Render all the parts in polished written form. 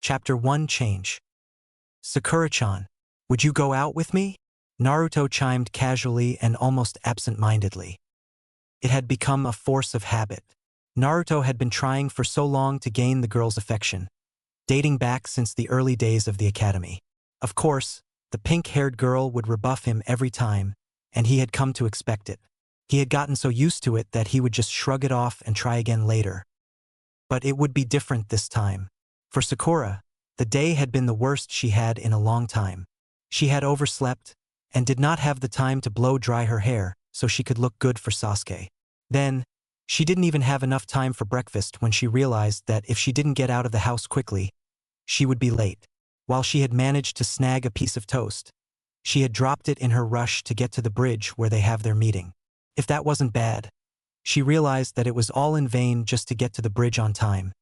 Chapter 1 Change. Sakura-chan, would you go out with me? Naruto chimed casually and almost absent-mindedly. It had become a force of habit. Naruto had been trying for so long to gain the girl's affection, dating back since the early days of the academy. Of course, the pink-haired girl would rebuff him every time, and he had come to expect it. He had gotten so used to it that he would just shrug it off and try again later. But it would be different this time. For Sakura, the day had been the worst she had in a long time. She had overslept and did not have the time to blow dry her hair so she could look good for Sasuke. Then, she didn't even have enough time for breakfast when she realized that if she didn't get out of the house quickly, she would be late. While she had managed to snag a piece of toast, she had dropped it in her rush to get to the bridge where they have their meeting. If that wasn't bad, she realized that it was all in vain just to get to the bridge on time,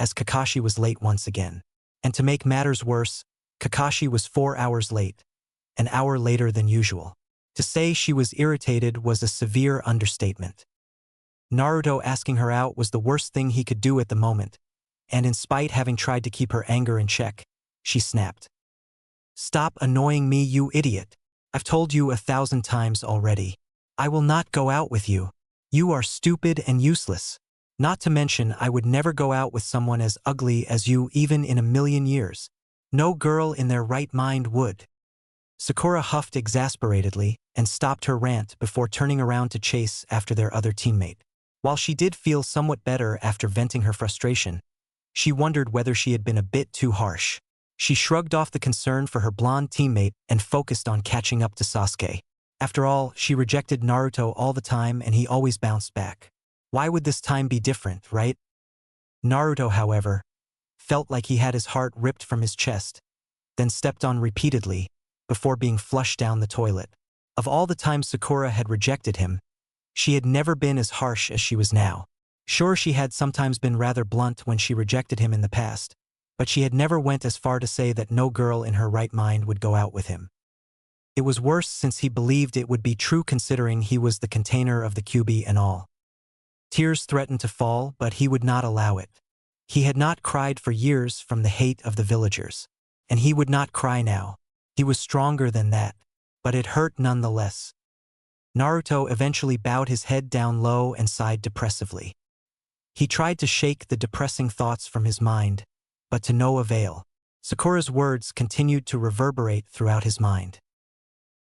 as Kakashi was late once again. And to make matters worse, Kakashi was 4 hours late, an hour later than usual. To say she was irritated was a severe understatement. Naruto asking her out was the worst thing he could do at the moment, and in spite having tried to keep her anger in check, she snapped. "Stop annoying me, you idiot. I've told you 1,000 times already. I will not go out with you. You are stupid and useless. Not to mention I would never go out with someone as ugly as you even in a million years. No girl in their right mind would." Sakura huffed exasperatedly and stopped her rant before turning around to chase after their other teammate. While she did feel somewhat better after venting her frustration, she wondered whether she had been a bit too harsh. She shrugged off the concern for her blonde teammate and focused on catching up to Sasuke. After all, she rejected Naruto all the time and he always bounced back. Why would this time be different, right? Naruto, however, felt like he had his heart ripped from his chest, then stepped on repeatedly before being flushed down the toilet. Of all the times Sakura had rejected him, she had never been as harsh as she was now. Sure, she had sometimes been rather blunt when she rejected him in the past, but she had never went as far to say that no girl in her right mind would go out with him. It was worse since he believed it would be true considering he was the container of the Kyuubi and all. Tears threatened to fall, but he would not allow it. He had not cried for years from the hate of the villagers, and he would not cry now. He was stronger than that, but it hurt nonetheless. Naruto eventually bowed his head down low and sighed depressively. He tried to shake the depressing thoughts from his mind, but to no avail. Sakura's words continued to reverberate throughout his mind.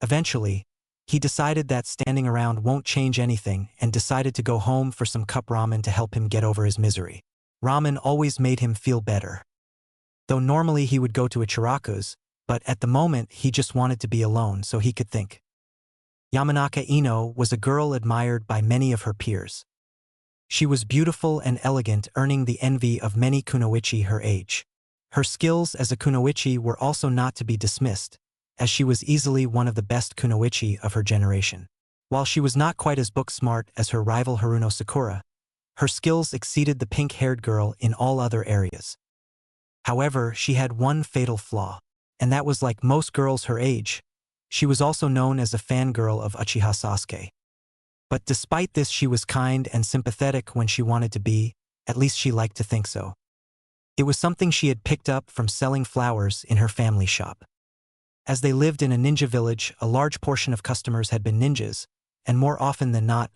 Eventually, he decided that standing around won't change anything and decided to go home for some cup ramen to help him get over his misery. Ramen always made him feel better. Though normally he would go to Ichiraku's, but at the moment he just wanted to be alone so he could think. Yamanaka Ino was a girl admired by many of her peers. She was beautiful and elegant, earning the envy of many kunoichi her age. Her skills as a kunoichi were also not to be dismissed, as she was easily one of the best kunoichi of her generation. While she was not quite as book-smart as her rival Haruno Sakura, her skills exceeded the pink-haired girl in all other areas. However, she had one fatal flaw, and that was like most girls her age, she was also known as a fangirl of Uchiha Sasuke. But despite this, she was kind and sympathetic when she wanted to be, at least she liked to think so. It was something she had picked up from selling flowers in her family shop. As they lived in a ninja village, a large portion of customers had been ninjas, and more often than not,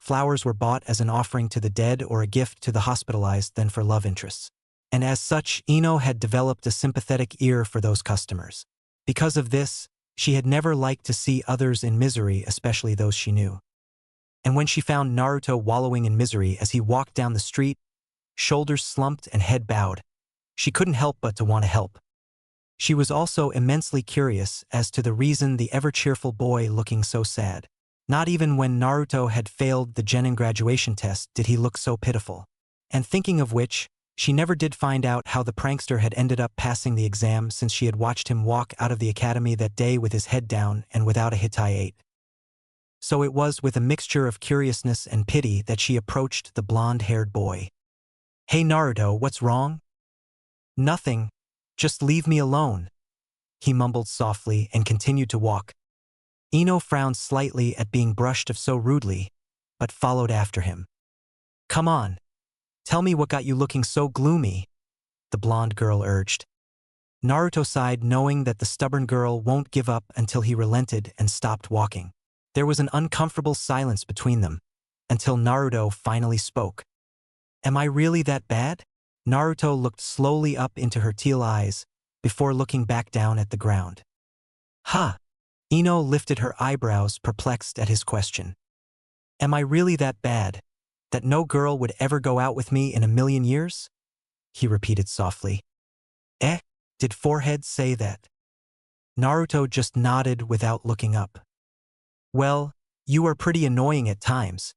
flowers were bought as an offering to the dead or a gift to the hospitalized than for love interests. And as such, Ino had developed a sympathetic ear for those customers. Because of this, she had never liked to see others in misery, especially those she knew. And when she found Naruto wallowing in misery as he walked down the street, shoulders slumped and head bowed, she couldn't help but to want to help. She was also immensely curious as to the reason the ever-cheerful boy looking so sad. Not even when Naruto had failed the genin graduation test did he look so pitiful. And thinking of which, she never did find out how the prankster had ended up passing the exam since she had watched him walk out of the academy that day with his head down and without a Hitai 8. So it was with a mixture of curiousness and pity that she approached the blonde-haired boy. "Hey Naruto, what's wrong?" "Nothing. Just leave me alone," he mumbled softly and continued to walk. Ino frowned slightly at being brushed off so rudely, but followed after him. "Come on. Tell me what got you looking so gloomy," the blonde girl urged. Naruto sighed, knowing that the stubborn girl won't give up until he relented and stopped walking. There was an uncomfortable silence between them, until Naruto finally spoke. Am I really that bad? Naruto looked slowly up into her teal eyes, before looking back down at the ground. Huh? Ino lifted her eyebrows, perplexed at his question. Am I really that bad, that no girl would ever go out with me in a million years? He repeated softly. Eh? Did Forehead say that? Naruto just nodded without looking up. Well, you are pretty annoying at times.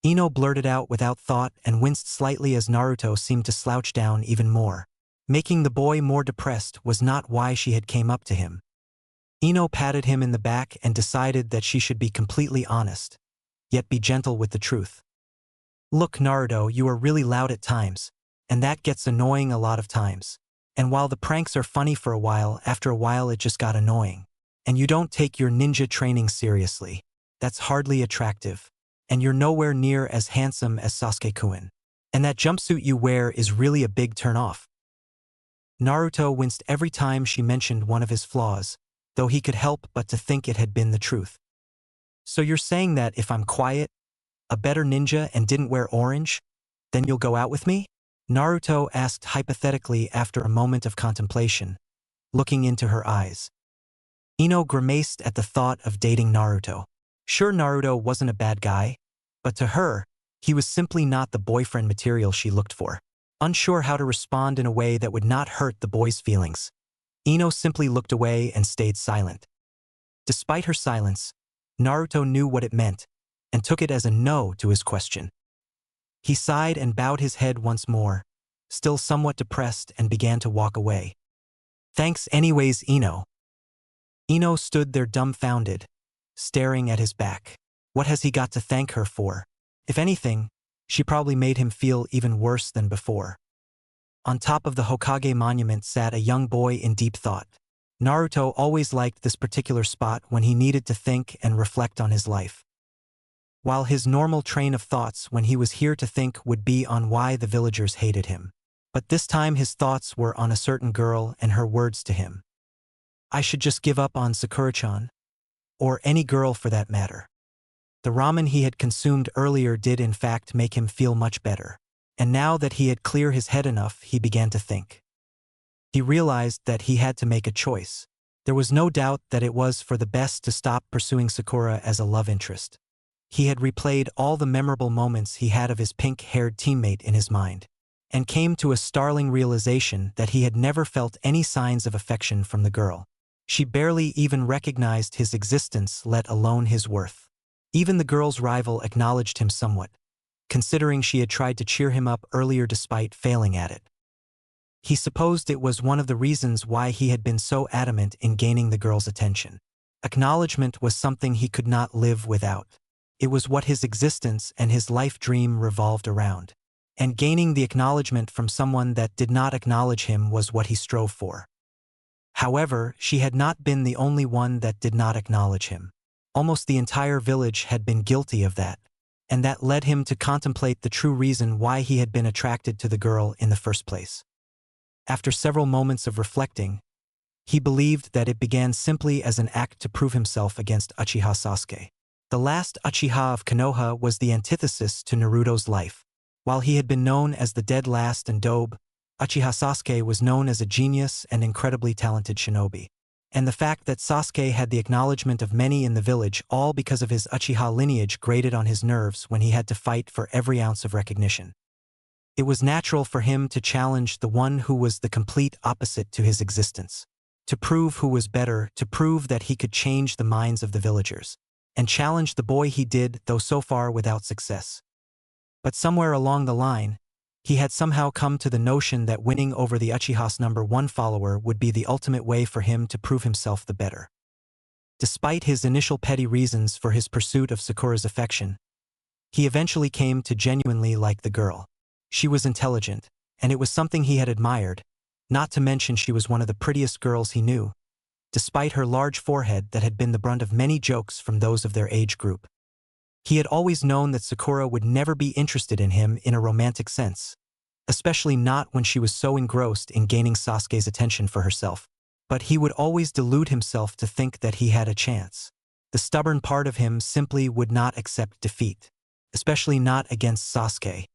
Ino blurted out without thought and winced slightly as Naruto seemed to slouch down even more. Making the boy more depressed was not why she had came up to him. Ino patted him in the back and decided that she should be completely honest, yet be gentle with the truth. Look, Naruto, you are really loud at times, and that gets annoying a lot of times. And while the pranks are funny for a while, after a while it just got annoying. And you don't take your ninja training seriously. That's hardly attractive. And you're nowhere near as handsome as Sasuke-kun. And that jumpsuit you wear is really a big turn-off. Naruto winced every time she mentioned one of his flaws, though he could help but to think it had been the truth. So you're saying that if I'm quiet, a better ninja, and didn't wear orange, then you'll go out with me? Naruto asked hypothetically after a moment of contemplation, looking into her eyes. Ino grimaced at the thought of dating Naruto. Sure, Naruto wasn't a bad guy, but to her, he was simply not the boyfriend material she looked for. Unsure how to respond in a way that would not hurt the boy's feelings, Ino simply looked away and stayed silent. Despite her silence, Naruto knew what it meant, and took it as a no to his question. He sighed and bowed his head once more, still somewhat depressed, and began to walk away. Thanks anyways, Ino. Ino stood there dumbfounded, staring at his back. What has he got to thank her for? If anything, she probably made him feel even worse than before. On top of the Hokage monument sat a young boy in deep thought. Naruto always liked this particular spot when he needed to think and reflect on his life. While his normal train of thoughts when he was here to think would be on why the villagers hated him. But this time his thoughts were on a certain girl and her words to him. I should just give up on Sakura-chan. Or any girl for that matter. The ramen he had consumed earlier did in fact make him feel much better. And now that he had cleared his head enough, he began to think. He realized that he had to make a choice. There was no doubt that it was for the best to stop pursuing Sakura as a love interest. He had replayed all the memorable moments he had of his pink-haired teammate in his mind, and came to a startling realization that he had never felt any signs of affection from the girl. She barely even recognized his existence, let alone his worth. Even the girl's rival acknowledged him somewhat, considering she had tried to cheer him up earlier despite failing at it. He supposed it was one of the reasons why he had been so adamant in gaining the girl's attention. Acknowledgement was something he could not live without. It was what his existence and his life dream revolved around. And gaining the acknowledgement from someone that did not acknowledge him was what he strove for. However, she had not been the only one that did not acknowledge him. Almost the entire village had been guilty of that, and that led him to contemplate the true reason why he had been attracted to the girl in the first place. After several moments of reflecting, he believed that it began simply as an act to prove himself against Uchiha Sasuke. The last Uchiha of Konoha was the antithesis to Naruto's life. While he had been known as the dead last and dobe, Uchiha Sasuke was known as a genius and incredibly talented shinobi. And the fact that Sasuke had the acknowledgement of many in the village all because of his Uchiha lineage grated on his nerves when he had to fight for every ounce of recognition. It was natural for him to challenge the one who was the complete opposite to his existence. To prove who was better, to prove that he could change the minds of the villagers. And challenge the boy he did, though so far without success. But somewhere along the line, he had somehow come to the notion that winning over the Uchiha's #1 follower would be the ultimate way for him to prove himself the better. Despite his initial petty reasons for his pursuit of Sakura's affection, he eventually came to genuinely like the girl. She was intelligent, and it was something he had admired, not to mention she was one of the prettiest girls he knew, despite her large forehead that had been the brunt of many jokes from those of their age group. He had always known that Sakura would never be interested in him in a romantic sense, especially not when she was so engrossed in gaining Sasuke's attention for herself. But he would always delude himself to think that he had a chance. The stubborn part of him simply would not accept defeat, especially not against Sasuke.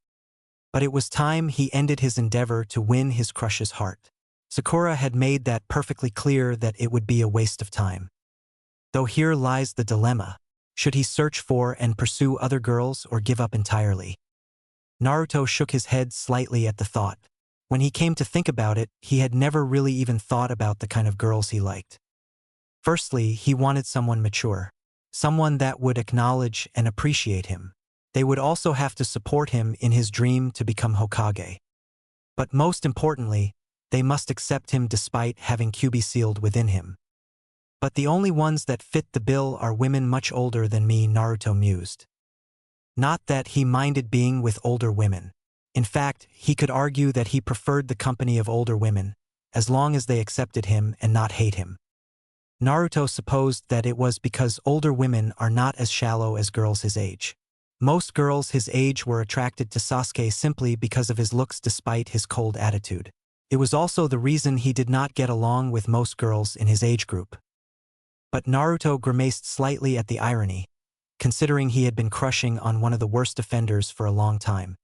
But it was time he ended his endeavor to win his crush's heart. Sakura had made that perfectly clear that it would be a waste of time. Though here lies the dilemma. Should he search for and pursue other girls or give up entirely? Naruto shook his head slightly at the thought. When he came to think about it, he had never really even thought about the kind of girls he liked. Firstly, he wanted someone mature. Someone that would acknowledge and appreciate him. They would also have to support him in his dream to become Hokage. But most importantly, they must accept him despite having Kyuubi sealed within him. But the only ones that fit the bill are women much older than me, Naruto mused. Not that he minded being with older women. In fact, he could argue that he preferred the company of older women, as long as they accepted him and not hate him. Naruto supposed that it was because older women are not as shallow as girls his age. Most girls his age were attracted to Sasuke simply because of his looks despite his cold attitude. It was also the reason he did not get along with most girls in his age group. But Naruto grimaced slightly at the irony, considering he had been crushing on one of the worst offenders for a long time.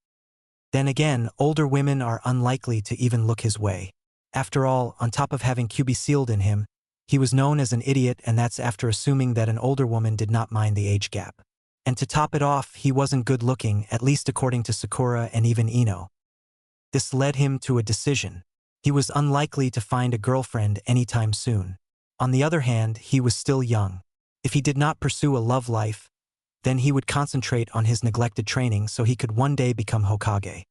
Then again, older women are unlikely to even look his way. After all, on top of having Kyuubi sealed in him, he was known as an idiot, and that's after assuming that an older woman did not mind the age gap. And to top it off, he wasn't good looking, at least according to Sakura and even Ino. This led him to a decision. He was unlikely to find a girlfriend anytime soon. On the other hand, he was still young. If he did not pursue a love life, then he would concentrate on his neglected training so he could one day become Hokage.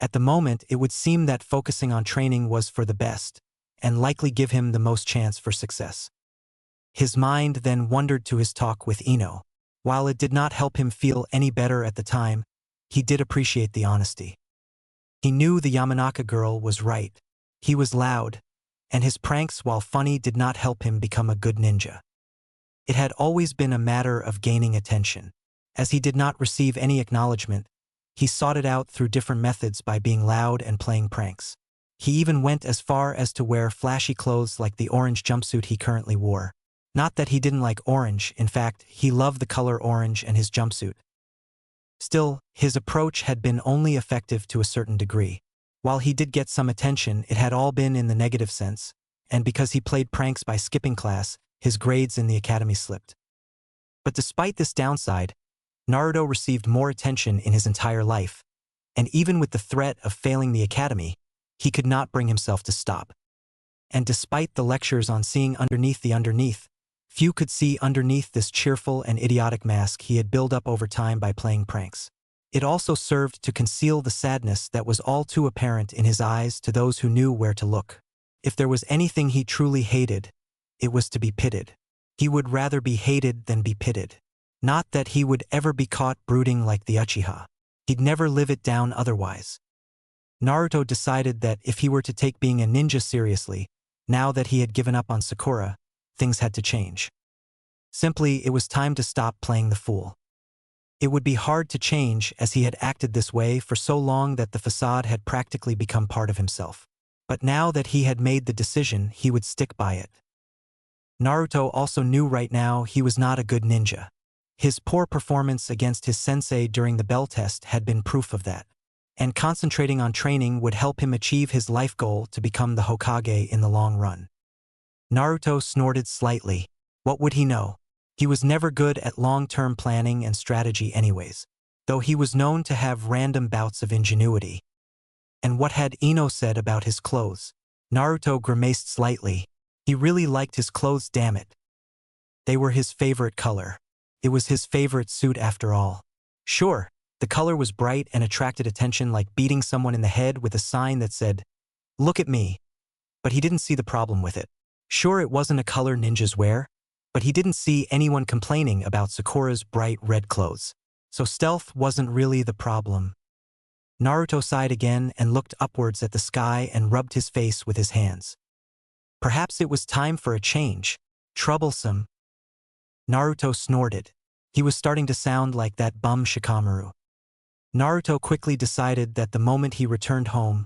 At the moment, it would seem that focusing on training was for the best, and likely give him the most chance for success. His mind then wandered to his talk with Ino. While it did not help him feel any better at the time, he did appreciate the honesty. He knew the Yamanaka girl was right. He was loud, and his pranks, while funny, did not help him become a good ninja. It had always been a matter of gaining attention. As he did not receive any acknowledgement, he sought it out through different methods by being loud and playing pranks. He even went as far as to wear flashy clothes like the orange jumpsuit he currently wore. Not that he didn't like orange, in fact, he loved the color orange and his jumpsuit. Still, his approach had been only effective to a certain degree. While he did get some attention, it had all been in the negative sense, and because he played pranks by skipping class, his grades in the academy slipped. But despite this downside, Naruto received more attention in his entire life, and even with the threat of failing the academy, he could not bring himself to stop. And despite the lectures on seeing underneath the underneath, few could see underneath this cheerful and idiotic mask he had built up over time by playing pranks. It also served to conceal the sadness that was all too apparent in his eyes to those who knew where to look. If there was anything he truly hated, it was to be pitied. He would rather be hated than be pitied. Not that he would ever be caught brooding like the Uchiha. He'd never live it down otherwise. Naruto decided that if he were to take being a ninja seriously, now that he had given up on Sakura, things had to change. Simply, it was time to stop playing the fool. It would be hard to change as he had acted this way for so long that the facade had practically become part of himself. But now that he had made the decision, he would stick by it. Naruto also knew right now he was not a good ninja. His poor performance against his sensei during the bell test had been proof of that. And concentrating on training would help him achieve his life goal to become the Hokage in the long run. Naruto snorted slightly. What would he know? He was never good at long-term planning and strategy anyways, though he was known to have random bouts of ingenuity. And what had Ino said about his clothes? Naruto grimaced slightly. He really liked his clothes, damn it. They were his favorite color. It was his favorite suit after all. Sure, the color was bright and attracted attention like beating someone in the head with a sign that said, "Look at me." But he didn't see the problem with it. Sure, it wasn't a color ninjas wear, but he didn't see anyone complaining about Sakura's bright red clothes. So stealth wasn't really the problem. Naruto sighed again and looked upwards at the sky and rubbed his face with his hands. Perhaps it was time for a change. Troublesome. Naruto snorted. He was starting to sound like that bum Shikamaru. Naruto quickly decided that the moment he returned home,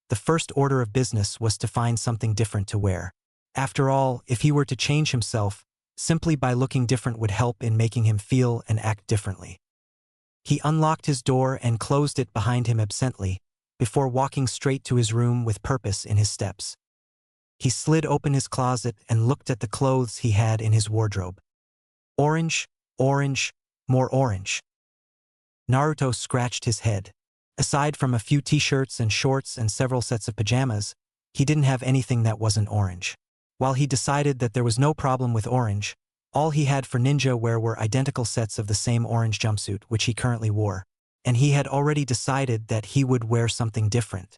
the first order of business was to find something different to wear. After all, if he were to change himself, simply by looking different would help in making him feel and act differently. He unlocked his door and closed it behind him absently, before walking straight to his room with purpose in his steps. He slid open his closet and looked at the clothes he had in his wardrobe. Orange, orange, more orange. Naruto scratched his head. Aside from a few t-shirts and shorts and several sets of pajamas, he didn't have anything that wasn't orange. While he decided that there was no problem with orange, all he had for ninja wear were identical sets of the same orange jumpsuit which he currently wore, and he had already decided that he would wear something different.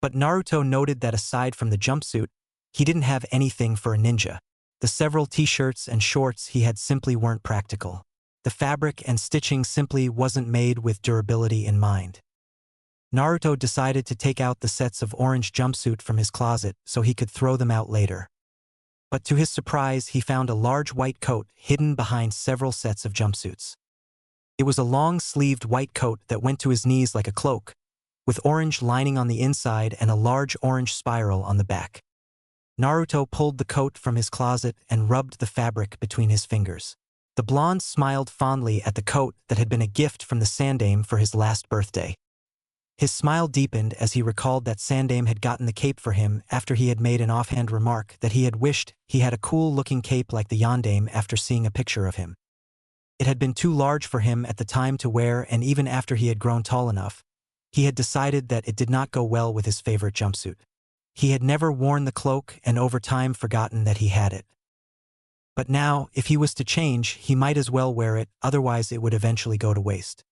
But Naruto noted that aside from the jumpsuit, he didn't have anything for a ninja. The several t-shirts and shorts he had simply weren't practical. The fabric and stitching simply wasn't made with durability in mind. Naruto decided to take out the sets of orange jumpsuit from his closet so he could throw them out later. But to his surprise, he found a large white coat hidden behind several sets of jumpsuits. It was a long-sleeved white coat that went to his knees like a cloak, with orange lining on the inside and a large orange spiral on the back. Naruto pulled the coat from his closet and rubbed the fabric between his fingers. The blonde smiled fondly at the coat that had been a gift from the Sandaime for his last birthday. His smile deepened as he recalled that Sandaime had gotten the cape for him after he had made an offhand remark that he had wished he had a cool-looking cape like the Yondaime after seeing a picture of him. It had been too large for him at the time to wear, and even after he had grown tall enough, he had decided that it did not go well with his favorite jumpsuit. He had never worn the cloak and over time forgotten that he had it. But now, if he was to change, he might as well wear it, otherwise it would eventually go to waste.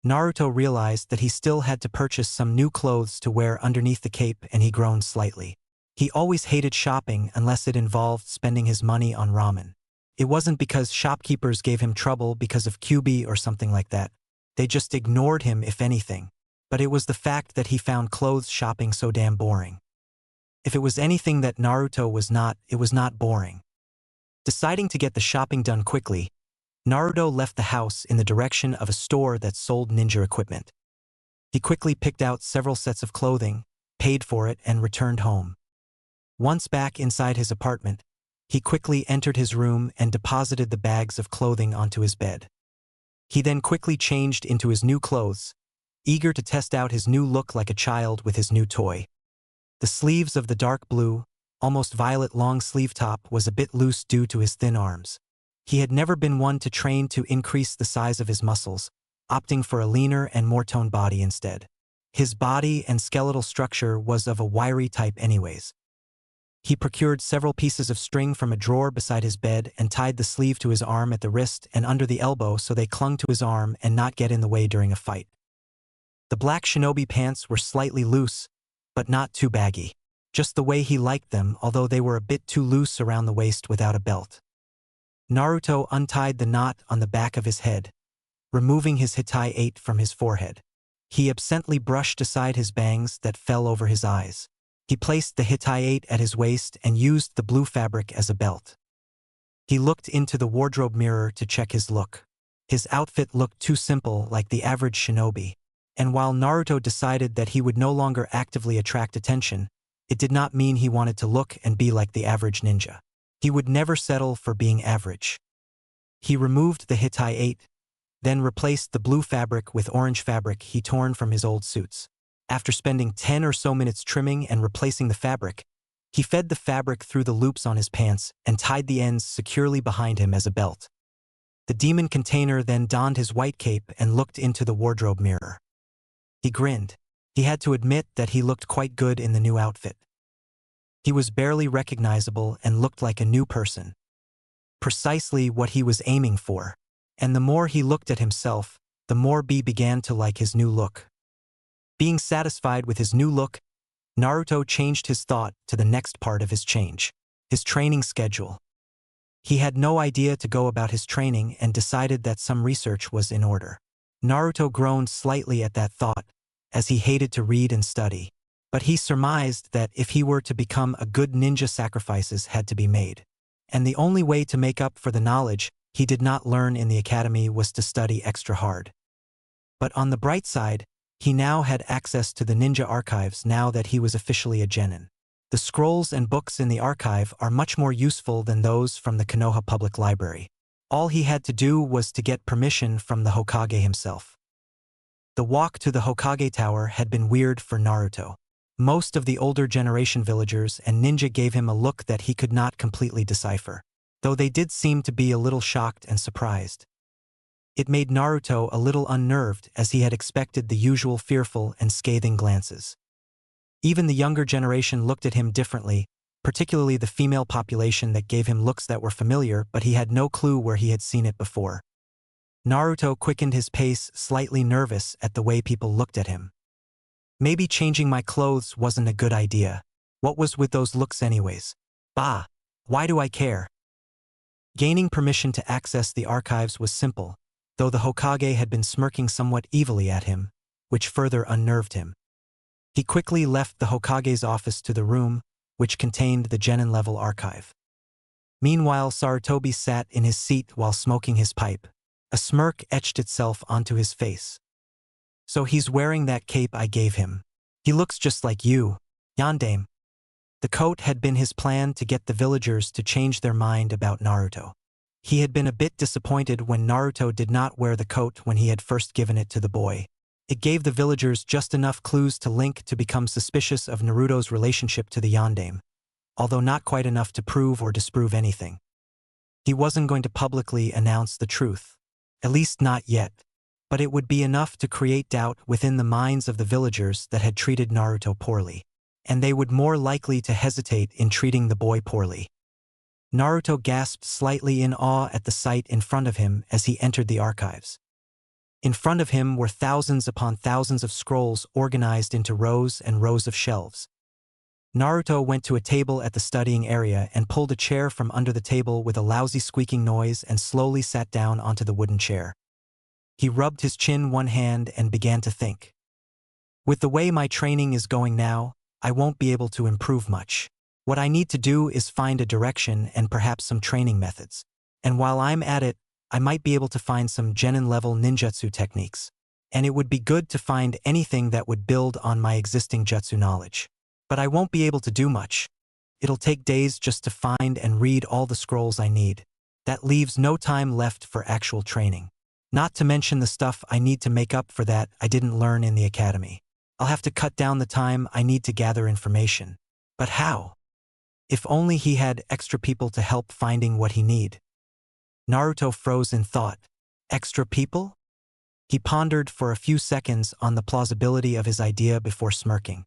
Naruto realized that he still had to purchase some new clothes to wear underneath the cape, and he groaned slightly. He always hated shopping unless it involved spending his money on ramen. It wasn't because shopkeepers gave him trouble because of QB or something like that. They just ignored him if anything. But it was the fact that he found clothes shopping so damn boring. If it was anything that Naruto was not, it was not boring. Deciding to get the shopping done quickly, Naruto left the house in the direction of a store that sold ninja equipment. He quickly picked out several sets of clothing, paid for it, and returned home. Once back inside his apartment, he quickly entered his room and deposited the bags of clothing onto his bed. He then quickly changed into his new clothes, eager to test out his new look like a child with his new toy. The sleeves of the dark blue, almost violet long sleeve top was a bit loose due to his thin arms. He had never been one to train to increase the size of his muscles, opting for a leaner and more toned body instead. His body and skeletal structure was of a wiry type anyways. He procured several pieces of string from a drawer beside his bed and tied the sleeve to his arm at the wrist and under the elbow so they clung to his arm and not get in the way during a fight. The black shinobi pants were slightly loose, but not too baggy. Just the way he liked them, although they were a bit too loose around the waist without a belt. Naruto untied the knot on the back of his head, removing his Hitai 8 from his forehead. He absently brushed aside his bangs that fell over his eyes. He placed the Hitai 8 at his waist and used the blue fabric as a belt. He looked into the wardrobe mirror to check his look. His outfit looked too simple, like the average shinobi. And while Naruto decided that he would no longer actively attract attention, it did not mean he wanted to look and be like the average ninja. He would never settle for being average. He removed the Hitai 8, then replaced the blue fabric with orange fabric he torn from his old suits. After spending 10 or so minutes trimming and replacing the fabric, he fed the fabric through the loops on his pants and tied the ends securely behind him as a belt. The demon container then donned his white cape and looked into the wardrobe mirror. He grinned. He had to admit that he looked quite good in the new outfit. He was barely recognizable and looked like a new person. Precisely what he was aiming for. And the more he looked at himself, the more B began to like his new look. Being satisfied with his new look, Naruto changed his thought to the next part of his change, his training schedule. He had no idea to go about his training and decided that some research was in order. Naruto groaned slightly at that thought, as he hated to read and study. But he surmised that if he were to become a good ninja, sacrifices had to be made. And the only way to make up for the knowledge he did not learn in the academy was to study extra hard. But on the bright side, he now had access to the ninja archives now that he was officially a genin. The scrolls and books in the archive are much more useful than those from the Konoha Public Library. All he had to do was to get permission from the Hokage himself. The walk to the Hokage Tower had been weird for Naruto. Most of the older generation villagers and ninja gave him a look that he could not completely decipher, though they did seem to be a little shocked and surprised. It made Naruto a little unnerved as he had expected the usual fearful and scathing glances. Even the younger generation looked at him differently, particularly the female population that gave him looks that were familiar, but he had no clue where he had seen it before. Naruto quickened his pace, slightly nervous at the way people looked at him. Maybe changing my clothes wasn't a good idea. What was with those looks anyways? Bah! Why do I care? Gaining permission to access the archives was simple, though the Hokage had been smirking somewhat evilly at him, which further unnerved him. He quickly left the Hokage's office to the room, which contained the genin-level archive. Meanwhile, Sarutobi sat in his seat while smoking his pipe. A smirk etched itself onto his face. So he's wearing that cape I gave him. He looks just like you, Yandame. The coat had been his plan to get the villagers to change their mind about Naruto. He had been a bit disappointed when Naruto did not wear the coat when he had first given it to the boy. It gave the villagers just enough clues to Link to become suspicious of Naruto's relationship to the Yandame, although not quite enough to prove or disprove anything. He wasn't going to publicly announce the truth, at least not yet, but it would be enough to create doubt within the minds of the villagers that had treated Naruto poorly, and they would more likely to hesitate in treating the boy poorly. Naruto gasped slightly in awe at the sight in front of him as he entered the archives. In front of him were thousands upon thousands of scrolls organized into rows and rows of shelves. Naruto went to a table at the studying area and pulled a chair from under the table with a lousy squeaking noise and slowly sat down onto the wooden chair. He rubbed his chin one hand and began to think. With the way my training is going now, I won't be able to improve much. What I need to do is find a direction and perhaps some training methods. And while I'm at it, I might be able to find some genin-level ninjutsu techniques. And it would be good to find anything that would build on my existing jutsu knowledge. But I won't be able to do much. It'll take days just to find and read all the scrolls I need. That leaves no time left for actual training. Not to mention the stuff I need to make up for that I didn't learn in the academy. I'll have to cut down the time I need to gather information. But how? If only he had extra people to help finding what he need. Naruto froze in thought. Extra people? He pondered for a few seconds on the plausibility of his idea before smirking.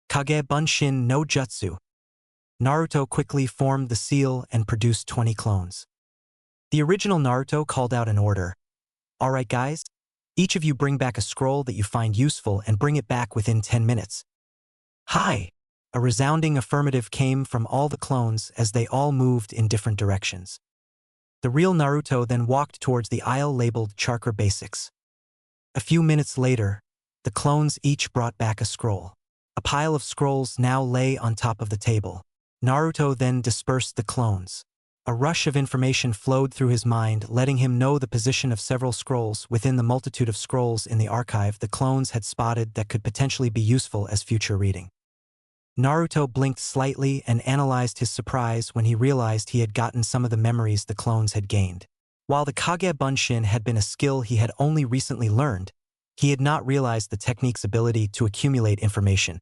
Kage Bunshin no Jutsu. Naruto quickly formed the seal and produced 20 clones. The original Naruto called out an order. Alright guys, each of you bring back a scroll that you find useful and bring it back within 10 minutes. Hi! A resounding affirmative came from all the clones as they all moved in different directions. The real Naruto then walked towards the aisle labeled Chakra Basics. A few minutes later, the clones each brought back a scroll. A pile of scrolls now lay on top of the table. Naruto then dispersed the clones. A rush of information flowed through his mind, letting him know the position of several scrolls within the multitude of scrolls in the archive the clones had spotted that could potentially be useful as future reading. Naruto blinked slightly and analyzed his surprise when he realized he had gotten some of the memories the clones had gained. While the Kage Bunshin had been a skill he had only recently learned, he had not realized the technique's ability to accumulate information.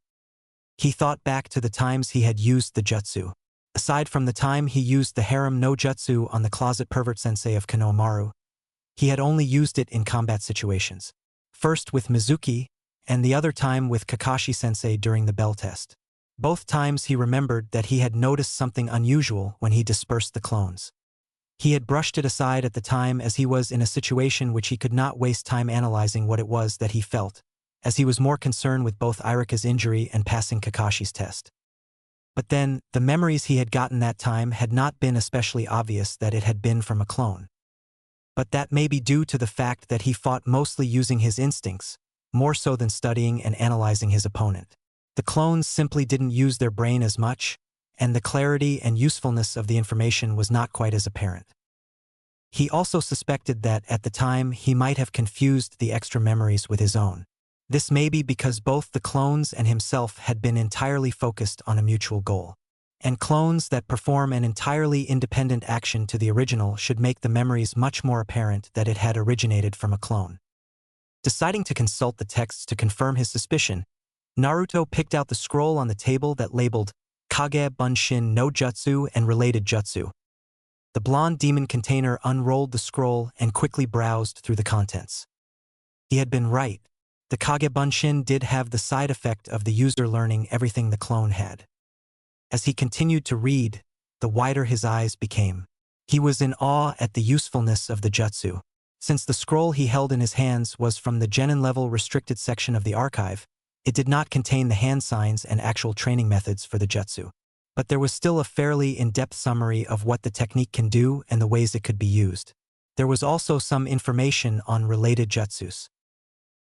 He thought back to the times he had used the jutsu. Aside from the time he used the harem no jutsu on the closet pervert sensei of Konohamaru, he had only used it in combat situations. First with Mizuki, and the other time with Kakashi sensei during the bell test. Both times he remembered that he had noticed something unusual when he dispersed the clones. He had brushed it aside at the time as he was in a situation which he could not waste time analyzing what it was that he felt, as he was more concerned with both Irika's injury and passing Kakashi's test. But then, the memories he had gotten that time had not been especially obvious that it had been from a clone. But that may be due to the fact that he fought mostly using his instincts, more so than studying and analyzing his opponent. The clones simply didn't use their brain as much, and the clarity and usefulness of the information was not quite as apparent. He also suspected that, at the time, he might have confused the extra memories with his own. This may be because both the clones and himself had been entirely focused on a mutual goal. And clones that perform an entirely independent action to the original should make the memories much more apparent that it had originated from a clone. Deciding to consult the texts to confirm his suspicion, Naruto picked out the scroll on the table that labeled Kage Bunshin no Jutsu and related jutsu. The blonde demon container unrolled the scroll and quickly browsed through the contents. He had been right. The Kage Bunshin did have the side effect of the user learning everything the clone had. As he continued to read, the wider his eyes became. He was in awe at the usefulness of the jutsu. Since the scroll he held in his hands was from the genin-level restricted section of the archive, it did not contain the hand signs and actual training methods for the jutsu. But there was still a fairly in-depth summary of what the technique can do and the ways it could be used. There was also some information on related jutsus.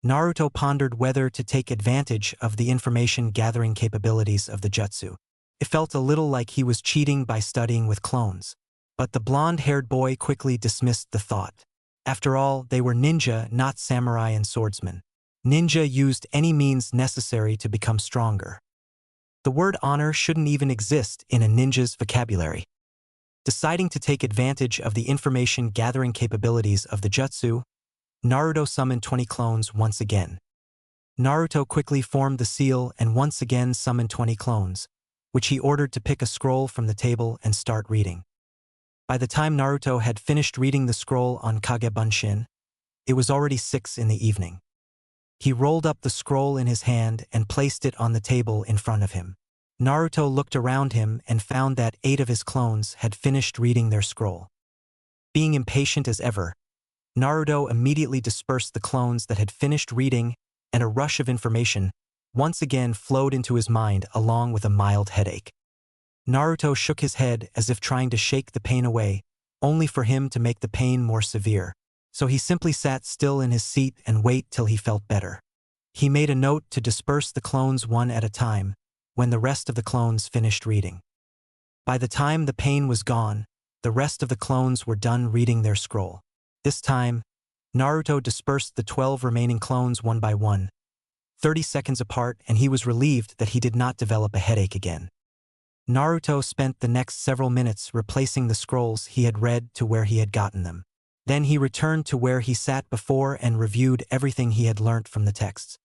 Naruto pondered whether to take advantage of the information-gathering capabilities of the jutsu. It felt a little like he was cheating by studying with clones. But the blonde-haired boy quickly dismissed the thought. After all, they were ninja, not samurai and swordsmen. Ninja used any means necessary to become stronger. The word honor shouldn't even exist in a ninja's vocabulary. Deciding to take advantage of the information-gathering capabilities of the jutsu, Naruto summoned 20 clones once again. Naruto quickly formed the seal and once again summoned 20 clones, which he ordered to pick a scroll from the table and start reading. By the time Naruto had finished reading the scroll on Kage Bunshin, it was already 6 in the evening. He rolled up the scroll in his hand and placed it on the table in front of him. Naruto looked around him and found that 8 of his clones had finished reading their scroll. Being impatient as ever, Naruto immediately dispersed the clones that had finished reading, and a rush of information once again flowed into his mind along with a mild headache. Naruto shook his head as if trying to shake the pain away, only for him to make the pain more severe. So he simply sat still in his seat and waited till he felt better. He made a note to disperse the clones one at a time when the rest of the clones finished reading. By the time the pain was gone, the rest of the clones were done reading their scroll. This time, Naruto dispersed the 12 remaining clones one by one, 30 seconds apart, and he was relieved that he did not develop a headache again. Naruto spent the next several minutes replacing the scrolls he had read to where he had gotten them. Then he returned to where he sat before and reviewed everything he had learnt from the texts.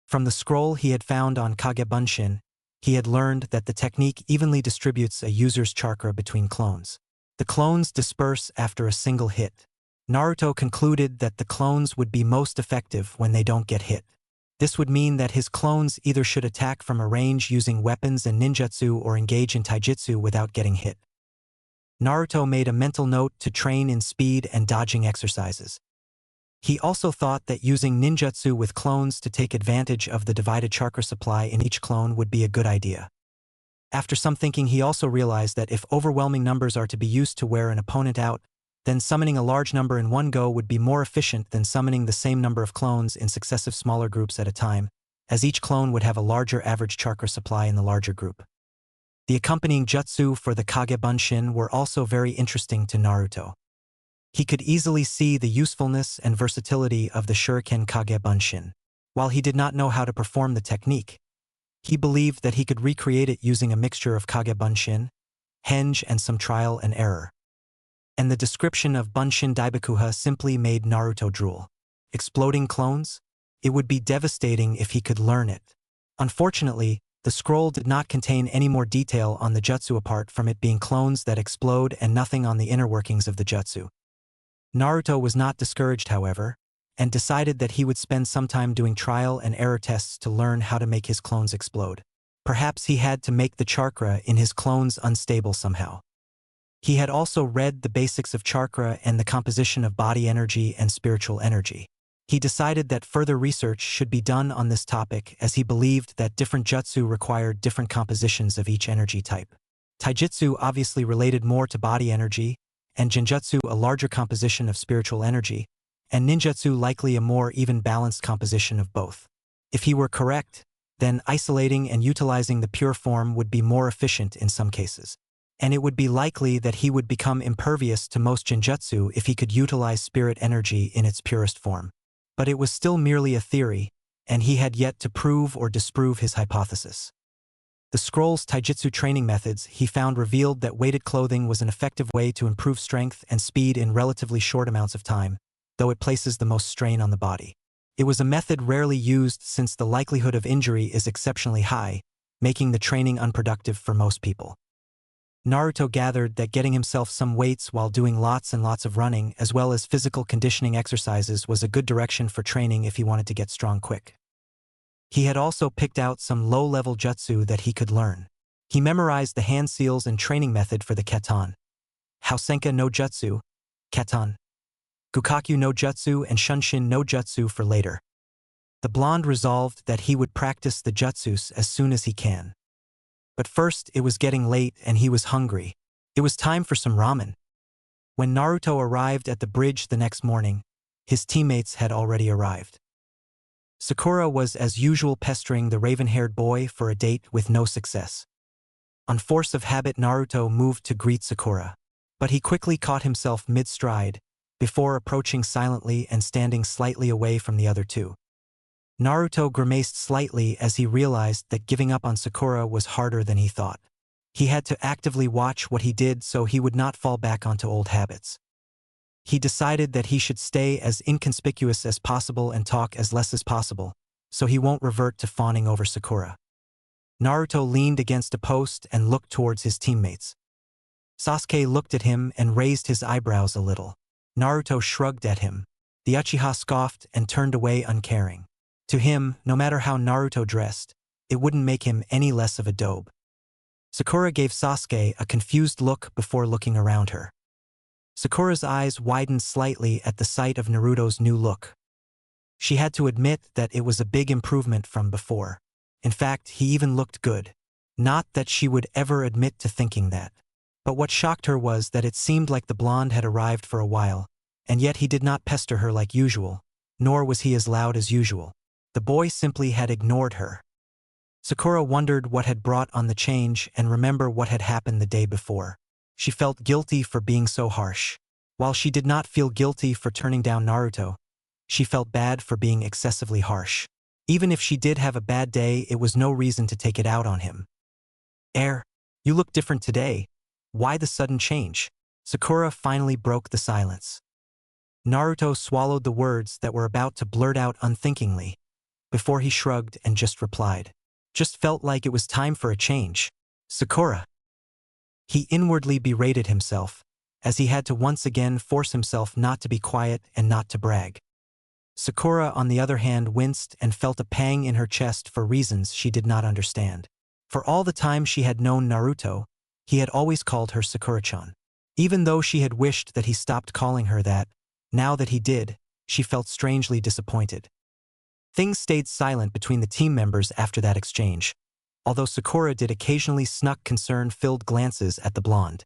From the scroll he had found on Kage Bunshin, he had learned that the technique evenly distributes a user's chakra between clones. The clones disperse after a single hit. Naruto concluded that the clones would be most effective when they don't get hit. This would mean that his clones either should attack from a range using weapons and ninjutsu or engage in taijutsu without getting hit. Naruto made a mental note to train in speed and dodging exercises. He also thought that using ninjutsu with clones to take advantage of the divided chakra supply in each clone would be a good idea. After some thinking, he also realized that if overwhelming numbers are to be used to wear an opponent out, then summoning a large number in one go would be more efficient than summoning the same number of clones in successive smaller groups at a time, as each clone would have a larger average chakra supply in the larger group. The accompanying jutsu for the Kage Bunshin were also very interesting to Naruto. He could easily see the usefulness and versatility of the Shuriken Kage Bunshin. While he did not know how to perform the technique, he believed that he could recreate it using a mixture of Kage Bunshin, henge, and some trial and error. And the description of Bunshin Daibakuha simply made Naruto drool. Exploding clones? It would be devastating if he could learn it. Unfortunately, the scroll did not contain any more detail on the jutsu apart from it being clones that explode and nothing on the inner workings of the jutsu. Naruto was not discouraged, however, and decided that he would spend some time doing trial and error tests to learn how to make his clones explode. Perhaps he had to make the chakra in his clones unstable somehow. He had also read the basics of chakra and the composition of body energy and spiritual energy. He decided that further research should be done on this topic as he believed that different jutsu required different compositions of each energy type. Taijutsu obviously related more to body energy, and genjutsu a larger composition of spiritual energy, and ninjutsu likely a more even balanced composition of both. If he were correct, then isolating and utilizing the pure form would be more efficient in some cases. and it would be likely that he would become impervious to most genjutsu if he could utilize spirit energy in its purest form. But it was still merely a theory, and he had yet to prove or disprove his hypothesis. The scroll's taijutsu training methods he found revealed that weighted clothing was an effective way to improve strength and speed in relatively short amounts of time, though it places the most strain on the body. It was a method rarely used since the likelihood of injury is exceptionally high, making the training unproductive for most people. Naruto gathered that getting himself some weights while doing lots and lots of running as well as physical conditioning exercises was a good direction for training if he wanted to get strong quick. He had also picked out some low-level jutsu that he could learn. He memorized the hand seals and training method for the Keton, Hausenka no Jutsu, Keton, Gukaku no Jutsu and Shunshin no Jutsu for later. The blonde resolved that he would practice the jutsus as soon as he can. But first, it was getting late and he was hungry. It was time for some ramen. When Naruto arrived at the bridge the next morning, his teammates had already arrived. Sakura was as usual pestering the raven-haired boy for a date with no success. On force of habit, Naruto moved to greet Sakura, but he quickly caught himself mid-stride, before approaching silently and standing slightly away from the other two. Naruto grimaced slightly as he realized that giving up on Sakura was harder than he thought. He had to actively watch what he did so he would not fall back onto old habits. He decided that he should stay as inconspicuous as possible and talk as less as possible, so he won't revert to fawning over Sakura. Naruto leaned against a post and looked towards his teammates. Sasuke looked at him and raised his eyebrows a little. Naruto shrugged at him. The Uchiha scoffed and turned away uncaring. To him, no matter how Naruto dressed, it wouldn't make him any less of a dope. Sakura gave Sasuke a confused look before looking around her. Sakura's eyes widened slightly at the sight of Naruto's new look. She had to admit that it was a big improvement from before. In fact, he even looked good. Not that she would ever admit to thinking that. But what shocked her was that it seemed like the blonde had arrived for a while, and yet he did not pester her like usual, nor was he as loud as usual. The boy simply had ignored her. Sakura wondered what had brought on the change and remembered what had happened the day before. She felt guilty for being so harsh. While she did not feel guilty for turning down Naruto, she felt bad for being excessively harsh. Even if she did have a bad day, it was no reason to take it out on him. You look different today. Why the sudden change? Sakura finally broke the silence. Naruto swallowed the words that were about to blurt out unthinkingly, before he shrugged and just replied. Just felt like it was time for a change. Sakura. He inwardly berated himself, as he had to once again force himself not to be quiet and not to brag. Sakura, on the other hand, winced and felt a pang in her chest for reasons she did not understand. For all the time she had known Naruto, he had always called her Sakura-chan. Even though she had wished that he stopped calling her that, now that he did, she felt strangely disappointed. Things stayed silent between the team members after that exchange, although Sakura did occasionally snuck concern-filled glances at the blonde.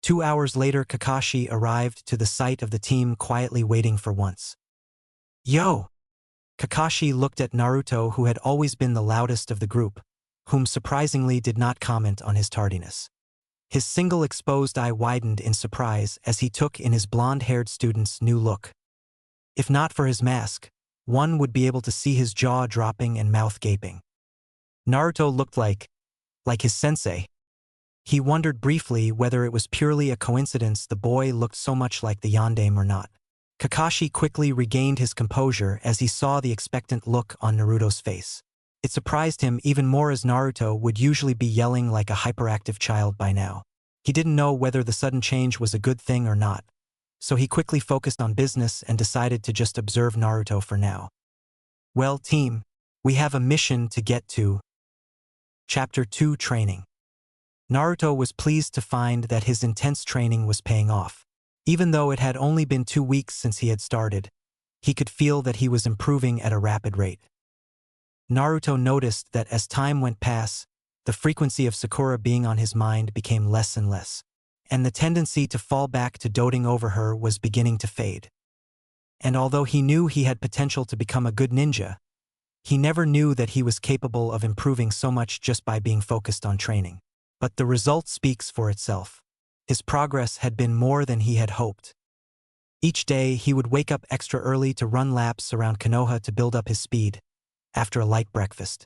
2 hours later, Kakashi arrived to the site of the team quietly waiting for once. Yo! Kakashi looked at Naruto, who had always been the loudest of the group, whom surprisingly did not comment on his tardiness. His single exposed eye widened in surprise as he took in his blonde-haired student's new look. If not for his mask, one would be able to see his jaw dropping and mouth gaping. Naruto looked like his sensei. He wondered briefly whether it was purely a coincidence the boy looked so much like the yandere or not. Kakashi quickly regained his composure as he saw the expectant look on Naruto's face. It surprised him even more as Naruto would usually be yelling like a hyperactive child by now. He didn't know whether the sudden change was a good thing or not, so he quickly focused on business and decided to just observe Naruto for now. Well, team, we have a mission to get to. Chapter 2 Training. Naruto was pleased to find that his intense training was paying off. Even though it had only been 2 weeks since he had started, he could feel that he was improving at a rapid rate. Naruto noticed that as time went past, the frequency of Sakura being on his mind became less and less, and the tendency to fall back to doting over her was beginning to fade. And although he knew he had potential to become a good ninja, he never knew that he was capable of improving so much just by being focused on training. But the result speaks for itself. His progress had been more than he had hoped. Each day, he would wake up extra early to run laps around Konoha to build up his speed. After a light breakfast,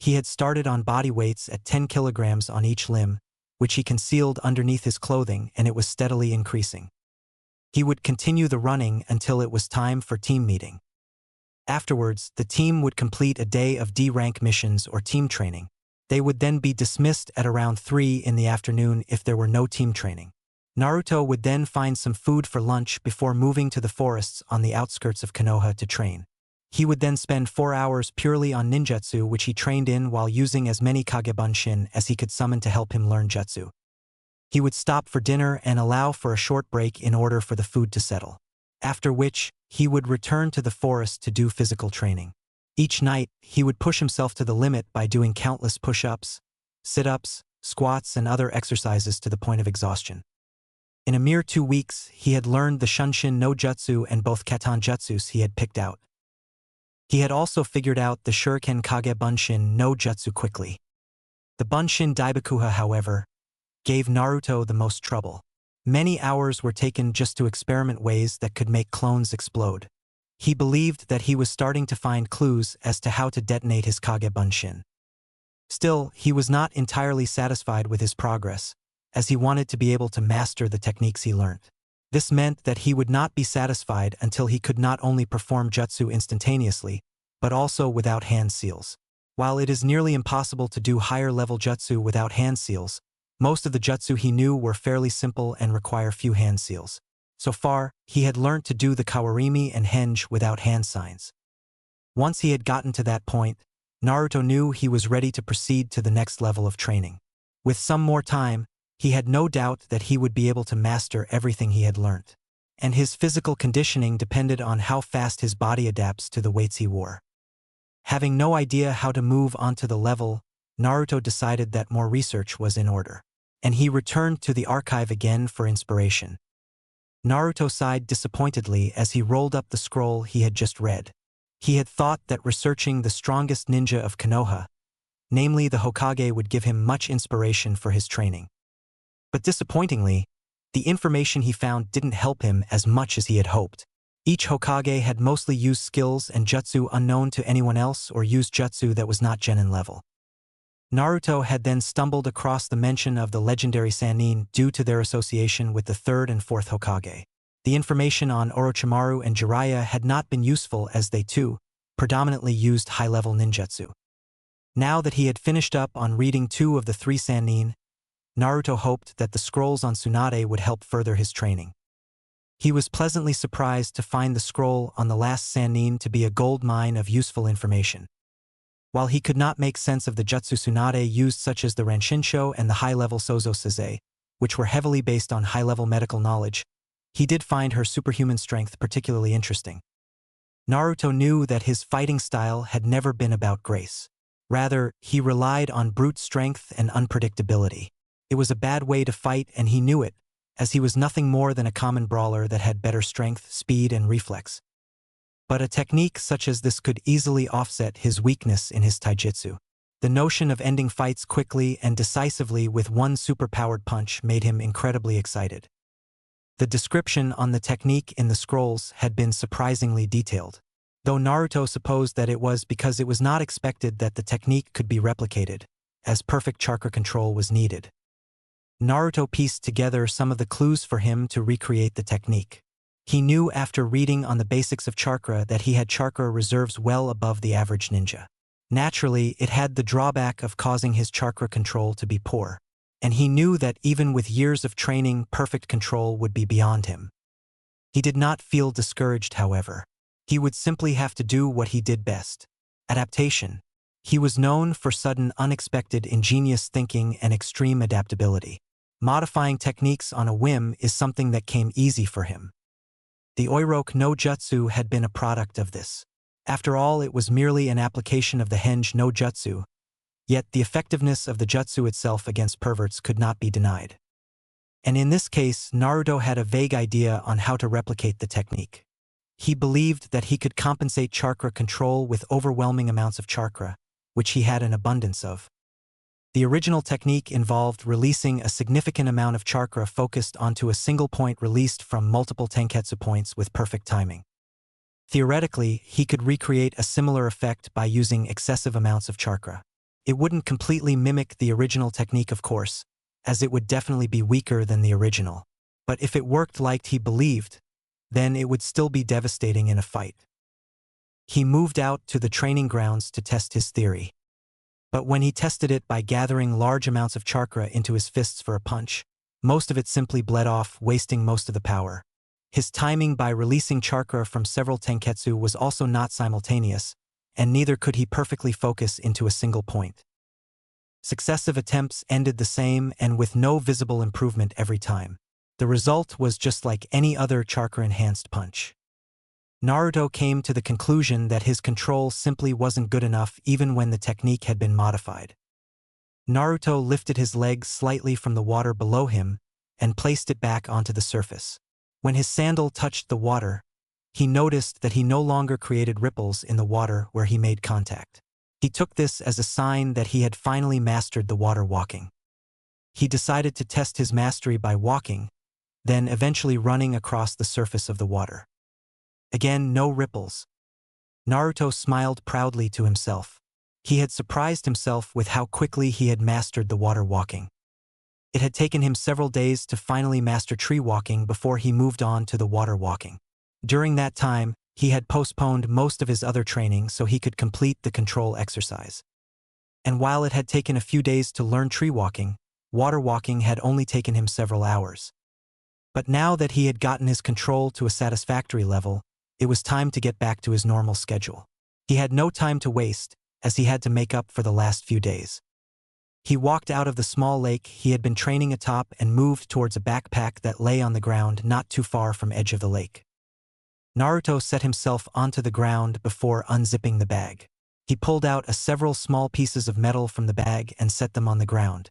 he had started on body weights at 10 kilograms on each limb, which he concealed underneath his clothing, and it was steadily increasing. He would continue the running until it was time for team meeting. Afterwards, the team would complete a day of D-rank missions or team training. They would then be dismissed at around 3 in the afternoon if there were no team training. Naruto would then find some food for lunch before moving to the forests on the outskirts of Konoha to train. He would then spend 4 hours purely on ninjutsu, which he trained in while using as many Kagebunshin as he could summon to help him learn jutsu. He would stop for dinner and allow for a short break in order for the food to settle. After which, he would return to the forest to do physical training. Each night, he would push himself to the limit by doing countless push-ups, sit-ups, squats, and other exercises to the point of exhaustion. In a mere 2 weeks, he had learned the Shunshin no Jutsu and both Katan Jutsus he had picked out. He had also figured out the Shuriken Kage Bunshin no Jutsu quickly. The Bunshin Daibakuha, however, gave Naruto the most trouble. Many hours were taken just to experiment ways that could make clones explode. He believed that he was starting to find clues as to how to detonate his Kage Bunshin. Still, he was not entirely satisfied with his progress, as he wanted to be able to master the techniques he learnt. This meant that he would not be satisfied until he could not only perform jutsu instantaneously, but also without hand seals. While it is nearly impossible to do higher-level jutsu without hand seals, most of the jutsu he knew were fairly simple and require few hand seals. So far, he had learnt to do the kawarimi and henge without hand signs. Once he had gotten to that point, Naruto knew he was ready to proceed to the next level of training. With some more time, he had no doubt that he would be able to master everything he had learnt. And his physical conditioning depended on how fast his body adapts to the weights he wore. Having no idea how to move onto the level, Naruto decided that more research was in order. And he returned to the archive again for inspiration. Naruto sighed disappointedly as he rolled up the scroll he had just read. He had thought that researching the strongest ninja of Konoha, namely the Hokage, would give him much inspiration for his training. But disappointingly, the information he found didn't help him as much as he had hoped. Each Hokage had mostly used skills and jutsu unknown to anyone else or used jutsu that was not genin level. Naruto had then stumbled across the mention of the legendary Sannin due to their association with the 3rd and 4th Hokage. The information on Orochimaru and Jiraiya had not been useful as they too predominantly used high-level ninjutsu. Now that he had finished up on reading 2 of the 3 Sannin, Naruto hoped that the scrolls on Tsunade would help further his training. He was pleasantly surprised to find the scroll on the last Sannin to be a gold mine of useful information. While he could not make sense of the jutsu Tsunade used, such as the Ranshinsho and the high-level Sozo Seize, which were heavily based on high-level medical knowledge, he did find her superhuman strength particularly interesting. Naruto knew that his fighting style had never been about grace. Rather, he relied on brute strength and unpredictability. It was a bad way to fight, and he knew it, as he was nothing more than a common brawler that had better strength, speed, and reflex. But a technique such as this could easily offset his weakness in his taijutsu. The notion of ending fights quickly and decisively with one superpowered punch made him incredibly excited. The description on the technique in the scrolls had been surprisingly detailed, though Naruto supposed that it was because it was not expected that the technique could be replicated, as perfect chakra control was needed. Naruto pieced together some of the clues for him to recreate the technique. He knew after reading on the basics of chakra that he had chakra reserves well above the average ninja. Naturally, it had the drawback of causing his chakra control to be poor, and he knew that even with years of training, perfect control would be beyond him. He did not feel discouraged, however. He would simply have to do what he did best: adaptation. He was known for sudden, unexpected, ingenious thinking and extreme adaptability. Modifying techniques on a whim is something that came easy for him. The Oiroke no Jutsu had been a product of this. After all, it was merely an application of the Henge no Jutsu, yet the effectiveness of the jutsu itself against perverts could not be denied. And in this case, Naruto had a vague idea on how to replicate the technique. He believed that he could compensate chakra control with overwhelming amounts of chakra, which he had an abundance of. The original technique involved releasing a significant amount of chakra focused onto a single point released from multiple tenketsu points with perfect timing. Theoretically, he could recreate a similar effect by using excessive amounts of chakra. It wouldn't completely mimic the original technique, of course, as it would definitely be weaker than the original. But if it worked like he believed, then it would still be devastating in a fight. He moved out to the training grounds to test his theory. But when he tested it by gathering large amounts of chakra into his fists for a punch, most of it simply bled off, wasting most of the power. His timing by releasing chakra from several tenketsu was also not simultaneous, and neither could he perfectly focus into a single point. Successive attempts ended the same and with no visible improvement every time. The result was just like any other chakra-enhanced punch. Naruto came to the conclusion that his control simply wasn't good enough even when the technique had been modified. Naruto lifted his leg slightly from the water below him and placed it back onto the surface. When his sandal touched the water, he noticed that he no longer created ripples in the water where he made contact. He took this as a sign that he had finally mastered the water walking. He decided to test his mastery by walking, then eventually running across the surface of the water. Again, no ripples. Naruto smiled proudly to himself. He had surprised himself with how quickly he had mastered the water walking. It had taken him several days to finally master tree walking before he moved on to the water walking. During that time, he had postponed most of his other training so he could complete the control exercise. And while it had taken a few days to learn tree walking, water walking had only taken him several hours. But now that he had gotten his control to a satisfactory level, it was time to get back to his normal schedule. He had no time to waste, as he had to make up for the last few days. He walked out of the small lake he had been training atop and moved towards a backpack that lay on the ground not too far from edge of the lake. Naruto set himself onto the ground before unzipping the bag. He pulled out several small pieces of metal from the bag and set them on the ground.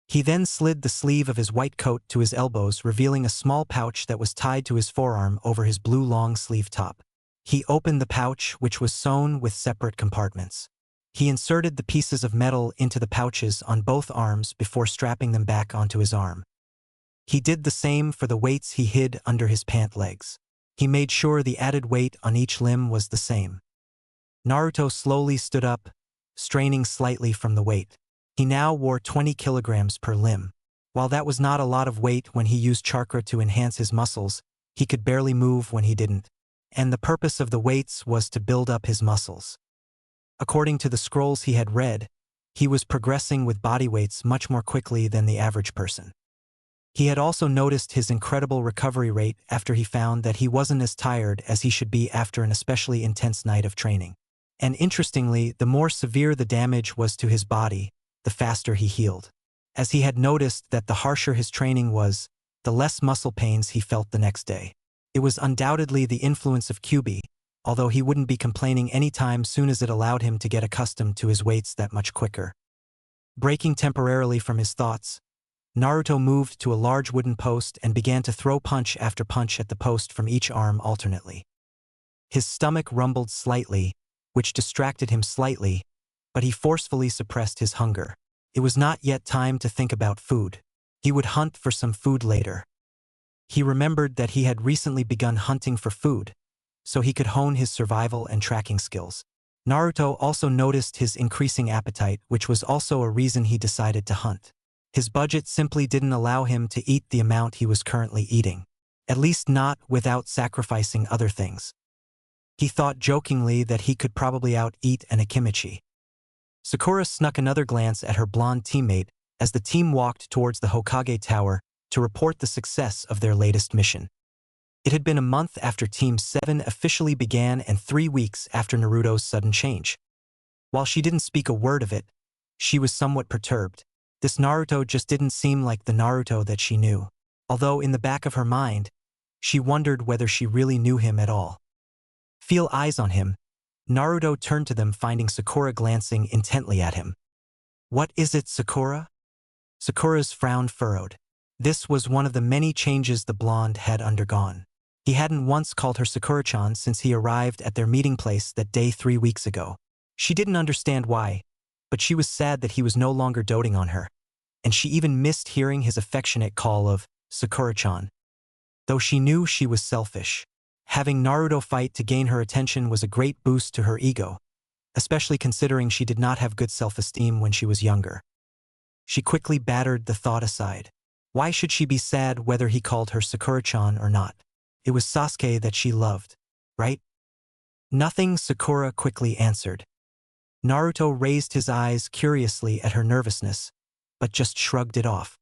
He then slid the sleeve of his white coat to his elbows, revealing a small pouch that was tied to his forearm over his blue long-sleeve top. He opened the pouch, which was sewn with separate compartments. He inserted the pieces of metal into the pouches on both arms before strapping them back onto his arm. He did the same for the weights he hid under his pant legs. He made sure the added weight on each limb was the same. Naruto slowly stood up, straining slightly from the weight. He now wore 20 kilograms per limb. While that was not a lot of weight when he used chakra to enhance his muscles, he could barely move when he didn't. And the purpose of the weights was to build up his muscles. According to the scrolls he had read, he was progressing with body weights much more quickly than the average person. He had also noticed his incredible recovery rate after he found that he wasn't as tired as he should be after an especially intense night of training. And interestingly, the more severe the damage was to his body, the faster he healed. As he had noticed that the harsher his training was, the less muscle pains he felt the next day. It was undoubtedly the influence of Kyuubi, although he wouldn't be complaining anytime soon as it allowed him to get accustomed to his weights that much quicker. Breaking temporarily from his thoughts, Naruto moved to a large wooden post and began to throw punch after punch at the post from each arm alternately. His stomach rumbled slightly, which distracted him slightly, but he forcefully suppressed his hunger. It was not yet time to think about food. He would hunt for some food later. He remembered that he had recently begun hunting for food, so he could hone his survival and tracking skills. Naruto also noticed his increasing appetite, which was also a reason he decided to hunt. His budget simply didn't allow him to eat the amount he was currently eating, at least not without sacrificing other things. He thought jokingly that he could probably out-eat an Akimichi. Sakura snuck another glance at her blonde teammate as the team walked towards the Hokage Tower to report the success of their latest mission. It had been a month after Team 7 officially began and 3 weeks after Naruto's sudden change. While she didn't speak a word of it, she was somewhat perturbed. This Naruto just didn't seem like the Naruto that she knew, although in the back of her mind, she wondered whether she really knew him at all. Feel eyes on him. Naruto turned to them, finding Sakura glancing intently at him. "What is it, Sakura?" Sakura's frown furrowed. This was one of the many changes the blonde had undergone. He hadn't once called her Sakura-chan since he arrived at their meeting place that day 3 weeks ago. She didn't understand why. but she was sad that he was no longer doting on her, and she even missed hearing his affectionate call of Sakura-chan. Though she knew she was selfish, having Naruto fight to gain her attention was a great boost to her ego, especially considering she did not have good self-esteem when she was younger. She quickly battered the thought aside. Why should she be sad whether he called her Sakura-chan or not? It was Sasuke that she loved, right? Nothing, Sakura quickly answered. Naruto raised his eyes curiously at her nervousness, but just shrugged it off.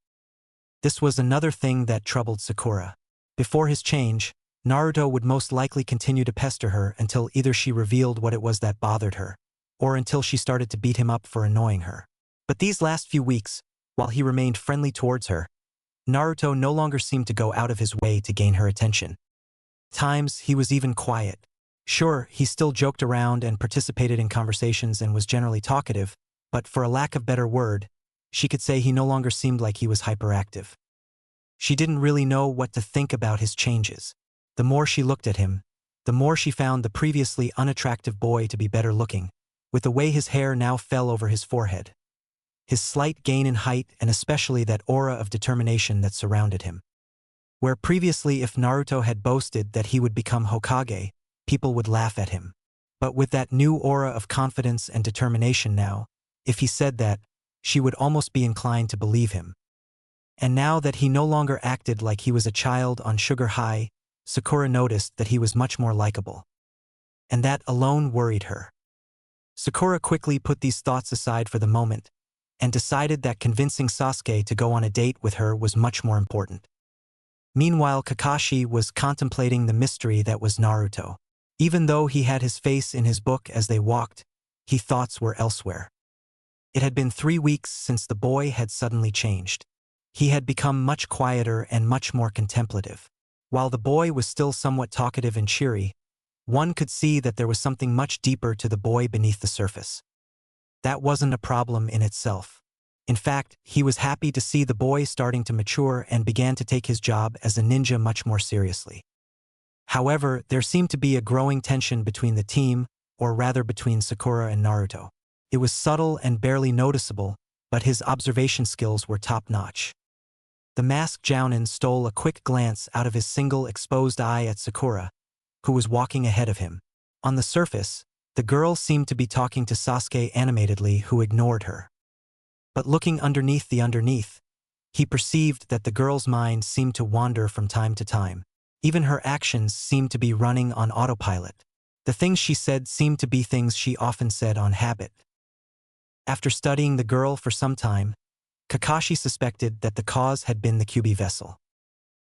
This was another thing that troubled Sakura. Before his change, Naruto would most likely continue to pester her until either she revealed what it was that bothered her, or until she started to beat him up for annoying her. But these last few weeks, while he remained friendly towards her, Naruto no longer seemed to go out of his way to gain her attention. Times, he was even quiet. Sure, he still joked around and participated in conversations and was generally talkative, but for a lack of better word, she could say he no longer seemed like he was hyperactive. She didn't really know what to think about his changes. The more she looked at him, the more she found the previously unattractive boy to be better looking, with the way his hair now fell over his forehead. His slight gain in height and especially that aura of determination that surrounded him. Where previously if Naruto had boasted that he would become Hokage, people would laugh at him. But with that new aura of confidence and determination now, if he said that, she would almost be inclined to believe him. And now that he no longer acted like he was a child on sugar high, Sakura noticed that he was much more likable. And that alone worried her. Sakura quickly put these thoughts aside for the moment, and decided that convincing Sasuke to go on a date with her was much more important. Meanwhile, Kakashi was contemplating the mystery that was Naruto. Even though he had his face in his book as they walked, his thoughts were elsewhere. It had been 3 weeks since the boy had suddenly changed. He had become much quieter and much more contemplative. While the boy was still somewhat talkative and cheery, one could see that there was something much deeper to the boy beneath the surface. That wasn't a problem in itself. In fact, he was happy to see the boy starting to mature and began to take his job as a ninja much more seriously. However, there seemed to be a growing tension between the team, or rather between Sakura and Naruto. It was subtle and barely noticeable, but his observation skills were top-notch. The masked Jounin stole a quick glance out of his single exposed eye at Sakura, who was walking ahead of him. On the surface, the girl seemed to be talking to Sasuke animatedly, who ignored her. But looking underneath, he perceived that the girl's mind seemed to wander from time to time. Even her actions seemed to be running on autopilot. The things she said seemed to be things she often said on habit. After studying the girl for some time, Kakashi suspected that the cause had been the Kyuubi vessel.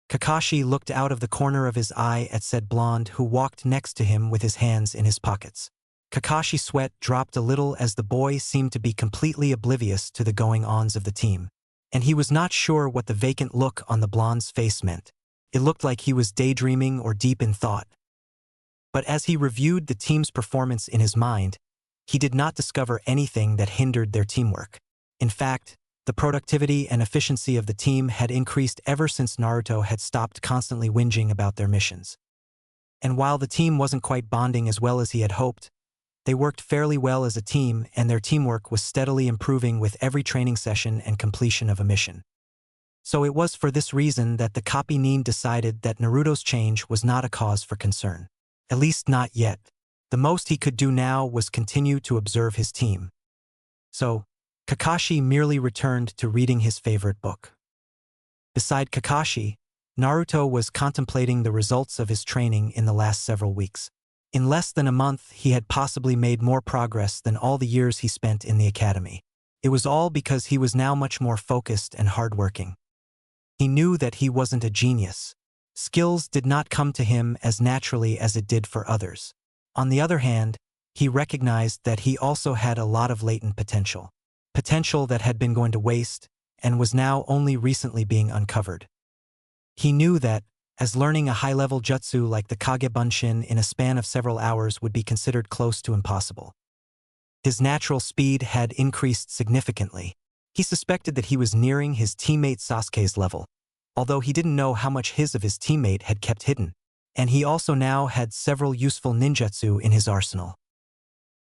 Kakashi looked out of the corner of his eye at said blonde who walked next to him with his hands in his pockets. Kakashi's sweat dropped a little as the boy seemed to be completely oblivious to the going-ons of the team, and he was not sure what the vacant look on the blonde's face meant. It looked like he was daydreaming or deep in thought. But as he reviewed the team's performance in his mind, he did not discover anything that hindered their teamwork. In fact, the productivity and efficiency of the team had increased ever since Naruto had stopped constantly whinging about their missions. And while the team wasn't quite bonding as well as he had hoped, they worked fairly well as a team, and their teamwork was steadily improving with every training session and completion of a mission. So it was for this reason that the copy Nin decided that Naruto's change was not a cause for concern. At least not yet. The most he could do now was continue to observe his team. So, Kakashi merely returned to reading his favorite book. Beside Kakashi, Naruto was contemplating the results of his training in the last several weeks. In less than a month, he had possibly made more progress than all the years he spent in the academy. It was all because he was now much more focused and hardworking. He knew that he wasn't a genius. Skills did not come to him as naturally as it did for others. On the other hand, he recognized that he also had a lot of latent potential. Potential that had been going to waste and was now only recently being uncovered. He knew that, as learning a high-level jutsu like the Kage Bunshin in a span of several hours would be considered close to impossible. His natural speed had increased significantly. He suspected that he was nearing his teammate Sasuke's level, although he didn't know how much of his teammate had kept hidden, and he also now had several useful ninjutsu in his arsenal.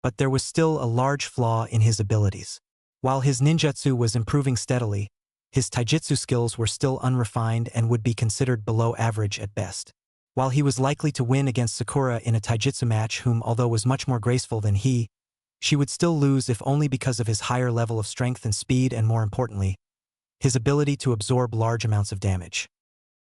but there was still a large flaw in his abilities. While his ninjutsu was improving steadily, his taijutsu skills were still unrefined and would be considered below average at best. While he was likely to win against Sakura in a taijutsu match, whom although was much more graceful than he, she would still lose if only because of his higher level of strength and speed and, more importantly, his ability to absorb large amounts of damage.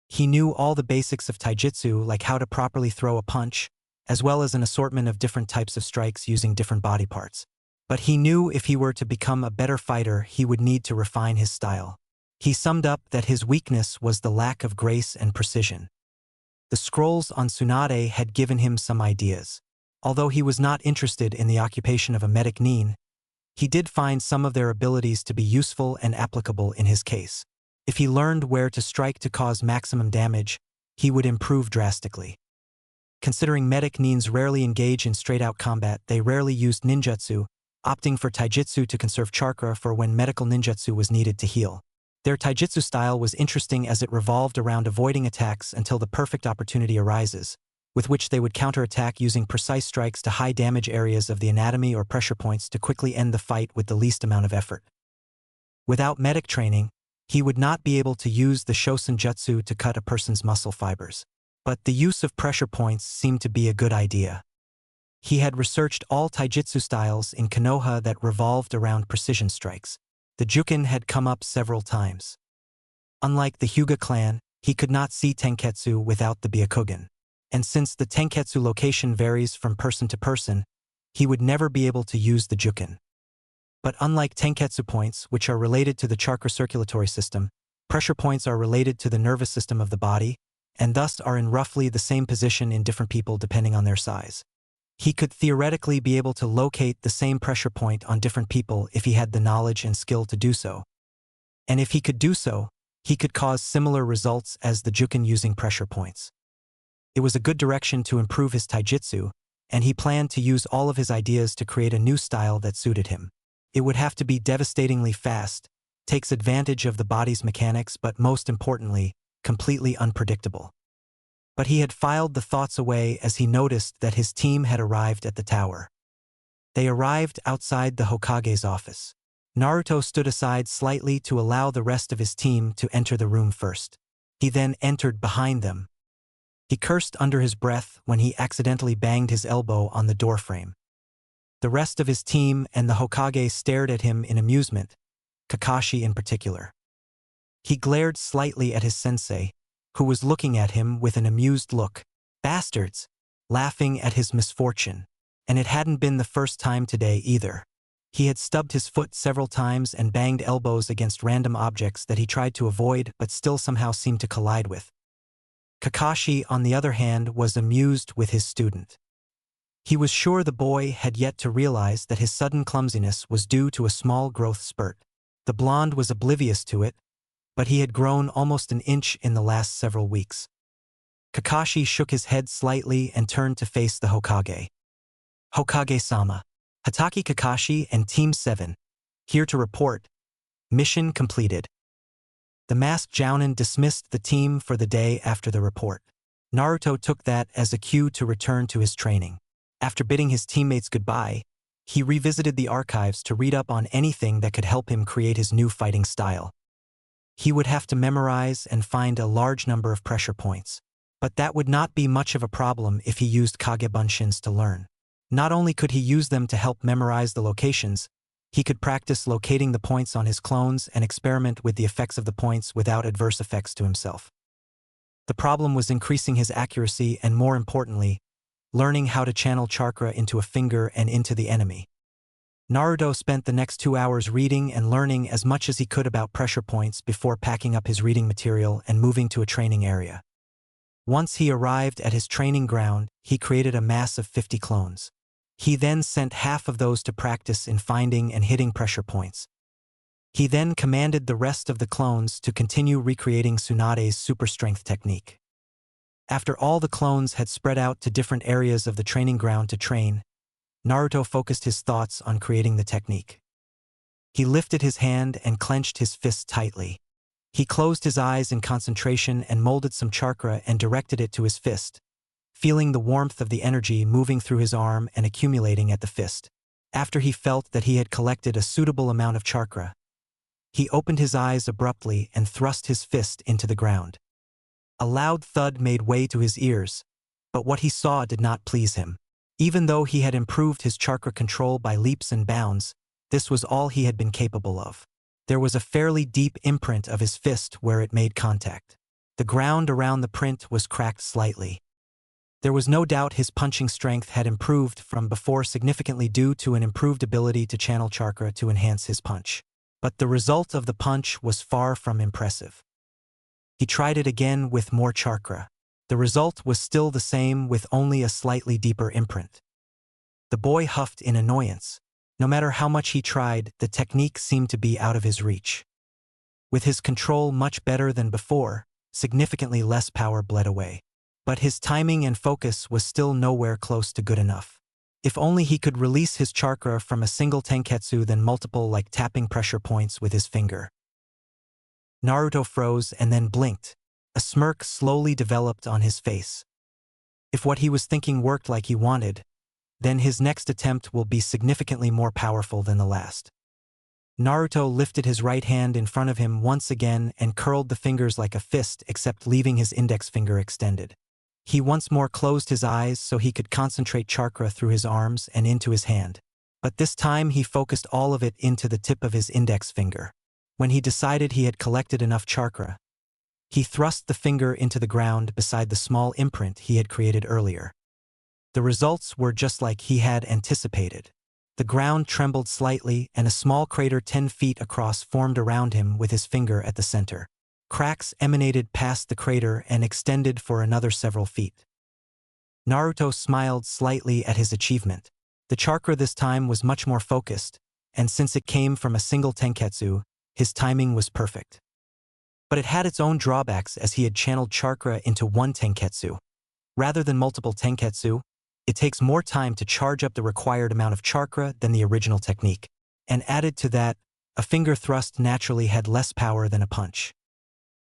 He knew all the basics of taijutsu, like how to properly throw a punch, as well as an assortment of different types of strikes using different body parts. But he knew if he were to become a better fighter, he would need to refine his style. He summed up that his weakness was the lack of grace and precision. The scrolls on Tsunade had given him some ideas. Although he was not interested in the occupation of a medic nin, he did find some of their abilities to be useful and applicable in his case. If he learned where to strike to cause maximum damage, he would improve drastically. Considering medic nins rarely engage in straight-out combat, they rarely used ninjutsu, opting for taijutsu to conserve chakra for when medical ninjutsu was needed to heal. Their taijutsu style was interesting as it revolved around avoiding attacks until the perfect opportunity arises, with which they would counterattack using precise strikes to high-damage areas of the anatomy or pressure points to quickly end the fight with the least amount of effort. Without medic training, he would not be able to use the Shosen Jutsu to cut a person's muscle fibers. But the use of pressure points seemed to be a good idea. He had researched all taijutsu styles in Konoha that revolved around precision strikes. The Jukin had come up several times. Unlike the Hyuga clan, he could not see Tenketsu without the Byakugan. And since the Tenketsu location varies from person to person, he would never be able to use the Jukin. But unlike Tenketsu points, which are related to the chakra circulatory system, pressure points are related to the nervous system of the body, and thus are in roughly the same position in different people depending on their size. He could theoretically be able to locate the same pressure point on different people if he had the knowledge and skill to do so. And if he could do so, he could cause similar results as the Jukin using pressure points. It was a good direction to improve his taijutsu, and he planned to use all of his ideas to create a new style that suited him. It would have to be devastatingly fast, takes advantage of the body's mechanics, but most importantly, completely unpredictable. But he had filed the thoughts away as he noticed that his team had arrived at the tower. They arrived outside the Hokage's office. Naruto stood aside slightly to allow the rest of his team to enter the room first. He then entered behind them. He cursed under his breath when he accidentally banged his elbow on the doorframe. The rest of his team and the Hokage stared at him in amusement, Kakashi in particular. He glared slightly at his sensei, who was looking at him with an amused look. Bastards! Laughing at his misfortune. And it hadn't been the first time today either. He had stubbed his foot several times and banged elbows against random objects that he tried to avoid but still somehow seemed to collide with. Kakashi, on the other hand, was amused with his student. He was sure the boy had yet to realize that his sudden clumsiness was due to a small growth spurt. The blonde was oblivious to it, but he had grown almost an inch in the last several weeks. Kakashi shook his head slightly and turned to face the Hokage. Hokage-sama. Hatake Kakashi and Team 7. Here to report. Mission completed. The masked Jounin dismissed the team for the day after the report. Naruto took that as a cue to return to his training. After bidding his teammates goodbye, he revisited the archives to read up on anything that could help him create his new fighting style. He would have to memorize and find a large number of pressure points. But that would not be much of a problem if he used Kagebunshins to learn. Not only could he use them to help memorize the locations, he could practice locating the points on his clones and experiment with the effects of the points without adverse effects to himself. The problem was increasing his accuracy and, more importantly, learning how to channel chakra into a finger and into the enemy. Naruto spent the next 2 hours reading and learning as much as he could about pressure points before packing up his reading material and moving to a training area. Once he arrived at his training ground, he created a mass of 50 clones. He then sent half of those to practice in finding and hitting pressure points. He then commanded the rest of the clones to continue recreating Tsunade's super strength technique. After all the clones had spread out to different areas of the training ground to train, Naruto focused his thoughts on creating the technique. He lifted his hand and clenched his fist tightly. He closed his eyes in concentration and molded some chakra and directed it to his fist, feeling the warmth of the energy moving through his arm and accumulating at the fist. After he felt that he had collected a suitable amount of chakra, he opened his eyes abruptly and thrust his fist into the ground. A loud thud made way to his ears, but what he saw did not please him. Even though he had improved his chakra control by leaps and bounds, this was all he had been capable of. There was a fairly deep imprint of his fist where it made contact. The ground around the print was cracked slightly. There was no doubt his punching strength had improved from before significantly due to an improved ability to channel chakra to enhance his punch. But the result of the punch was far from impressive. He tried it again with more chakra. The result was still the same with only a slightly deeper imprint. The boy huffed in annoyance. No matter how much he tried, the technique seemed to be out of his reach. With his control much better than before, significantly less power bled away. But his timing and focus was still nowhere close to good enough. If only he could release his chakra from a single tenketsu than multiple, like tapping pressure points with his finger. Naruto froze and then blinked. A smirk slowly developed on his face. If what he was thinking worked like he wanted, then his next attempt will be significantly more powerful than the last. Naruto lifted his right hand in front of him once again and curled the fingers like a fist, except leaving his index finger extended. He once more closed his eyes so he could concentrate chakra through his arms and into his hand. But this time he focused all of it into the tip of his index finger. When he decided he had collected enough chakra, he thrust the finger into the ground beside the small imprint he had created earlier. The results were just like he had anticipated. The ground trembled slightly and a small crater 10 feet across formed around him with his finger at the center. Cracks emanated past the crater and extended for another several feet. Naruto smiled slightly at his achievement. The chakra this time was much more focused, and since it came from a single tenketsu, his timing was perfect. But it had its own drawbacks as he had channeled chakra into one tenketsu. Rather than multiple tenketsu, it takes more time to charge up the required amount of chakra than the original technique. And added to that, a finger thrust naturally had less power than a punch.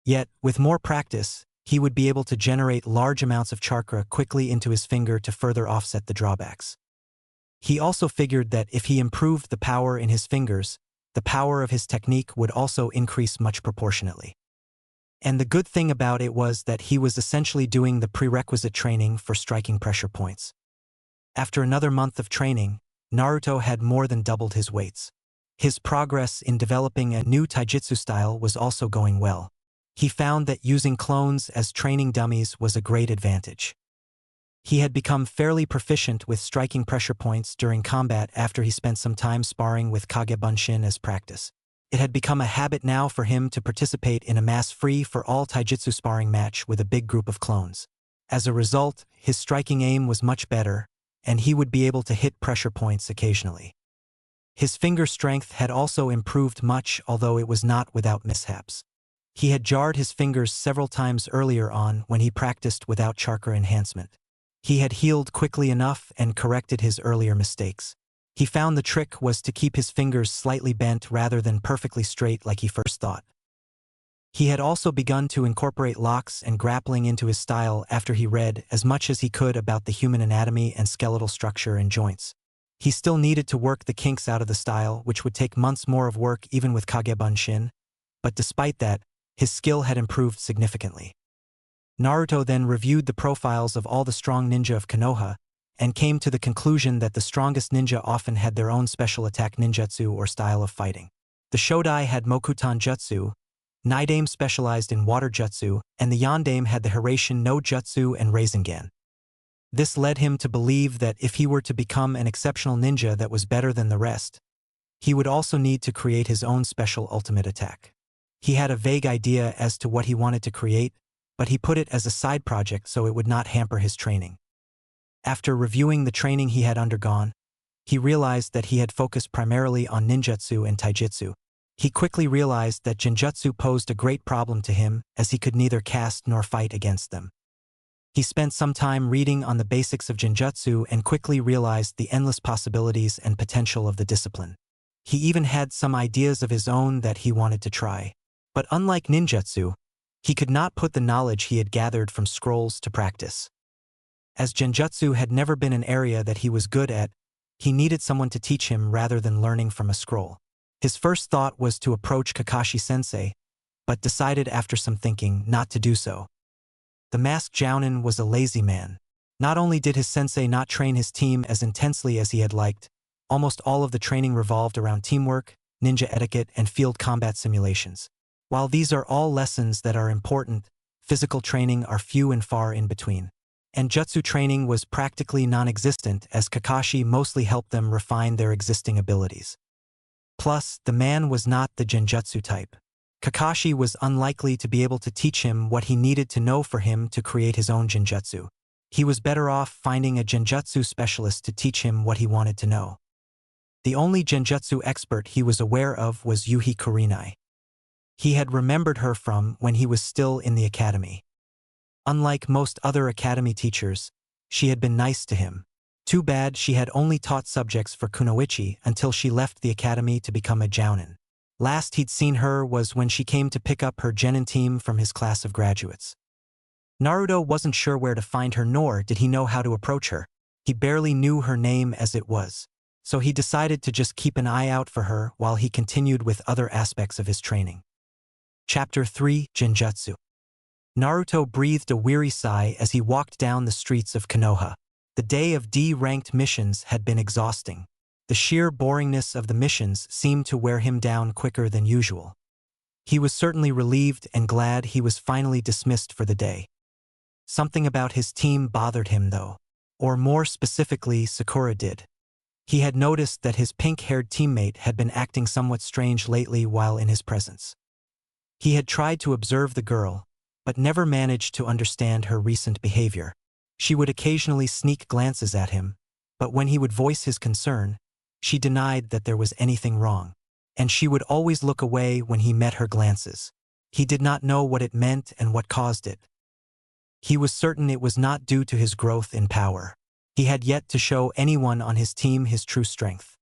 Yet, with more practice, he would be able to generate large amounts of chakra quickly into his finger to further offset the drawbacks. He also figured that if he improved the power in his fingers, the power of his technique would also increase much proportionately. And the good thing about it was that he was essentially doing the prerequisite training for striking pressure points. After another month of training, Naruto had more than doubled his weights. His progress in developing a new taijutsu style was also going well. He found that using clones as training dummies was a great advantage. He had become fairly proficient with striking pressure points during combat after he spent some time sparring with Kage Bunshin as practice. It had become a habit now for him to participate in a mass free-for-all taijutsu sparring match with a big group of clones. As a result, his striking aim was much better, and he would be able to hit pressure points occasionally. His finger strength had also improved much, although it was not without mishaps. He had jarred his fingers several times earlier on when he practiced without chakra enhancement. He had healed quickly enough and corrected his earlier mistakes. He found the trick was to keep his fingers slightly bent rather than perfectly straight like he first thought. He had also begun to incorporate locks and grappling into his style after he read as much as he could about the human anatomy and skeletal structure and joints. He still needed to work the kinks out of the style, which would take months more of work even with Kage Bunshin, but despite that, his skill had improved significantly. Naruto then reviewed the profiles of all the strong ninja of Konoha, and came to the conclusion that the strongest ninja often had their own special attack ninjutsu or style of fighting. The Shodai had Mokutan Jutsu, Naidame specialized in water jutsu, and the Yandame had the Hiraishin no Jutsu and Rasengan. This led him to believe that if he were to become an exceptional ninja that was better than the rest, he would also need to create his own special ultimate attack. He had a vague idea as to what he wanted to create, but he put it as a side project so it would not hamper his training. After reviewing the training he had undergone, he realized that he had focused primarily on ninjutsu and taijutsu. He quickly realized that genjutsu posed a great problem to him, as he could neither cast nor fight against them. He spent some time reading on the basics of genjutsu and quickly realized the endless possibilities and potential of the discipline. He even had some ideas of his own that he wanted to try. But unlike ninjutsu, he could not put the knowledge he had gathered from scrolls to practice. As genjutsu had never been an area that he was good at, He needed someone to teach him rather than learning from a scroll. His first thought was to approach Kakashi-sensei, but decided after some thinking not to do so. The masked jounin was a lazy man. Not only did his sensei not train his team as intensely as he had liked, almost all of the training revolved around teamwork, ninja etiquette, and field combat simulations. While these are all lessons that are important, physical training are few and far in between. And jutsu training was practically non-existent as Kakashi mostly helped them refine their existing abilities. Plus, the man was not the genjutsu type. Kakashi was unlikely to be able to teach him what he needed to know for him to create his own genjutsu. He was better off finding a genjutsu specialist to teach him what he wanted to know. The only genjutsu expert he was aware of was Yuhi Kurenai. He had remembered her from when he was still in the academy. Unlike most other academy teachers, she had been nice to him. Too bad she had only taught subjects for kunoichi until she left the academy to become a jounin. Last he'd seen her was when she came to pick up her genin team from his class of graduates. Naruto wasn't sure where to find her, nor did he know how to approach her. He barely knew her name as it was, so he decided to just keep an eye out for her while he continued with other aspects of his training. Chapter 3: Genjutsu. Naruto breathed a weary sigh as he walked down the streets of Konoha. The day of D-ranked missions had been exhausting. The sheer boringness of the missions seemed to wear him down quicker than usual. He was certainly relieved and glad he was finally dismissed for the day. Something about his team bothered him though, or more specifically Sakura did. He had noticed that his pink-haired teammate had been acting somewhat strange lately while in his presence. He had tried to observe the girl, but never managed to understand her recent behavior. She would occasionally sneak glances at him, but when he would voice his concern, she denied that there was anything wrong, and she would always look away when he met her glances. He did not know what it meant and what caused it. He was certain it was not due to his growth in power. He had yet to show anyone on his team his true strength.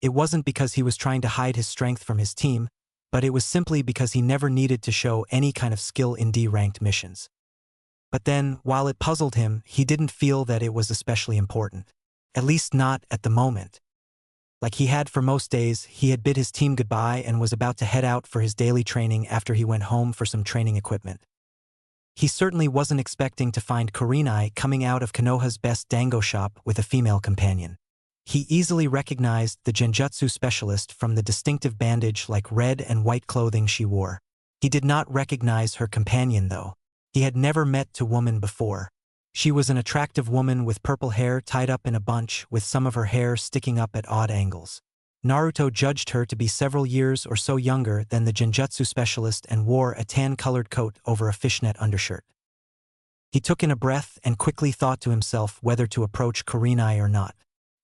It wasn't because he was trying to hide his strength from his team, but it was simply because he never needed to show any kind of skill in D-ranked missions. But then, while it puzzled him, he didn't feel that it was especially important. At least not at the moment. Like he had for most days, he had bid his team goodbye and was about to head out for his daily training after he went home for some training equipment. He certainly wasn't expecting to find Kurenai coming out of Konoha's best dango shop with a female companion. He easily recognized the genjutsu specialist from the distinctive bandage-like red and white clothing she wore. He did not recognize her companion though. He had never met the woman before. She was an attractive woman with purple hair tied up in a bunch with some of her hair sticking up at odd angles. Naruto judged her to be several years or so younger than the genjutsu specialist and wore a tan-colored coat over a fishnet undershirt. He took in a breath and quickly thought to himself whether to approach Kurenai or not.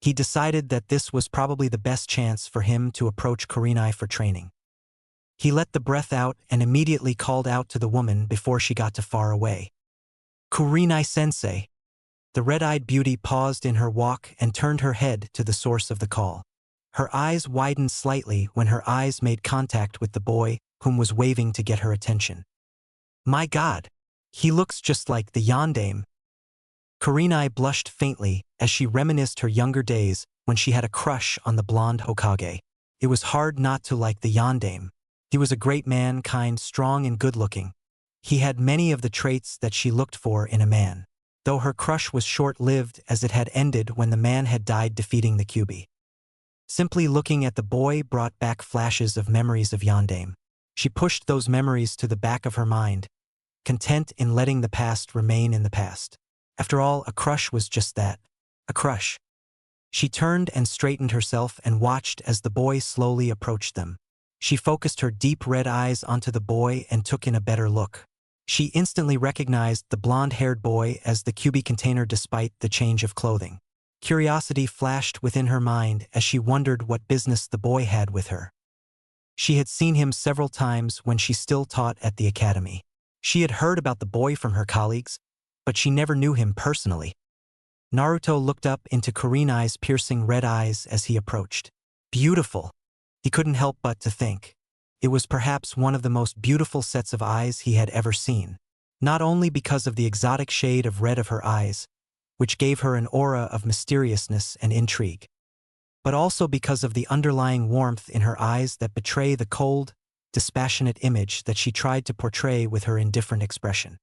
He decided that this was probably the best chance for him to approach Kurenai for training. He let the breath out and immediately called out to the woman before she got too far away. "Kurenai-sensei." The red-eyed beauty paused in her walk and turned her head to the source of the call. Her eyes widened slightly when her eyes made contact with the boy, whom was waving to get her attention. "My God, he looks just like the yondaime." Kurenai blushed faintly as she reminisced her younger days when she had a crush on the blonde Hokage. It was hard not to like the yondaime. He was a great man, kind, strong, and good-looking. He had many of the traits that she looked for in a man, though her crush was short-lived as it had ended when the man had died defeating the Kyuubi. Simply looking at the boy brought back flashes of memories of yondaime. She pushed those memories to the back of her mind, content in letting the past remain in the past. After all, a crush was just that, a crush. She turned and straightened herself and watched as the boy slowly approached them. She focused her deep red eyes onto the boy and took in a better look. She instantly recognized the blonde-haired boy as the Kyuubi container despite the change of clothing. Curiosity flashed within her mind as she wondered what business the boy had with her. She had seen him several times when she still taught at the academy. She had heard about the boy from her colleagues, but she never knew him personally. Naruto looked up into Kurenai's piercing red eyes as he approached. Beautiful. He couldn't help but to think. It was perhaps one of the most beautiful sets of eyes he had ever seen. Not only because of the exotic shade of red of her eyes, which gave her an aura of mysteriousness and intrigue, but also because of the underlying warmth in her eyes that betray the cold, dispassionate image that she tried to portray with her indifferent expression.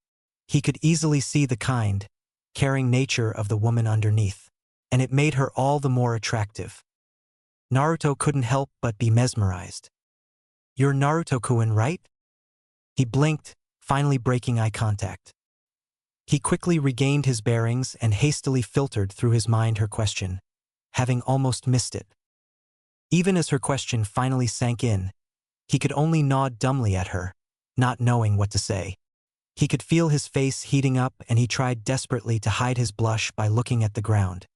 He could easily see the kind, caring nature of the woman underneath, and it made her all the more attractive. Naruto couldn't help but be mesmerized. "You're Naruto-kun, right?" He blinked, finally breaking eye contact. He quickly regained his bearings and hastily filtered through his mind her question, having almost missed it. Even as her question finally sank in, he could only nod dumbly at her, not knowing what to say. He could feel his face heating up, and he tried desperately to hide his blush by looking at the ground.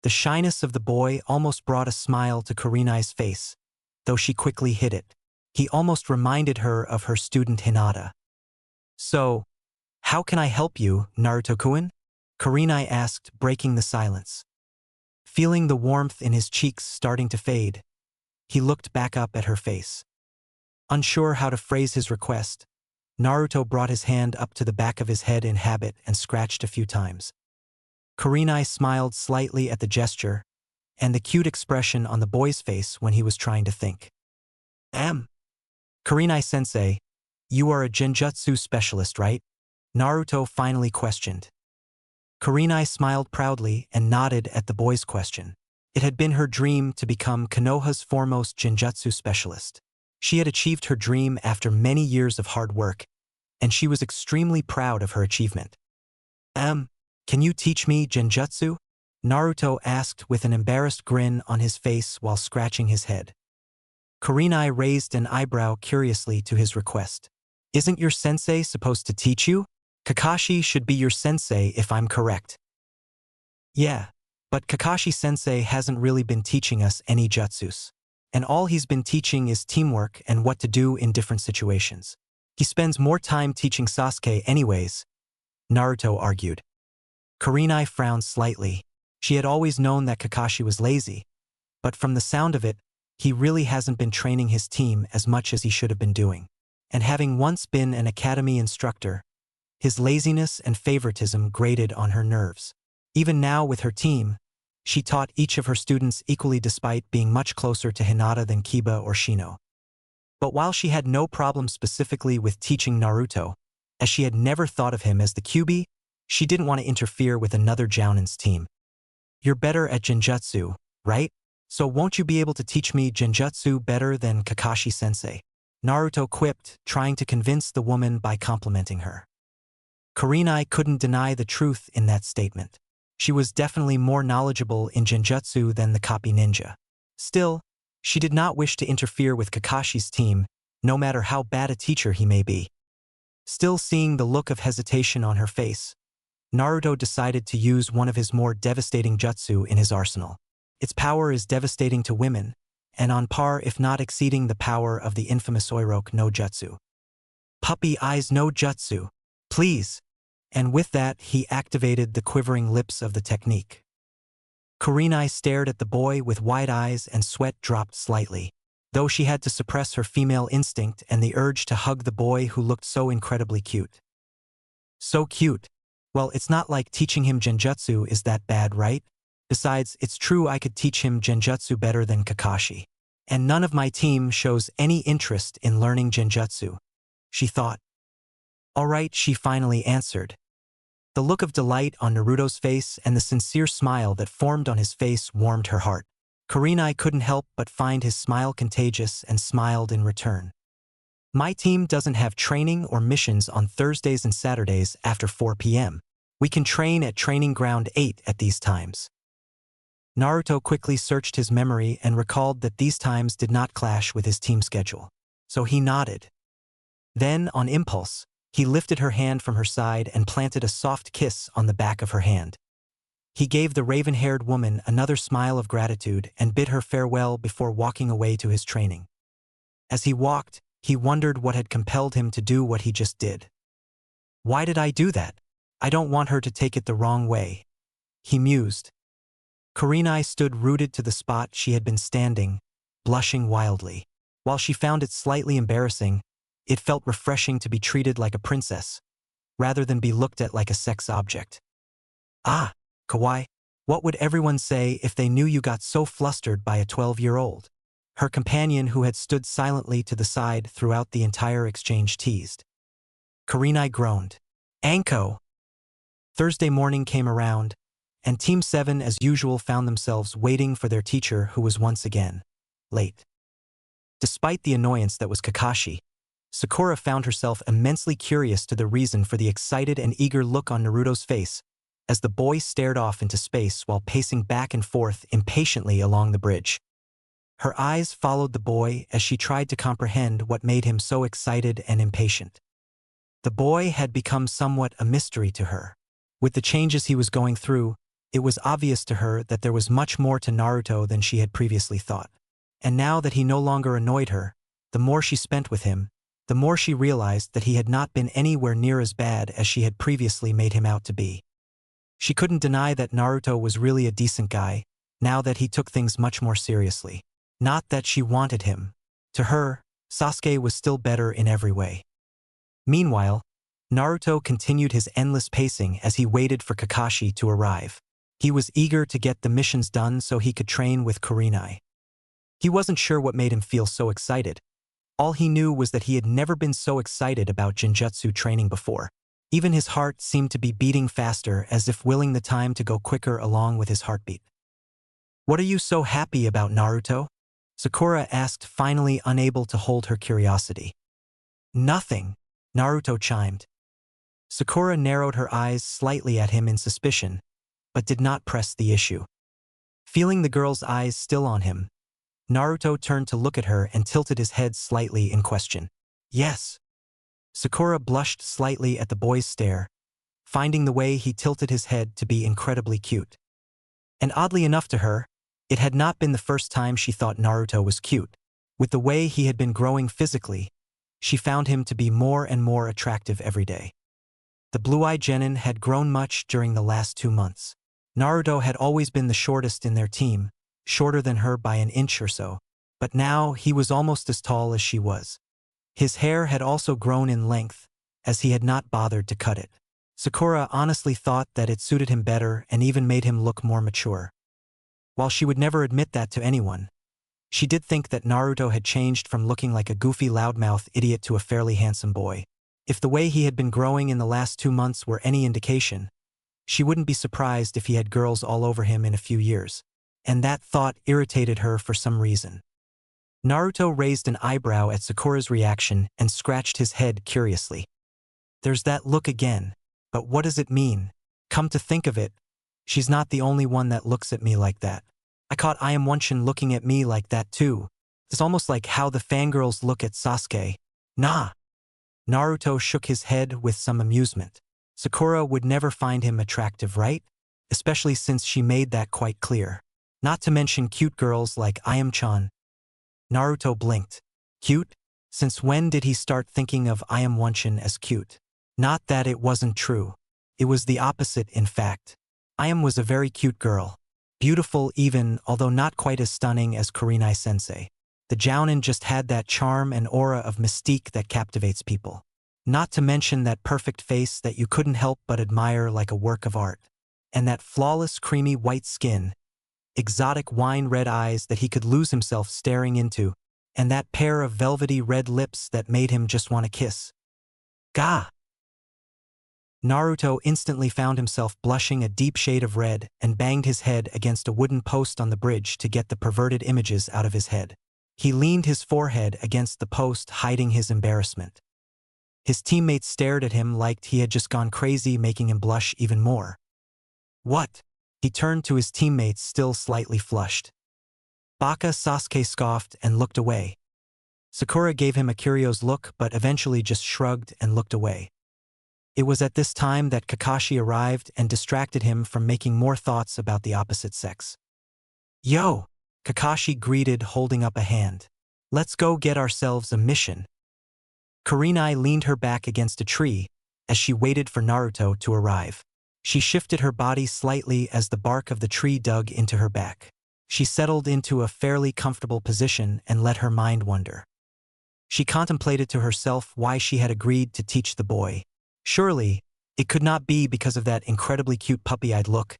The shyness of the boy almost brought a smile to Kurenai's face, though she quickly hid it. He almost reminded her of her student Hinata. "So, how can I help you, Naruto-kun?" Kurenai asked, breaking the silence. Feeling the warmth in his cheeks starting to fade, he looked back up at her face. Unsure how to phrase his request, Naruto brought his hand up to the back of his head in habit and scratched a few times. Kurenai smiled slightly at the gesture and the cute expression on the boy's face when he was trying to think. Kurenai-sensei, you are a genjutsu specialist, right?" Naruto finally questioned. Kurenai smiled proudly and nodded at the boy's question. It had been her dream to become Konoha's foremost genjutsu specialist. She had achieved her dream after many years of hard work, and she was extremely proud of her achievement. Can you teach me genjutsu?" Naruto asked with an embarrassed grin on his face while scratching his head. Kurenai raised an eyebrow curiously to his request. "Isn't your sensei supposed to teach you? Kakashi should be your sensei if I'm correct." "Yeah, but Kakashi-sensei hasn't really been teaching us any jutsus. And all he's been teaching is teamwork and what to do in different situations. He spends more time teaching Sasuke anyways," Naruto argued. Kurenai frowned slightly. She had always known that Kakashi was lazy, but from the sound of it, he really hasn't been training his team as much as he should have been doing. And having once been an academy instructor, his laziness and favoritism grated on her nerves. Even now with her team, she taught each of her students equally despite being much closer to Hinata than Kiba or Shino. But while she had no problem specifically with teaching Naruto, as she had never thought of him as the Kyuubi, she didn't want to interfere with another Jounin's team. "You're better at genjutsu, right? So won't you be able to teach me genjutsu better than Kakashi-sensei?" Naruto quipped, trying to convince the woman by complimenting her. Kurenai couldn't deny the truth in that statement. She was definitely more knowledgeable in genjutsu than the copy ninja. Still, she did not wish to interfere with Kakashi's team, no matter how bad a teacher he may be. Still seeing the look of hesitation on her face, Naruto decided to use one of his more devastating jutsu in his arsenal. Its power is devastating to women, and on par if not exceeding the power of the infamous Oiroke no Jutsu. "Puppy eyes no Jutsu, please!" And with that, he activated the quivering lips of the technique. Kurenai stared at the boy with wide eyes and sweat dropped slightly, though she had to suppress her female instinct and the urge to hug the boy who looked so incredibly cute. "So cute. Well, it's not like teaching him genjutsu is that bad, right? Besides, it's true I could teach him genjutsu better than Kakashi. And none of my team shows any interest in learning genjutsu," she thought. "All right," she finally answered. The look of delight on Naruto's face and the sincere smile that formed on his face warmed her heart. Kurenai couldn't help but find his smile contagious and smiled in return. "My team doesn't have training or missions on Thursdays and Saturdays after 4 p.m. We can train at Training Ground 8 at these times." Naruto quickly searched his memory and recalled that these times did not clash with his team schedule. So he nodded. Then, on impulse, he lifted her hand from her side and planted a soft kiss on the back of her hand. He gave the raven-haired woman another smile of gratitude and bid her farewell before walking away to his training. As he walked, he wondered what had compelled him to do what he just did. "Why did I do that? I don't want her to take it the wrong way," he mused. Kurenai stood rooted to the spot she had been standing, blushing wildly. While she found it slightly embarrassing, it felt refreshing to be treated like a princess, rather than be looked at like a sex object. "Ah, kawaii," What would everyone say if they knew you got so flustered by a 12-year-old? Her companion, who had stood silently to the side throughout the entire exchange, teased. Kurenai groaned. Anko! Thursday morning came around, and Team 7 as usual found themselves waiting for their teacher, who was once again late. Despite the annoyance that was Kakashi, Sakura found herself immensely curious to the reason for the excited and eager look on Naruto's face as the boy stared off into space while pacing back and forth impatiently along the bridge. Her eyes followed the boy as she tried to comprehend what made him so excited and impatient. The boy had become somewhat a mystery to her. With the changes he was going through, it was obvious to her that there was much more to Naruto than she had previously thought. And now that he no longer annoyed her, the more she spent with him, the more she realized that he had not been anywhere near as bad as she had previously made him out to be. She couldn't deny that Naruto was really a decent guy, now that he took things much more seriously. Not that she wanted him. To her, Sasuke was still better in every way. Meanwhile, Naruto continued his endless pacing as he waited for Kakashi to arrive. He was eager to get the missions done so he could train with Kurenai. He wasn't sure what made him feel so excited. All he knew was that he had never been so excited about Genjutsu training before. Even his heart seemed to be beating faster, as if willing the time to go quicker along with his heartbeat. "What are you so happy about, Naruto?" Sakura asked, finally unable to hold her curiosity. "Nothing," Naruto chimed. Sakura narrowed her eyes slightly at him in suspicion, but did not press the issue. Feeling the girl's eyes still on him, Naruto turned to look at her and tilted his head slightly in question. "Yes." Sakura blushed slightly at the boy's stare, finding the way he tilted his head to be incredibly cute. And oddly enough to her, it had not been the first time she thought Naruto was cute. With the way he had been growing physically, she found him to be more and more attractive every day. The blue-eyed genin had grown much during the last 2 months. Naruto had always been the shortest in their team, shorter than her by an inch or so, but now he was almost as tall as she was. His hair had also grown in length, as he had not bothered to cut it. Sakura honestly thought that it suited him better and even made him look more mature. While she would never admit that to anyone, she did think that Naruto had changed from looking like a goofy loudmouth idiot to a fairly handsome boy. If the way he had been growing in the last 2 months were any indication, she wouldn't be surprised if he had girls all over him in a few years. And that thought irritated her for some reason. Naruto raised an eyebrow at Sakura's reaction and scratched his head curiously. "There's that look again, but what does it mean? Come to think of it, she's not the only one that looks at me like that. I caught One-chan looking at me like that too. It's almost like how the fangirls look at Sasuke." "Nah." Naruto shook his head with some amusement. Sakura would never find him attractive, right? Especially since she made that quite clear. Not to mention cute girls like Chan. Naruto blinked. Cute? Since when did he start thinking of One-chan as cute? Not that it wasn't true. It was the opposite, in fact. Was a very cute girl. Beautiful even, although not quite as stunning as Kurenai-sensei. The Jounin just had that charm and aura of mystique that captivates people. Not to mention that perfect face that you couldn't help but admire like a work of art. And that flawless creamy white skin, exotic wine-red eyes that he could lose himself staring into, and that pair of velvety red lips that made him just want to kiss. Gah! Naruto instantly found himself blushing a deep shade of red and banged his head against a wooden post on the bridge to get the perverted images out of his head. He leaned his forehead against the post, hiding his embarrassment. His teammates stared at him like he had just gone crazy, making him blush even more. "What?" He turned to his teammates, still slightly flushed. "Baka," Sasuke scoffed and looked away. Sakura gave him a curious look but eventually just shrugged and looked away. It was at this time that Kakashi arrived and distracted him from making more thoughts about the opposite sex. "Yo!" Kakashi greeted, holding up a hand. "Let's go get ourselves a mission." Kurenai leaned her back against a tree as she waited for Naruto to arrive. She shifted her body slightly as the bark of the tree dug into her back. She settled into a fairly comfortable position and let her mind wander. She contemplated to herself why she had agreed to teach the boy. Surely, it could not be because of that incredibly cute puppy-eyed look.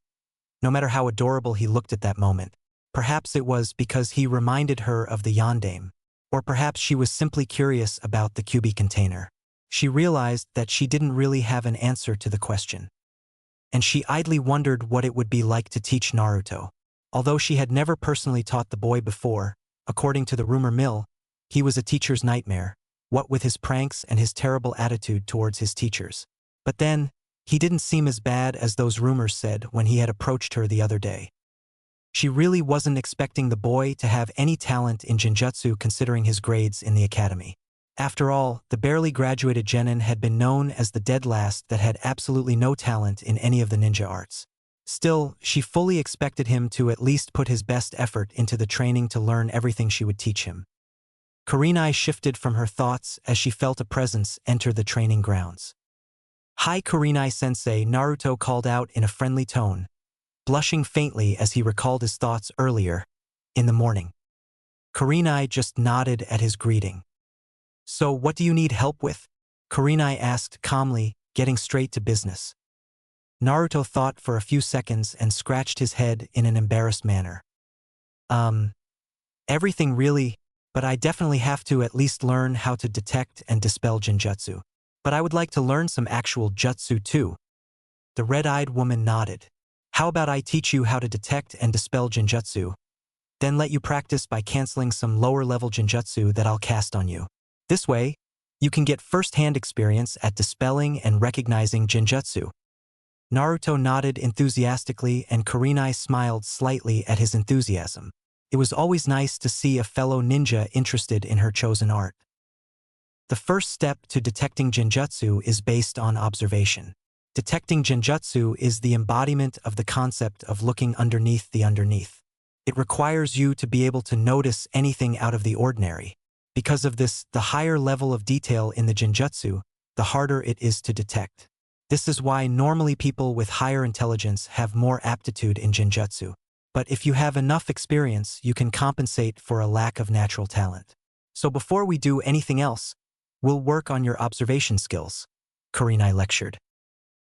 no matter how adorable he looked at that moment. Perhaps it was because he reminded her of the yondaime, or perhaps she was simply curious about the QB container. She realized that she didn't really have an answer to the question, and she idly wondered what it would be like to teach Naruto. Although she had never personally taught the boy before, according to the rumor mill, he was a teacher's nightmare, what with his pranks and his terrible attitude towards his teachers. But then, he didn't seem as bad as those rumors said when he had approached her the other day. She really wasn't expecting the boy to have any talent in Genjutsu considering his grades in the academy. After all, the barely graduated genin had been known as the dead last that had absolutely no talent in any of the ninja arts. Still, she fully expected him to at least put his best effort into the training to learn everything she would teach him. Kurenai shifted from her thoughts as she felt a presence enter the training grounds. "Hi Kurenai-sensei," Naruto called out in a friendly tone, blushing faintly as he recalled his thoughts earlier in the morning. Kurenai just nodded at his greeting. "So what do you need help with?" Kurenai asked calmly, getting straight to business. Naruto thought for a few seconds and scratched his head in an embarrassed manner. Everything really, but I definitely have to at least learn how to detect and dispel Genjutsu. But I would like to learn some actual jutsu too." The red-eyed woman nodded. "How about I teach you how to detect and dispel Genjutsu, then let you practice by canceling some lower-level Genjutsu that I'll cast on you. This way, you can get first-hand experience at dispelling and recognizing Genjutsu." Naruto nodded enthusiastically and Kurenai smiled slightly at his enthusiasm. It was always nice to see a fellow ninja interested in her chosen art. The first step to detecting Genjutsu is based on observation. Detecting Genjutsu is the embodiment of the concept of looking underneath the underneath. It requires you to be able to notice anything out of the ordinary. Because of this, the higher level of detail in the Genjutsu, the harder it is to detect. This is why normally people with higher intelligence have more aptitude in Genjutsu. But if you have enough experience, you can compensate for a lack of natural talent. So before we do anything else, we'll work on your observation skills," Kurenai lectured.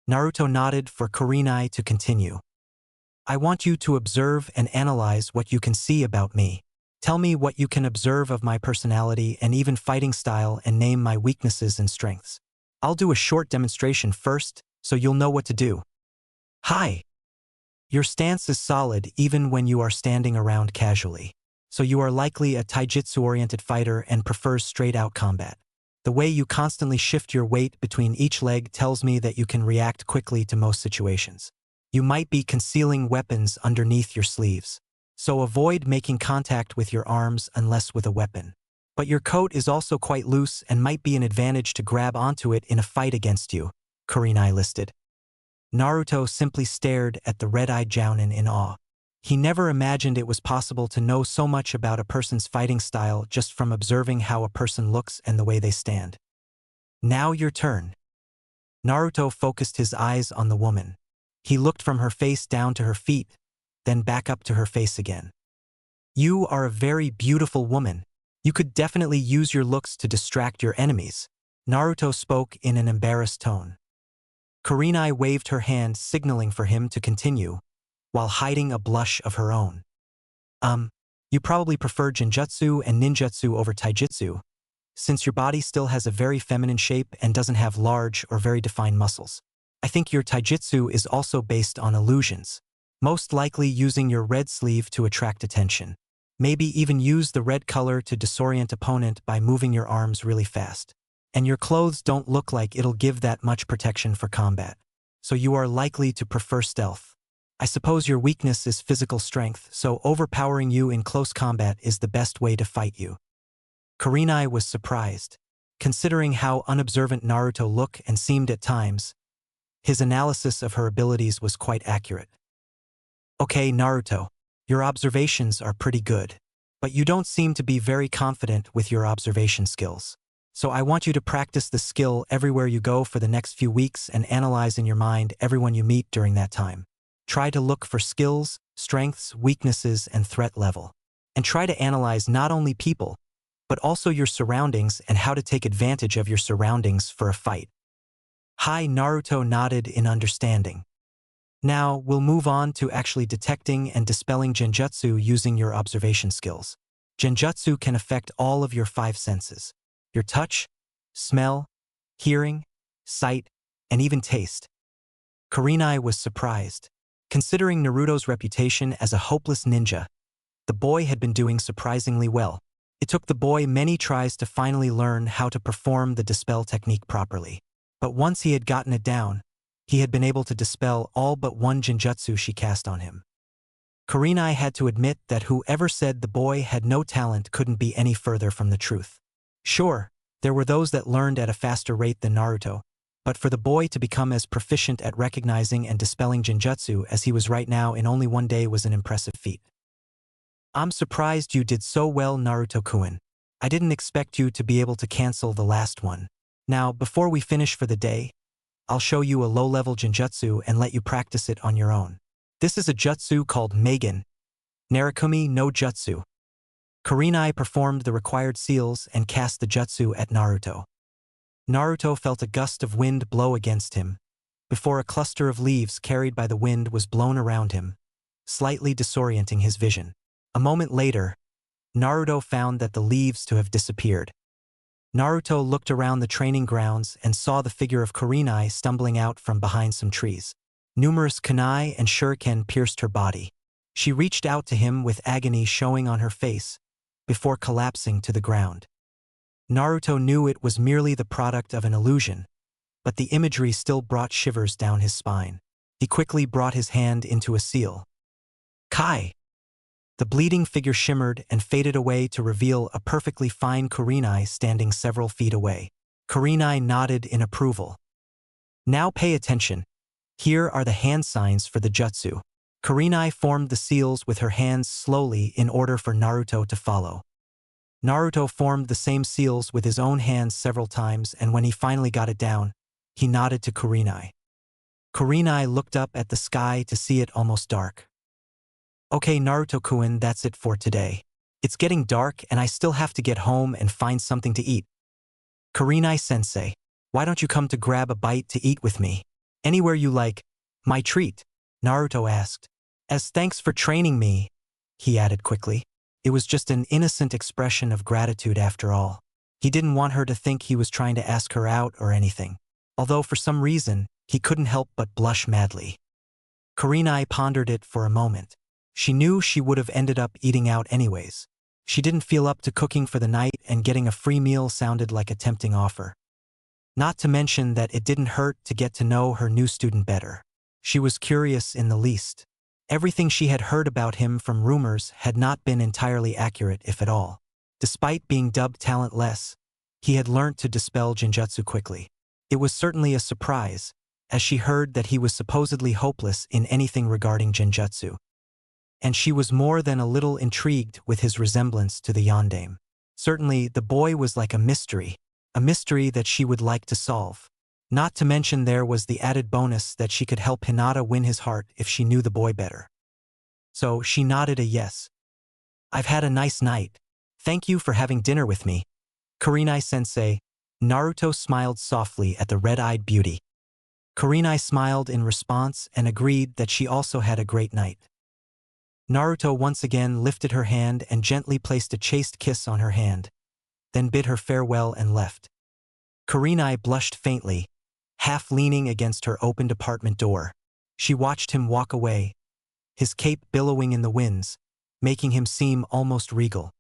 Naruto nodded for Kurenai to continue. "I want you to observe and analyze what you can see about me. Tell me what you can observe of my personality and even fighting style and name my weaknesses and strengths. I'll do a short demonstration first, so you'll know what to do." "Hi. Your stance is solid even when you are standing around casually. So you are likely a taijutsu-oriented fighter and prefers straight-out combat. The way you constantly shift your weight between each leg tells me that you can react quickly to most situations. You might be concealing weapons underneath your sleeves, so avoid making contact with your arms unless with a weapon. But your coat is also quite loose and might be an advantage to grab onto it in a fight against you," Kurenai listed. Naruto simply stared at the red-eyed jounin in awe. He never imagined it was possible to know so much about a person's fighting style just from observing how a person looks and the way they stand. "Now your turn." Naruto focused his eyes on the woman. He looked from her face down to her feet, then back up to her face again. "You are a very beautiful woman. You could definitely use your looks to distract your enemies," Naruto spoke in an embarrassed tone. Kurenai waved her hand signaling for him to continue, while hiding a blush of her own. You probably prefer Genjutsu and ninjutsu over taijutsu, since your body still has a very feminine shape and doesn't have large or very defined muscles. I think your taijutsu is also based on illusions, most likely using your red sleeve to attract attention. Maybe even use the red color to disorient opponent by moving your arms really fast. And your clothes don't look like it'll give that much protection for combat, so you are likely to prefer stealth. I suppose your weakness is physical strength, so overpowering you in close combat is the best way to fight you." Kurenai was surprised. Considering how unobservant Naruto looked and seemed at times, his analysis of her abilities was quite accurate. "Okay, Naruto, your observations are pretty good, but you don't seem to be very confident with your observation skills. So I want you to practice the skill everywhere you go for the next few weeks and analyze in your mind everyone you meet during that time. Try to look for skills, strengths, weaknesses, and threat level. And try to analyze not only people, but also your surroundings and how to take advantage of your surroundings for a fight." Naruto nodded in understanding. Now, we'll move on to actually detecting and dispelling genjutsu using your observation skills. Genjutsu can affect all of your five senses: your touch, smell, hearing, sight, and even taste. Kurenai was surprised. Considering Naruto's reputation as a hopeless ninja, the boy had been doing surprisingly well. It took the boy many tries to finally learn how to perform the dispel technique properly. But once he had gotten it down, he had been able to dispel all but one genjutsu she cast on him. Kurenai had to admit that whoever said the boy had no talent couldn't be any further from the truth. Sure, there were those that learned at a faster rate than Naruto, but for the boy to become as proficient at recognizing and dispelling genjutsu as he was right now in only one day was an impressive feat. I'm surprised you did so well, Naruto-kun. I didn't expect you to be able to cancel the last one. Now, before we finish for the day, I'll show you a low-level genjutsu and let you practice it on your own. This is a jutsu called Meigen, Narakumi no Jutsu. Kurenai performed the required seals and cast the jutsu at Naruto. Naruto felt a gust of wind blow against him, before a cluster of leaves carried by the wind was blown around him, slightly disorienting his vision. A moment later, Naruto found that the leaves to have disappeared. Naruto looked around the training grounds and saw the figure of Kurenai stumbling out from behind some trees. Numerous kunai and shuriken pierced her body. She reached out to him with agony showing on her face, before collapsing to the ground. Naruto knew it was merely the product of an illusion, but the imagery still brought shivers down his spine. He quickly brought his hand into a seal. Kai! The bleeding figure shimmered and faded away to reveal a perfectly fine Kurenai standing several feet away. Kurenai nodded in approval. Now pay attention. Here are the hand signs for the jutsu. Kurenai formed the seals with her hands slowly in order for Naruto to follow. Naruto formed the same seals with his own hands several times, and when he finally got it down, he nodded to Kurenai. Kurenai looked up at the sky to see it almost dark. Okay, Naruto-kun, that's it for today. It's getting dark and I still have to get home and find something to eat. Kurenai-sensei, why don't you come to grab a bite to eat with me? Anywhere you like. My treat, Naruto asked. As thanks for training me, he added quickly. It was just an innocent expression of gratitude after all. He didn't want her to think he was trying to ask her out or anything, although for some reason, he couldn't help but blush madly. Kurenai pondered it for a moment. She knew she would have ended up eating out anyways. She didn't feel up to cooking for the night, and getting a free meal sounded like a tempting offer. Not to mention that it didn't hurt to get to know her new student better. She was curious in the least. Everything she had heard about him from rumors had not been entirely accurate, if at all. Despite being dubbed talentless, he had learnt to dispel genjutsu quickly. It was certainly a surprise, as she heard that he was supposedly hopeless in anything regarding genjutsu. And she was more than a little intrigued with his resemblance to the yondaime. Certainly, the boy was like a mystery that she would like to solve. Not to mention there was the added bonus that she could help Hinata win his heart if she knew the boy better. So she nodded a yes. I've had a nice night. Thank you for having dinner with me. Kurenai-sensei. Naruto smiled softly at the red-eyed beauty. Kurenai smiled in response and agreed that she also had a great night. Naruto once again lifted her hand and gently placed a chaste kiss on her hand, then bid her farewell and left. Kurenai blushed faintly, half leaning against her opened apartment door. She watched him walk away, his cape billowing in the winds, making him seem almost regal.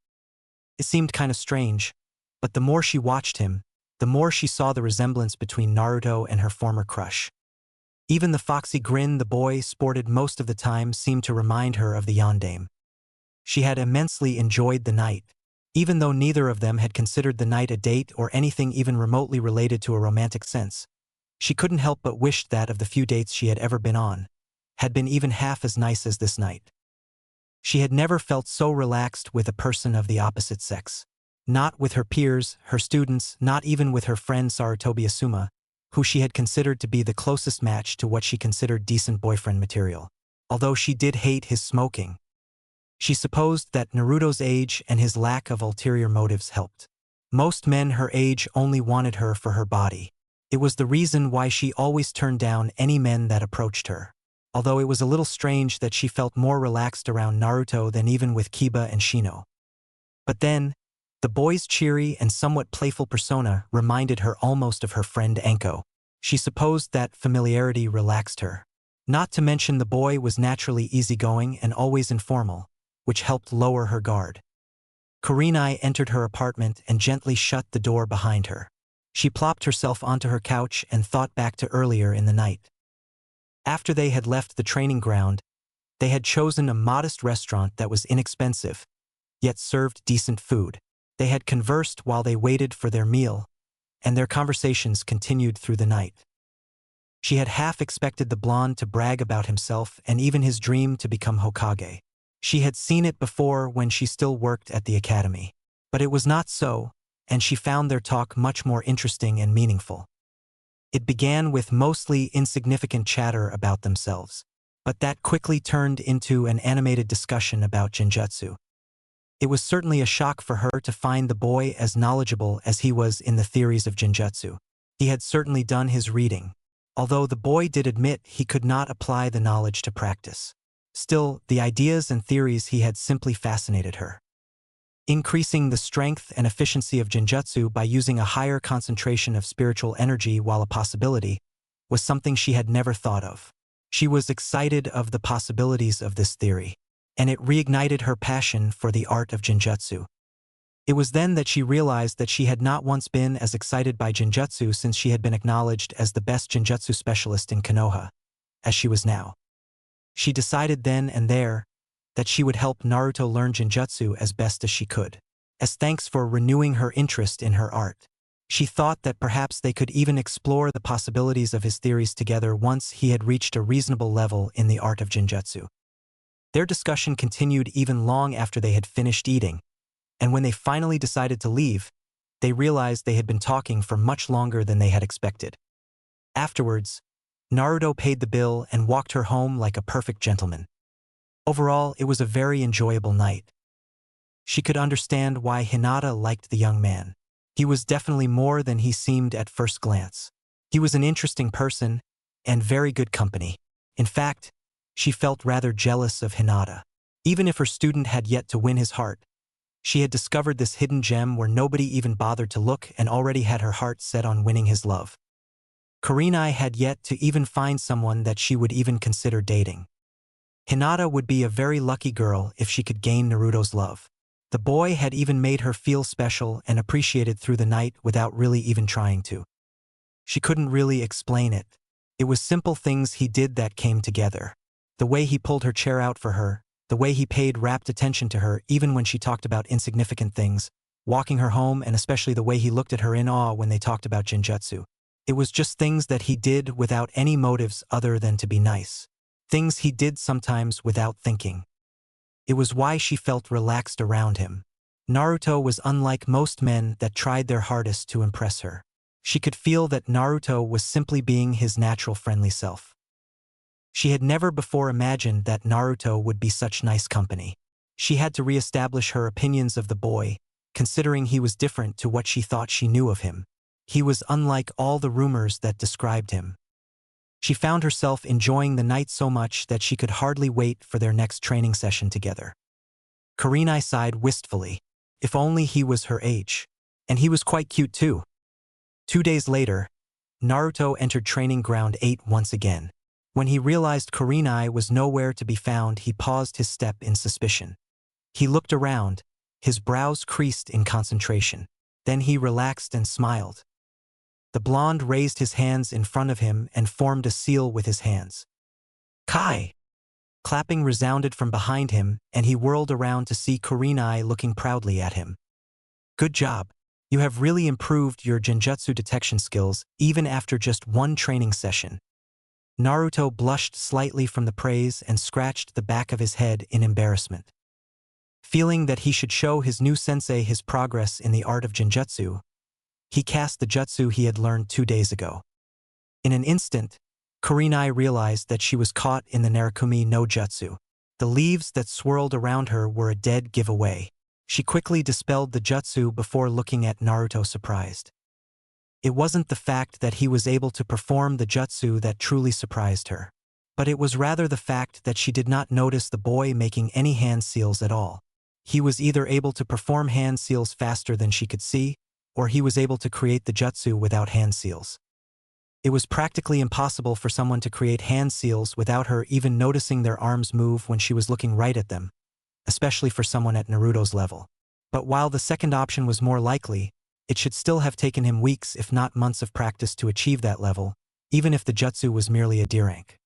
It seemed kind of strange, but the more she watched him, the more she saw the resemblance between Naruto and her former crush. Even the foxy grin the boy sported most of the time seemed to remind her of the yondaime. She had immensely enjoyed the night, even though neither of them had considered the night a date or anything even remotely related to a romantic sense. She couldn't help but wish that of the few dates she had ever been on, had been even half as nice as this night. She had never felt so relaxed with a person of the opposite sex. Not with her peers, her students, not even with her friend Sarutobi Asuma, who she had considered to be the closest match to what she considered decent boyfriend material. Although she did hate his smoking, she supposed that Naruto's age and his lack of ulterior motives helped. Most men her age only wanted her for her body. It was the reason why she always turned down any men that approached her. although it was a little strange that she felt more relaxed around Naruto than even with Kiba and Shino. But then, the boy's cheery and somewhat playful persona reminded her almost of her friend Enko. She supposed that familiarity relaxed her. Not to mention the boy was naturally easygoing and always informal, which helped lower her guard. Kurenai entered her apartment and gently shut the door behind her. She plopped herself onto her couch and thought back to earlier in the night. After they had left the training ground, they had chosen a modest restaurant that was inexpensive, yet served decent food. They had conversed while they waited for their meal, and their conversations continued through the night. She had half expected the blonde to brag about himself and even his dream to become Hokage. She had seen it before when she still worked at the academy. But it was not so, and she found their talk much more interesting and meaningful. It began with mostly insignificant chatter about themselves, but that quickly turned into an animated discussion about Genjutsu. It was certainly a shock for her to find the boy as knowledgeable as he was in the theories of Genjutsu. He had certainly done his reading, although the boy did admit he could not apply the knowledge to practice. Still, the ideas and theories he had simply fascinated her. Increasing the strength and efficiency of Genjutsu by using a higher concentration of spiritual energy while a possibility was something she had never thought of. She was excited of the possibilities of this theory, and it reignited her passion for the art of Genjutsu. It was then that she realized that she had not once been as excited by Genjutsu since she had been acknowledged as the best Genjutsu specialist in Konoha, as she was now. She decided then and there that she would help Naruto learn Genjutsu as best as she could. As thanks for renewing her interest in her art, she thought that perhaps they could even explore the possibilities of his theories together once he had reached a reasonable level in the art of Genjutsu. Their discussion continued even long after they had finished eating, and when they finally decided to leave, they realized they had been talking for much longer than they had expected. Afterwards, Naruto paid the bill and walked her home like a perfect gentleman. Overall, it was a very enjoyable night. She could understand why Hinata liked the young man. He was definitely more than he seemed at first glance. He was an interesting person and very good company. In fact, she felt rather jealous of Hinata. Even if her student had yet to win his heart, she had discovered this hidden gem where nobody even bothered to look and already had her heart set on winning his love. Kurenai had yet to even find someone that she would even consider dating. Hinata would be a very lucky girl if she could gain Naruto's love. The boy had even made her feel special and appreciated through the night without really even trying to. She couldn't really explain it. It was simple things he did that came together. The way he pulled her chair out for her, the way he paid rapt attention to her even when she talked about insignificant things, walking her home, and especially the way he looked at her in awe when they talked about Genjutsu. It was just things that he did without any motives other than to be nice. Things he did sometimes without thinking. It was why she felt relaxed around him. Naruto was unlike most men that tried their hardest to impress her. She could feel that Naruto was simply being his natural friendly self. She had never before imagined that Naruto would be such nice company. She had to reestablish her opinions of the boy, considering he was different to what she thought she knew of him. He was unlike all the rumors that described him. She found herself enjoying the night so much that she could hardly wait for their next training session together. Kurenai sighed wistfully. If only he was her age. And he was quite cute too. 2 days later, Naruto entered Training Ground 8 once again. When he realized Kurenai was nowhere to be found, he paused his step in suspicion. He looked around, his brows creased in concentration. Then he relaxed and smiled. The blonde raised his hands in front of him and formed a seal with his hands. Kai! Clapping resounded from behind him, and he whirled around to see Kurenai looking proudly at him. Good job. You have really improved your Genjutsu detection skills, even after just one training session. Naruto blushed slightly from the praise and scratched the back of his head in embarrassment. Feeling that he should show his new sensei his progress in the art of Genjutsu, he cast the jutsu he had learned 2 days ago. In an instant, Kurenai realized that she was caught in the Narakumi no Jutsu. The leaves that swirled around her were a dead giveaway. She quickly dispelled the jutsu before looking at Naruto surprised. It wasn't the fact that he was able to perform the jutsu that truly surprised her. But it was rather the fact that she did not notice the boy making any hand seals at all. He was either able to perform hand seals faster than she could see, or he was able to create the jutsu without hand seals. It was practically impossible for someone to create hand seals without her even noticing their arms move when she was looking right at them, especially for someone at Naruto's level. But while the second option was more likely, it should still have taken him weeks if not months of practice to achieve that level, even if the jutsu was merely a D rank.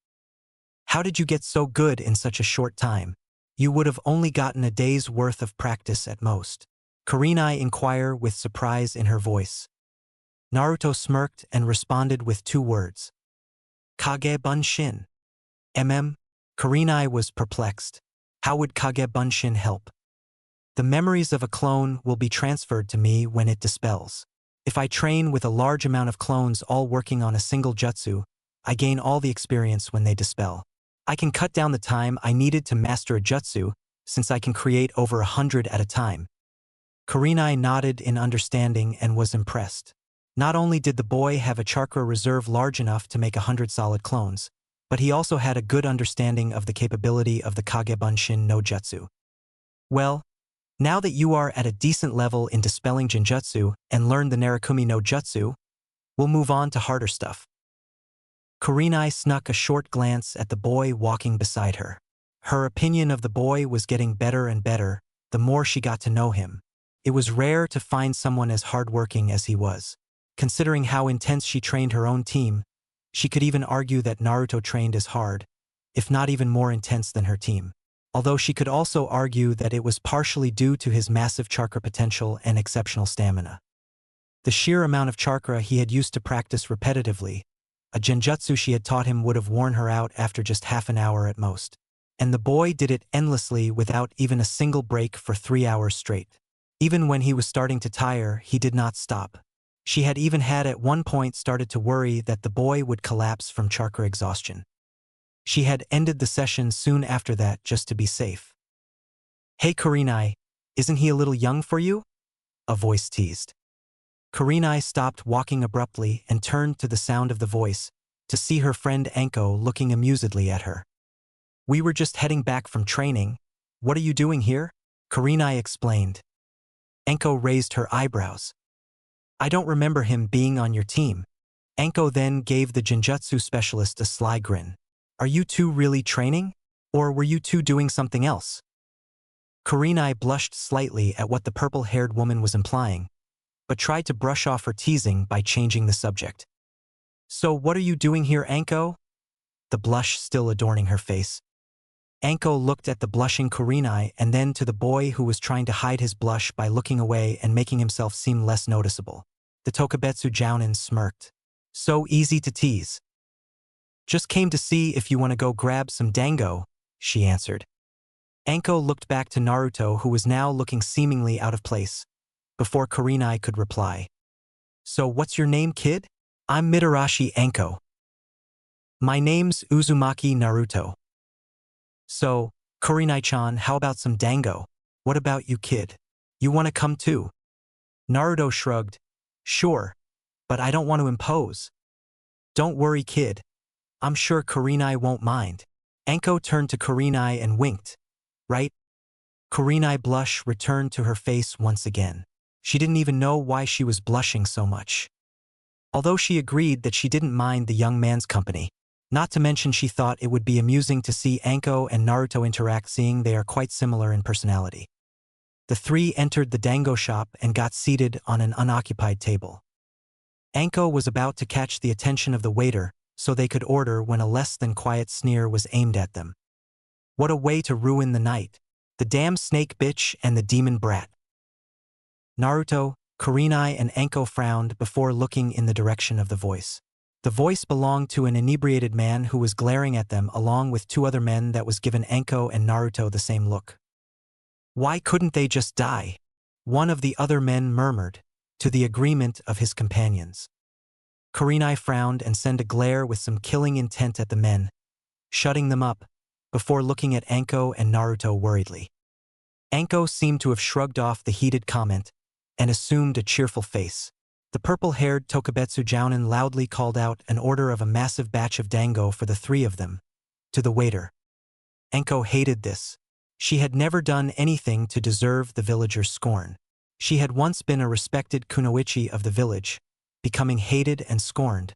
How did you get so good in such a short time? You would have only gotten a day's worth of practice at most. Kurenai inquired with surprise in her voice. Naruto smirked and responded with 2 words. Kage Bunshin. Kurenai was perplexed. How would Kage Bunshin help? The memories of a clone will be transferred to me when it dispels. If I train with a large amount of clones all working on a single jutsu, I gain all the experience when they dispel. I can cut down the time I needed to master a jutsu, since I can create over 100 at a time. Kurenai nodded in understanding and was impressed. Not only did the boy have a chakra reserve large enough to make 100 solid clones, but he also had a good understanding of the capability of the Kage Bunshin no Jutsu. Well, now that you are at a decent level in dispelling Jinjutsu and learn the Narakumi no Jutsu, we'll move on to harder stuff. Kurenai snuck a short glance at the boy walking beside her. Her opinion of the boy was getting better and better the more she got to know him. It was rare to find someone as hardworking as he was. Considering how intense she trained her own team, she could even argue that Naruto trained as hard, if not even more intense than her team. Although she could also argue that it was partially due to his massive chakra potential and exceptional stamina. The sheer amount of chakra he had used to practice repetitively, a genjutsu she had taught him would have worn her out after just half an hour at most. And the boy did it endlessly without even a single break for 3 hours straight. Even when he was starting to tire, he did not stop. She had even at one point started to worry that the boy would collapse from chakra exhaustion. She had ended the session soon after that just to be safe. Hey Kurenai, isn't he a little young for you? A voice teased. Kurenai stopped walking abruptly and turned to the sound of the voice, to see her friend Anko looking amusedly at her. We were just heading back from training. What are you doing here? Kurenai explained. Anko raised her eyebrows. I don't remember him being on your team. Anko then gave the Jinjutsu specialist a sly grin. Are you two really training? Or were you two doing something else? Kurenai blushed slightly at what the purple-haired woman was implying, but tried to brush off her teasing by changing the subject. So what are you doing here, Anko? The blush still adorning her face. Anko looked at the blushing Kurenai and then to the boy who was trying to hide his blush by looking away and making himself seem less noticeable. The Tokubetsu Jounin smirked. So easy to tease. Just came to see if you want to go grab some dango, she answered. Anko looked back to Naruto, who was now looking seemingly out of place, before Kurenai could reply. So what's your name, kid? I'm Mitarashi Anko. My name's Uzumaki Naruto. So, Kurenai-chan, how about some dango? What about you, kid? You want to come too? Naruto shrugged. Sure, but I don't want to impose. Don't worry, kid. I'm sure Kurenai won't mind. Anko turned to Kurenai and winked. Right? Kurenai blush returned to her face once again. She didn't even know why she was blushing so much. Although she agreed that she didn't mind the young man's company. Not to mention she thought it would be amusing to see Anko and Naruto interact, seeing they are quite similar in personality. The three entered the dango shop and got seated on an unoccupied table. Anko was about to catch the attention of the waiter so they could order when a less than quiet sneer was aimed at them. What a way to ruin the night. The damn snake bitch and the demon brat. Naruto, Kurenai and Anko frowned before looking in the direction of the voice. The voice belonged to an inebriated man who was glaring at them along with 2 other men that was given Anko and Naruto the same look. Why couldn't they just die? One of the other men murmured, to the agreement of his companions. Kurenai frowned and sent a glare with some killing intent at the men, shutting them up, before looking at Anko and Naruto worriedly. Anko seemed to have shrugged off the heated comment and assumed a cheerful face. The purple-haired Tokubetsu Jounin loudly called out an order of a massive batch of dango for the 3 of them, to the waiter. Enko hated this. She had never done anything to deserve the villagers' scorn. She had once been a respected kunoichi of the village, becoming hated and scorned,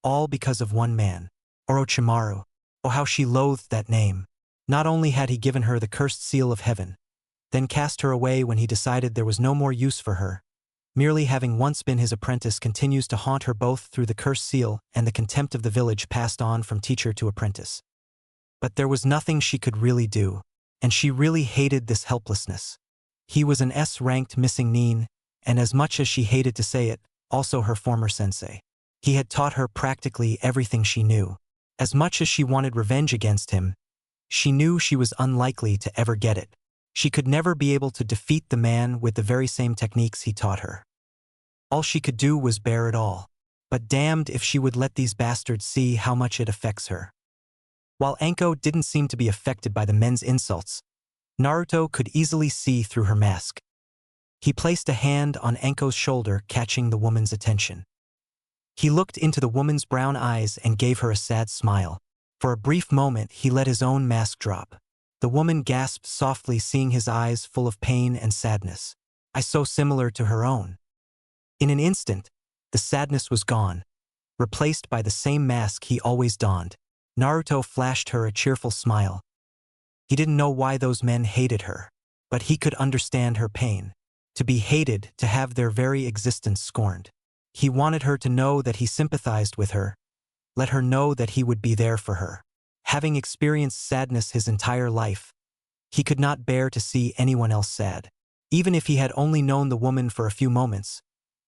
all because of one man, Orochimaru. Oh, how she loathed that name. Not only had he given her the cursed seal of heaven, then cast her away when he decided there was no more use for her. Merely having once been his apprentice continues to haunt her both through the cursed seal and the contempt of the village passed on from teacher to apprentice. But there was nothing she could really do, and she really hated this helplessness. He was an S-ranked missing nin, and as much as she hated to say it, also her former sensei. He had taught her practically everything she knew. As much as she wanted revenge against him, she knew she was unlikely to ever get it. She could never be able to defeat the man with the very same techniques he taught her. All she could do was bear it all. But damned if she would let these bastards see how much it affects her. While Anko didn't seem to be affected by the men's insults, Naruto could easily see through her mask. He placed a hand on Anko's shoulder, catching the woman's attention. He looked into the woman's brown eyes and gave her a sad smile. For a brief moment, he let his own mask drop. The woman gasped softly, seeing his eyes full of pain and sadness. So similar to her own. In an instant, the sadness was gone, replaced by the same mask he always donned. Naruto flashed her a cheerful smile. He didn't know why those men hated her, but he could understand her pain. To be hated, to have their very existence scorned. He wanted her to know that he sympathized with her, let her know that he would be there for her. Having experienced sadness his entire life, he could not bear to see anyone else sad. Even if he had only known the woman for a few moments,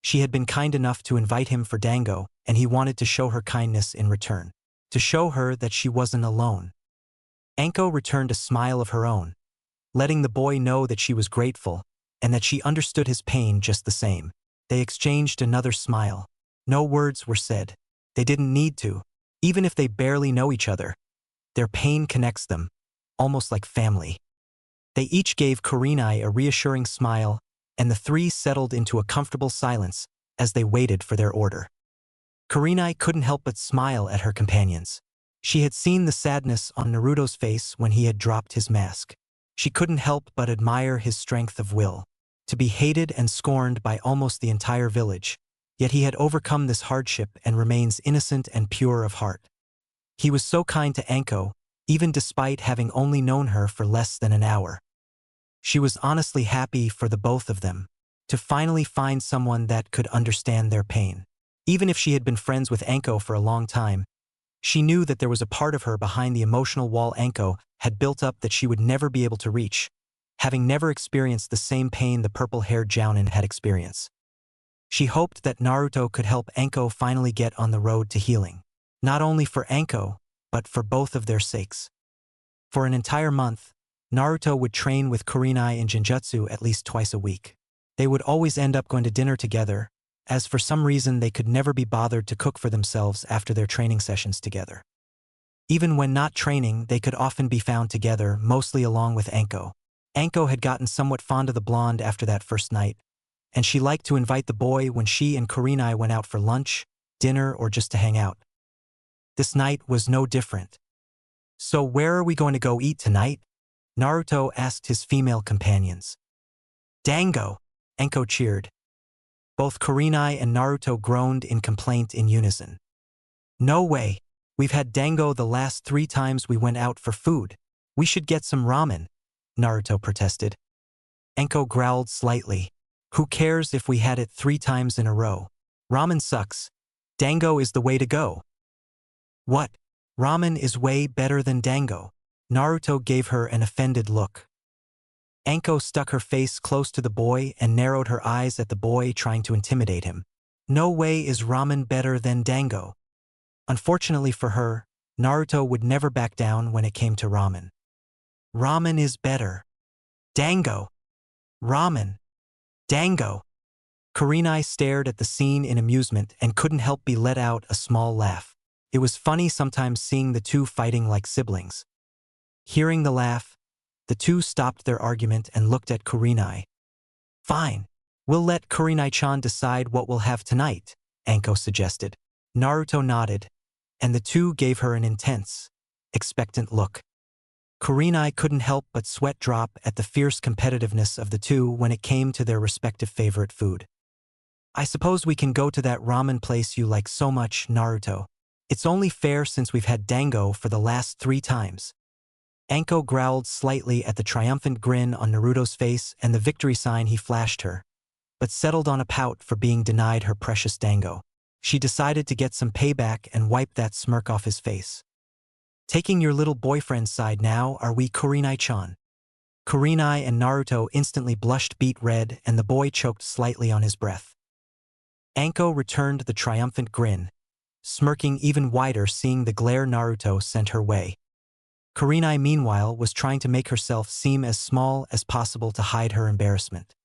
she had been kind enough to invite him for dango, and he wanted to show her kindness in return. To show her that she wasn't alone. Anko returned a smile of her own, letting the boy know that she was grateful, and that she understood his pain just the same. They exchanged another smile. No words were said. They didn't need to. Even if they barely know each other, their pain connects them, almost like family. They each gave Kurenai a reassuring smile, and the three settled into a comfortable silence as they waited for their order. Kurenai couldn't help but smile at her companions. She had seen the sadness on Naruto's face when he had dropped his mask. She couldn't help but admire his strength of will. To be hated and scorned by almost the entire village, yet he had overcome this hardship and remains innocent and pure of heart. He was so kind to Anko, even despite having only known her for less than an hour. She was honestly happy for the both of them, to finally find someone that could understand their pain. Even if she had been friends with Anko for a long time, she knew that there was a part of her behind the emotional wall Anko had built up that she would never be able to reach, having never experienced the same pain the purple-haired Jounin had experienced. She hoped that Naruto could help Anko finally get on the road to healing. Not only for Anko, but for both of their sakes. For an entire month, Naruto would train with Kurenai in Genjutsu at least twice a week. They would always end up going to dinner together, as for some reason they could never be bothered to cook for themselves after their training sessions together. Even when not training, they could often be found together, mostly along with Anko. Anko had gotten somewhat fond of the blonde after that first night, and she liked to invite the boy when she and Kurenai went out for lunch, dinner, or just to hang out. This night was no different. "So where are we going to go eat tonight?" Naruto asked his female companions. "Dango!" Anko cheered. Both Kurenai and Naruto groaned in complaint in unison. "No way. We've had dango the last 3 times we went out for food. We should get some ramen," Naruto protested. Anko growled slightly. "Who cares if we had it 3 times in a row? Ramen sucks. Dango is the way to go." "What? Ramen is way better than dango." Naruto gave her an offended look. Anko stuck her face close to the boy and narrowed her eyes at the boy, trying to intimidate him. "No way is ramen better than dango." Unfortunately for her, Naruto would never back down when it came to ramen. "Ramen is better. Dango. Ramen. Dango." Kurenai stared at the scene in amusement and couldn't help but let out a small laugh. It was funny sometimes seeing the two fighting like siblings. Hearing the laugh, the two stopped their argument and looked at Kurenai. "Fine. We'll let Kurenai-chan decide what we'll have tonight," Anko suggested. Naruto nodded, and the two gave her an intense, expectant look. Kurenai couldn't help but sweat drop at the fierce competitiveness of the two when it came to their respective favorite food. I suppose we can go to that ramen place you like so much, Naruto. It's only fair since we've had dango for the last 3 times. Anko growled slightly at the triumphant grin on Naruto's face and the victory sign he flashed her, but settled on a pout for being denied her precious dango. She decided to get some payback and wipe that smirk off his face. Taking your little boyfriend's side now, are we, Kurenai-chan? Kurenai and Naruto instantly blushed beet red and the boy choked slightly on his breath. Anko returned the triumphant grin, smirking even wider seeing the glare Naruto sent her way. Kurenai meanwhile was trying to make herself seem as small as possible to hide her embarrassment.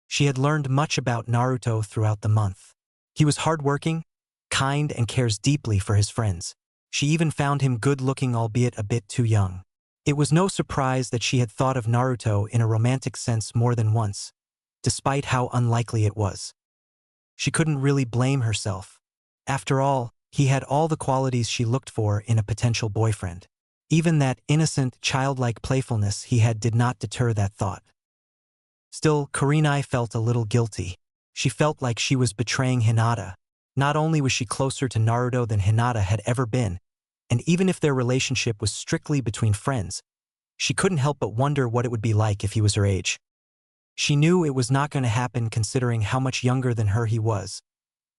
She had learned much about Naruto throughout the month. He was hardworking, kind, and cares deeply for his friends. She even found him good-looking, albeit a bit too young. It was no surprise that she had thought of Naruto in a romantic sense more than once, despite how unlikely it was. She couldn't really blame herself. After all, he had all the qualities she looked for in a potential boyfriend. Even that innocent, childlike playfulness he had did not deter that thought. Still, Kurenai felt a little guilty. She felt like she was betraying Hinata. Not only was she closer to Naruto than Hinata had ever been, and even if their relationship was strictly between friends, she couldn't help but wonder what it would be like if he was her age. She knew it was not going to happen considering how much younger than her he was,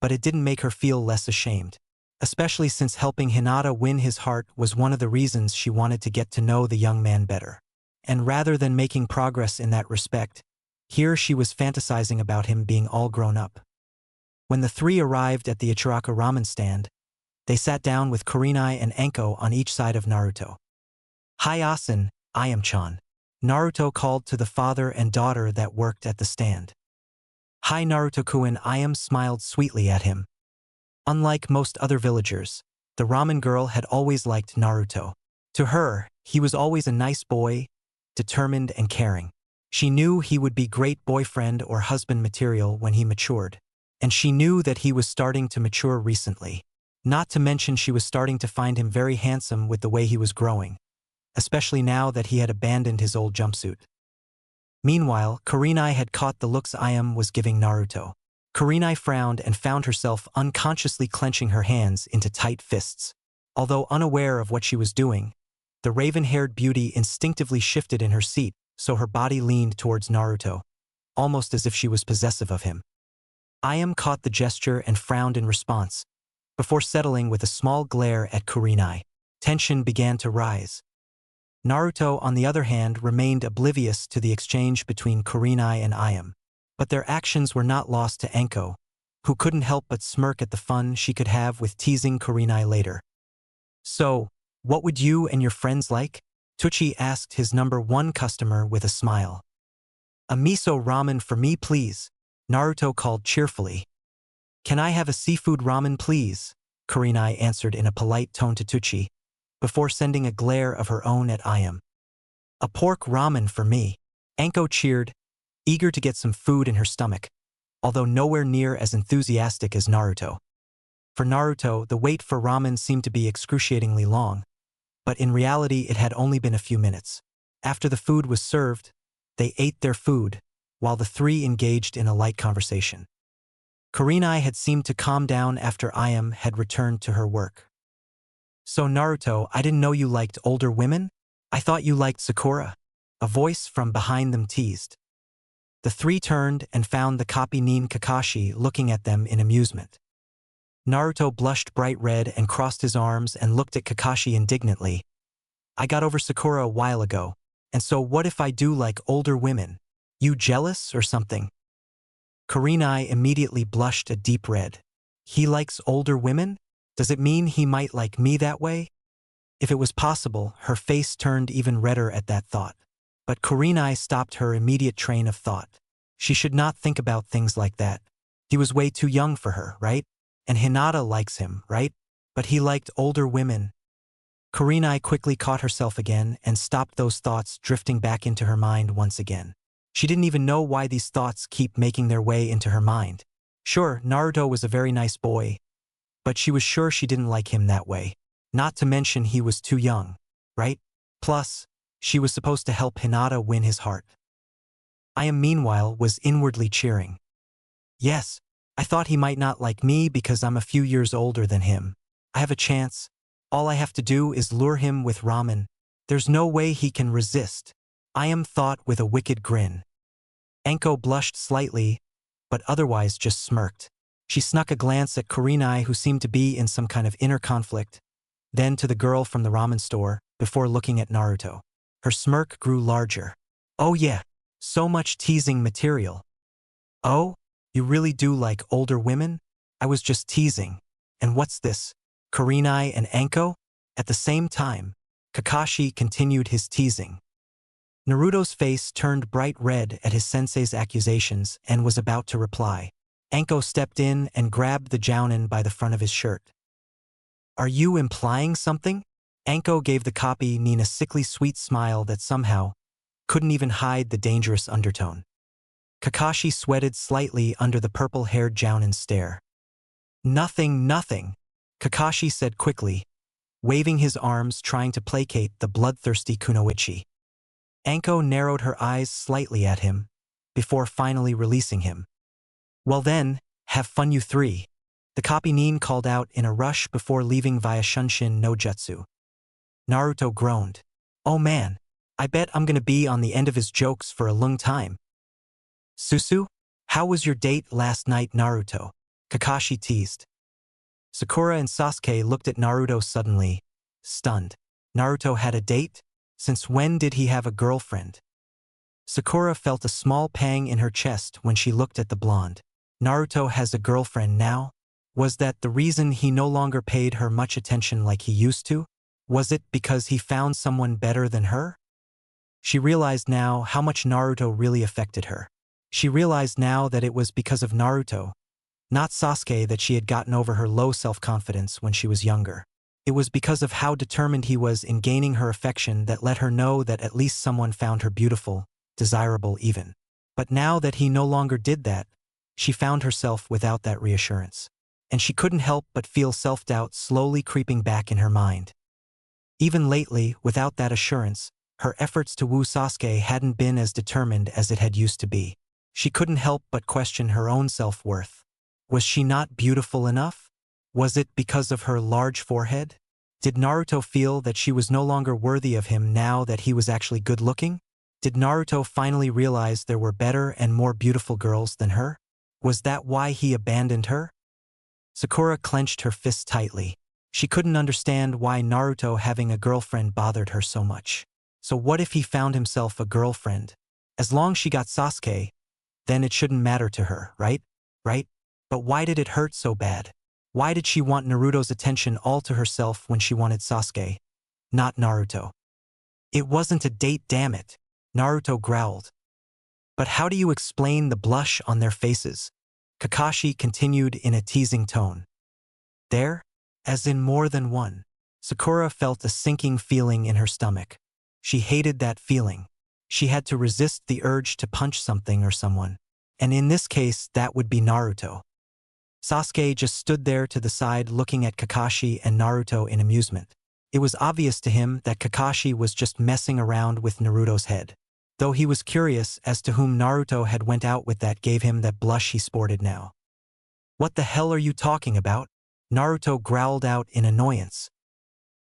but it didn't make her feel less ashamed, especially since helping Hinata win his heart was one of the reasons she wanted to get to know the young man better. And rather than making progress in that respect, here she was fantasizing about him being all grown up. When the 3 arrived at the Ichiraka ramen stand, they sat down with Kurenai and Anko on each side of Naruto. "Hi Asen, I am Chan," Naruto called to the father and daughter that worked at the stand. "Hi Naruto-kun," I am smiled sweetly at him. Unlike most other villagers, the ramen girl had always liked Naruto. To her, he was always a nice boy, determined and caring. She knew he would be great boyfriend or husband material when he matured. And she knew that he was starting to mature recently. Not to mention she was starting to find him very handsome with the way he was growing, especially now that he had abandoned his old jumpsuit. Meanwhile, Kurenai had caught the looks Ayam was giving Naruto. Kurenai frowned and found herself unconsciously clenching her hands into tight fists. Although unaware of what she was doing, the raven-haired beauty instinctively shifted in her seat, so her body leaned towards Naruto, almost as if she was possessive of him. Ayam caught the gesture and frowned in response, before settling with a small glare at Kurenai. Tension began to rise. Naruto, on the other hand, remained oblivious to the exchange between Kurenai and Ayam. But their actions were not lost to Anko, who couldn't help but smirk at the fun she could have with teasing Kurenai later. "So, what would you and your friends like?" Tucci asked his #1 customer with a smile. "A miso ramen for me, please," Naruto called cheerfully. "Can I have a seafood ramen, please?" Kurenai answered in a polite tone to Tucci, before sending a glare of her own at Ayam. "A pork ramen for me," Anko cheered, eager to get some food in her stomach, although nowhere near as enthusiastic as Naruto. For Naruto, the wait for ramen seemed to be excruciatingly long, but in reality it had only been a few minutes. After the food was served, they ate their food, while the 3 engaged in a light conversation. Kurenai had seemed to calm down after Ayam had returned to her work. "So Naruto, I didn't know you liked older women? I thought you liked Sakura," a voice from behind them teased. The 3 turned and found the copy Nin Kakashi looking at them in amusement. Naruto blushed bright red and crossed his arms and looked at Kakashi indignantly. "I got over Sakura a while ago, and so what if I do like older women? You jealous or something?" Kurenai immediately blushed a deep red. He likes older women? Does it mean he might like me that way? If it was possible, her face turned even redder at that thought. But Kurenai stopped her immediate train of thought. She should not think about things like that. He was way too young for her, right? And Hinata likes him, right? But he liked older women. Kurenai quickly caught herself again and stopped those thoughts drifting back into her mind once again. She didn't even know why these thoughts keep making their way into her mind. Sure, Naruto was a very nice boy, but she was sure she didn't like him that way. Not to mention he was too young, right? Plus, she was supposed to help Hinata win his heart. I am meanwhile was inwardly cheering. Yes, I thought he might not like me because I'm a few years older than him. I have a chance. All I have to do is lure him with ramen. There's no way he can resist. I am thought with a wicked grin. Anko blushed slightly, but otherwise just smirked. She snuck a glance at Kurenai, who seemed to be in some kind of inner conflict, then to the girl from the ramen store, before looking at Naruto. Her smirk grew larger. Oh yeah, so much teasing material. Oh? You really do like older women? I was just teasing. And what's this? Kurenai and Anko? At the same time, Kakashi continued his teasing. Naruto's face turned bright red at his sensei's accusations and was about to reply. Anko stepped in and grabbed the jounin by the front of his shirt. Are you implying something? Anko gave the copy Nin a sickly sweet smile that somehow couldn't even hide the dangerous undertone. Kakashi sweated slightly under the purple-haired jounin's stare. Nothing, nothing, Kakashi said quickly, waving his arms trying to placate the bloodthirsty kunoichi. Anko narrowed her eyes slightly at him, before finally releasing him. Well then, have fun you three, the copy Nin called out in a rush before leaving via Shunshin no Jutsu. Naruto groaned. Oh man, I bet I'm gonna be on the end of his jokes for a long time. Susu, how was your date last night, Naruto? Kakashi teased. Sakura and Sasuke looked at Naruto suddenly, stunned. Naruto had a date? Since when did he have a girlfriend? Sakura felt a small pang in her chest when she looked at the blonde. Naruto has a girlfriend now? Was that the reason he no longer paid her much attention like he used to? Was it because he found someone better than her? She realized now how much Naruto really affected her. She realized now that it was because of Naruto, not Sasuke, that she had gotten over her low self-confidence when she was younger. It was because of how determined he was in gaining her affection that let her know that at least someone found her beautiful, desirable even. But now that he no longer did that, she found herself without that reassurance. And she couldn't help but feel self-doubt slowly creeping back in her mind. Even lately, without that assurance, her efforts to woo Sasuke hadn't been as determined as it had used to be. She couldn't help but question her own self-worth. Was she not beautiful enough? Was it because of her large forehead? Did Naruto feel that she was no longer worthy of him now that he was actually good-looking? Did Naruto finally realize there were better and more beautiful girls than her? Was that why he abandoned her? Sakura clenched her fists tightly. She couldn't understand why Naruto having a girlfriend bothered her so much. So what if he found himself a girlfriend? As long as she got Sasuke, then it shouldn't matter to her, right? Right? But why did it hurt so bad? Why did she want Naruto's attention all to herself when she wanted Sasuke, not Naruto? It wasn't a date, damn it, Naruto growled. But how do you explain the blush on their faces? Kakashi continued in a teasing tone. There? As in more than one. Sakura felt a sinking feeling in her stomach. She hated that feeling. She had to resist the urge to punch something or someone. And in this case, that would be Naruto. Sasuke just stood there to the side looking at Kakashi and Naruto in amusement. It was obvious to him that Kakashi was just messing around with Naruto's head. Though he was curious as to whom Naruto had went out with that gave him that blush he sported now. What the hell are you talking about? Naruto growled out in annoyance.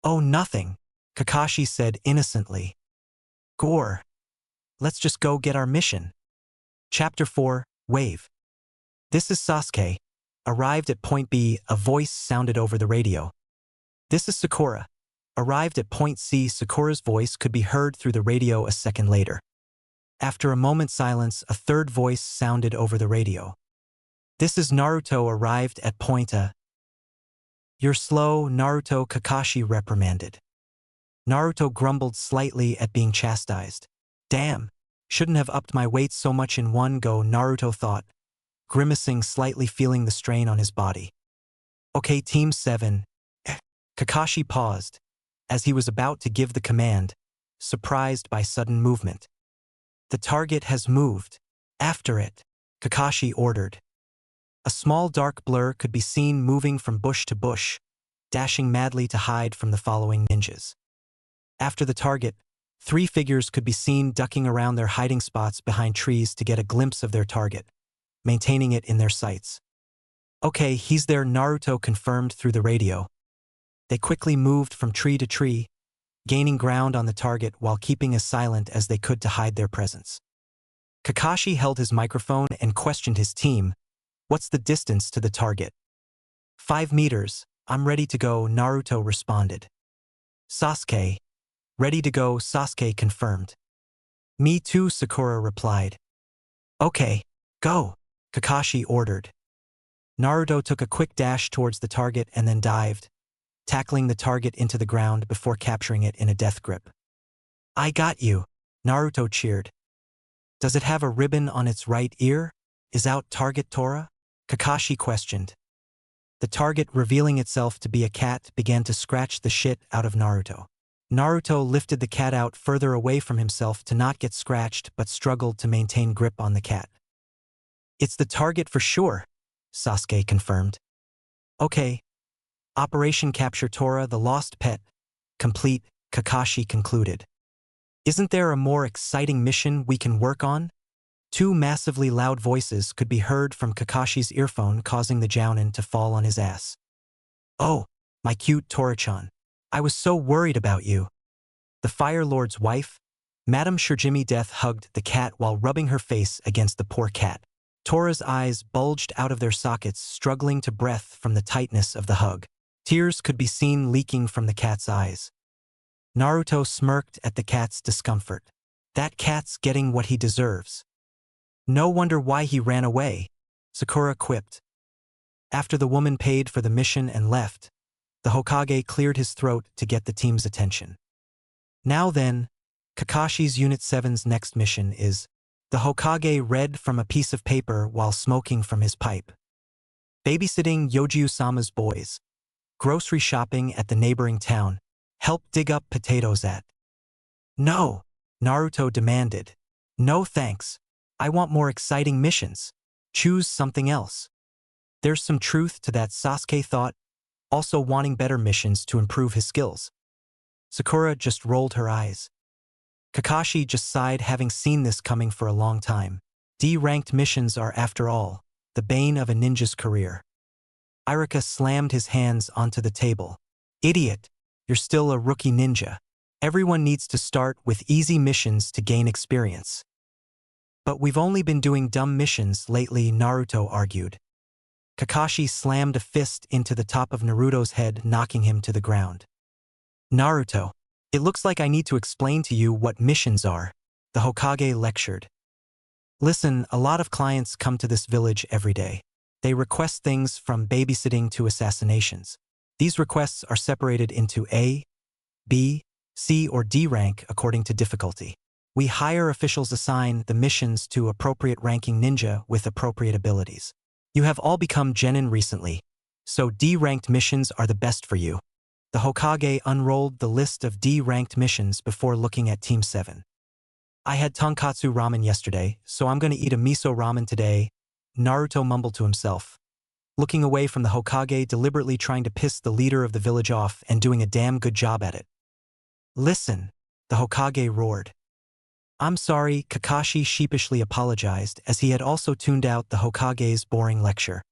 Oh, nothing, Kakashi said innocently. Gore. Let's just go get our mission. Chapter 4, Wave. This is Sasuke. Arrived at Point B, a voice sounded over the radio. This is Sakura. Arrived at Point C, Sakura's voice could be heard through the radio a second later. After a moment's silence, a third voice sounded over the radio. This is Naruto. Arrived at Point A. You're slow, Naruto, Kakashi reprimanded. Naruto grumbled slightly at being chastised. Damn, shouldn't have upped my weight so much in one go, Naruto thought, grimacing slightly, feeling the strain on his body. Okay, Team 7. Kakashi paused, as he was about to give the command, surprised by sudden movement. The target has moved. After it, Kakashi ordered. A small dark blur could be seen moving from bush to bush, dashing madly to hide from the following ninjas. After the target, 3 figures could be seen ducking around their hiding spots behind trees to get a glimpse of their target, maintaining it in their sights. "Okay, he's there," Naruto confirmed through the radio. They quickly moved from tree to tree, gaining ground on the target while keeping as silent as they could to hide their presence. Kakashi held his microphone and questioned his team. "What's the distance to the target?" 5 meters, I'm ready to go, Naruto responded. Sasuke, ready to go, Sasuke confirmed. Me too, Sakura replied. Okay, go, Kakashi ordered. Naruto took a quick dash towards the target and then dived, tackling the target into the ground before capturing it in a death grip. I got you, Naruto cheered. Does it have a ribbon on its right ear? Is out target Tora? Kakashi questioned. The target, revealing itself to be a cat, began to scratch the shit out of Naruto. Naruto lifted the cat out further away from himself to not get scratched but struggled to maintain grip on the cat. It's the target for sure, Sasuke confirmed. Okay. Operation Capture Tora, the lost pet. Complete, Kakashi concluded. Isn't there a more exciting mission we can work on? 2 massively loud voices could be heard from Kakashi's earphone, causing the Jounin to fall on his ass. Oh, my cute Tora-chan. I was so worried about you. The Fire Lord's wife, Madame Shirjimi Death, hugged the cat while rubbing her face against the poor cat. Tora's eyes bulged out of their sockets, struggling to breathe from the tightness of the hug. Tears could be seen leaking from the cat's eyes. Naruto smirked at the cat's discomfort. That cat's getting what he deserves. No wonder why he ran away, Sakura quipped. After the woman paid for the mission and left, the Hokage cleared his throat to get the team's attention. Now then, Kakashi's Unit 7's next mission is, the Hokage read from a piece of paper while smoking from his pipe. Babysitting Yojiu-sama's boys. Grocery shopping at the neighboring town. Help dig up potatoes at. No, Naruto demanded. No thanks. I want more exciting missions. Choose something else. There's some truth to that, Sasuke thought, also wanting better missions to improve his skills. Sakura just rolled her eyes. Kakashi just sighed, having seen this coming for a long time. D-ranked missions are, after all, the bane of a ninja's career. Irika slammed his hands onto the table. Idiot, you're still a rookie ninja. Everyone needs to start with easy missions to gain experience. But we've only been doing dumb missions lately, Naruto argued. Kakashi slammed a fist into the top of Naruto's head, knocking him to the ground. Naruto, it looks like I need to explain to you what missions are, the Hokage lectured. Listen, a lot of clients come to this village every day. They request things from babysitting to assassinations. These requests are separated into A, B, C, or D rank according to difficulty. We hire officials, assign the missions to appropriate ranking ninja with appropriate abilities. You have all become genin recently, so D-ranked missions are the best for you. The Hokage unrolled the list of D-ranked missions before looking at Team 7. I had tonkatsu ramen yesterday, so I'm going to eat a miso ramen today, Naruto mumbled to himself, looking away from the Hokage, deliberately trying to piss the leader of the village off and doing a damn good job at it. Listen, the Hokage roared. I'm sorry, Kakashi sheepishly apologized as he had also tuned out the Hokage's boring lecture.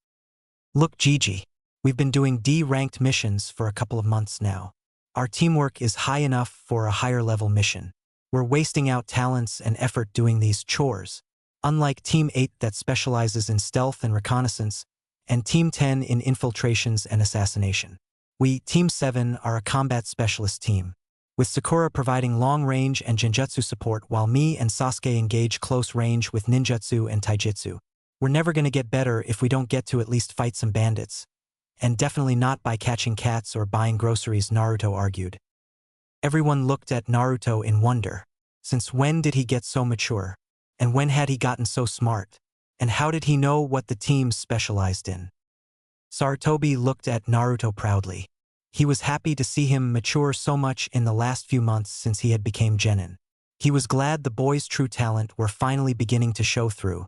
Look, Gigi, we've been doing D-ranked missions for a couple of months now. Our teamwork is high enough for a higher-level mission. We're wasting out talents and effort doing these chores. Unlike Team 8 that specializes in stealth and reconnaissance, and Team 10 in infiltrations and assassination. We, Team 7, are a combat specialist team, with Sakura providing long-range and genjutsu support while me and Sasuke engage close range with ninjutsu and taijutsu. We're never going to get better if we don't get to at least fight some bandits. And definitely not by catching cats or buying groceries, Naruto argued. Everyone looked at Naruto in wonder. Since when did he get so mature? And when had he gotten so smart? And how did he know what the team specialized in? Sarutobi looked at Naruto proudly. He was happy to see him mature so much in the last few months since he had become genin. He was glad the boy's true talent were finally beginning to show through.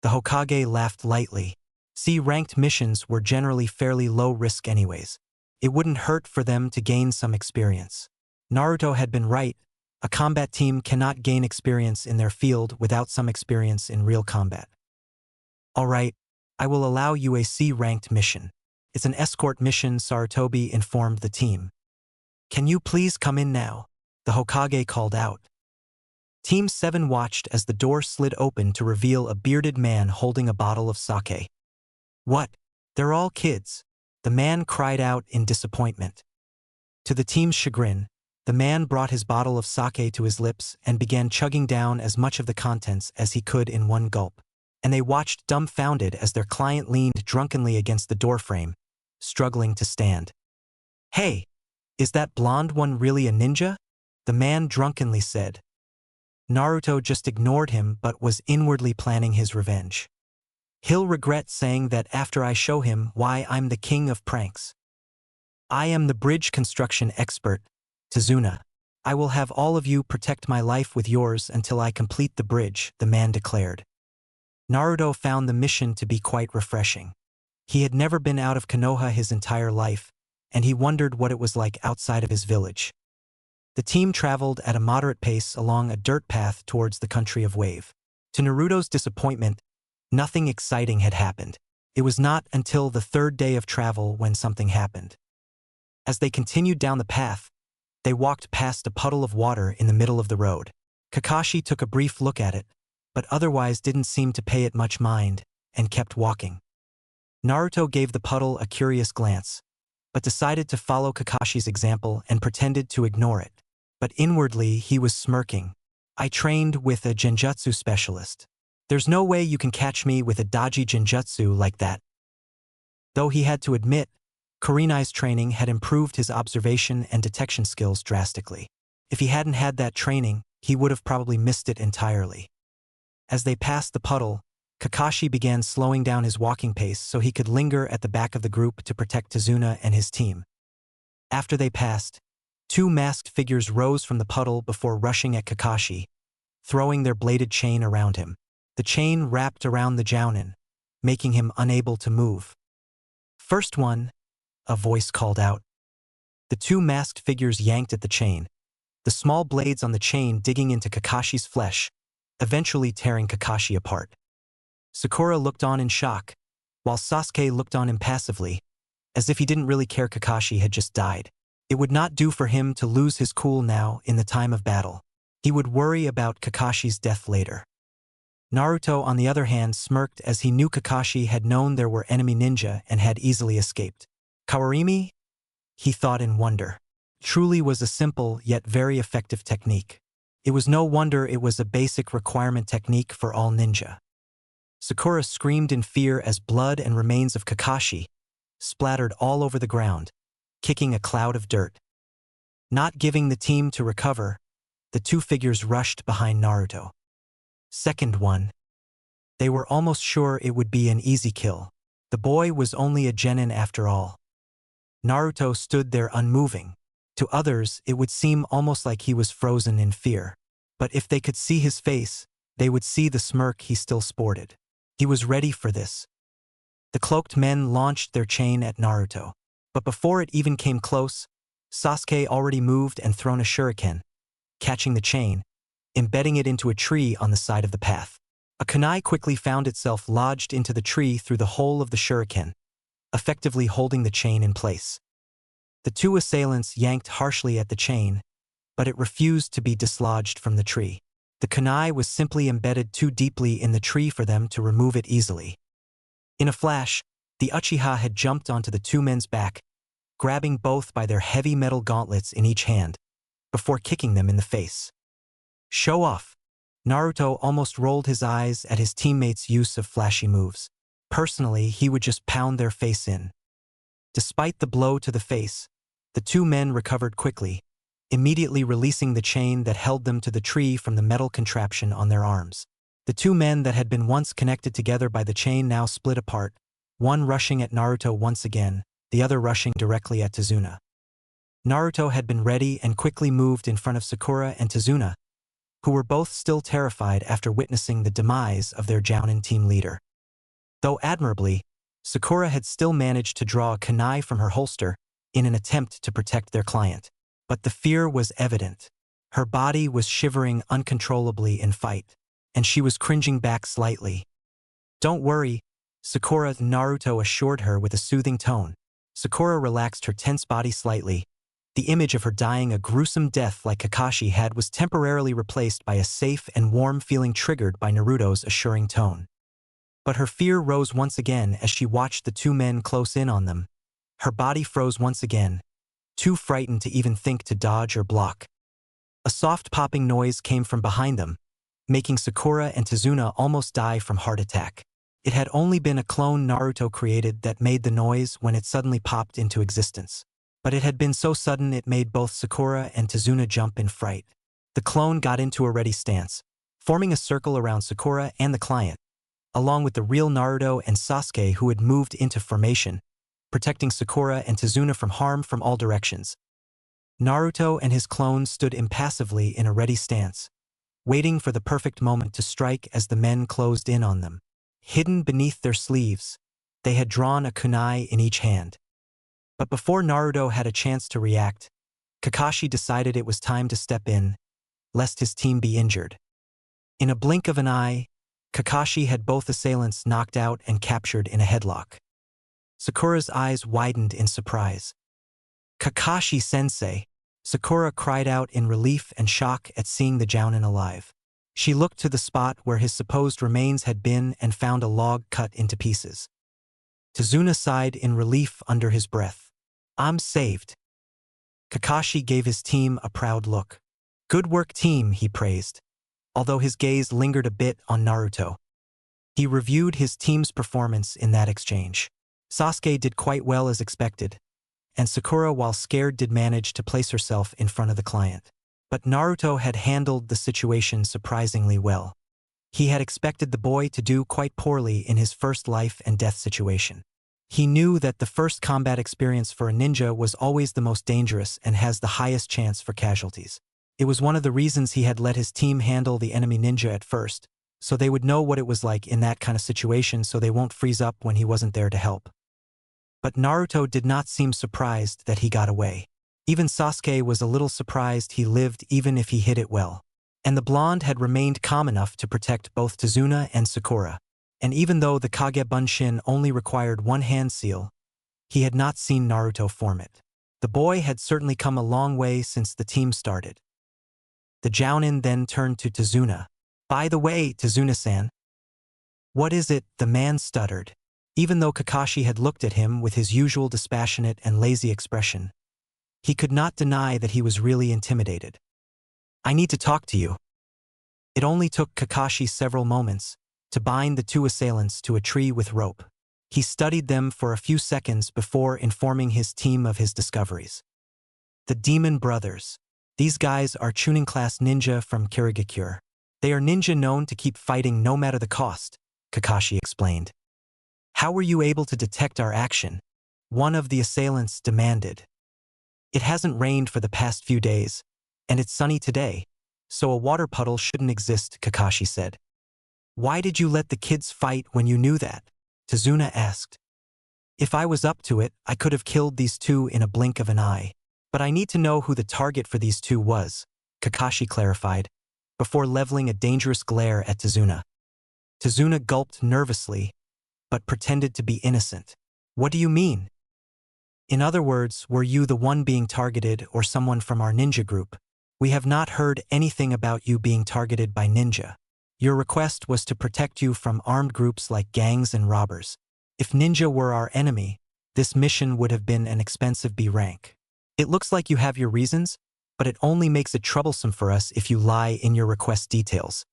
The Hokage laughed lightly. C-ranked missions were generally fairly low risk anyways. It wouldn't hurt for them to gain some experience. Naruto had been right. A combat team cannot gain experience in their field without some experience in real combat. All right, I will allow you a C-ranked mission. It's an escort mission, Sarutobi informed the team. Can you please come in now? The Hokage called out. Team 7 watched as the door slid open to reveal a bearded man holding a bottle of sake. What? They're all kids. The man cried out in disappointment. To the team's chagrin, the man brought his bottle of sake to his lips and began chugging down as much of the contents as he could in one gulp. And they watched dumbfounded as their client leaned drunkenly against the doorframe, struggling to stand. Hey, is that blonde one really a ninja? The man drunkenly said. Naruto just ignored him but was inwardly planning his revenge. He'll regret saying that after I show him why I'm the king of pranks. I am the bridge construction expert, Tazuna. I will have all of you protect my life with yours until I complete the bridge, the man declared. Naruto found the mission to be quite refreshing. He had never been out of Konoha his entire life, and he wondered what it was like outside of his village. The team traveled at a moderate pace along a dirt path towards the country of Wave. To Naruto's disappointment, nothing exciting had happened. It was not until the third day of travel when something happened. As they continued down the path, they walked past a puddle of water in the middle of the road. Kakashi took a brief look at it, but otherwise didn't seem to pay it much mind, and kept walking. Naruto gave the puddle a curious glance, but decided to follow Kakashi's example and pretended to ignore it. But inwardly he was smirking. I trained with a genjutsu specialist. There's no way you can catch me with a dodgy genjutsu like that. Though he had to admit, Kurenai's training had improved his observation and detection skills drastically. If he hadn't had that training, he would have probably missed it entirely. As they passed the puddle, Kakashi began slowing down his walking pace so he could linger at the back of the group to protect Tazuna and his team. After they passed, two masked figures rose from the puddle before rushing at Kakashi, throwing their bladed chain around him. The chain wrapped around the jounin, making him unable to move. First one, a voice called out. The two masked figures yanked at the chain, the small blades on the chain digging into Kakashi's flesh, eventually tearing Kakashi apart. Sakura looked on in shock, while Sasuke looked on impassively, as if he didn't really care Kakashi had just died. It would not do for him to lose his cool now in the time of battle. He would worry about Kakashi's death later. Naruto, on the other hand, smirked as he knew Kakashi had known there were enemy ninja and had easily escaped. Kawarimi? He thought in wonder. Truly was a simple yet very effective technique. It was no wonder it was a basic requirement technique for all ninja. Sakura screamed in fear as blood and remains of Kakashi splattered all over the ground, kicking a cloud of dirt. Not giving the team to recover, the two figures rushed behind Naruto. Second one. They were almost sure it would be an easy kill. The boy was only a genin after all. Naruto stood there unmoving. To others, it would seem almost like he was frozen in fear. But if they could see his face, they would see the smirk he still sported. He was ready for this. The cloaked men launched their chain at Naruto. But before it even came close, Sasuke already moved and thrown a shuriken, catching the chain, embedding it into a tree on the side of the path. A kunai quickly found itself lodged into the tree through the hole of the shuriken, effectively holding the chain in place. The two assailants yanked harshly at the chain, but it refused to be dislodged from the tree. The kunai was simply embedded too deeply in the tree for them to remove it easily. In a flash, the Uchiha had jumped onto the two men's back, grabbing both by their heavy metal gauntlets in each hand, before kicking them in the face. Show off! Naruto almost rolled his eyes at his teammates' use of flashy moves. Personally, he would just pound their face in. Despite the blow to the face, the two men recovered quickly, immediately releasing the chain that held them to the tree from the metal contraption on their arms. The two men that had been once connected together by the chain now split apart, one rushing at Naruto once again, the other rushing directly at Tazuna. Naruto had been ready and quickly moved in front of Sakura and Tazuna, who were both still terrified after witnessing the demise of their Jounin team leader. Though admirably, Sakura had still managed to draw a kunai from her holster, in an attempt to protect their client. But the fear was evident. Her body was shivering uncontrollably in fight, and she was cringing back slightly. "Don't worry," Sakura Naruto assured her with a soothing tone. Sakura relaxed her tense body slightly. The image of her dying a gruesome death like Kakashi had was temporarily replaced by a safe and warm feeling triggered by Naruto's assuring tone. But her fear rose once again as she watched the two men close in on them. Her body froze once again, too frightened to even think to dodge or block. A soft popping noise came from behind them, making Sakura and Tazuna almost die from heart attack. It had only been a clone Naruto created that made the noise when it suddenly popped into existence. But it had been so sudden it made both Sakura and Tazuna jump in fright. The clone got into a ready stance, forming a circle around Sakura and the client, along with the real Naruto and Sasuke who had moved into formation, protecting Sakura and Tazuna from harm from all directions. Naruto and his clone stood impassively in a ready stance, waiting for the perfect moment to strike as the men closed in on them. Hidden beneath their sleeves, they had drawn a kunai in each hand. But before Naruto had a chance to react, Kakashi decided it was time to step in, lest his team be injured. In a blink of an eye, Kakashi had both assailants knocked out and captured in a headlock. Sakura's eyes widened in surprise. "Kakashi-sensei!" Sakura cried out in relief and shock at seeing the Jounin alive. She looked to the spot where his supposed remains had been and found a log cut into pieces. Tazuna sighed in relief under his breath. "I'm saved." Kakashi gave his team a proud look. "Good work, team," he praised, although his gaze lingered a bit on Naruto. He reviewed his team's performance in that exchange. Sasuke did quite well as expected, and Sakura, while scared, did manage to place herself in front of the client. But Naruto had handled the situation surprisingly well. He had expected the boy to do quite poorly in his first life and death situation. He knew that the first combat experience for a ninja was always the most dangerous and has the highest chance for casualties. It was one of the reasons he had let his team handle the enemy ninja at first, so they would know what it was like in that kind of situation so they won't freeze up when he wasn't there to help. But Naruto did not seem surprised that he got away. Even Sasuke was a little surprised he lived even if he hid it well. And the blonde had remained calm enough to protect both Tazuna and Sakura. And even though the Kage Bunshin only required one hand seal, he had not seen Naruto form it. The boy had certainly come a long way since the team started. The Jounin then turned to Tazuna. "By the way, Tazuna-san." "What is it?" the man stuttered. Even though Kakashi had looked at him with his usual dispassionate and lazy expression, he could not deny that he was really intimidated. "I need to talk to you." It only took Kakashi several moments to bind the two assailants to a tree with rope. He studied them for a few seconds before informing his team of his discoveries. "The Demon Brothers. These guys are Chunin-class ninja from Kirigakure. They are ninja known to keep fighting no matter the cost," Kakashi explained. "How were you able to detect our action?" one of the assailants demanded. "It hasn't rained for the past few days, and it's sunny today, so a water puddle shouldn't exist," Kakashi said. "Why did you let the kids fight when you knew that?" Tazuna asked. "If I was up to it, I could have killed these two in a blink of an eye. But I need to know who the target for these two was," Kakashi clarified, before leveling a dangerous glare at Tazuna. Tazuna gulped nervously, but pretended to be innocent. "What do you mean?" "In other words, were you the one being targeted or someone from our ninja group? We have not heard anything about you being targeted by ninja. Your request was to protect you from armed groups like gangs and robbers. If ninja were our enemy, this mission would have been an expensive B rank. It looks like you have your reasons, but it only makes it troublesome for us if you lie in your request details.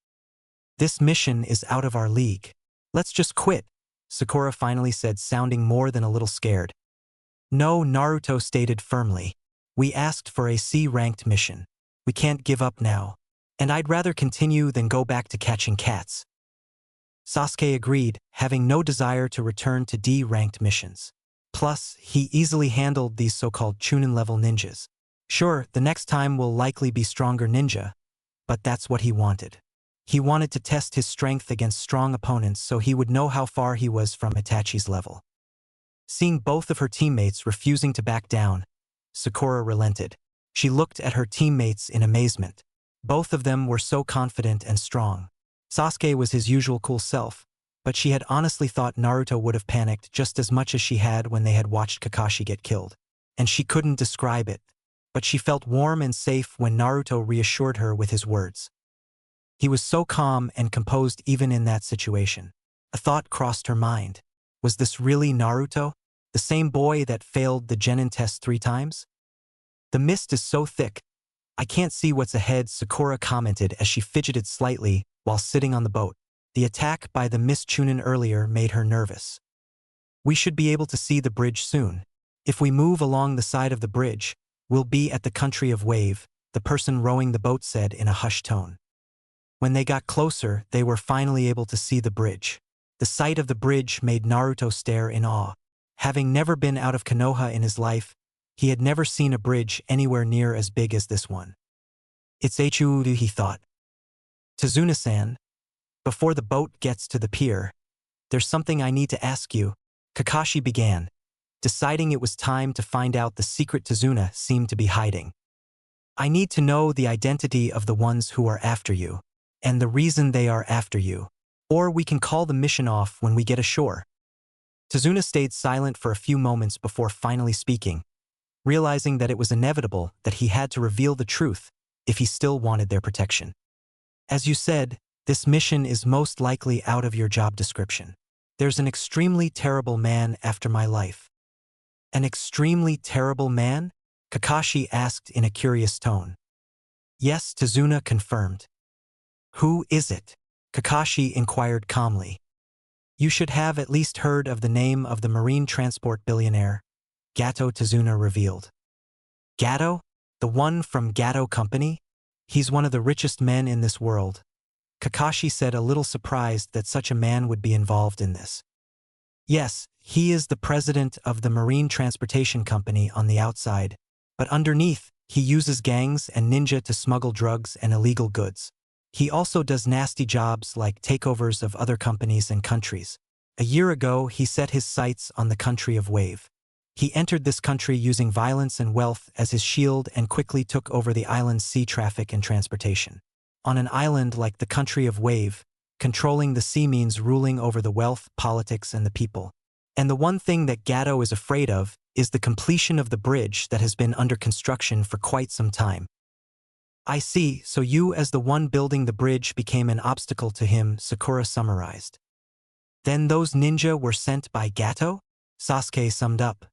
This mission is out of our league. Let's just quit," Sakura finally said, sounding more than a little scared. "No," Naruto stated firmly. "We asked for a C-ranked mission. We can't give up now. And I'd rather continue than go back to catching cats." Sasuke agreed, having no desire to return to D-ranked missions. Plus, he easily handled these so-called Chunin-level ninjas. Sure, the next time will likely be stronger ninja, but that's what he wanted. He wanted to test his strength against strong opponents so he would know how far he was from Itachi's level. Seeing both of her teammates refusing to back down, Sakura relented. She looked at her teammates in amazement. Both of them were so confident and strong. Sasuke was his usual cool self, but she had honestly thought Naruto would have panicked just as much as she had when they had watched Kakashi get killed. And she couldn't describe it, but she felt warm and safe when Naruto reassured her with his words. He was so calm and composed even in that situation. A thought crossed her mind. Was this really Naruto? The same boy that failed the Genin test 3 times? The mist is so thick, I can't see what's ahead, Sakura commented as she fidgeted slightly while sitting on the boat. The attack by the mist Chunin earlier made her nervous. We should be able to see the bridge soon. If we move along the side of the bridge, we'll be at the country of Wave, the person rowing the boat said in a hushed tone. When they got closer, they were finally able to see the bridge. The sight of the bridge made Naruto stare in awe. Having never been out of Konoha in his life, he had never seen a bridge anywhere near as big as this one. It's Huru, he thought. Tazuna-san, before the boat gets to the pier, there's something I need to ask you, Kakashi began, deciding it was time to find out the secret Tazuna seemed to be hiding. I need to know the identity of the ones who are after you, and the reason they are after you, or we can call the mission off when we get ashore. Tazuna stayed silent for a few moments before finally speaking, realizing that it was inevitable that he had to reveal the truth if he still wanted their protection. As you said, this mission is most likely out of your job description. There's an extremely terrible man after my life. An extremely terrible man? Kakashi asked in a curious tone. Yes, Tazuna confirmed. Who is it? Kakashi inquired calmly. You should have at least heard of the name of the marine transport billionaire, Gato, Tazuna revealed. Gato? The one from Gato Company? He's one of the richest men in this world. Kakashi said, a little surprised that such a man would be involved in this. Yes, he is the president of the Marine Transportation Company on the outside, but underneath, he uses gangs and ninja to smuggle drugs and illegal goods. He also does nasty jobs like takeovers of other companies and countries. A year ago, he set his sights on the country of Wave. He entered this country using violence and wealth as his shield and quickly took over the island's sea traffic and transportation. On an island like the country of Wave, controlling the sea means ruling over the wealth, politics, and the people. And the one thing that Gato is afraid of is the completion of the bridge that has been under construction for quite some time. I see, so you as the one building the bridge became an obstacle to him, Sakura summarized. Then those ninja were sent by Gato? Sasuke summed up.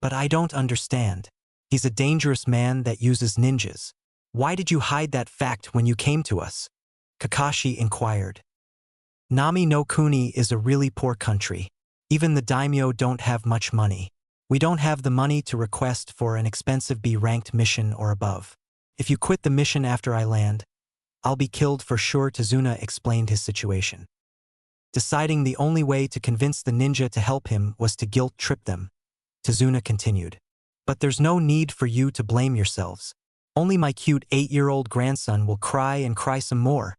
But I don't understand. He's a dangerous man that uses ninjas. Why did you hide that fact when you came to us? Kakashi inquired. Nami no Kuni is a really poor country. Even the daimyo don't have much money. We don't have the money to request for an expensive B-ranked mission or above. If you quit the mission after I land, I'll be killed for sure, Tazuna explained his situation. Deciding the only way to convince the ninja to help him was to guilt-trip them, Tazuna continued. But there's no need for you to blame yourselves. Only my cute 8-year-old grandson will cry and cry some more.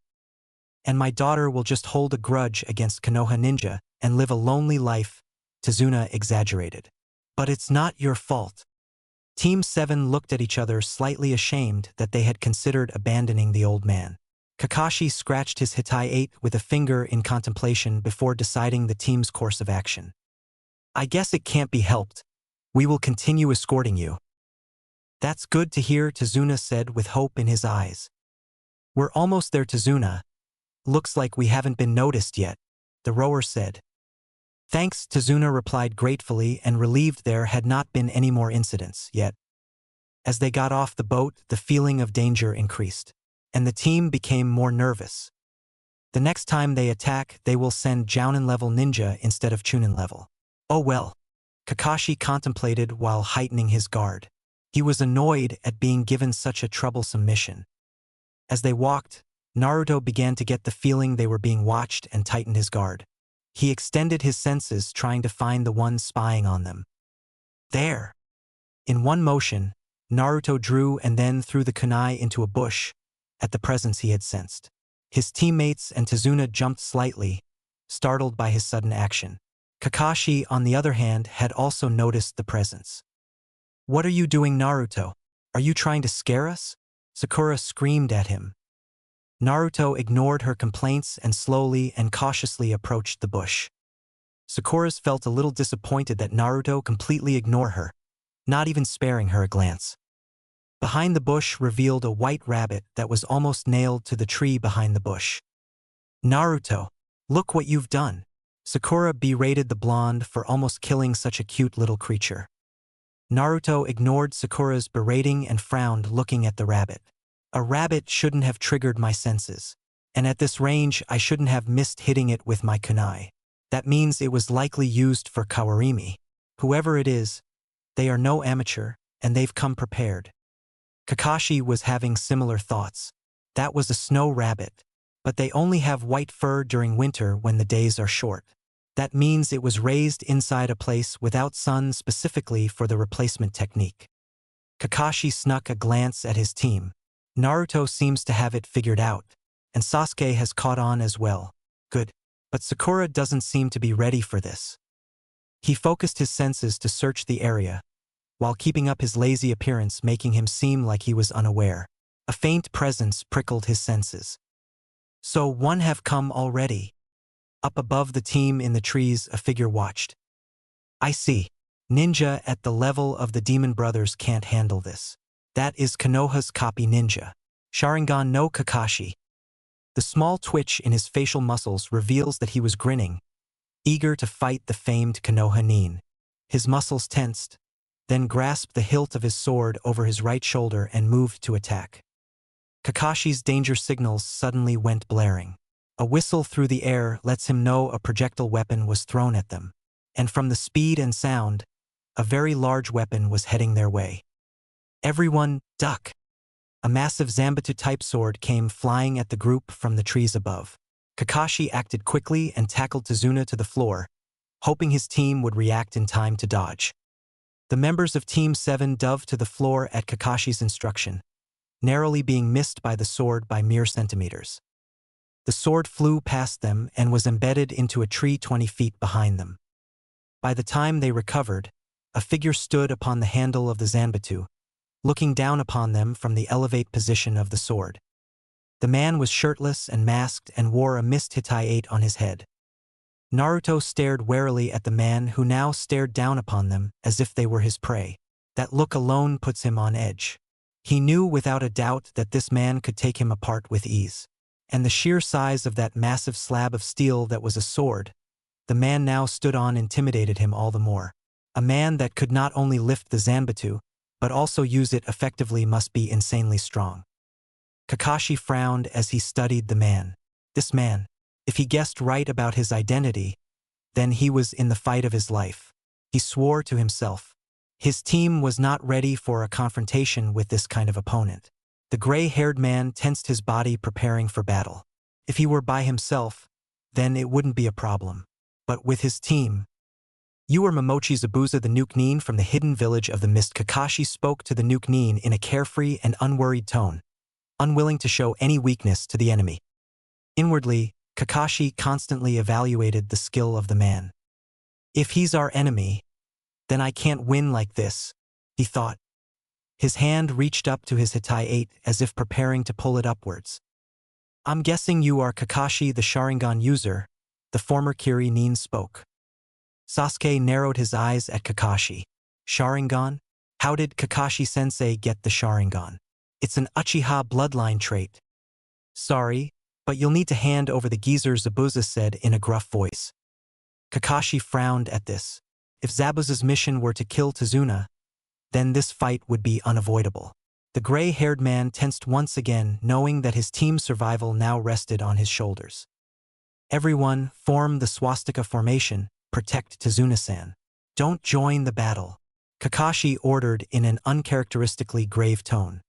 And my daughter will just hold a grudge against Konoha Ninja and live a lonely life, Tazuna exaggerated. But it's not your fault. Team 7 looked at each other, slightly ashamed that they had considered abandoning the old man. Kakashi scratched his Hitai-8 with a finger in contemplation before deciding the team's course of action. I guess it can't be helped. We will continue escorting you. That's good to hear, Tazuna said with hope in his eyes. We're almost there, Tazuna. Looks like we haven't been noticed yet, the rower said. Thanks, Tazuna replied gratefully and relieved there had not been any more incidents yet. As they got off the boat, the feeling of danger increased, and the team became more nervous. The next time they attack, they will send Jounin-level ninja instead of Chunin-level. Oh well, Kakashi contemplated while heightening his guard. He was annoyed at being given such a troublesome mission. As they walked, Naruto began to get the feeling they were being watched and tightened his guard. He extended his senses, trying to find the one spying on them. There! In one motion, Naruto drew and then threw the kunai into a bush at the presence he had sensed. His teammates and Tazuna jumped slightly, startled by his sudden action. Kakashi, on the other hand, had also noticed the presence. What are you doing, Naruto? Are you trying to scare us? Sakura screamed at him. Naruto ignored her complaints and slowly and cautiously approached the bush. Sakura felt a little disappointed that Naruto completely ignored her, not even sparing her a glance. Behind the bush revealed a white rabbit that was almost nailed to the tree behind the bush. Naruto, look what you've done. Sakura berated the blonde for almost killing such a cute little creature. Naruto ignored Sakura's berating and frowned, looking at the rabbit. A rabbit shouldn't have triggered my senses. And at this range, I shouldn't have missed hitting it with my kunai. That means it was likely used for kawarimi. Whoever it is, they are no amateur, and they've come prepared. Kakashi was having similar thoughts. That was a snow rabbit. But they only have white fur during winter when the days are short. That means it was raised inside a place without sun specifically for the replacement technique. Kakashi snuck a glance at his team. Naruto seems to have it figured out, and Sasuke has caught on as well. Good. But Sakura doesn't seem to be ready for this. He focused his senses to search the area, while keeping up his lazy appearance, making him seem like he was unaware. A faint presence prickled his senses. So one have come already. Up above the team in the trees, a figure watched. I see. Ninja at the level of the Demon Brothers can't handle this. That is Konoha's copy ninja. Sharingan no Kakashi. The small twitch in his facial muscles reveals that he was grinning, eager to fight the famed Konoha Nin. His muscles tensed, then grasped the hilt of his sword over his right shoulder and moved to attack. Kakashi's danger signals suddenly went blaring. A whistle through the air lets him know a projectile weapon was thrown at them, and from the speed and sound, a very large weapon was heading their way. Everyone, duck! A massive Zanbatsu-type sword came flying at the group from the trees above. Kakashi acted quickly and tackled Tazuna to the floor, hoping his team would react in time to dodge. The members of Team 7 dove to the floor at Kakashi's instruction, narrowly being missed by the sword by mere centimeters. The sword flew past them and was embedded into a tree 20 feet behind them. By the time they recovered, a figure stood upon the handle of the Zanbatsu, looking down upon them from the elevate position of the sword. The man was shirtless and masked and wore a mist Hitai-8 on his head. Naruto stared warily at the man who now stared down upon them as if they were his prey. That look alone puts him on edge. He knew without a doubt that this man could take him apart with ease. And the sheer size of that massive slab of steel that was a sword, the man now stood on, intimidated him all the more. A man that could not only lift the Zanbatsu, but also use it effectively must be insanely strong. Kakashi frowned as he studied the man. This man, if he guessed right about his identity, then he was in the fight of his life. He swore to himself. His team was not ready for a confrontation with this kind of opponent. The gray-haired man tensed his body, preparing for battle. If he were by himself, then it wouldn't be a problem. But with his team... You are Momochi Zabuza, the Nuke Nin from the hidden village of the mist. Kakashi spoke to the Nuke Nin in a carefree and unworried tone, unwilling to show any weakness to the enemy. Inwardly, Kakashi constantly evaluated the skill of the man. If he's our enemy, then I can't win like this, he thought. His hand reached up to his Hitai-8 as if preparing to pull it upwards. I'm guessing you are Kakashi, the Sharingan user, the former Kiri Nin spoke. Sasuke narrowed his eyes at Kakashi. Sharingan? How did Kakashi-sensei get the Sharingan? It's an Uchiha bloodline trait. Sorry, but you'll need to hand over the geezer, Zabuza said in a gruff voice. Kakashi frowned at this. If Zabuza's mission were to kill Tazuna, then this fight would be unavoidable. The gray-haired man tensed once again, knowing that his team's survival now rested on his shoulders. Everyone, form the swastika formation, protect Tazuna-san. Don't join the battle, Kakashi ordered in an uncharacteristically grave tone.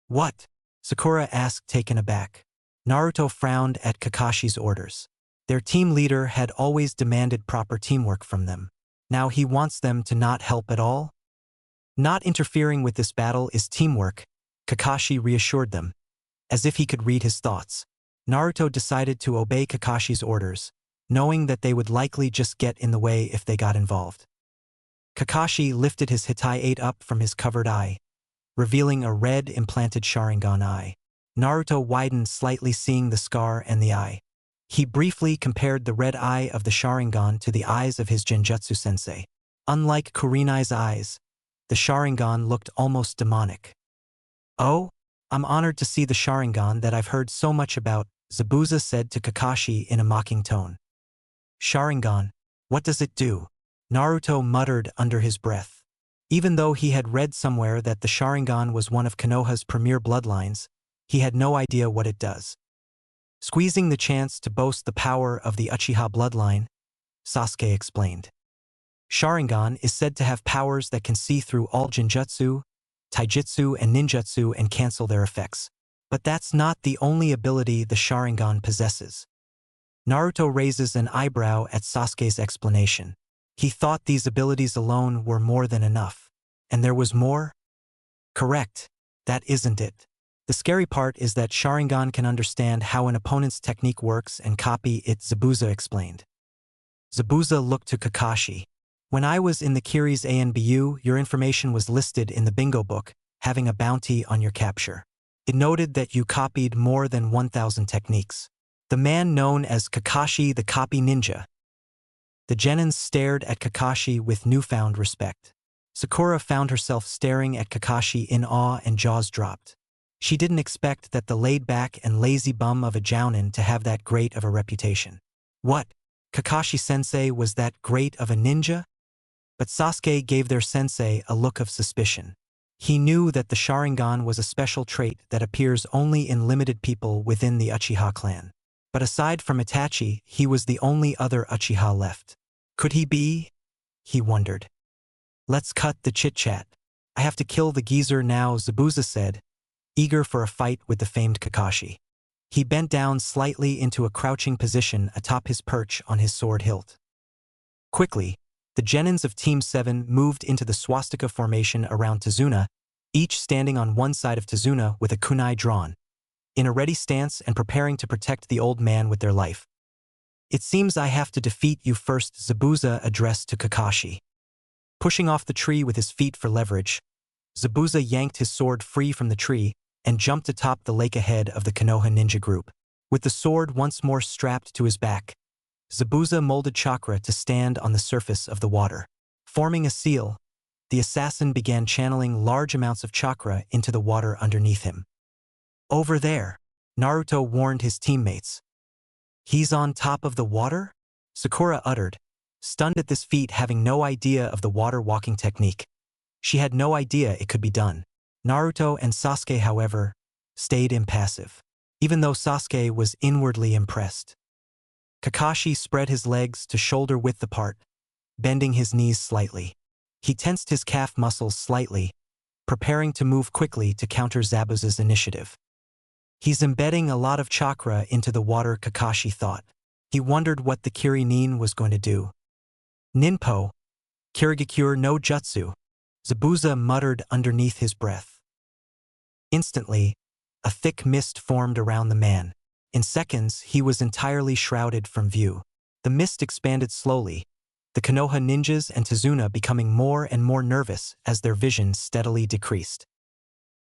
What? Sakura asked, taken aback. Naruto frowned at Kakashi's orders. Their team leader had always demanded proper teamwork from them. Now he wants them to not help at all? Not interfering with this battle is teamwork, Kakashi reassured them, as if he could read his thoughts. Naruto decided to obey Kakashi's orders, knowing that they would likely just get in the way if they got involved. Kakashi lifted his Hitai-8 up from his covered eye, revealing a red implanted Sharingan eye. Naruto widened slightly, seeing the scar and the eye. He briefly compared the red eye of the Sharingan to the eyes of his Genjutsu sensei. Unlike Kurenai's eyes, the Sharingan looked almost demonic. "Oh, I'm honored to see the Sharingan that I've heard so much about," Zabuza said to Kakashi in a mocking tone. "Sharingan, what does it do?" Naruto muttered under his breath. Even though he had read somewhere that the Sharingan was one of Konoha's premier bloodlines, he had no idea what it does. Squeezing the chance to boast the power of the Uchiha bloodline, Sasuke explained. Sharingan is said to have powers that can see through all Genjutsu, Taijutsu, and Ninjutsu and cancel their effects. But that's not the only ability the Sharingan possesses. Naruto raises an eyebrow at Sasuke's explanation. He thought these abilities alone were more than enough. And there was more? Correct. That isn't it. The scary part is that Sharingan can understand how an opponent's technique works and copy it, Zabuza explained. Zabuza looked to Kakashi. "When I was in the Kiri's ANBU, your information was listed in the bingo book, having a bounty on your capture. It noted that you copied more than 1,000 techniques. The man known as Kakashi the Copy Ninja." The Genins stared at Kakashi with newfound respect. Sakura found herself staring at Kakashi in awe and jaws dropped. She didn't expect that the laid-back and lazy bum of a Jounin to have that great of a reputation. What? Kakashi-sensei was that great of a ninja? But Sasuke gave their sensei a look of suspicion. He knew that the Sharingan was a special trait that appears only in limited people within the Uchiha clan. But aside from Itachi, he was the only other Uchiha left. Could he be? He wondered. "Let's cut the chit-chat. I have to kill the geezer now," Zabuza said, eager for a fight with the famed Kakashi. He bent down slightly into a crouching position atop his perch on his sword hilt. Quickly, the Genins of Team 7 moved into the swastika formation around Tazuna, each standing on one side of Tazuna with a kunai drawn, in a ready stance and preparing to protect the old man with their life. "It seems I have to defeat you first," Zabuza addressed to Kakashi. Pushing off the tree with his feet for leverage, Zabuza yanked his sword free from the tree and jumped atop the lake ahead of the Konoha ninja group. With the sword once more strapped to his back, Zabuza molded chakra to stand on the surface of the water. Forming a seal, the assassin began channeling large amounts of chakra into the water underneath him. "Over there," Naruto warned his teammates. "He's on top of the water?" Sakura uttered, stunned at this feat, having no idea of the water walking technique. She had no idea it could be done. Naruto and Sasuke, however, stayed impassive, even though Sasuke was inwardly impressed. Kakashi spread his legs to shoulder-width apart, bending his knees slightly. He tensed his calf muscles slightly, preparing to move quickly to counter Zabuza's initiative. "He's embedding a lot of chakra into the water," Kakashi thought. He wondered what the Kiri-nin was going to do. "Ninpo, Kirigakure no Jutsu," Zabuza muttered underneath his breath. Instantly, a thick mist formed around the man. In seconds, he was entirely shrouded from view. The mist expanded slowly, the Konoha ninjas and Tazuna becoming more and more nervous as their vision steadily decreased.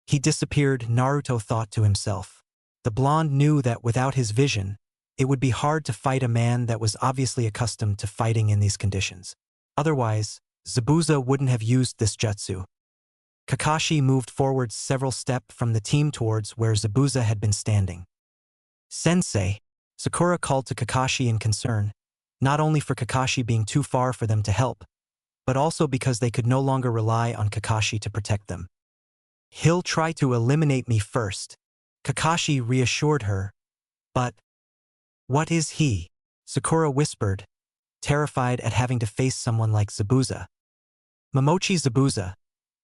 "He disappeared," Naruto thought to himself. The blonde knew that without his vision, it would be hard to fight a man that was obviously accustomed to fighting in these conditions. Otherwise, Zabuza wouldn't have used this jutsu. Kakashi moved forward several steps from the team towards where Zabuza had been standing. "Sensei," Sakura called to Kakashi in concern, not only for Kakashi being too far for them to help, but also because they could no longer rely on Kakashi to protect them. "He'll try to eliminate me first," Kakashi reassured her. "But what is he?" Sakura whispered, terrified at having to face someone like Zabuza. "Momochi Zabuza.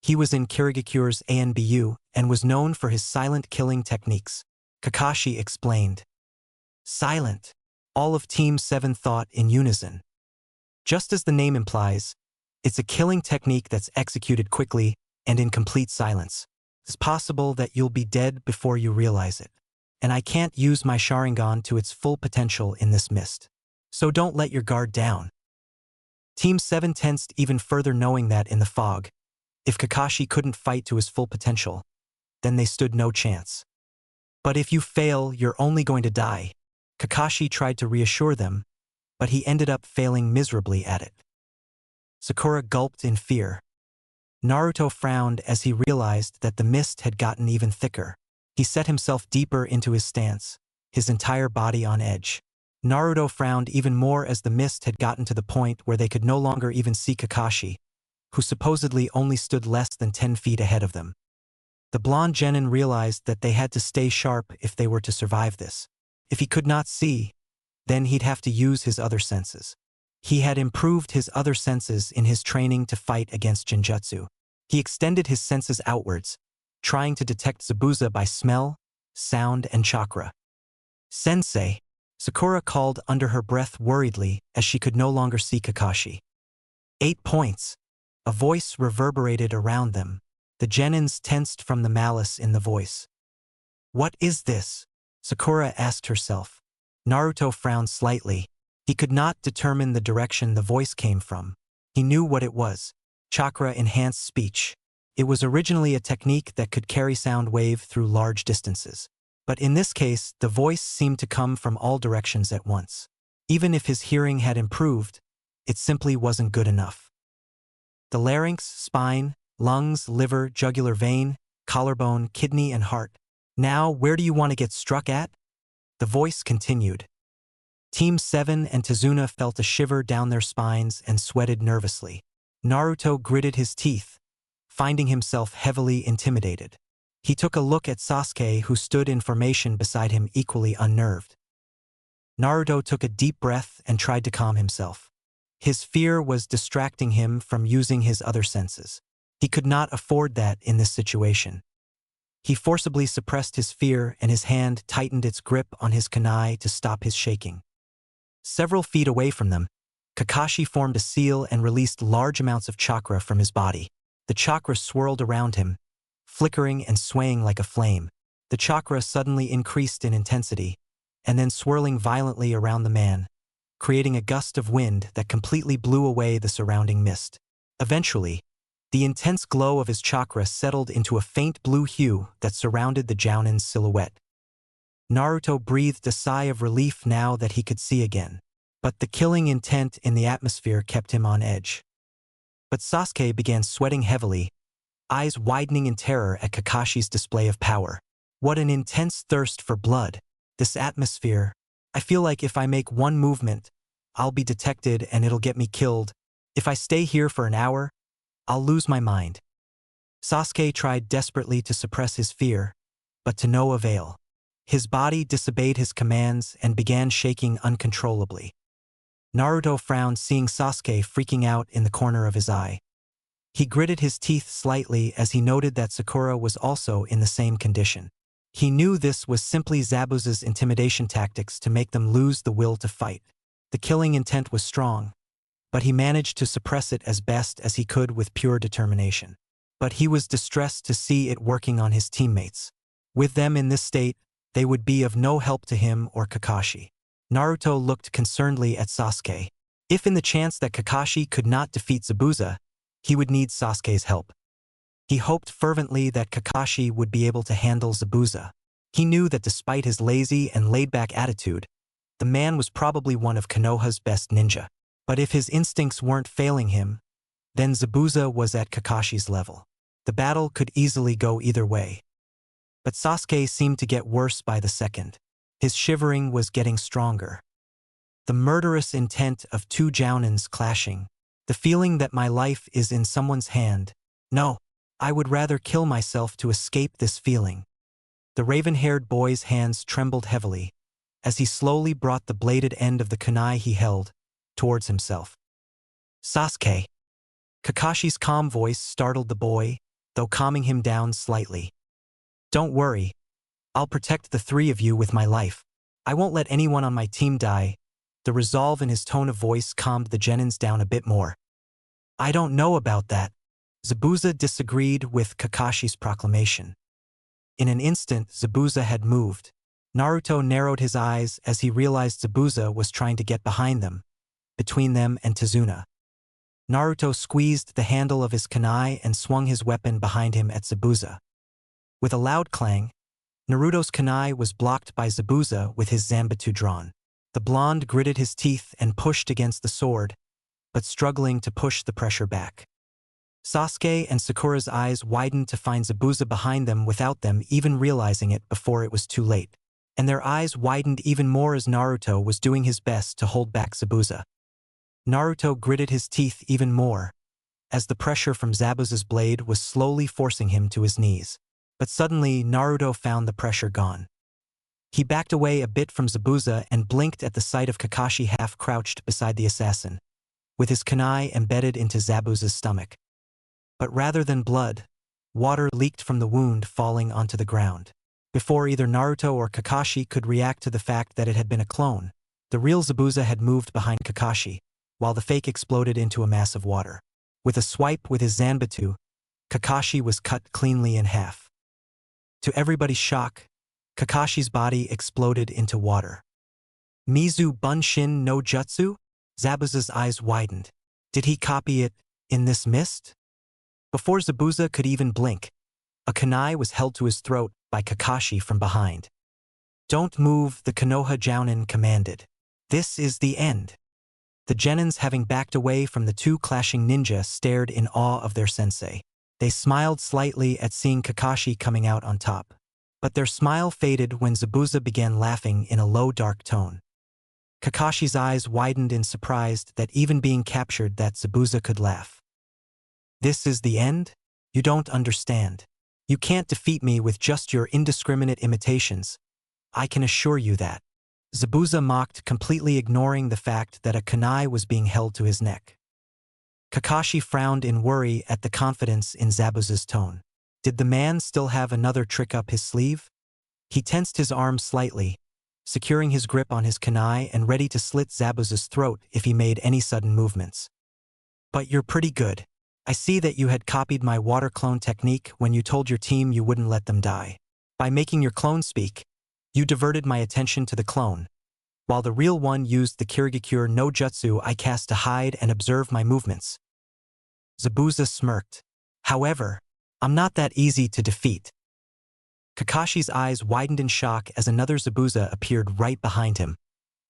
He was in Kirigakure's ANBU and was known for his silent killing techniques," Kakashi explained. "Silent," all of Team 7 thought in unison. Just as the name implies, it's a killing technique that's executed quickly and in complete silence. It's possible that you'll be dead before you realize it. And I can't use my Sharingan to its full potential in this mist. So don't let your guard down. Team 7 tensed even further, knowing that in the fog, if Kakashi couldn't fight to his full potential, then they stood no chance. But if you fail, you're only going to die. Kakashi tried to reassure them, but he ended up failing miserably at it. Sakura gulped in fear. Naruto frowned as he realized that the mist had gotten even thicker. He set himself deeper into his stance, his entire body on edge. Naruto frowned even more as the mist had gotten to the point where they could no longer even see Kakashi, who supposedly only stood less than 10 feet ahead of them. The blonde genin realized that they had to stay sharp if they were to survive this. If he could not see, then he'd have to use his other senses. He had improved his other senses in his training to fight against Genjutsu. He extended his senses outwards, trying to detect Zabuza by smell, sound, and chakra. "Sensei," Sakura called under her breath worriedly as she could no longer see Kakashi. 8 points. A voice reverberated around them. The genins tensed from the malice in the voice. "What is this?" Sakura asked herself. Naruto frowned slightly. He could not determine the direction the voice came from. He knew what it was: chakra-enhanced speech. It was originally a technique that could carry sound wave through large distances. But in this case, the voice seemed to come from all directions at once. Even if his hearing had improved, it simply wasn't good enough. The larynx, spine, lungs, liver, jugular vein, collarbone, kidney, and heart. "Now, where do you want to get struck at?" The voice continued. Team 7 and Tazuna felt a shiver down their spines and sweated nervously. Naruto gritted his teeth, finding himself heavily intimidated. He took a look at Sasuke, who stood in formation beside him, equally unnerved. Naruto took a deep breath and tried to calm himself. His fear was distracting him from using his other senses. He could not afford that in this situation. He forcibly suppressed his fear, and his hand tightened its grip on his kunai to stop his shaking. Several feet away from them, Kakashi formed a seal and released large amounts of chakra from his body. The chakra swirled around him, flickering and swaying like a flame. The chakra suddenly increased in intensity, and then swirling violently around the man, creating a gust of wind that completely blew away the surrounding mist. Eventually, the intense glow of his chakra settled into a faint blue hue that surrounded the Jounin's silhouette. Naruto breathed a sigh of relief now that he could see again, but the killing intent in the atmosphere kept him on edge. But Sasuke began sweating heavily, eyes widening in terror at Kakashi's display of power. What an intense thirst for blood! This atmosphere. I feel like if I make one movement, I'll be detected and it'll get me killed. If I stay here for an hour, I'll lose my mind. Sasuke tried desperately to suppress his fear, but to no avail. His body disobeyed his commands and began shaking uncontrollably. Naruto frowned, seeing Sasuke freaking out in the corner of his eye. He gritted his teeth slightly as he noted that Sakura was also in the same condition. He knew this was simply Zabuza's intimidation tactics to make them lose the will to fight. The killing intent was strong, but he managed to suppress it as best as he could with pure determination. But he was distressed to see it working on his teammates. With them in this state, they would be of no help to him or Kakashi. Naruto looked concernedly at Sasuke. If in the chance that Kakashi could not defeat Zabuza, he would need Sasuke's help. He hoped fervently that Kakashi would be able to handle Zabuza. He knew that despite his lazy and laid-back attitude, the man was probably one of Konoha's best ninja. But if his instincts weren't failing him, then Zabuza was at Kakashi's level. The battle could easily go either way. But Sasuke seemed to get worse by the second. His shivering was getting stronger. The murderous intent of two Jounins clashing. The feeling that my life is in someone's hand. No, I would rather kill myself to escape this feeling. The raven-haired boy's hands trembled heavily as he slowly brought the bladed end of the kunai he held towards himself. "Sasuke." Kakashi's calm voice startled the boy, though calming him down slightly. "Don't worry. I'll protect the three of you with my life. I won't let anyone on my team die." The resolve in his tone of voice calmed the genins down a bit more. "I don't know about that." Zabuza disagreed with Kakashi's proclamation. In an instant, Zabuza had moved. Naruto narrowed his eyes as he realized Zabuza was trying to get behind them, between them and Tazuna. Naruto squeezed the handle of his kunai and swung his weapon behind him at Zabuza. With a loud clang, Naruto's kunai was blocked by Zabuza with his zanbatsu drawn. The blonde gritted his teeth and pushed against the sword, but struggling to push the pressure back. Sasuke and Sakura's eyes widened to find Zabuza behind them without them even realizing it before it was too late. And their eyes widened even more as Naruto was doing his best to hold back Zabuza. Naruto gritted his teeth even more, as the pressure from Zabuza's blade was slowly forcing him to his knees. But suddenly, Naruto found the pressure gone. He backed away a bit from Zabuza and blinked at the sight of Kakashi half-crouched beside the assassin, with his kunai embedded into Zabuza's stomach. But rather than blood, water leaked from the wound falling onto the ground. Before either Naruto or Kakashi could react to the fact that it had been a clone, the real Zabuza had moved behind Kakashi, while the fake exploded into a mass of water. With a swipe with his zanbatsu, Kakashi was cut cleanly in half. To everybody's shock, Kakashi's body exploded into water. Mizu Bunshin no Jutsu? Zabuza's eyes widened. Did he copy it in this mist? Before Zabuza could even blink, a kunai was held to his throat by Kakashi from behind. "Don't move," the Konoha Jounin commanded. "This is the end." The genins, having backed away from the two clashing ninja, stared in awe of their sensei. They smiled slightly at seeing Kakashi coming out on top. But their smile faded when Zabuza began laughing in a low, dark tone. Kakashi's eyes widened in surprise that even being captured that Zabuza could laugh. "This is the end? You don't understand. You can't defeat me with just your indiscriminate imitations. I can assure you that." Zabuza mocked, completely ignoring the fact that a kunai was being held to his neck. Kakashi frowned in worry at the confidence in Zabuza's tone. Did the man still have another trick up his sleeve? He tensed his arms slightly, securing his grip on his kunai and ready to slit Zabuza's throat if he made any sudden movements. "But you're pretty good. I see that you had copied my water clone technique when you told your team you wouldn't let them die. By making your clone speak, you diverted my attention to the clone, while the real one used the Kirigakure no Jutsu I cast to hide and observe my movements." Zabuza smirked. "However, I'm not that easy to defeat." Kakashi's eyes widened in shock as another Zabuza appeared right behind him,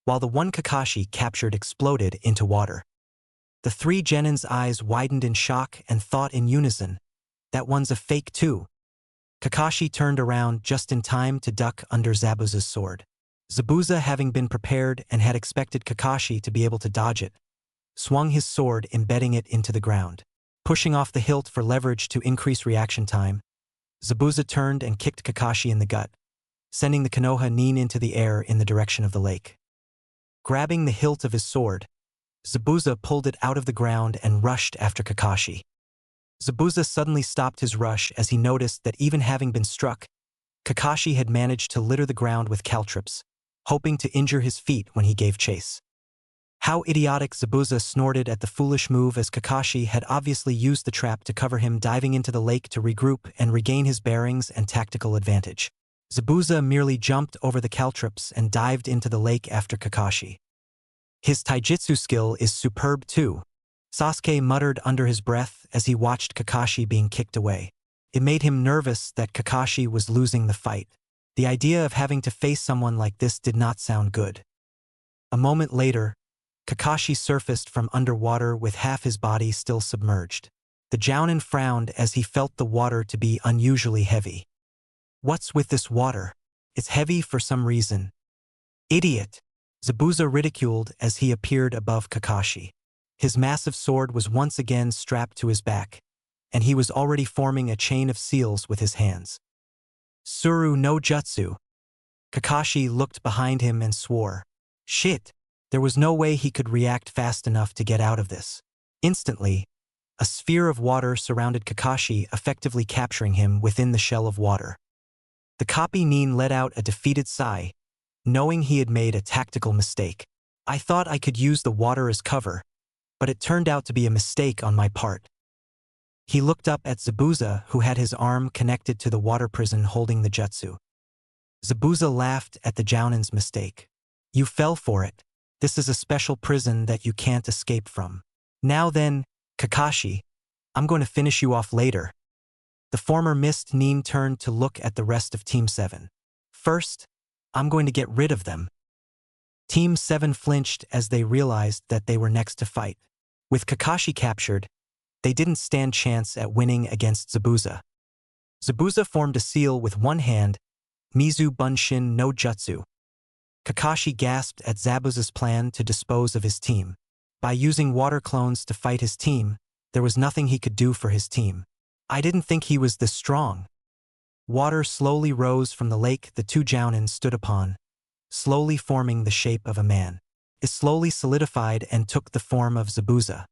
while the one Kakashi captured exploded into water. The three genins' eyes widened in shock and thought in unison, "That one's a fake too." Kakashi turned around just in time to duck under Zabuza's sword. Zabuza, having been prepared and had expected Kakashi to be able to dodge it, swung his sword, embedding it into the ground. Pushing off the hilt for leverage to increase reaction time, Zabuza turned and kicked Kakashi in the gut, sending the Konoha nin into the air in the direction of the lake. Grabbing the hilt of his sword, Zabuza pulled it out of the ground and rushed after Kakashi. Zabuza suddenly stopped his rush as he noticed that even having been struck, Kakashi had managed to litter the ground with caltrops, hoping to injure his feet when he gave chase. How idiotic! Zabuza snorted at the foolish move, as Kakashi had obviously used the trap to cover him, diving into the lake to regroup and regain his bearings and tactical advantage. Zabuza merely jumped over the caltrops and dived into the lake after Kakashi. "His taijutsu skill is superb too," Sasuke muttered under his breath as he watched Kakashi being kicked away. It made him nervous that Kakashi was losing the fight. The idea of having to face someone like this did not sound good. A moment later, Kakashi surfaced from underwater with half his body still submerged. The Jounin frowned as he felt the water to be unusually heavy. "What's with this water? It's heavy for some reason." "Idiot!" Zabuza ridiculed as he appeared above Kakashi. His massive sword was once again strapped to his back, and he was already forming a chain of seals with his hands. "Suru no Jutsu." Kakashi looked behind him and swore. Shit! There was no way he could react fast enough to get out of this. Instantly, a sphere of water surrounded Kakashi, effectively capturing him within the shell of water. The copy nin let out a defeated sigh, knowing he had made a tactical mistake. "I thought I could use the water as cover, but it turned out to be a mistake on my part." He looked up at Zabuza, who had his arm connected to the water prison holding the jutsu. Zabuza laughed at the Jounin's mistake. "You fell for it. This is a special prison that you can't escape from. Now then, Kakashi, I'm going to finish you off later. The former missed Nin turned to look at the rest of Team 7. First, I'm going to get rid of them. Team 7 flinched as they realized that they were next to fight. With Kakashi captured, they didn't stand chance at winning against Zabuza. Zabuza formed a seal with one hand, Mizu Bunshin no Jutsu. Kakashi gasped at Zabuza's plan to dispose of his team. By using water clones to fight his team, there was nothing he could do for his team. I didn't think he was this strong. Water slowly rose from the lake the two Jounin stood upon, slowly forming the shape of a man. It slowly solidified and took the form of Zabuza.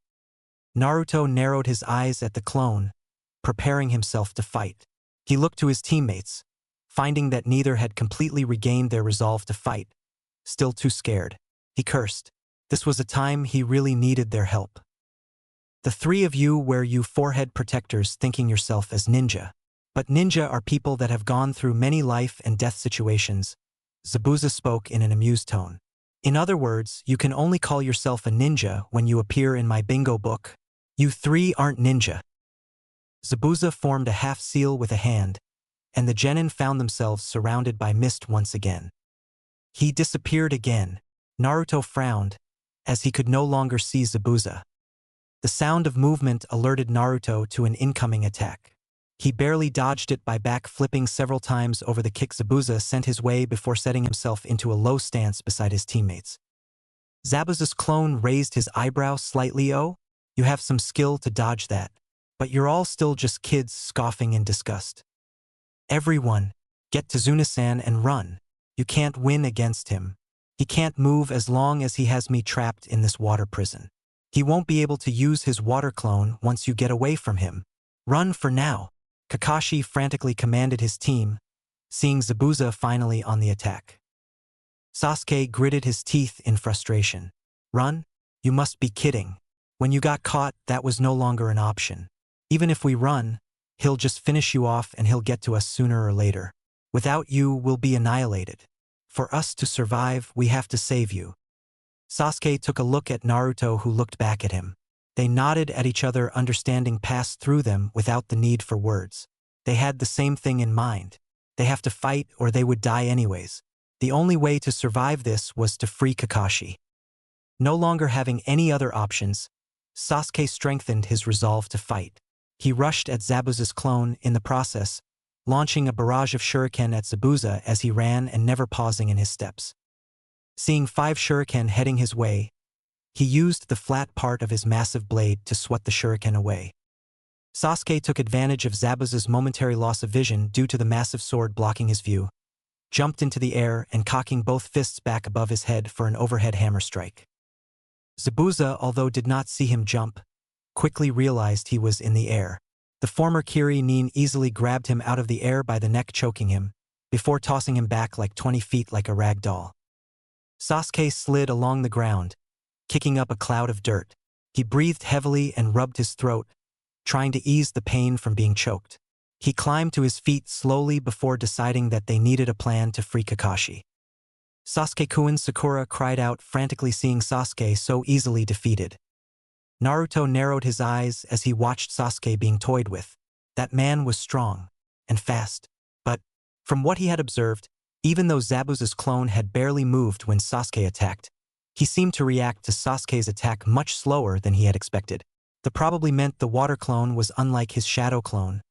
Naruto narrowed his eyes at the clone, preparing himself to fight. He looked to his teammates, finding that neither had completely regained their resolve to fight. Still too scared, he cursed. This was a time he really needed their help. The three of you wear you forehead protectors thinking yourself as ninja. But ninja are people that have gone through many life and death situations, Zabuza spoke in an amused tone. In other words, you can only call yourself a ninja when you appear in my bingo book. You three aren't ninja. Zabuza formed a half seal with a hand, and the genin found themselves surrounded by mist once again. He disappeared again. Naruto frowned, as he could no longer see Zabuza. The sound of movement alerted Naruto to an incoming attack. He barely dodged it by back-flipping several times over the kick Zabuza sent his way before setting himself into a low stance beside his teammates. Zabuza's clone raised his eyebrow slightly. Oh, you have some skill to dodge that, but you're all still just kids scoffing in disgust. Everyone, get to Tazuna-san and run. You can't win against him. He can't move as long as he has me trapped in this water prison. He won't be able to use his water clone once you get away from him. Run for now. Kakashi frantically commanded his team, seeing Zabuza finally on the attack. Sasuke gritted his teeth in frustration. Run? You must be kidding. When you got caught, that was no longer an option. Even if we run, he'll just finish you off and he'll get to us sooner or later. Without you, we'll be annihilated. For us to survive, we have to save you. Sasuke took a look at Naruto, who looked back at him. They nodded at each other, understanding passed through them without the need for words. They had the same thing in mind. They have to fight or they would die anyways. The only way to survive this was to free Kakashi. No longer having any other options, Sasuke strengthened his resolve to fight. He rushed at Zabuza's clone, in the process, launching a barrage of shuriken at Zabuza as he ran and never pausing in his steps. Seeing 5 shuriken heading his way, he used the flat part of his massive blade to swat the shuriken away. Sasuke took advantage of Zabuza's momentary loss of vision due to the massive sword blocking his view, jumped into the air and cocking both fists back above his head for an overhead hammer strike. Zabuza, although did not see him jump, quickly realized he was in the air. The former Kiri Nin easily grabbed him out of the air by the neck, choking him, before tossing him back like 20 feet like a rag doll. Sasuke slid along the ground, kicking up a cloud of dirt. He breathed heavily and rubbed his throat, trying to ease the pain from being choked. He climbed to his feet slowly before deciding that they needed a plan to free Kakashi. Sasuke-kun, Sakura cried out frantically, seeing Sasuke so easily defeated. Naruto narrowed his eyes as he watched Sasuke being toyed with. That man was strong and fast, but, from what he had observed, even though Zabuza's clone had barely moved when Sasuke attacked, he seemed to react to Sasuke's attack much slower than he had expected. That probably meant the water clone was unlike his shadow clone,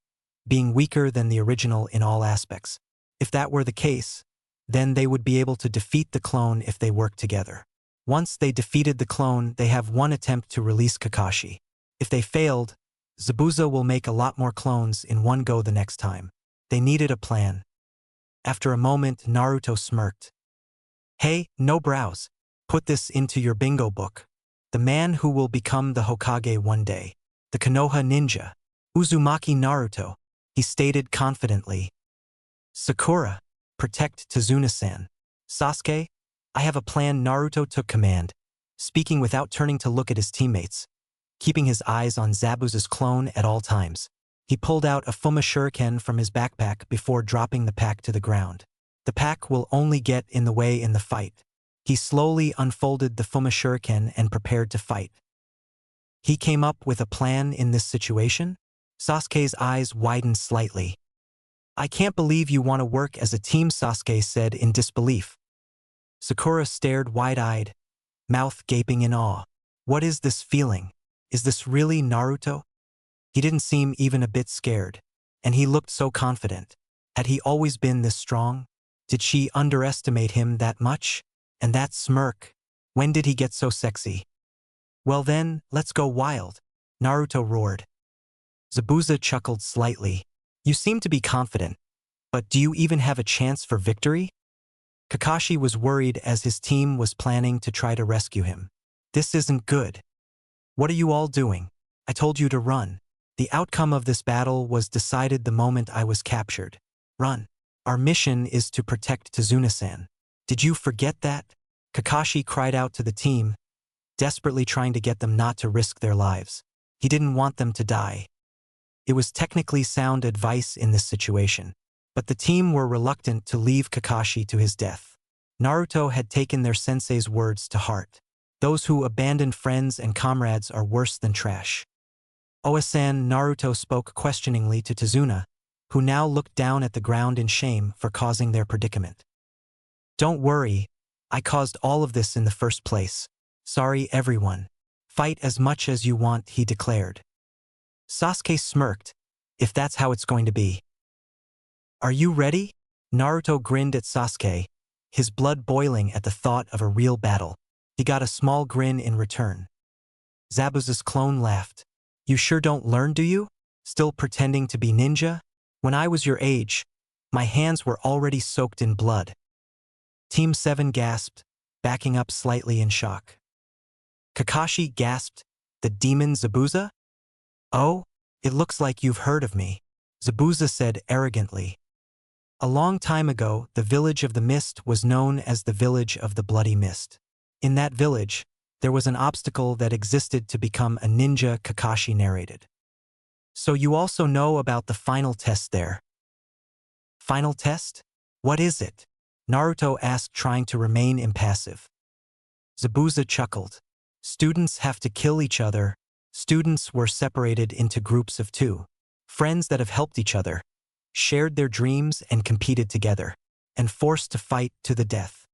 being weaker than the original in all aspects. If that were the case, then they would be able to defeat the clone if they worked together. Once they defeated the clone, they have one attempt to release Kakashi. If they failed, Zabuza will make a lot more clones in one go the next time. They needed a plan. After a moment, Naruto smirked. Hey, no brows. Put this into your bingo book. The man who will become the Hokage one day. The Konoha ninja. Uzumaki Naruto, he stated confidently. Sakura, protect Tazuna-san. Sasuke, I have a plan. Naruto took command, speaking without turning to look at his teammates, keeping his eyes on Zabuza's clone at all times. He pulled out a Fuma shuriken from his backpack before dropping the pack to the ground. The pack will only get in the way in the fight. He slowly unfolded the Fuma shuriken and prepared to fight. He came up with a plan in this situation? Sasuke's eyes widened slightly. I can't believe you want to work as a team, Sasuke said in disbelief. Sakura stared wide-eyed, mouth gaping in awe. What is this feeling? Is this really Naruto? He didn't seem even a bit scared, and he looked so confident. Had he always been this strong? Did she underestimate him that much? And that smirk, when did he get so sexy? Well then, let's go wild, Naruto roared. Zabuza chuckled slightly. You seem to be confident, but do you even have a chance for victory? Kakashi was worried as his team was planning to try to rescue him. This isn't good. What are you all doing? I told you to run. The outcome of this battle was decided the moment I was captured. Run. Our mission is to protect Tazuna-san. Did you forget that? Kakashi cried out to the team, desperately trying to get them not to risk their lives. He didn't want them to die. It was technically sound advice in this situation, but the team were reluctant to leave Kakashi to his death. Naruto had taken their sensei's words to heart. Those who abandon friends and comrades are worse than trash. Oa-san, Naruto spoke questioningly to Tazuna, who now looked down at the ground in shame for causing their predicament. Don't worry, I caused all of this in the first place. Sorry everyone. Fight as much as you want, he declared. Sasuke smirked, if that's how it's going to be. Are you ready? Naruto grinned at Sasuke, his blood boiling at the thought of a real battle. He got a small grin in return. Zabuza's clone laughed. You sure don't learn, do you? Still pretending to be ninja? When I was your age, my hands were already soaked in blood. Team 7 gasped, backing up slightly in shock. Kakashi gasped, the demon Zabuza? Oh, it looks like you've heard of me, Zabuza said arrogantly. A long time ago, the village of the mist was known as the village of the bloody mist. In that village, there was an obstacle that existed to become a ninja, Kakashi narrated. So you also know about the final test there. Final test? What is it? Naruto asked, trying to remain impassive. Zabuza chuckled. Students have to kill each other. Students were separated into groups of 2. Friends that have helped each other, shared their dreams and competed together, and forced to fight to the death.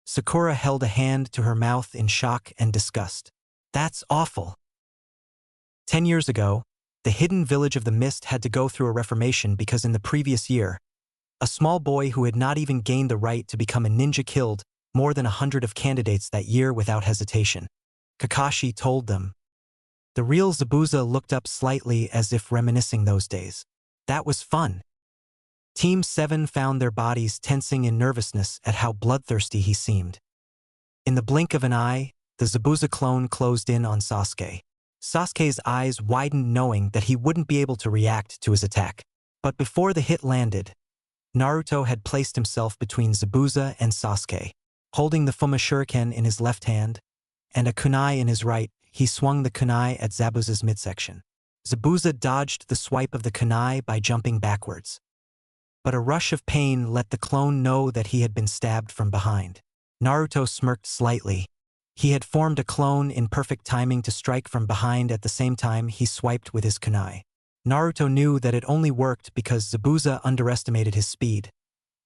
Sakura held a hand to her mouth in shock and disgust. That's awful. 10 years ago, the hidden village of the mist had to go through a reformation because in the previous year, a small boy who had not even gained the right to become a ninja killed more than 100 of candidates that year without hesitation. Kakashi told them. The real Zabuza looked up slightly as if reminiscing those days. That was fun. Team 7 found their bodies tensing in nervousness at how bloodthirsty he seemed. In the blink of an eye, the Zabuza clone closed in on Sasuke. Sasuke's eyes widened knowing that he wouldn't be able to react to his attack. But before the hit landed, Naruto had placed himself between Zabuza and Sasuke. Holding the Fuma Shuriken in his left hand and a kunai in his right, he swung the kunai at Zabuza's midsection. Zabuza dodged the swipe of the kunai by jumping backwards. But a rush of pain let the clone know that he had been stabbed from behind. Naruto smirked slightly. He had formed a clone in perfect timing to strike from behind at the same time he swiped with his kunai. Naruto knew that it only worked because Zabuza underestimated his speed,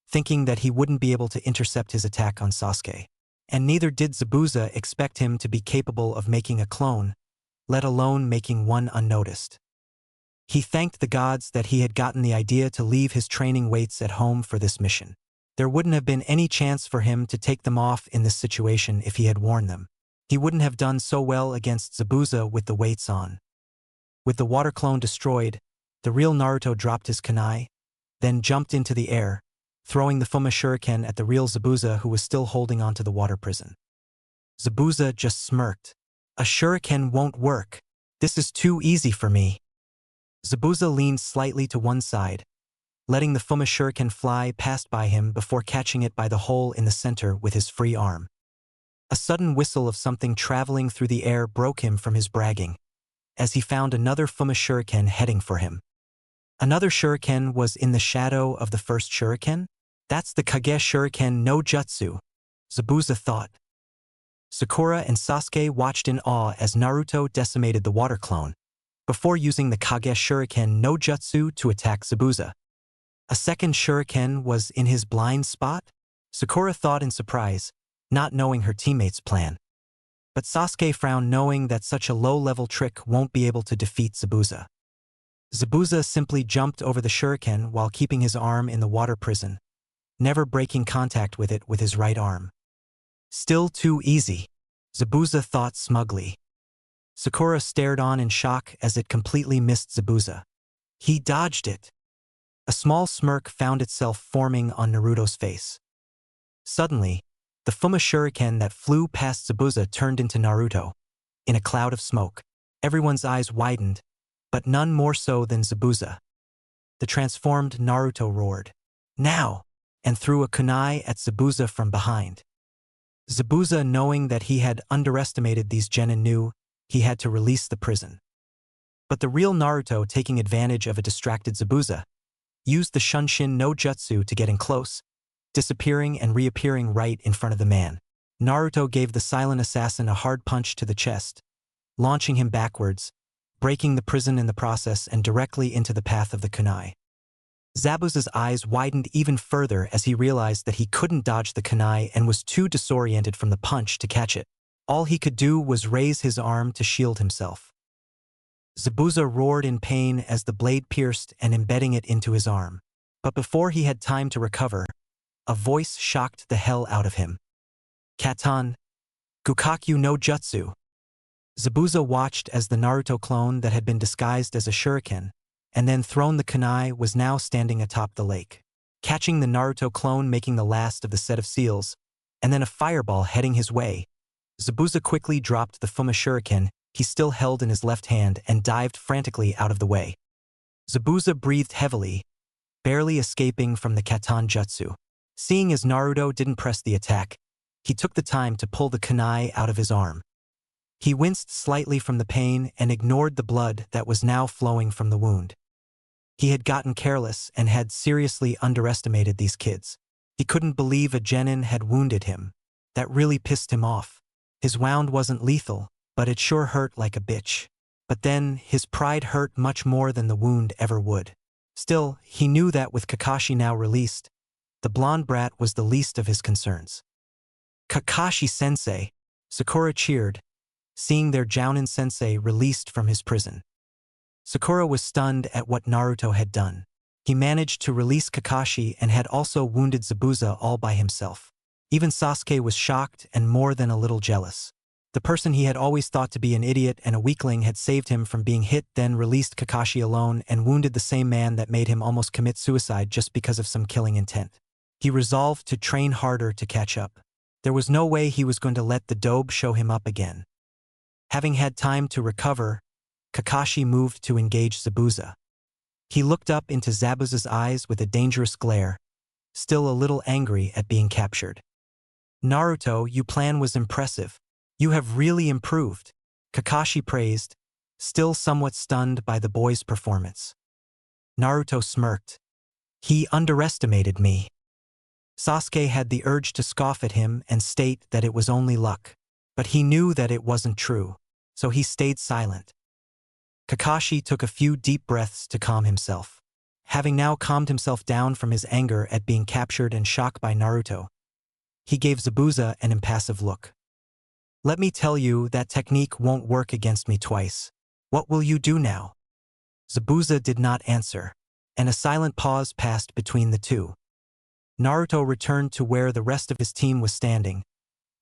thinking that he wouldn't be able to intercept his attack on Sasuke. And neither did Zabuza expect him to be capable of making a clone, let alone making one unnoticed. He thanked the gods that he had gotten the idea to leave his training weights at home for this mission. There wouldn't have been any chance for him to take them off in this situation if he had worn them. He wouldn't have done so well against Zabuza with the weights on. With the water clone destroyed, the real Naruto dropped his kunai, then jumped into the air, throwing the Fuma Shuriken at the real Zabuza who was still holding onto the water prison. Zabuza just smirked. A shuriken won't work. This is too easy for me. Zabuza leaned slightly to one side, letting the Fuma Shuriken fly past by him before catching it by the hole in the center with his free arm. A sudden whistle of something traveling through the air broke him from his bragging, as he found another Fuma Shuriken heading for him. Another shuriken was in the shadow of the first shuriken? That's the Kage Shuriken no Jutsu, Zabuza thought. Sakura and Sasuke watched in awe as Naruto decimated the water clone, before using the Kage Shuriken no Jutsu to attack Zabuza. A second shuriken was in his blind spot? Sakura thought in surprise, not knowing her teammate's plan. But Sasuke frowned knowing that such a low-level trick won't be able to defeat Zabuza. Zabuza simply jumped over the shuriken while keeping his arm in the water prison, never breaking contact with it with his right arm. Still too easy, Zabuza thought smugly. Sakura stared on in shock as it completely missed Zabuza. He dodged it. A small smirk found itself forming on Naruto's face. Suddenly, the Fuma Shuriken that flew past Zabuza turned into Naruto. In a cloud of smoke, everyone's eyes widened, but none more so than Zabuza. The transformed Naruto roared, "Now!" and threw a kunai at Zabuza from behind. Zabuza, knowing that he had underestimated these genin, knew he had to release the prison. But the real Naruto, taking advantage of a distracted Zabuza, used the Shunshin no Jutsu to get in close, disappearing and reappearing right in front of the man. Naruto gave the silent assassin a hard punch to the chest, launching him backwards, breaking the prison in the process and directly into the path of the kunai. Zabuza's eyes widened even further as he realized that he couldn't dodge the kunai and was too disoriented from the punch to catch it. All he could do was raise his arm to shield himself. Zabuza roared in pain as the blade pierced and embedding it into his arm. But before he had time to recover, a voice shocked the hell out of him. "Katan, Gukakyu no Jutsu." Zabuza watched as the Naruto clone that had been disguised as a shuriken and then thrown the kunai was now standing atop the lake. Catching the Naruto clone making the last of the set of seals, and then a fireball heading his way, Zabuza quickly dropped the Fuma Shuriken he still held in his left hand and dived frantically out of the way. Zabuza breathed heavily, barely escaping from the Katan Jutsu. Seeing as Naruto didn't press the attack, he took the time to pull the kunai out of his arm. He winced slightly from the pain and ignored the blood that was now flowing from the wound. He had gotten careless and had seriously underestimated these kids. He couldn't believe a genin had wounded him. That really pissed him off. His wound wasn't lethal, but it sure hurt like a bitch. But then, his pride hurt much more than the wound ever would. Still, he knew that with Kakashi now released, the blonde brat was the least of his concerns. "Kakashi-sensei!" Sakura cheered, seeing their Jounin-sensei released from his prison. Sakura was stunned at what Naruto had done. He managed to release Kakashi and had also wounded Zabuza all by himself. Even Sasuke was shocked and more than a little jealous. The person he had always thought to be an idiot and a weakling had saved him from being hit, then released Kakashi alone and wounded the same man that made him almost commit suicide just because of some killing intent. He resolved to train harder to catch up. There was no way he was going to let the dobe show him up again. Having had time to recover, Kakashi moved to engage Zabuza. He looked up into Zabuza's eyes with a dangerous glare, still a little angry at being captured. "Naruto, your plan was impressive. You have really improved," Kakashi praised, still somewhat stunned by the boy's performance. Naruto smirked. "He underestimated me." Sasuke had the urge to scoff at him and state that it was only luck, but he knew that it wasn't true, so he stayed silent. Kakashi took a few deep breaths to calm himself. Having now calmed himself down from his anger at being captured and shocked by Naruto, he gave Zabuza an impassive look. "Let me tell you, that technique won't work against me twice. What will you do now?" Zabuza did not answer, and a silent pause passed between the two. Naruto returned to where the rest of his team was standing,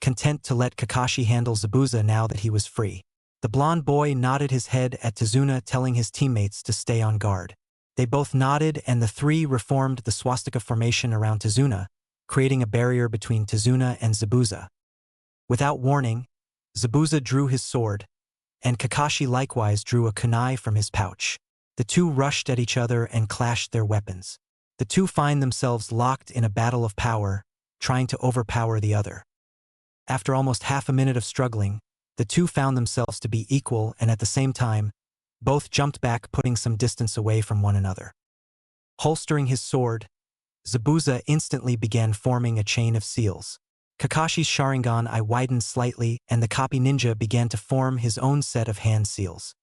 content to let Kakashi handle Zabuza now that he was free. The blonde boy nodded his head at Tazuna, telling his teammates to stay on guard. They both nodded and the three reformed the swastika formation around Tazuna, creating a barrier between Tazuna and Zabuza. Without warning, Zabuza drew his sword, and Kakashi likewise drew a kunai from his pouch. The two rushed at each other and clashed their weapons. The two find themselves locked in a battle of power, trying to overpower the other. After almost half a minute of struggling, the two found themselves to be equal and at the same time, both jumped back, putting some distance away from one another. Holstering his sword, Zabuza instantly began forming a chain of seals. Kakashi's Sharingan eye widened slightly and the copy ninja began to form his own set of hand seals.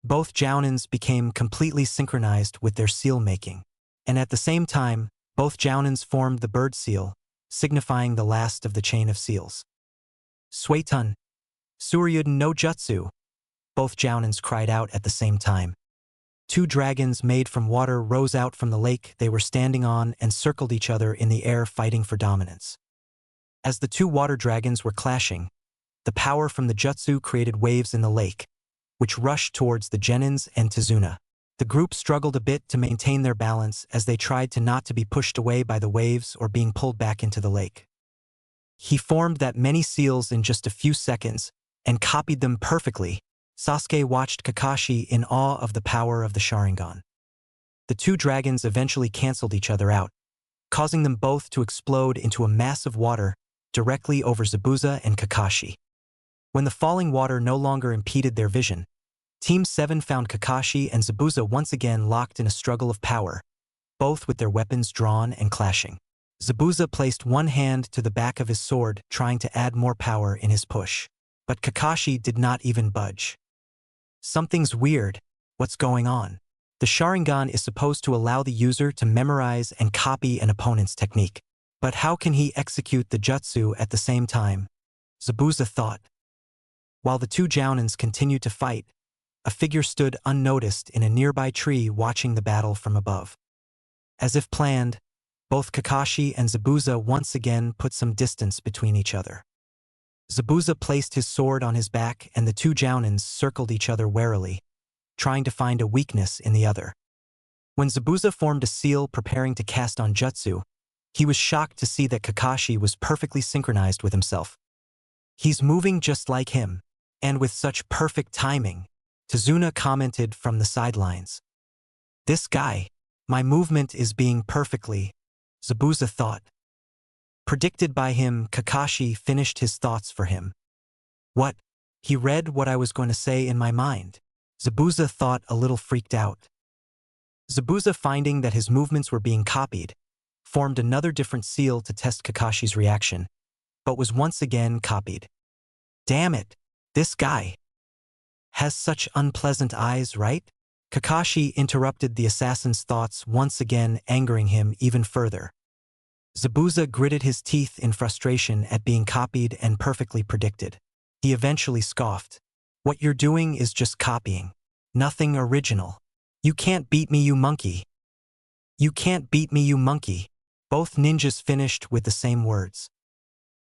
Both Jounins became completely synchronized with their seal making, and at the same time, both Jounins formed the bird seal, signifying the last of the chain of seals. Suetun, Suryuden no Jutsu, both Jounins cried out at the same time. Two dragons made from water rose out from the lake they were standing on and circled each other in the air fighting for dominance. As the two water dragons were clashing, the power from the jutsu created waves in the lake, which rushed towards the genins and Tizuna. The group struggled a bit to maintain their balance as they tried to not to be pushed away by the waves or being pulled back into the lake. He formed that many seals in just a few seconds and copied them perfectly. Sasuke watched Kakashi in awe of the power of the Sharingan. The two dragons eventually canceled each other out, causing them both to explode into a mass of water directly over Zabuza and Kakashi. When the falling water no longer impeded their vision, Team 7 found Kakashi and Zabuza once again locked in a struggle of power, both with their weapons drawn and clashing. Zabuza placed one hand to the back of his sword, trying to add more power in his push. But Kakashi did not even budge. Something's weird. What's going on? The Sharingan is supposed to allow the user to memorize and copy an opponent's technique. But how can he execute the jutsu at the same time? Zabuza thought. While the two Jounins continued to fight, a figure stood unnoticed in a nearby tree watching the battle from above. As if planned, both Kakashi and Zabuza once again put some distance between each other. Zabuza placed his sword on his back and the two Jounins circled each other warily, trying to find a weakness in the other. When Zabuza formed a seal preparing to cast on jutsu, he was shocked to see that Kakashi was perfectly synchronized with himself. He's moving just like him, and with such perfect timing, Tizuna commented from the sidelines. This guy, my movement is being perfectly, Zabuza thought. Predicted by him, Kakashi finished his thoughts for him. What? He read what I was going to say in my mind. Zabuza thought, a little freaked out. Zabuza, finding that his movements were being copied, formed another different seal to test Kakashi's reaction, but was once again copied. Damn it, this guy has such unpleasant eyes, right? Kakashi interrupted the assassin's thoughts, once again angering him even further. Zabuza gritted his teeth in frustration at being copied and perfectly predicted. He eventually scoffed. What you're doing is just copying. Nothing original. You can't beat me, you monkey. You can't beat me, you monkey. Both ninjas finished with the same words.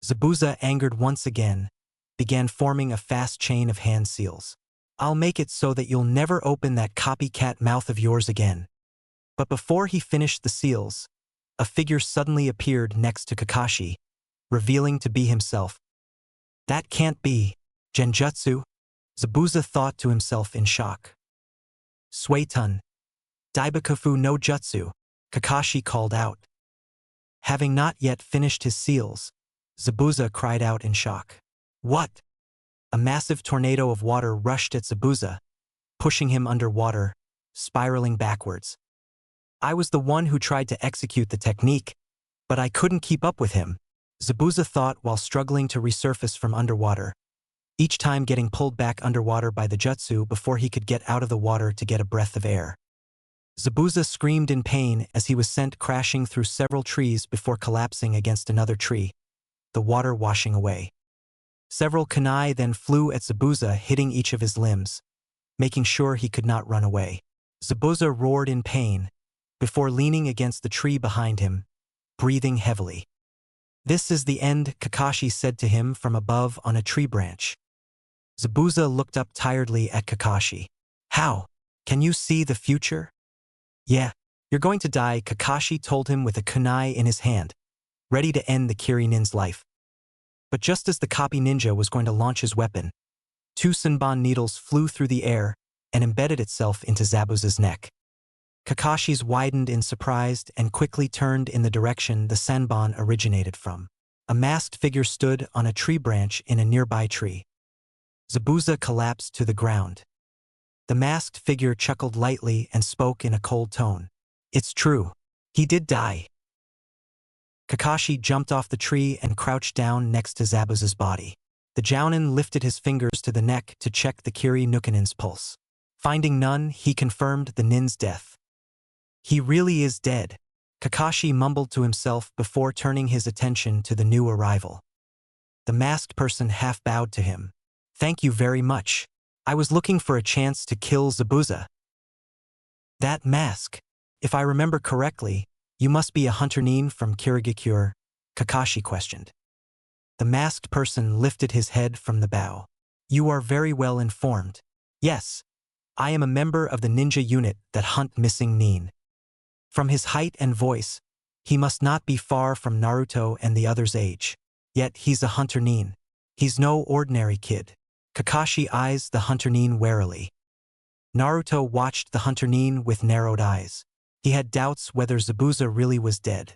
Zabuza, angered once again, began forming a fast chain of hand seals. I'll make it so that you'll never open that copycat mouth of yours again. But before he finished the seals, a figure suddenly appeared next to Kakashi, revealing to be himself. That can't be Genjutsu, Zabuza thought to himself in shock. Suetun, Daibakufu no Jutsu, Kakashi called out. Having not yet finished his seals, Zabuza cried out in shock. What? A massive tornado of water rushed at Zabuza, pushing him underwater, spiraling backwards. I was the one who tried to execute the technique, but I couldn't keep up with him, Zabuza thought while struggling to resurface from underwater, each time getting pulled back underwater by the jutsu before he could get out of the water to get a breath of air. Zabuza screamed in pain as he was sent crashing through several trees before collapsing against another tree, the water washing away. Several kunai then flew at Zabuza, hitting each of his limbs, making sure he could not run away. Zabuza roared in pain, before leaning against the tree behind him, breathing heavily. This is the end, Kakashi said to him from above on a tree branch. Zabuza looked up tiredly at Kakashi. How? Can you see the future? Yeah, you're going to die, Kakashi told him with a kunai in his hand, ready to end the Kirinin's life. But just as the copy ninja was going to launch his weapon, two Senbon needles flew through the air and embedded itself into Zabuza's neck. Kakashi's widened in surprise and quickly turned in the direction the Senbon originated from. A masked figure stood on a tree branch in a nearby tree. Zabuza collapsed to the ground. The masked figure chuckled lightly and spoke in a cold tone. It's true. He did die. Kakashi jumped off the tree and crouched down next to Zabuza's body. The Jounin lifted his fingers to the neck to check the Kiri Nukanin's pulse. Finding none, he confirmed the nin's death. He really is dead, Kakashi mumbled to himself before turning his attention to the new arrival. The masked person half bowed to him. Thank you very much. I was looking for a chance to kill Zabuza. That mask. If I remember correctly, you must be a hunter nin from Kirigakure, Kakashi questioned. The masked person lifted his head from the bow. You are very well informed. Yes, I am a member of the ninja unit that hunt missing nin. From his height and voice, he must not be far from Naruto and the other's age. Yet he's a hunter nin. He's no ordinary kid. Kakashi eyes the hunter nin warily. Naruto watched the hunter nin with narrowed eyes. He had doubts whether Zabuza really was dead.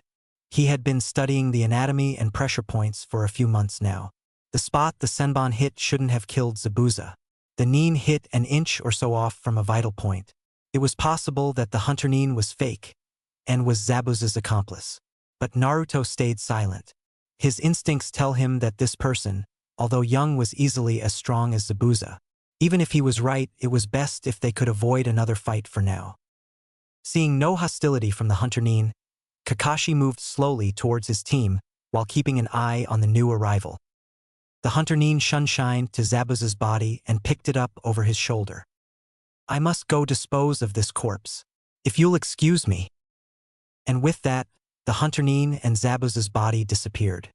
He had been studying the anatomy and pressure points for a few months now. The spot the Senbon hit shouldn't have killed Zabuza. The nin hit an inch or so off from a vital point. It was possible that the hunter nin was fake and was Zabuza's accomplice. But Naruto stayed silent. His instincts tell him that this person, although young, was easily as strong as Zabuza. Even if he was right, it was best if they could avoid another fight for now. Seeing no hostility from the hunter nin, Kakashi moved slowly towards his team while keeping an eye on the new arrival. The hunter nin shunshined to Zabuza's body and picked it up over his shoulder. I must go dispose of this corpse, if you'll excuse me. And with that, the hunter nin and Zabuza's body disappeared.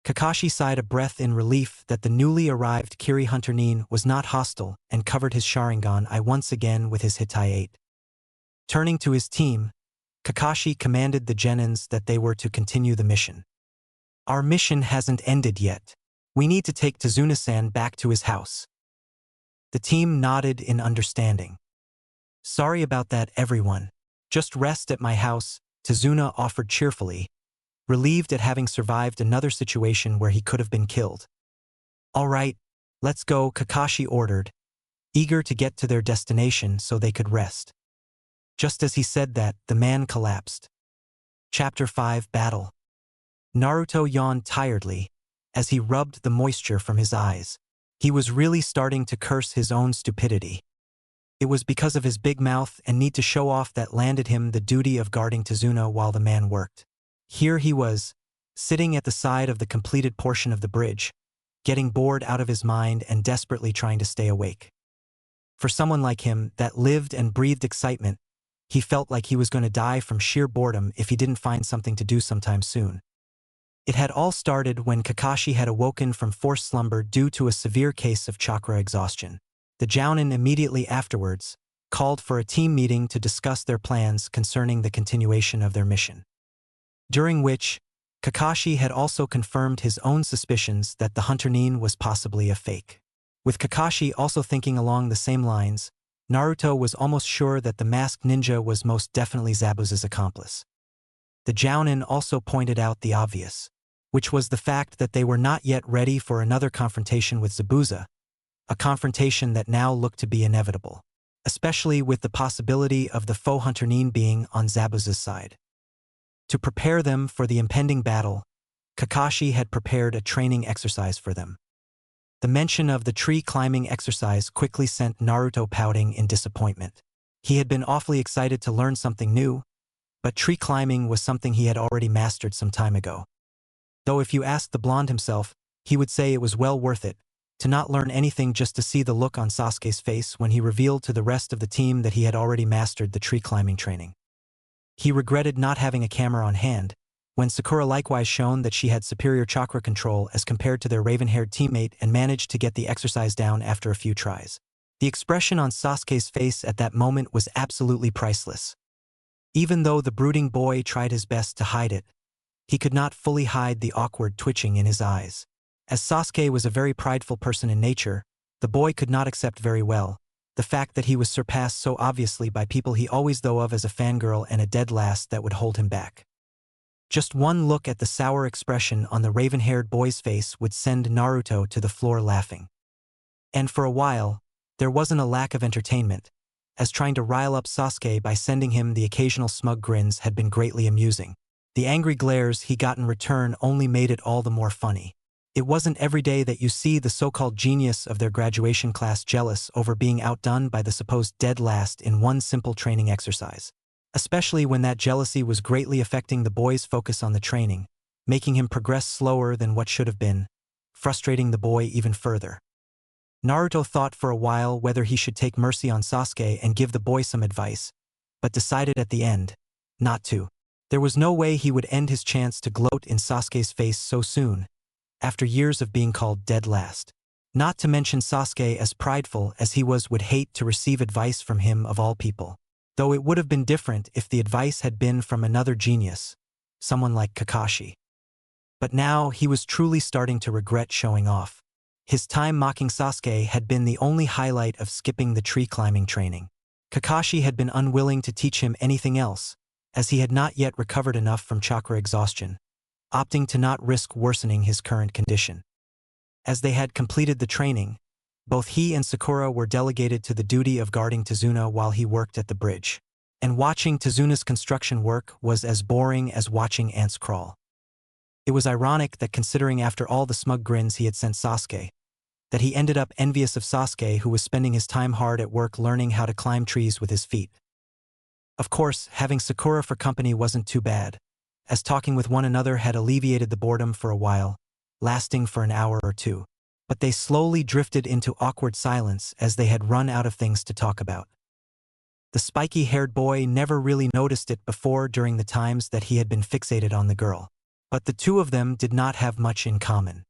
Kakashi sighed a breath in relief that the newly arrived Kiri hunter nin was not hostile and covered his Sharingan eye once again with his Hitai-8. Turning to his team, Kakashi commanded the genins that they were to continue the mission. Our mission hasn't ended yet. We need to take Tazuna-san back to his house. The team nodded in understanding. Sorry about that, everyone. Just rest at my house, Tazuna offered cheerfully, relieved at having survived another situation where he could have been killed. All right, let's go, Kakashi ordered, eager to get to their destination so they could rest. Just as he said that, the man collapsed. Chapter 5 Battle. Naruto yawned tiredly as he rubbed the moisture from his eyes. He was really starting to curse his own stupidity. It was because of his big mouth and need to show off that landed him the duty of guarding Tazuna while the man worked. Here he was, sitting at the side of the completed portion of the bridge, getting bored out of his mind and desperately trying to stay awake. For someone like him that lived and breathed excitement, he felt like he was going to die from sheer boredom if he didn't find something to do sometime soon. It had all started when Kakashi had awoken from forced slumber due to a severe case of chakra exhaustion. The Jounin immediately afterwards called for a team meeting to discuss their plans concerning the continuation of their mission. During which, Kakashi had also confirmed his own suspicions that the hunter nin was possibly a fake. With Kakashi also thinking along the same lines, Naruto was almost sure that the masked ninja was most definitely Zabuza's accomplice. The Jounin also pointed out the obvious, which was the fact that they were not yet ready for another confrontation with Zabuza, a confrontation that now looked to be inevitable, especially with the possibility of the faux hunter nin being on Zabuza's side. To prepare them for the impending battle, Kakashi had prepared a training exercise for them. The mention of the tree climbing exercise quickly sent Naruto pouting in disappointment. He had been awfully excited to learn something new, but tree climbing was something he had already mastered some time ago. Though if you asked the blonde himself, he would say it was well worth it, to not learn anything just to see the look on Sasuke's face when he revealed to the rest of the team that he had already mastered the tree climbing training. He regretted not having a camera on hand, when Sakura likewise shown that she had superior chakra control as compared to their raven-haired teammate and managed to get the exercise down after a few tries. The expression on Sasuke's face at that moment was absolutely priceless. Even though the brooding boy tried his best to hide it, he could not fully hide the awkward twitching in his eyes. As Sasuke was a very prideful person in nature, the boy could not accept very well the fact that he was surpassed so obviously by people he always thought of as a fangirl and a dead last that would hold him back. Just one look at the sour expression on the raven-haired boy's face would send Naruto to the floor laughing. And for a while, there wasn't a lack of entertainment, as trying to rile up Sasuke by sending him the occasional smug grins had been greatly amusing. The angry glares he got in return only made it all the more funny. It wasn't every day that you see the so-called genius of their graduation class jealous over being outdone by the supposed dead last in one simple training exercise. Especially when that jealousy was greatly affecting the boy's focus on the training, making him progress slower than what should have been, frustrating the boy even further. Naruto thought for a while whether he should take mercy on Sasuke and give the boy some advice, but decided at the end not to. There was no way he would end his chance to gloat in Sasuke's face so soon, after years of being called dead last. Not to mention Sasuke, as prideful as he was, would hate to receive advice from him of all people. Though it would have been different if the advice had been from another genius, someone like Kakashi. But now he was truly starting to regret showing off. His time mocking Sasuke had been the only highlight of skipping the tree climbing training. Kakashi had been unwilling to teach him anything else, as he had not yet recovered enough from chakra exhaustion, opting to not risk worsening his current condition. As they had completed the training, both he and Sakura were delegated to the duty of guarding Tazuna while he worked at the bridge. And watching Tazuna's construction work was as boring as watching ants crawl. It was ironic that, considering after all the smug grins he had sent Sasuke, that he ended up envious of Sasuke, who was spending his time hard at work learning how to climb trees with his feet. Of course, having Sakura for company wasn't too bad, as talking with one another had alleviated the boredom for a while, lasting for an hour or two. But they slowly drifted into awkward silence as they had run out of things to talk about. The spiky-haired boy never really noticed it before during the times that he had been fixated on the girl. But the two of them did not have much in common.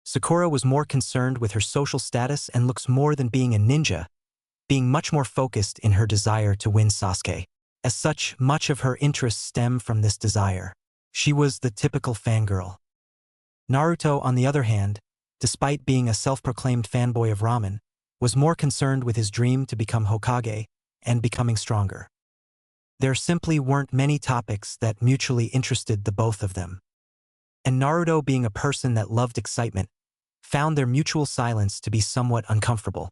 Sakura was more concerned with her social status and looks more than being a ninja, being much more focused in her desire to win Sasuke. As such, much of her interests stem from this desire. She was the typical fangirl. Naruto, on the other hand, despite being a self-proclaimed fanboy of ramen, was more concerned with his dream to become Hokage and becoming stronger. There simply weren't many topics that mutually interested the both of them. And Naruto, being a person that loved excitement, found their mutual silence to be somewhat uncomfortable.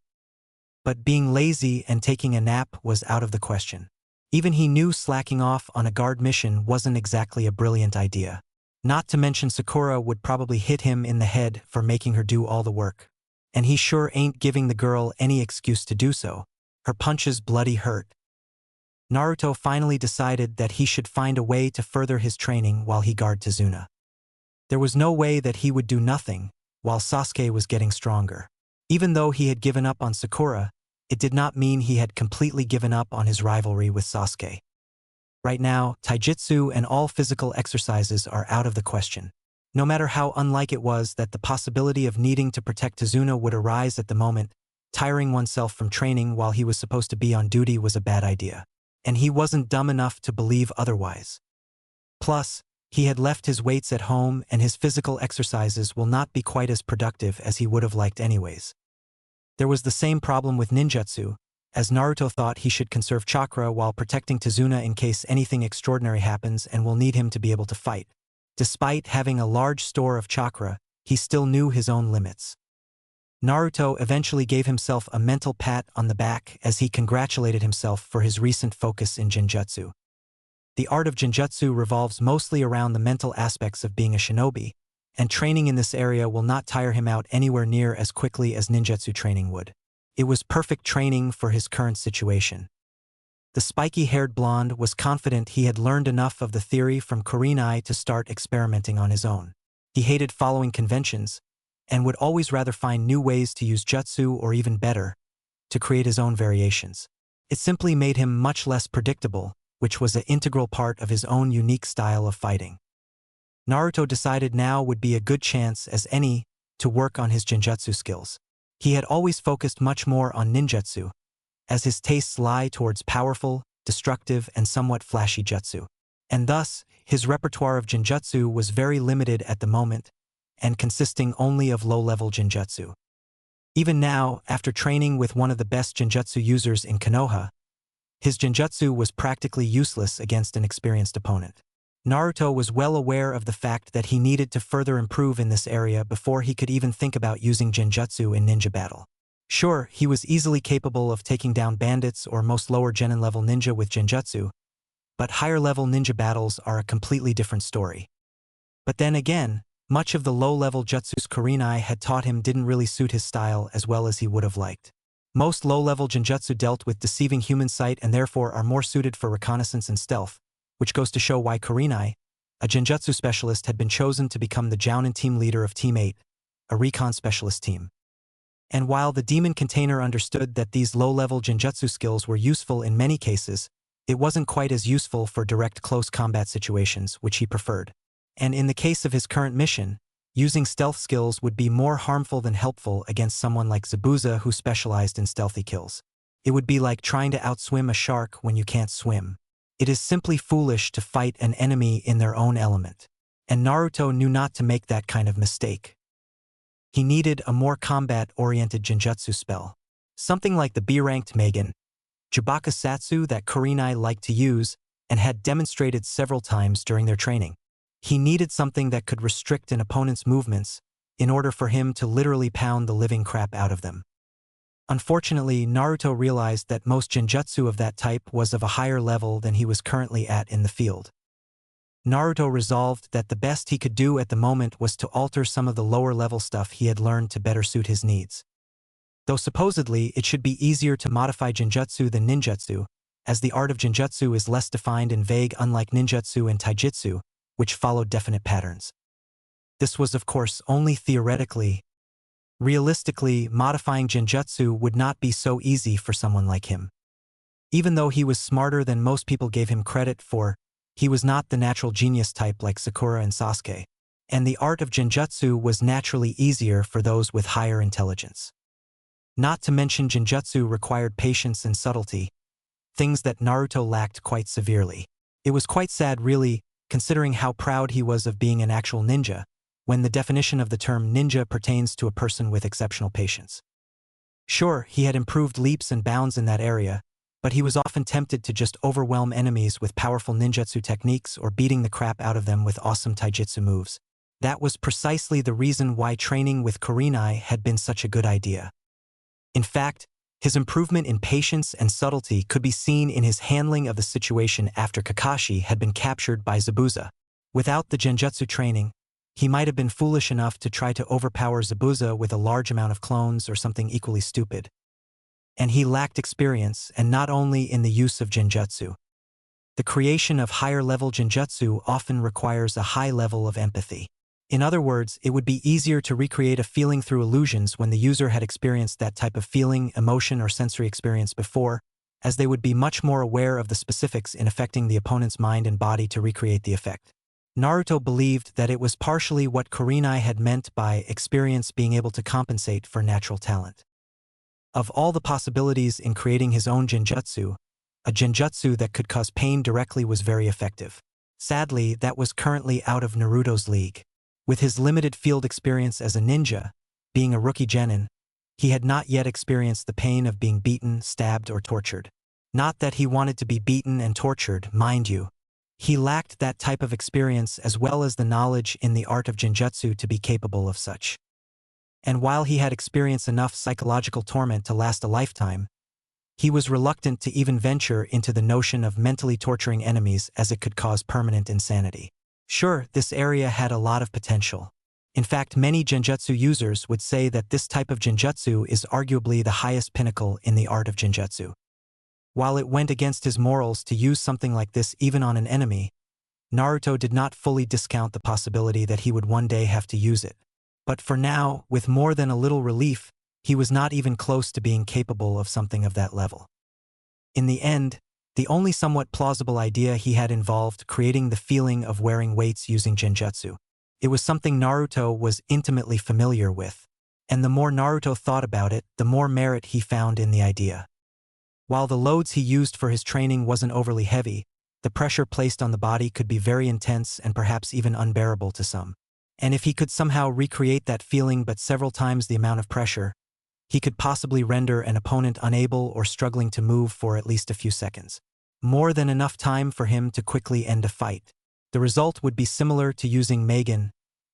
But being lazy and taking a nap was out of the question. Even he knew slacking off on a guard mission wasn't exactly a brilliant idea. Not to mention Sakura would probably hit him in the head for making her do all the work. And he sure ain't giving the girl any excuse to do so. Her punches bloody hurt. Naruto finally decided that he should find a way to further his training while he guarded Tazuna. There was no way that he would do nothing while Sasuke was getting stronger. Even though he had given up on Sakura, it did not mean he had completely given up on his rivalry with Sasuke. Right now, taijutsu and all physical exercises are out of the question. No matter how unlike it was that the possibility of needing to protect Tazuna would arise at the moment, tiring oneself from training while he was supposed to be on duty was a bad idea. And he wasn't dumb enough to believe otherwise. Plus, he had left his weights at home and his physical exercises will not be quite as productive as he would have liked anyways. There was the same problem with ninjutsu, as Naruto thought he should conserve chakra while protecting Tazuna in case anything extraordinary happens and will need him to be able to fight. Despite having a large store of chakra, he still knew his own limits. Naruto eventually gave himself a mental pat on the back as he congratulated himself for his recent focus in Genjutsu. The art of Genjutsu revolves mostly around the mental aspects of being a shinobi, and training in this area will not tire him out anywhere near as quickly as ninjutsu training would. It was perfect training for his current situation. The spiky-haired blonde was confident he had learned enough of the theory from Kurenai to start experimenting on his own. He hated following conventions, and would always rather find new ways to use jutsu, or even better, to create his own variations. It simply made him much less predictable, which was an integral part of his own unique style of fighting. Naruto decided now would be a good chance as any to work on his genjutsu skills. He had always focused much more on ninjutsu, as his tastes lie towards powerful, destructive, and somewhat flashy jutsu. And thus, his repertoire of genjutsu was very limited at the moment, and consisting only of low-level genjutsu. Even now, after training with one of the best genjutsu users in Konoha, his genjutsu was practically useless against an experienced opponent. Naruto was well aware of the fact that he needed to further improve in this area before he could even think about using genjutsu in ninja battle. Sure, he was easily capable of taking down bandits or most lower genin level ninja with genjutsu, But higher-level ninja battles are a completely different story. But then again, much of the low-level jutsus Kurenai had taught him didn't really suit his style as well as he would have liked. Most low-level genjutsu dealt with deceiving human sight and therefore are more suited for reconnaissance and stealth, which goes to show why Kurenai, a genjutsu specialist, had been chosen to become the Jounin team leader of Team 8, a recon specialist team. And while the demon container understood that these low-level genjutsu skills were useful in many cases, it wasn't quite as useful for direct close combat situations, which he preferred. And in the case of his current mission, using stealth skills would be more harmful than helpful against someone like Zabuza who specialized in stealthy kills. It would be like trying to outswim a shark when you can't swim. It is simply foolish to fight an enemy in their own element. And Naruto knew not to make that kind of mistake. He needed a more combat-oriented genjutsu spell. Something like the B-ranked Megan, Jibaka Satsu that Kurenai liked to use and had demonstrated several times during their training. He needed something that could restrict an opponent's movements in order for him to literally pound the living crap out of them. Unfortunately, Naruto realized that most genjutsu of that type was of a higher level than he was currently at in the field. Naruto resolved that the best he could do at the moment was to alter some of the lower-level stuff he had learned to better suit his needs. Though supposedly it should be easier to modify genjutsu than ninjutsu, as the art of genjutsu is less defined and vague unlike ninjutsu and taijutsu, which followed definite patterns. This was of course only theoretically. Realistically, modifying genjutsu would not be so easy for someone like him. Even though he was smarter than most people gave him credit for, he was not the natural genius type like Sakura and Sasuke, and the art of genjutsu was naturally easier for those with higher intelligence. Not to mention genjutsu required patience and subtlety, things that Naruto lacked quite severely. It was quite sad really, considering how proud he was of being an actual ninja, when the definition of the term ninja pertains to a person with exceptional patience. Sure, he had improved leaps and bounds in that area, but he was often tempted to just overwhelm enemies with powerful ninjutsu techniques or beating the crap out of them with awesome taijutsu moves. That was precisely the reason why training with Kurenai had been such a good idea. In fact, his improvement in patience and subtlety could be seen in his handling of the situation after Kakashi had been captured by Zabuza. Without the genjutsu training, he might have been foolish enough to try to overpower Zabuza with a large amount of clones or something equally stupid. And he lacked experience, and not only in the use of genjutsu. The creation of higher-level genjutsu often requires a high level of empathy. In other words, it would be easier to recreate a feeling through illusions when the user had experienced that type of feeling, emotion, or sensory experience before, as they would be much more aware of the specifics in affecting the opponent's mind and body to recreate the effect. Naruto believed that it was partially what Kurenai had meant by experience being able to compensate for natural talent. Of all the possibilities in creating his own genjutsu, a genjutsu that could cause pain directly was very effective. Sadly, that was currently out of Naruto's league. With his limited field experience as a ninja, being a rookie genin, he had not yet experienced the pain of being beaten, stabbed, or tortured. Not that he wanted to be beaten and tortured, mind you. He lacked that type of experience as well as the knowledge in the art of genjutsu to be capable of such. And while he had experienced enough psychological torment to last a lifetime, he was reluctant to even venture into the notion of mentally torturing enemies as it could cause permanent insanity. Sure, this area had a lot of potential. In fact, many genjutsu users would say that this type of genjutsu is arguably the highest pinnacle in the art of genjutsu. While it went against his morals to use something like this even on an enemy, Naruto did not fully discount the possibility that he would one day have to use it. But for now, with more than a little relief, he was not even close to being capable of something of that level. In the end, the only somewhat plausible idea he had involved creating the feeling of wearing weights using genjutsu. It was something Naruto was intimately familiar with, and the more Naruto thought about it, the more merit he found in the idea. While the loads he used for his training wasn't overly heavy, the pressure placed on the body could be very intense and perhaps even unbearable to some. And if he could somehow recreate that feeling but several times the amount of pressure, he could possibly render an opponent unable or struggling to move for at least a few seconds. More than enough time for him to quickly end a fight. The result would be similar to using Megan,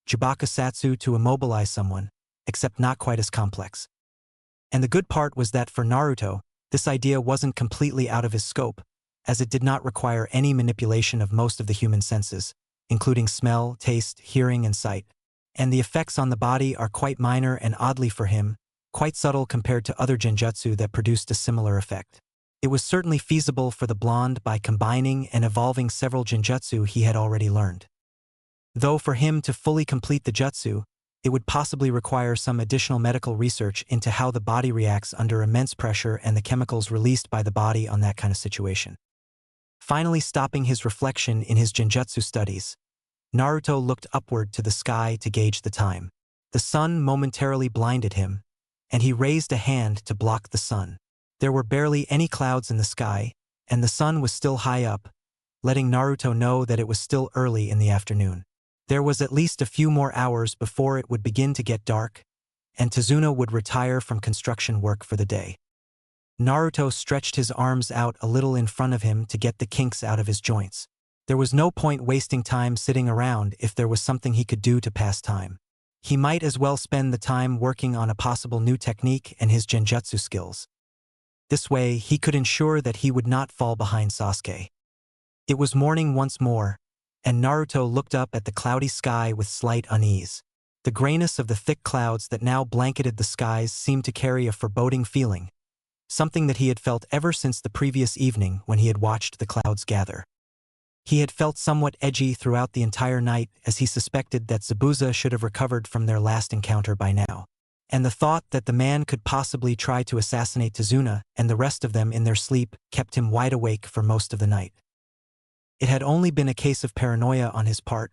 Jibaka Satsu to immobilize someone, except not quite as complex. And the good part was that for Naruto, this idea wasn't completely out of his scope, as it did not require any manipulation of most of the human senses, including smell, taste, hearing, and sight. And the effects on the body are quite minor and, oddly for him, quite subtle compared to other genjutsu that produced a similar effect. It was certainly feasible for the blonde by combining and evolving several genjutsu he had already learned. Though for him to fully complete the jutsu, it would possibly require some additional medical research into how the body reacts under immense pressure and the chemicals released by the body on that kind of situation. Finally stopping his reflection in his genjutsu studies, Naruto looked upward to the sky to gauge the time. The sun momentarily blinded him, and he raised a hand to block the sun. There were barely any clouds in the sky, and the sun was still high up, letting Naruto know that it was still early in the afternoon. There was at least a few more hours before it would begin to get dark, and Tazuna would retire from construction work for the day. Naruto stretched his arms out a little in front of him to get the kinks out of his joints. There was no point wasting time sitting around if there was something he could do to pass time. He might as well spend the time working on a possible new technique and his genjutsu skills. This way, he could ensure that he would not fall behind Sasuke. It was morning once more, and Naruto looked up at the cloudy sky with slight unease. The grayness of the thick clouds that now blanketed the skies seemed to carry a foreboding feeling, something that he had felt ever since the previous evening when he had watched the clouds gather. He had felt somewhat edgy throughout the entire night as he suspected that Zabuza should have recovered from their last encounter by now. And the thought that the man could possibly try to assassinate Tazuna and the rest of them in their sleep kept him wide awake for most of the night. It had only been a case of paranoia on his part,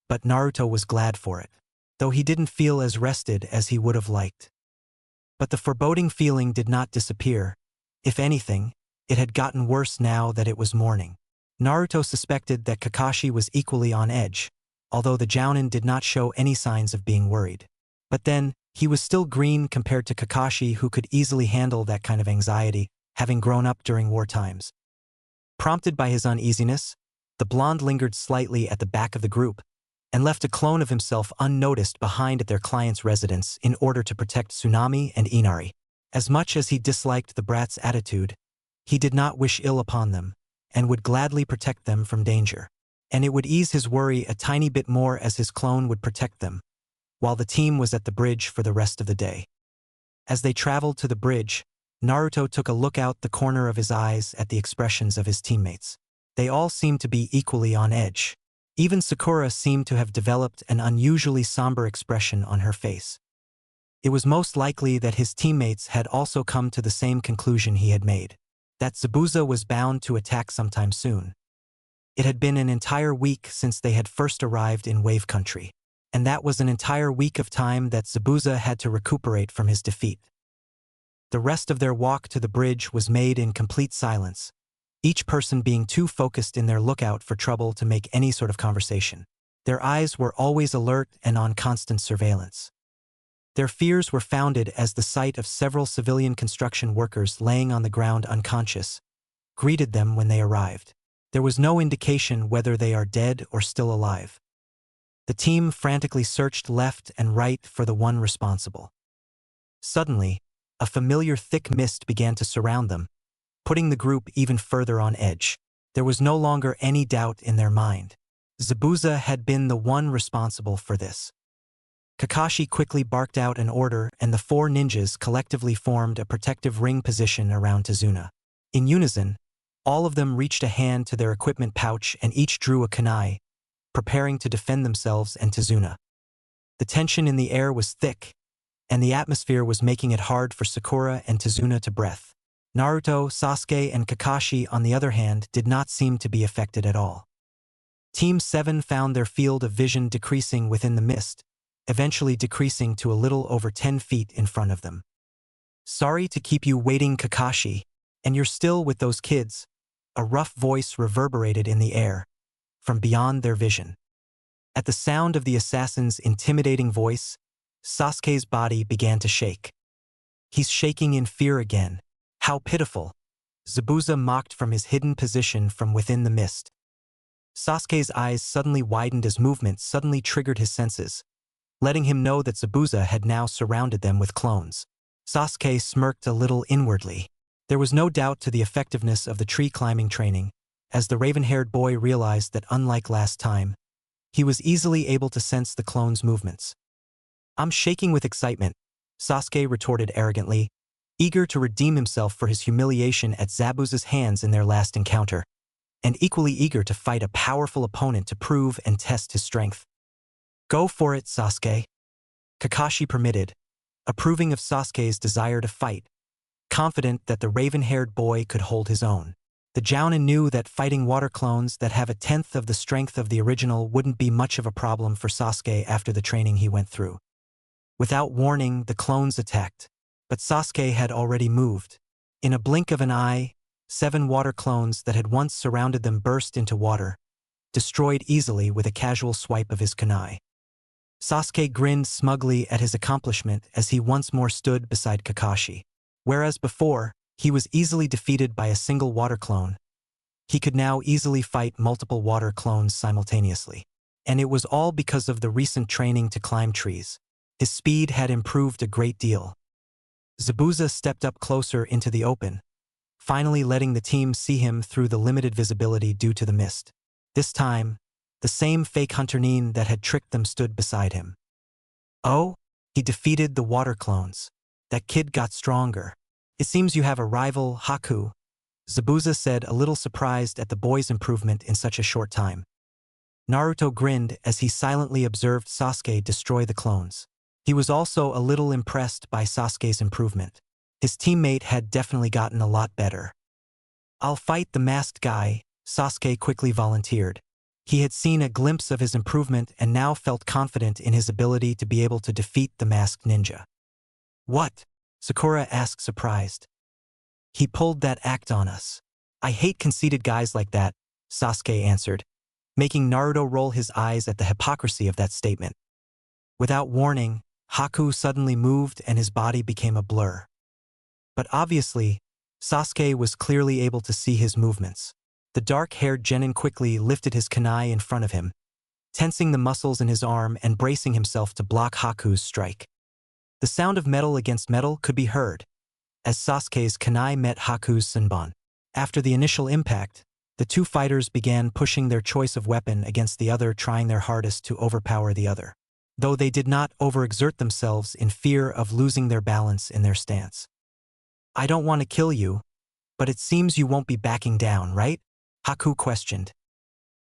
but Naruto was glad for it, though he didn't feel as rested as he would have liked. But the foreboding feeling did not disappear. If anything, it had gotten worse now that it was morning. Naruto suspected that Kakashi was equally on edge, although the Jounin did not show any signs of being worried. But then, he was still green compared to Kakashi, who could easily handle that kind of anxiety, having grown up during war times. Prompted by his uneasiness, the blonde lingered slightly at the back of the group and left a clone of himself unnoticed behind at their client's residence in order to protect Tsunami and Inari. As much as he disliked the brat's attitude, he did not wish ill upon them and would gladly protect them from danger. And it would ease his worry a tiny bit more as his clone would protect them, while the team was at the bridge for the rest of the day. As they traveled to the bridge, Naruto took a look out the corner of his eyes at the expressions of his teammates. They all seemed to be equally on edge. Even Sakura seemed to have developed an unusually somber expression on her face. It was most likely that his teammates had also come to the same conclusion he had made, that Zabuza was bound to attack sometime soon. It had been an entire week since they had first arrived in Wave Country, and that was an entire week of time that Zabuza had to recuperate from his defeat. The rest of their walk to the bridge was made in complete silence, each person being too focused in their lookout for trouble to make any sort of conversation. Their eyes were always alert and on constant surveillance. Their fears were founded as the sight of several civilian construction workers laying on the ground unconscious greeted them when they arrived. There was no indication whether they are dead or still alive. The team frantically searched left and right for the one responsible. Suddenly, a familiar thick mist began to surround them, putting the group even further on edge. There was no longer any doubt in their mind. Zabuza had been the one responsible for this. Kakashi quickly barked out an order and the four ninjas collectively formed a protective ring position around Tazuna. In unison, all of them reached a hand to their equipment pouch and each drew a kunai, preparing to defend themselves and Tazuna. The tension in the air was thick, and the atmosphere was making it hard for Sakura and Tazuna to breathe. Naruto, Sasuke, and Kakashi, on the other hand, did not seem to be affected at all. Team 7 found their field of vision decreasing within the mist, eventually decreasing to a little over 10 feet in front of them. "Sorry to keep you waiting, Kakashi, and you're still with those kids," a rough voice reverberated in the air, from beyond their vision. At the sound of the assassin's intimidating voice, Sasuke's body began to shake. "He's shaking in fear again. How pitiful," Zabuza mocked from his hidden position from within the mist. Sasuke's eyes suddenly widened as movement suddenly triggered his senses, letting him know that Zabuza had now surrounded them with clones. Sasuke smirked a little inwardly. There was no doubt to the effectiveness of the tree-climbing training, as the raven-haired boy realized that unlike last time, he was easily able to sense the clone's movements. "I'm shaking with excitement," Sasuke retorted arrogantly, eager to redeem himself for his humiliation at Zabuza's hands in their last encounter, and equally eager to fight a powerful opponent to prove and test his strength. "Go for it, Sasuke," Kakashi permitted, approving of Sasuke's desire to fight, confident that the raven-haired boy could hold his own. The Jounin knew that fighting water clones that have a tenth of the strength of the original wouldn't be much of a problem for Sasuke after the training he went through. Without warning, the clones attacked, but Sasuke had already moved. In a blink of an eye, 7 water clones that had once surrounded them burst into water, destroyed easily with a casual swipe of his kunai. Sasuke grinned smugly at his accomplishment as he once more stood beside Kakashi. Whereas before, he was easily defeated by a single water clone, he could now easily fight multiple water clones simultaneously. And it was all because of the recent training to climb trees. His speed had improved a great deal. Zabuza stepped up closer into the open, finally letting the team see him through the limited visibility due to the mist. This time, the same fake Hunter Nin that had tricked them stood beside him. "Oh, he defeated the water clones. That kid got stronger. It seems you have a rival, Haku," Zabuza said, a little surprised at the boy's improvement in such a short time. Naruto grinned as he silently observed Sasuke destroy the clones. He was also a little impressed by Sasuke's improvement. His teammate had definitely gotten a lot better. "I'll fight the masked guy," Sasuke quickly volunteered. He had seen a glimpse of his improvement and now felt confident in his ability to be able to defeat the masked ninja. "What?" Sakura asked, surprised. "He pulled that act on us. I hate conceited guys like that," Sasuke answered, making Naruto roll his eyes at the hypocrisy of that statement. Without warning, Haku suddenly moved and his body became a blur. But obviously, Sasuke was clearly able to see his movements. The dark-haired genin quickly lifted his kunai in front of him, tensing the muscles in his arm and bracing himself to block Haku's strike. The sound of metal against metal could be heard, as Sasuke's kunai met Haku's senbon. After the initial impact, the two fighters began pushing their choice of weapon against the other, trying their hardest to overpower the other, though they did not overexert themselves in fear of losing their balance in their stance. "I don't want to kill you, but it seems you won't be backing down, right?" Haku questioned.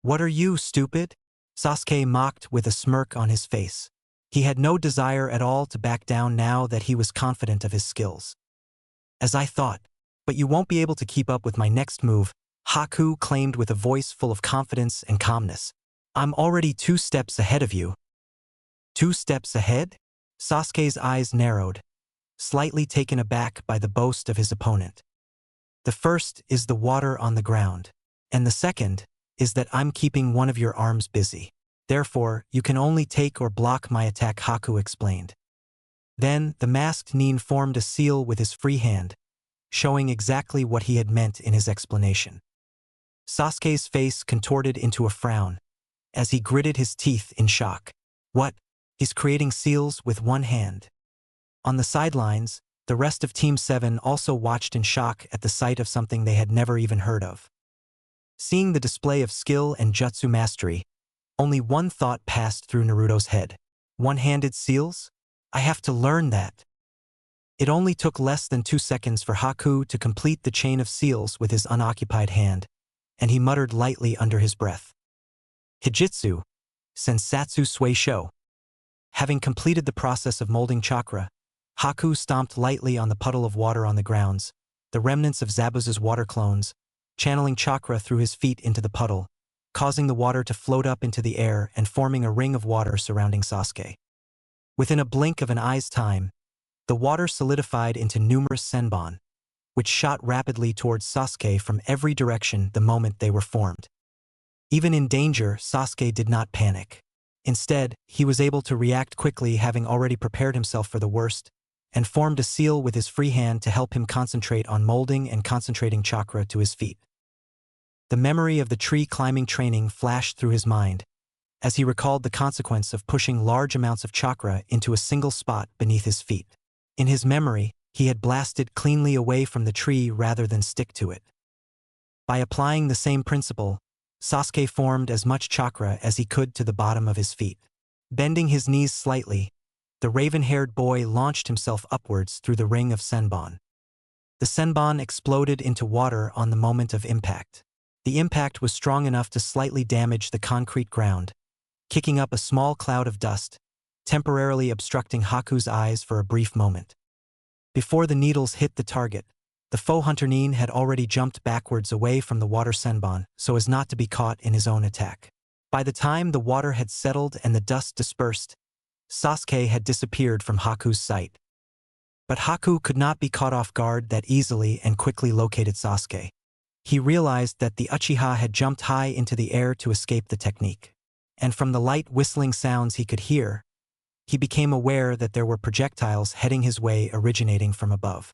"What are you, stupid?" Sasuke mocked with a smirk on his face. He had no desire at all to back down now that he was confident of his skills. "As I thought, but you won't be able to keep up with my next move," Haku claimed with a voice full of confidence and calmness. "I'm already 2 steps ahead of you." 2 steps ahead? Sasuke's eyes narrowed, slightly taken aback by the boast of his opponent. "The first is the water on the ground, and the second is that I'm keeping one of your arms busy. Therefore, you can only take or block my attack," Haku explained. Then, the masked Nin formed a seal with his free hand, showing exactly what he had meant in his explanation. Sasuke's face contorted into a frown, as he gritted his teeth in shock. What? He's creating seals with one hand. On the sidelines, the rest of Team 7 also watched in shock at the sight of something they had never even heard of. Seeing the display of skill and jutsu mastery, only one thought passed through Naruto's head. One-handed seals? I have to learn that. It only took less than 2 seconds for Haku to complete the chain of seals with his unoccupied hand, and he muttered lightly under his breath. Hijitsu, Sensatsu Sui Sho. Having completed the process of molding chakra, Haku stomped lightly on the puddle of water on the grounds, the remnants of Zabuza's water clones, channeling chakra through his feet into the puddle, causing the water to float up into the air and forming a ring of water surrounding Sasuke. Within a blink of an eye's time, the water solidified into numerous senbon, which shot rapidly towards Sasuke from every direction the moment they were formed. Even in danger, Sasuke did not panic. Instead, he was able to react quickly, having already prepared himself for the worst, and formed a seal with his free hand to help him concentrate on molding and concentrating chakra to his feet. The memory of the tree climbing training flashed through his mind, as he recalled the consequence of pushing large amounts of chakra into a single spot beneath his feet. In his memory, he had blasted cleanly away from the tree rather than stick to it. By applying the same principle, Sasuke formed as much chakra as he could to the bottom of his feet. Bending his knees slightly, the raven-haired boy launched himself upwards through the ring of Senbon. The Senbon exploded into water on the moment of impact. The impact was strong enough to slightly damage the concrete ground, kicking up a small cloud of dust, temporarily obstructing Haku's eyes for a brief moment. Before the needles hit the target, the foe hunter Nin had already jumped backwards away from the water Senbon so as not to be caught in his own attack. By the time the water had settled and the dust dispersed, Sasuke had disappeared from Haku's sight. But Haku could not be caught off guard that easily and quickly located Sasuke. He realized that the Uchiha had jumped high into the air to escape the technique. And from the light whistling sounds he could hear, he became aware that there were projectiles heading his way originating from above.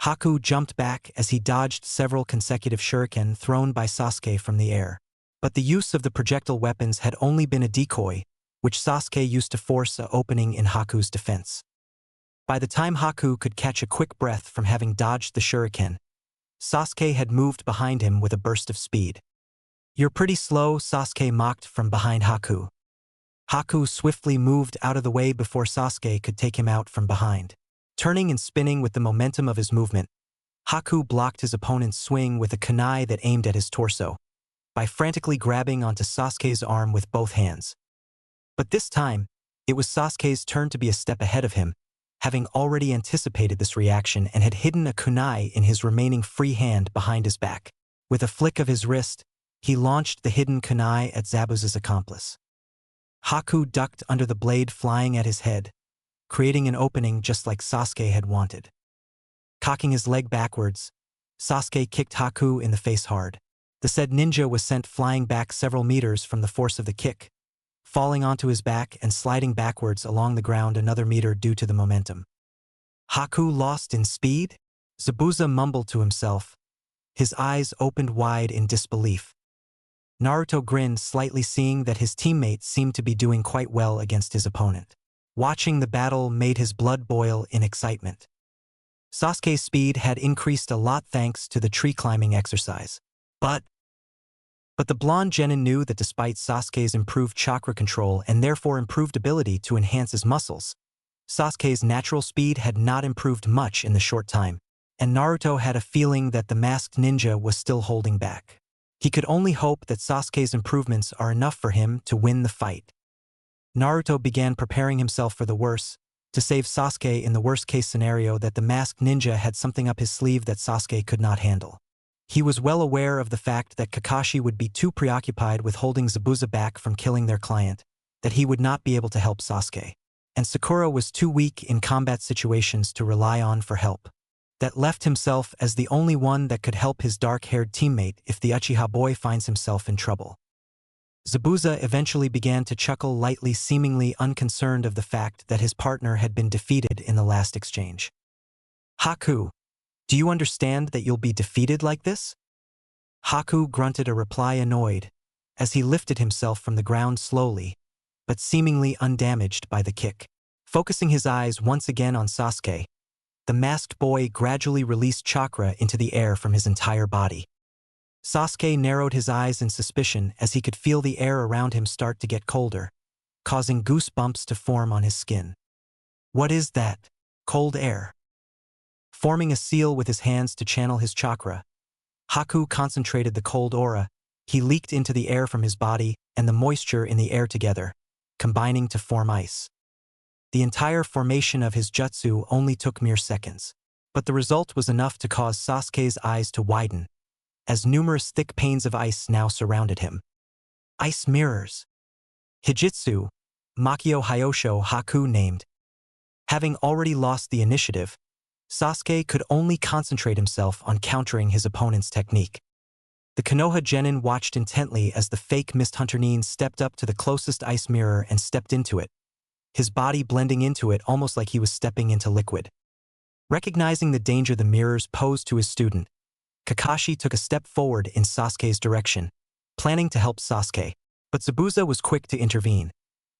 Haku jumped back as he dodged several consecutive shuriken thrown by Sasuke from the air. But the use of the projectile weapons had only been a decoy, which Sasuke used to force an opening in Haku's defense. By the time Haku could catch a quick breath from having dodged the shuriken, Sasuke had moved behind him with a burst of speed. "You're pretty slow," Sasuke mocked from behind Haku. Haku swiftly moved out of the way before Sasuke could take him out from behind. Turning and spinning with the momentum of his movement, Haku blocked his opponent's swing with a kunai that aimed at his torso, by frantically grabbing onto Sasuke's arm with both hands. But this time, it was Sasuke's turn to be a step ahead of him, having already anticipated this reaction and had hidden a kunai in his remaining free hand behind his back. With a flick of his wrist, he launched the hidden kunai at Zabuza's accomplice. Haku ducked under the blade flying at his head, creating an opening just like Sasuke had wanted. Cocking his leg backwards, Sasuke kicked Haku in the face hard. The said ninja was sent flying back several meters from the force of the kick, falling onto his back and sliding backwards along the ground another meter due to the momentum. Haku lost in speed? Zabuza mumbled to himself, his eyes opened wide in disbelief. Naruto grinned slightly, seeing that his teammate seemed to be doing quite well against his opponent. Watching the battle made his blood boil in excitement. Sasuke's speed had increased a lot thanks to the tree climbing exercise. But the blonde genin knew that despite Sasuke's improved chakra control and therefore improved ability to enhance his muscles, Sasuke's natural speed had not improved much in the short time, and Naruto had a feeling that the masked ninja was still holding back. He could only hope that Sasuke's improvements are enough for him to win the fight. Naruto began preparing himself for the worst, to save Sasuke in the worst-case scenario that the masked ninja had something up his sleeve that Sasuke could not handle. He was well aware of the fact that Kakashi would be too preoccupied with holding Zabuza back from killing their client, that he would not be able to help Sasuke. And Sakura was too weak in combat situations to rely on for help. That left himself as the only one that could help his dark-haired teammate if the Uchiha boy finds himself in trouble. Zabuza eventually began to chuckle lightly, seemingly unconcerned of the fact that his partner had been defeated in the last exchange. "Haku, do you understand that you'll be defeated like this?" Haku grunted a reply, annoyed, as he lifted himself from the ground slowly, but seemingly undamaged by the kick. Focusing his eyes once again on Sasuke, the masked boy gradually released chakra into the air from his entire body. Sasuke narrowed his eyes in suspicion as he could feel the air around him start to get colder, causing goosebumps to form on his skin. "What is that? Cold air?" Forming a seal with his hands to channel his chakra, Haku concentrated the cold aura. He leaked into the air from his body and the moisture in the air together, combining to form ice. The entire formation of his jutsu only took mere seconds, but the result was enough to cause Sasuke's eyes to widen, as numerous thick panes of ice now surrounded him. Ice mirrors. Hijitsu, Makio Hyosho, Haku named. Having already lost the initiative, Sasuke could only concentrate himself on countering his opponent's technique. The Konoha genin watched intently as the fake Mist Hunter Nin stepped up to the closest ice mirror and stepped into it, his body blending into it almost like he was stepping into liquid. Recognizing the danger the mirrors posed to his student, Kakashi took a step forward in Sasuke's direction, planning to help Sasuke, but Zabuza was quick to intervene,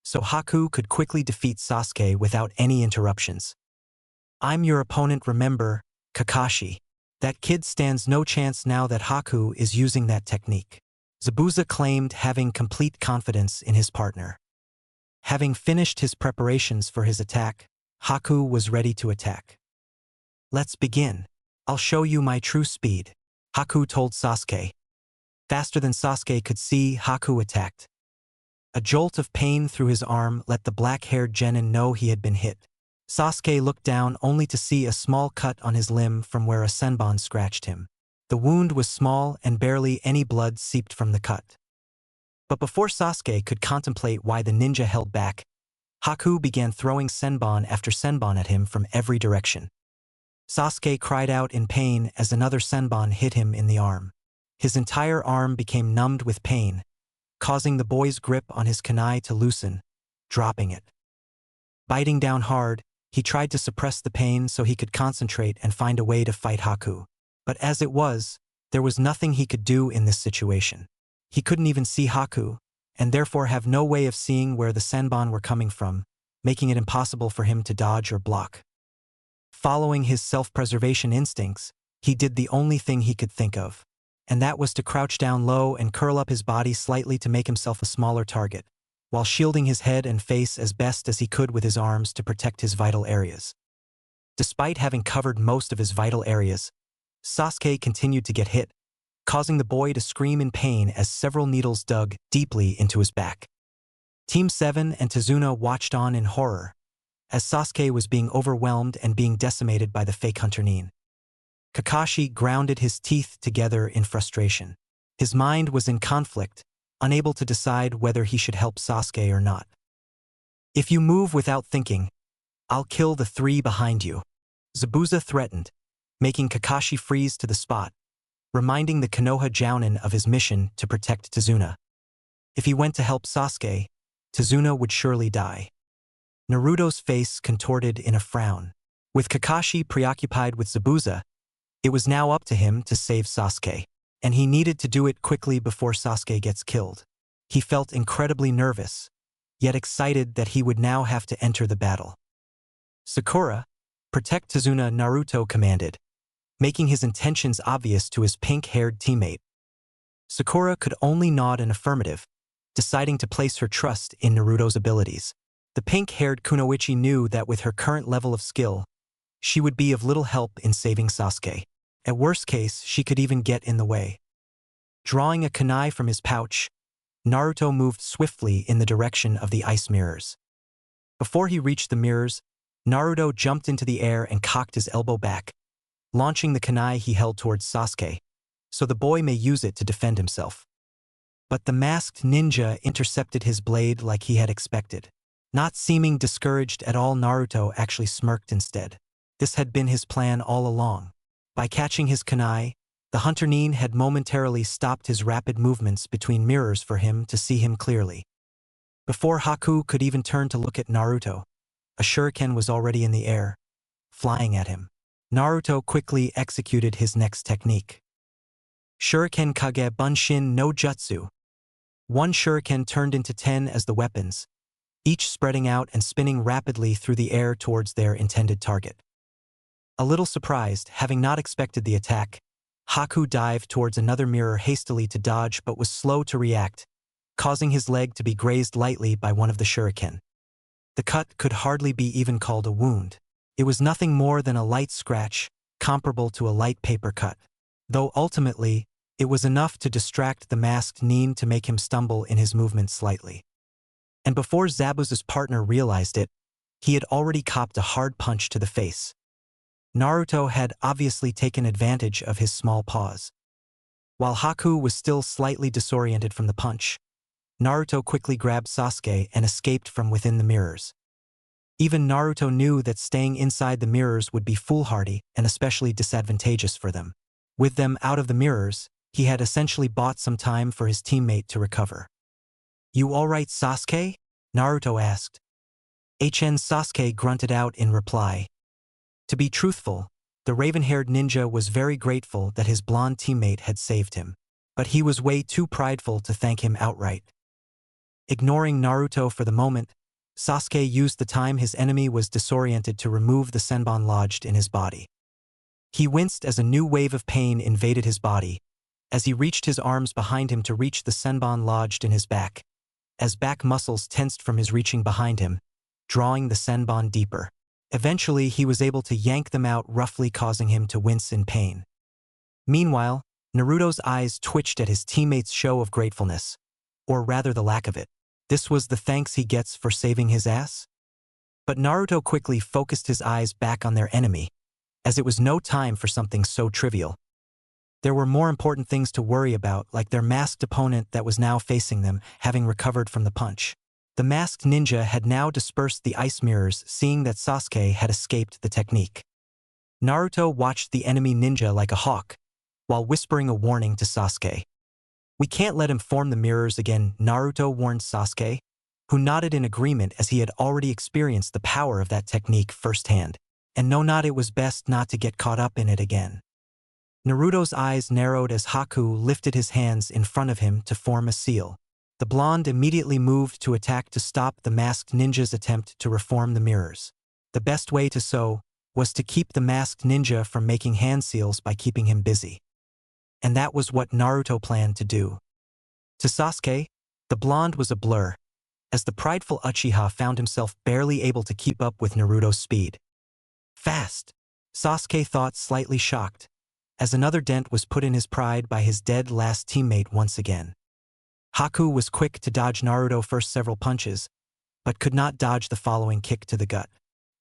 so Haku could quickly defeat Sasuke without any interruptions. "I'm your opponent, remember, Kakashi." That kid stands no chance now that Haku is using that technique. Zabuza claimed having complete confidence in his partner. Having finished his preparations for his attack, Haku was ready to attack. "Let's begin. I'll show you my true speed," Haku told Sasuke. Faster than Sasuke could see, Haku attacked. A jolt of pain through his arm let the black-haired genin know he had been hit. Sasuke looked down only to see a small cut on his limb from where a senbon scratched him. The wound was small and barely any blood seeped from the cut. But before Sasuke could contemplate why the ninja held back, Haku began throwing senbon after senbon at him from every direction. Sasuke cried out in pain as another senbon hit him in the arm. His entire arm became numbed with pain, causing the boy's grip on his kunai to loosen, dropping it. Biting down hard, he tried to suppress the pain so he could concentrate and find a way to fight Haku. But as it was, there was nothing he could do in this situation. He couldn't even see Haku, and therefore have no way of seeing where the senbon were coming from, making it impossible for him to dodge or block. Following his self-preservation instincts, he did the only thing he could think of, and that was to crouch down low and curl up his body slightly to make himself a smaller target, while shielding his head and face as best as he could with his arms to protect his vital areas. Despite having covered most of his vital areas, Sasuke continued to get hit, causing the boy to scream in pain as several needles dug deeply into his back. Team 7 and Tazuna watched on in horror, as Sasuke was being overwhelmed and being decimated by the fake Hunter Nin. Kakashi grounded his teeth together in frustration. His mind was in conflict, unable to decide whether he should help Sasuke or not. "If you move without thinking, I'll kill the 3 behind you," Zabuza threatened, making Kakashi freeze to the spot, reminding the Konoha Jounin of his mission to protect Tazuna. If he went to help Sasuke, Tazuna would surely die. Naruto's face contorted in a frown. With Kakashi preoccupied with Zabuza, it was now up to him to save Sasuke, and he needed to do it quickly before Sasuke gets killed. He felt incredibly nervous, yet excited that he would now have to enter the battle. "Sakura, protect Tazuna," Naruto commanded, making his intentions obvious to his pink-haired teammate. Sakura could only nod an affirmative, deciding to place her trust in Naruto's abilities. The pink-haired kunoichi knew that with her current level of skill, she would be of little help in saving Sasuke. At worst case, she could even get in the way. Drawing a kunai from his pouch, Naruto moved swiftly in the direction of the ice mirrors. Before he reached the mirrors, Naruto jumped into the air and cocked his elbow back, launching the kunai he held towards Sasuke, so the boy may use it to defend himself. But the masked ninja intercepted his blade like he had expected. Not seeming discouraged at all, Naruto actually smirked instead. This had been his plan all along. By catching his kunai, the Hunter Nin had momentarily stopped his rapid movements between mirrors for him to see him clearly. Before Haku could even turn to look at Naruto, a shuriken was already in the air, flying at him. Naruto quickly executed his next technique. Shuriken Kage Bunshin no Jutsu. One shuriken turned into 10 as the weapons, each spreading out and spinning rapidly through the air towards their intended target. A little surprised, having not expected the attack, Haku dived towards another mirror hastily to dodge but was slow to react, causing his leg to be grazed lightly by one of the shuriken. The cut could hardly be even called a wound. It was nothing more than a light scratch, comparable to a light paper cut. Though ultimately, it was enough to distract the masked Nin to make him stumble in his movement slightly. And before Zabuza's partner realized it, he had already copped a hard punch to the face. Naruto had obviously taken advantage of his small pause. While Haku was still slightly disoriented from the punch, Naruto quickly grabbed Sasuke and escaped from within the mirrors. Even Naruto knew that staying inside the mirrors would be foolhardy and especially disadvantageous for them. With them out of the mirrors, he had essentially bought some time for his teammate to recover. "You alright, Sasuke?" Naruto asked. Sasuke grunted out in reply. To be truthful, the raven-haired ninja was very grateful that his blonde teammate had saved him, but he was way too prideful to thank him outright. Ignoring Naruto for the moment, Sasuke used the time his enemy was disoriented to remove the senbon lodged in his body. He winced as a new wave of pain invaded his body, as he reached his arms behind him to reach the senbon lodged in his back, as back muscles tensed from his reaching behind him, drawing the senbon deeper. Eventually, he was able to yank them out, roughly causing him to wince in pain. Meanwhile, Naruto's eyes twitched at his teammates' show of gratefulness, or rather the lack of it. This was the thanks he gets for saving his ass? But Naruto quickly focused his eyes back on their enemy, as it was no time for something so trivial. There were more important things to worry about, like their masked opponent that was now facing them, having recovered from the punch. The masked ninja had now dispersed the ice mirrors, seeing that Sasuke had escaped the technique. Naruto watched the enemy ninja like a hawk, while whispering a warning to Sasuke. "We can't let him form the mirrors again," Naruto warned Sasuke, who nodded in agreement as he had already experienced the power of that technique firsthand. And no, it was best not to get caught up in it again. Naruto's eyes narrowed as Haku lifted his hands in front of him to form a seal. The blonde immediately moved to attack to stop the masked ninja's attempt to reform the mirrors. The best way to so was to keep the masked ninja from making hand seals by keeping him busy. And that was what Naruto planned to do. To Sasuke, the blonde was a blur, as the prideful Uchiha found himself barely able to keep up with Naruto's speed. Fast, Sasuke thought, slightly shocked, as another dent was put in his pride by his dead last teammate once again. Haku was quick to dodge Naruto's first several punches, but could not dodge the following kick to the gut.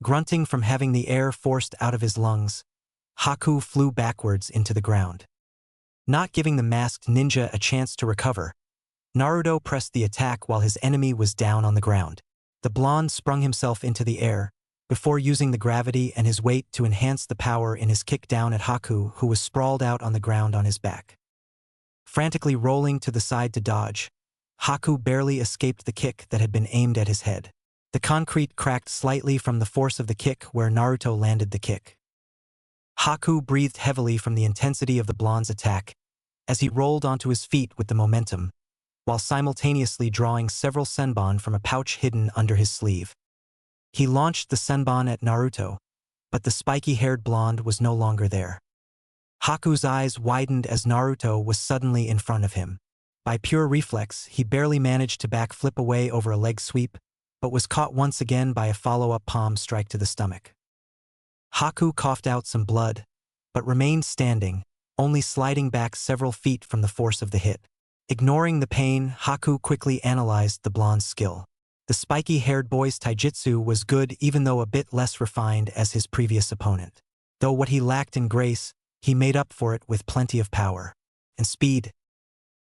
Grunting from having the air forced out of his lungs, Haku flew backwards into the ground. Not giving the masked ninja a chance to recover, Naruto pressed the attack while his enemy was down on the ground. The blonde sprung himself into the air, before using the gravity and his weight to enhance the power in his kick down at Haku, who was sprawled out on the ground on his back. Frantically rolling to the side to dodge, Haku barely escaped the kick that had been aimed at his head. The concrete cracked slightly from the force of the kick where Naruto landed the kick. Haku breathed heavily from the intensity of the blonde's attack as he rolled onto his feet with the momentum, while simultaneously drawing several senbon from a pouch hidden under his sleeve. He launched the senbon at Naruto, but the spiky-haired blonde was no longer there. Haku's eyes widened as Naruto was suddenly in front of him. By pure reflex, he barely managed to backflip away over a leg sweep, but was caught once again by a follow-up palm strike to the stomach. Haku coughed out some blood, but remained standing, only sliding back several feet from the force of the hit. Ignoring the pain, Haku quickly analyzed the blonde's skill. The spiky-haired boy's taijutsu was good, even though a bit less refined as his previous opponent. Though what he lacked in grace, he made up for it with plenty of power and speed.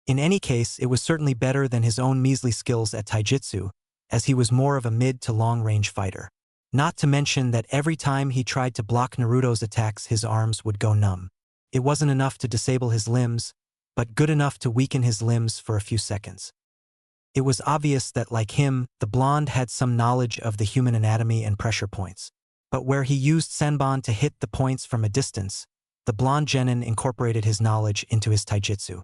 In any case, it was certainly better than his own measly skills at taijutsu, as he was more of a mid to long-range fighter. Not to mention that every time he tried to block Naruto's attacks, his arms would go numb. It wasn't enough to disable his limbs, but good enough to weaken his limbs for a few seconds. It was obvious that, like him, the blonde had some knowledge of the human anatomy and pressure points. But where he used senbon to hit the points from a distance, the blonde genin incorporated his knowledge into his taijutsu.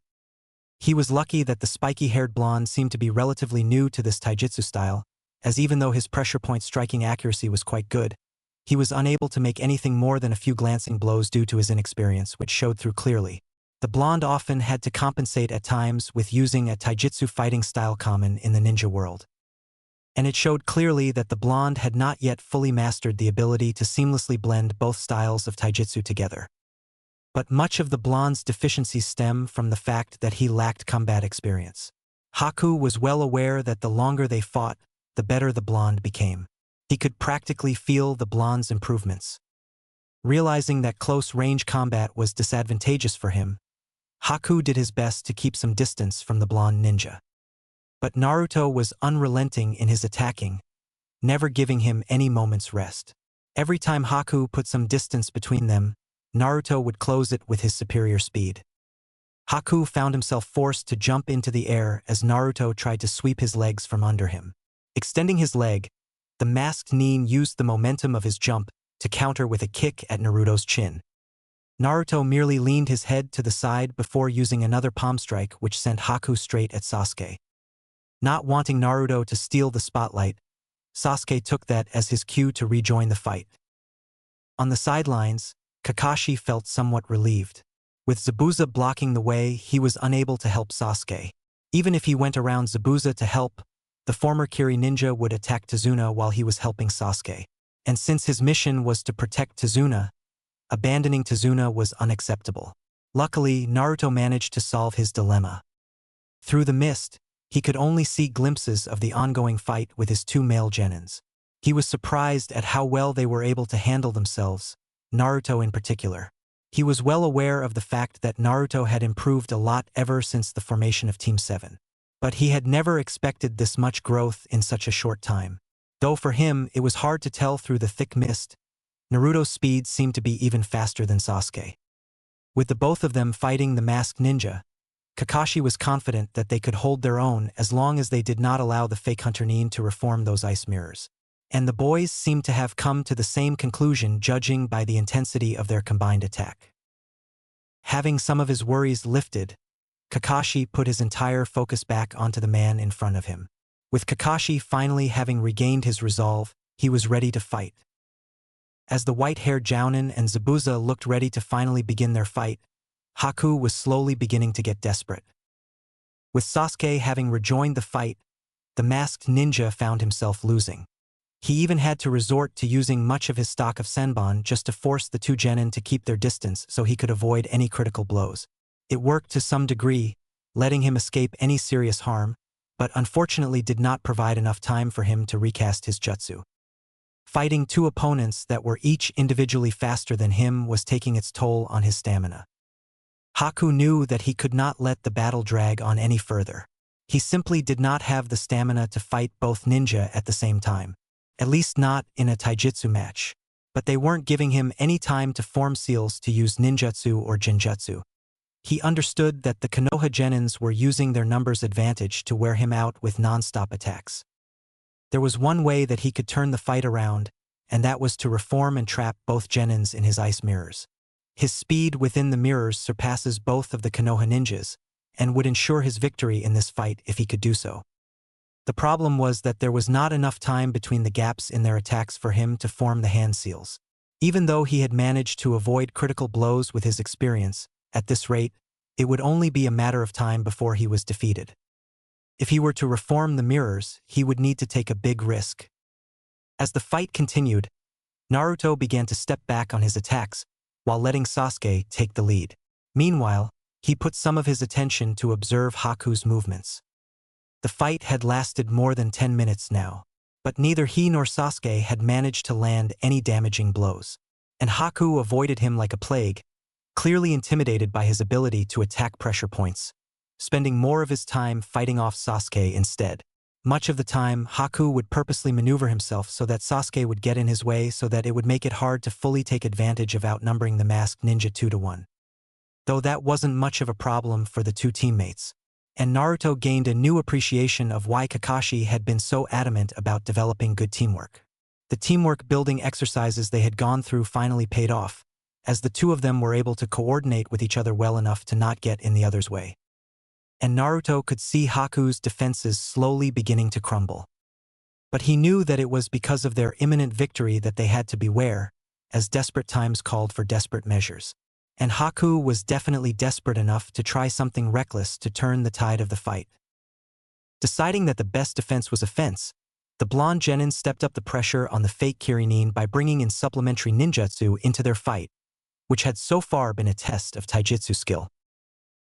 He was lucky that the spiky-haired blonde seemed to be relatively new to this taijutsu style, as even though his pressure point striking accuracy was quite good, he was unable to make anything more than a few glancing blows due to his inexperience, which showed through clearly. The blonde often had to compensate at times with using a taijutsu fighting style common in the ninja world. And it showed clearly that the blonde had not yet fully mastered the ability to seamlessly blend both styles of taijutsu together. But much of the blonde's deficiencies stem from the fact that he lacked combat experience. Haku was well aware that the longer they fought, the better the blonde became. He could practically feel the blonde's improvements. Realizing that close-range combat was disadvantageous for him, Haku did his best to keep some distance from the blonde ninja. But Naruto was unrelenting in his attacking, never giving him any moment's rest. Every time Haku put some distance between them, Naruto would close it with his superior speed. Haku found himself forced to jump into the air as Naruto tried to sweep his legs from under him. Extending his leg, the masked nin used the momentum of his jump to counter with a kick at Naruto's chin. Naruto merely leaned his head to the side before using another palm strike, which sent Haku straight at Sasuke. Not wanting Naruto to steal the spotlight, Sasuke took that as his cue to rejoin the fight. On the sidelines, Kakashi felt somewhat relieved. With Zabuza blocking the way, he was unable to help Sasuke. Even if he went around Zabuza to help, the former Kiri ninja would attack Tazuna while he was helping Sasuke. And since his mission was to protect Tazuna, abandoning Tazuna was unacceptable. Luckily, Naruto managed to solve his dilemma. Through the mist, he could only see glimpses of the ongoing fight with his two male genins. He was surprised at how well they were able to handle themselves, Naruto in particular. He was well aware of the fact that Naruto had improved a lot ever since the formation of Team 7. But he had never expected this much growth in such a short time. Though for him, it was hard to tell through the thick mist, Naruto's speed seemed to be even faster than Sasuke. With the both of them fighting the masked ninja, Kakashi was confident that they could hold their own as long as they did not allow the fake Hunter Nin to reform those ice mirrors. And the boys seemed to have come to the same conclusion judging by the intensity of their combined attack. Having some of his worries lifted, Kakashi put his entire focus back onto the man in front of him. With Kakashi finally having regained his resolve, he was ready to fight. As the white-haired Jounin and Zabuza looked ready to finally begin their fight, Haku was slowly beginning to get desperate. With Sasuke having rejoined the fight, the masked ninja found himself losing. He even had to resort to using much of his stock of Senbon just to force the two genin to keep their distance so he could avoid any critical blows. It worked to some degree, letting him escape any serious harm, but unfortunately did not provide enough time for him to recast his jutsu. Fighting two opponents that were each individually faster than him was taking its toll on his stamina. Haku knew that he could not let the battle drag on any further. He simply did not have the stamina to fight both ninja at the same time. At least not in a taijutsu match. But they weren't giving him any time to form seals to use ninjutsu or jinjutsu. He understood that the Konoha genins were using their numbers advantage to wear him out with non-stop attacks. There was one way that he could turn the fight around, and that was to reform and trap both genins in his ice mirrors. His speed within the mirrors surpasses both of the Konoha ninjas, and would ensure his victory in this fight if he could do so. The problem was that there was not enough time between the gaps in their attacks for him to form the hand seals. Even though he had managed to avoid critical blows with his experience, at this rate, it would only be a matter of time before he was defeated. If he were to reform the mirrors, he would need to take a big risk. As the fight continued, Naruto began to step back on his attacks, while letting Sasuke take the lead. Meanwhile, he put some of his attention to observe Haku's movements. The fight had lasted more than 10 minutes now, but neither he nor Sasuke had managed to land any damaging blows. And Haku avoided him like a plague, clearly intimidated by his ability to attack pressure points, spending more of his time fighting off Sasuke instead. Much of the time, Haku would purposely maneuver himself so that Sasuke would get in his way so that it would make it hard to fully take advantage of outnumbering the masked ninja 2-1. Though that wasn't much of a problem for the two teammates. And Naruto gained a new appreciation of why Kakashi had been so adamant about developing good teamwork. The teamwork building exercises they had gone through finally paid off, as the two of them were able to coordinate with each other well enough to not get in the other's way. And Naruto could see Haku's defenses slowly beginning to crumble. But he knew that it was because of their imminent victory that they had to beware, as desperate times called for desperate measures. And Haku was definitely desperate enough to try something reckless to turn the tide of the fight. Deciding that the best defense was offense, the blonde genin stepped up the pressure on the fake Kirinin by bringing in supplementary ninjutsu into their fight, which had so far been a test of taijutsu skill.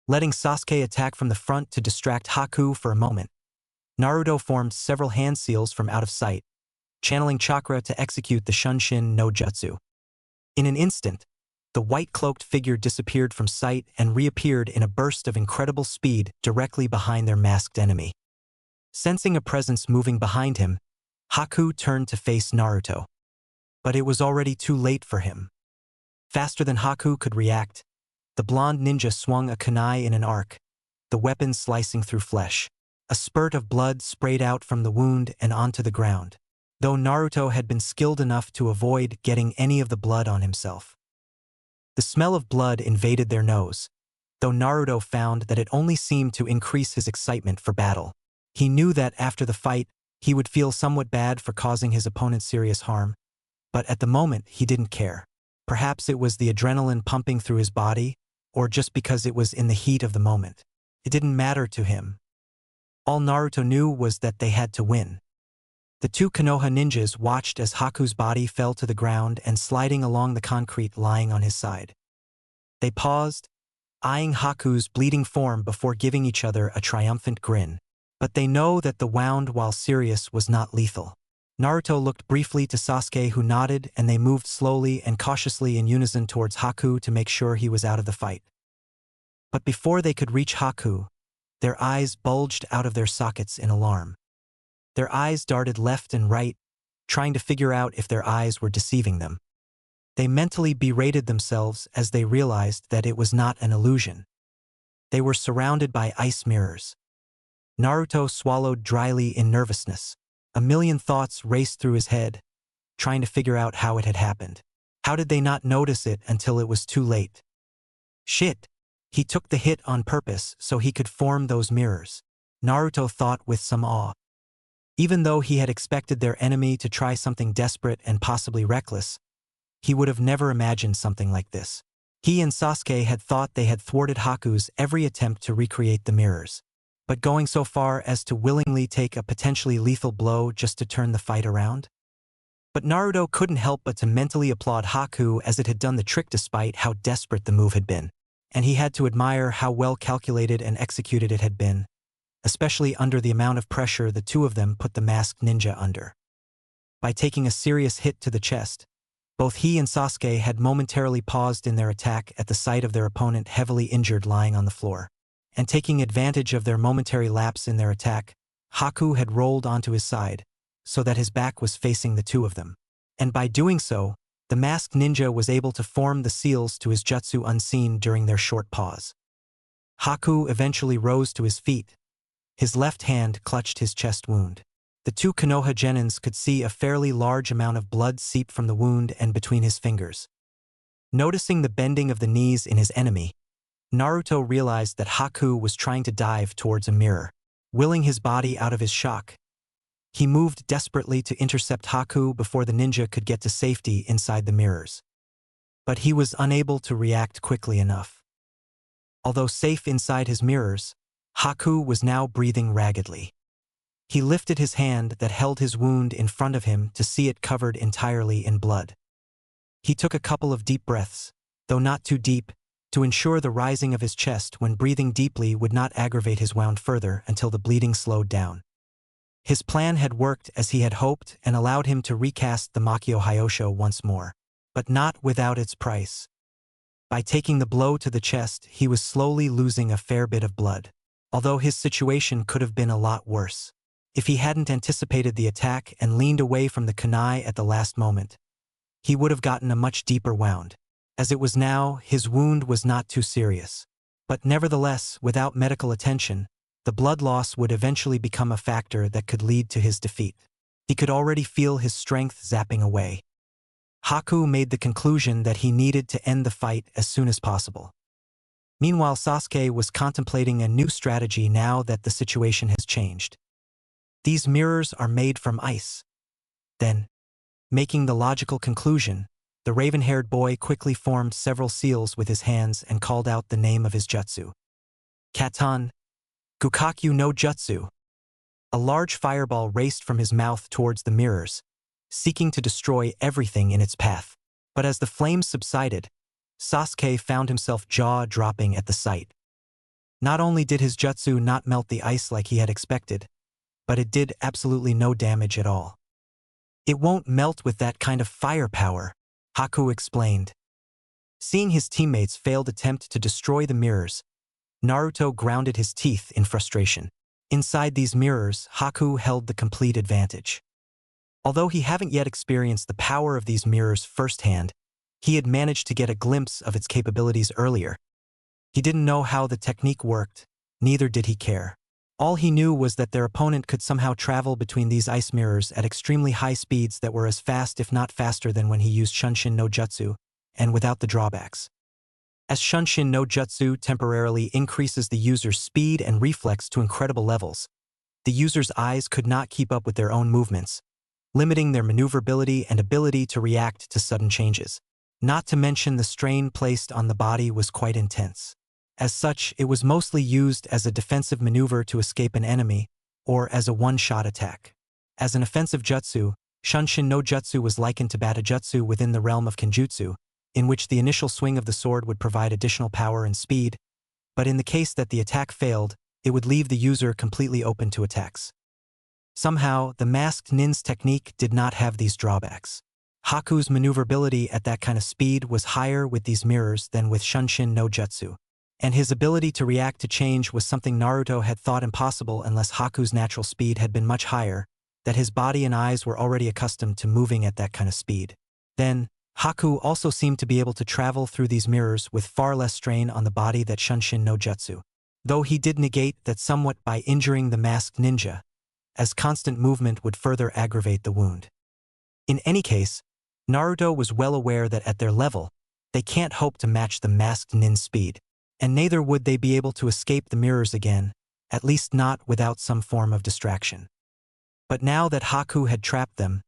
Letting Sasuke attack from the front to distract Haku for a moment, Naruto formed several hand seals from out of sight, channeling chakra to execute the Shunshin no Jutsu. In an instant, the white-cloaked figure disappeared from sight and reappeared in a burst of incredible speed directly behind their masked enemy. Sensing a presence moving behind him, Haku turned to face Naruto. But it was already too late for him. Faster than Haku could react, the blonde ninja swung a kunai in an arc, the weapon slicing through flesh. A spurt of blood sprayed out from the wound and onto the ground, though Naruto had been skilled enough to avoid getting any of the blood on himself. The smell of blood invaded their nose, though Naruto found that it only seemed to increase his excitement for battle. He knew that after the fight, he would feel somewhat bad for causing his opponent serious harm, but at the moment he didn't care. Perhaps it was the adrenaline pumping through his body, or just because it was in the heat of the moment. It didn't matter to him. All Naruto knew was that they had to win. The two Konoha ninjas watched as Haku's body fell to the ground and sliding along the concrete lying on his side. They paused, eyeing Haku's bleeding form before giving each other a triumphant grin. But they know that the wound, while serious, was not lethal. Naruto looked briefly to Sasuke, who nodded, and they moved slowly and cautiously in unison towards Haku to make sure he was out of the fight. But before they could reach Haku, their eyes bulged out of their sockets in alarm. Their eyes darted left and right, trying to figure out if their eyes were deceiving them. They mentally berated themselves as they realized that it was not an illusion. They were surrounded by ice mirrors. Naruto swallowed dryly in nervousness. A million thoughts raced through his head, trying to figure out how it had happened. How did they not notice it until it was too late? Shit! He took the hit on purpose so he could form those mirrors. Naruto thought with some awe. Even though he had expected their enemy to try something desperate and possibly reckless, he would have never imagined something like this. He and Sasuke had thought they had thwarted Haku's every attempt to recreate the mirrors. But going so far as to willingly take a potentially lethal blow just to turn the fight around? But Naruto couldn't help but to mentally applaud Haku, as it had done the trick despite how desperate the move had been. And he had to admire how well calculated and executed it had been, especially under the amount of pressure the two of them put the masked ninja under. By taking a serious hit to the chest, both he and Sasuke had momentarily paused in their attack at the sight of their opponent heavily injured lying on the floor. And taking advantage of their momentary lapse in their attack, Haku had rolled onto his side, so that his back was facing the two of them. And by doing so, the masked ninja was able to form the seals to his jutsu unseen during their short pause. Haku eventually rose to his feet. His left hand clutched his chest wound. The two Konoha genins could see a fairly large amount of blood seep from the wound and between his fingers. Noticing the bending of the knees in his enemy, Naruto realized that Haku was trying to dive towards a mirror. Willing his body out of his shock, he moved desperately to intercept Haku before the ninja could get to safety inside the mirrors. But he was unable to react quickly enough. Although safe inside his mirrors, Haku was now breathing raggedly. He lifted his hand that held his wound in front of him to see it covered entirely in blood. He took a couple of deep breaths, though not too deep, to ensure the rising of his chest when breathing deeply would not aggravate his wound further until the bleeding slowed down. His plan had worked as he had hoped and allowed him to recast the Makio Hyosho once more, but not without its price. By taking the blow to the chest, he was slowly losing a fair bit of blood, although his situation could have been a lot worse. If he hadn't anticipated the attack and leaned away from the kunai at the last moment, he would have gotten a much deeper wound. As it was now, his wound was not too serious. But nevertheless, without medical attention, the blood loss would eventually become a factor that could lead to his defeat. He could already feel his strength zapping away. Haku made the conclusion that he needed to end the fight as soon as possible. Meanwhile, Sasuke was contemplating a new strategy now that the situation has changed. These mirrors are made from ice. Then, making the logical conclusion, the raven-haired boy quickly formed several seals with his hands and called out the name of his jutsu. Katan, Gukakyu no Jutsu. A large fireball raced from his mouth towards the mirrors, seeking to destroy everything in its path. But as the flames subsided, Sasuke found himself jaw-dropping at the sight. Not only did his jutsu not melt the ice like he had expected, but it did absolutely no damage at all. "It won't melt with that kind of firepower," Haku explained. Seeing his teammates' failed attempt to destroy the mirrors, Naruto grounded his teeth in frustration. Inside these mirrors, Haku held the complete advantage. Although he hadn't yet experienced the power of these mirrors firsthand, he had managed to get a glimpse of its capabilities earlier. He didn't know how the technique worked, neither did he care. All he knew was that their opponent could somehow travel between these ice mirrors at extremely high speeds that were as fast if not faster than when he used Shunshin no Jutsu, and without the drawbacks. As Shunshin no Jutsu temporarily increases the user's speed and reflex to incredible levels, the user's eyes could not keep up with their own movements, limiting their maneuverability and ability to react to sudden changes. Not to mention the strain placed on the body was quite intense. As such, it was mostly used as a defensive maneuver to escape an enemy, or as a one-shot attack. As an offensive jutsu, Shunshin no Jutsu was likened to Batajutsu within the realm of Kenjutsu, in which the initial swing of the sword would provide additional power and speed, but in the case that the attack failed, it would leave the user completely open to attacks. Somehow, the masked nin's technique did not have these drawbacks. Haku's maneuverability at that kind of speed was higher with these mirrors than with Shunshin no Jutsu, and his ability to react to change was something Naruto had thought impossible unless Haku's natural speed had been much higher, that his body and eyes were already accustomed to moving at that kind of speed. Then, Haku also seemed to be able to travel through these mirrors with far less strain on the body than Shunshin no Jutsu, though he did negate that somewhat by injuring the masked ninja, as constant movement would further aggravate the wound. In any case, Naruto was well aware that at their level, they can't hope to match the masked nin's speed, and neither would they be able to escape the mirrors again, at least not without some form of distraction. But now that Haku had trapped them,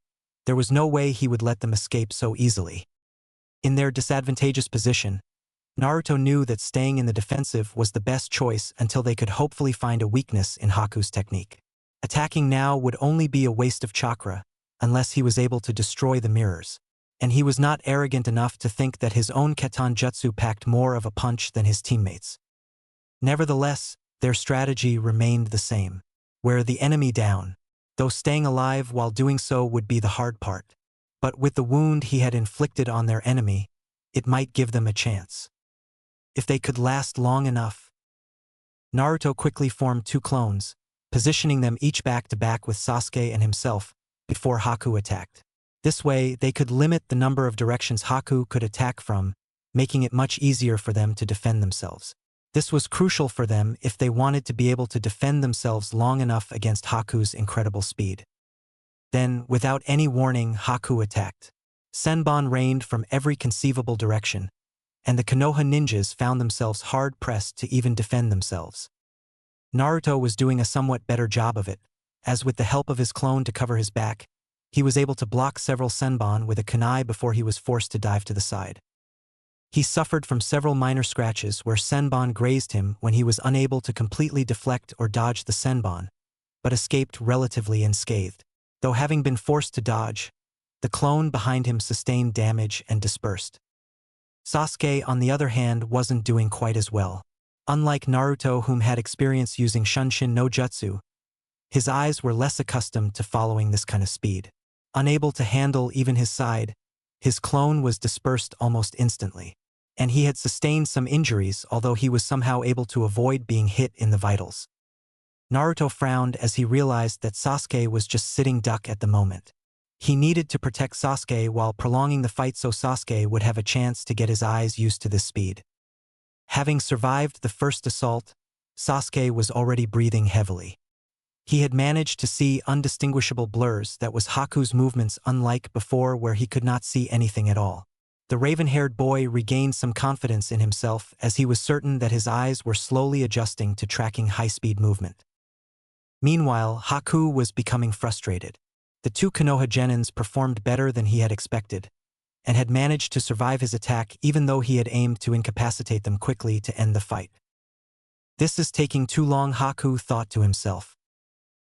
there was no way he would let them escape so easily. In their disadvantageous position, Naruto knew that staying in the defensive was the best choice until they could hopefully find a weakness in Haku's technique. Attacking now would only be a waste of chakra, unless he was able to destroy the mirrors, and he was not arrogant enough to think that his own Ketan Jutsu packed more of a punch than his teammates. Nevertheless, their strategy remained the same: wear the enemy down, though staying alive while doing so would be the hard part. But with the wound he had inflicted on their enemy, it might give them a chance. If they could last long enough. Naruto quickly formed two clones, positioning them each back-to-back with Sasuke and himself, before Haku attacked. This way, they could limit the number of directions Haku could attack from, making it much easier for them to defend themselves. This was crucial for them if they wanted to be able to defend themselves long enough against Haku's incredible speed. Then, without any warning, Haku attacked. Senbon rained from every conceivable direction, and the Konoha ninjas found themselves hard-pressed to even defend themselves. Naruto was doing a somewhat better job of it, as with the help of his clone to cover his back, he was able to block several Senbon with a kunai before he was forced to dive to the side. He suffered from several minor scratches where Senbon grazed him when he was unable to completely deflect or dodge the Senbon, but escaped relatively unscathed. Though having been forced to dodge, the clone behind him sustained damage and dispersed. Sasuke, on the other hand, wasn't doing quite as well. Unlike Naruto, whom had experience using Shunshin no Jutsu, his eyes were less accustomed to following this kind of speed. Unable to handle even his side, his clone was dispersed almost instantly, and he had sustained some injuries, although he was somehow able to avoid being hit in the vitals. Naruto frowned as he realized that Sasuke was just sitting duck at the moment. He needed to protect Sasuke while prolonging the fight so Sasuke would have a chance to get his eyes used to this speed. Having survived the first assault, Sasuke was already breathing heavily. He had managed to see undistinguishable blurs that was Haku's movements, unlike before where he could not see anything at all. The raven-haired boy regained some confidence in himself as he was certain that his eyes were slowly adjusting to tracking high-speed movement. Meanwhile, Haku was becoming frustrated. The two Konoha genins performed better than he had expected, and had managed to survive his attack even though he had aimed to incapacitate them quickly to end the fight. This is taking too long, Haku thought to himself.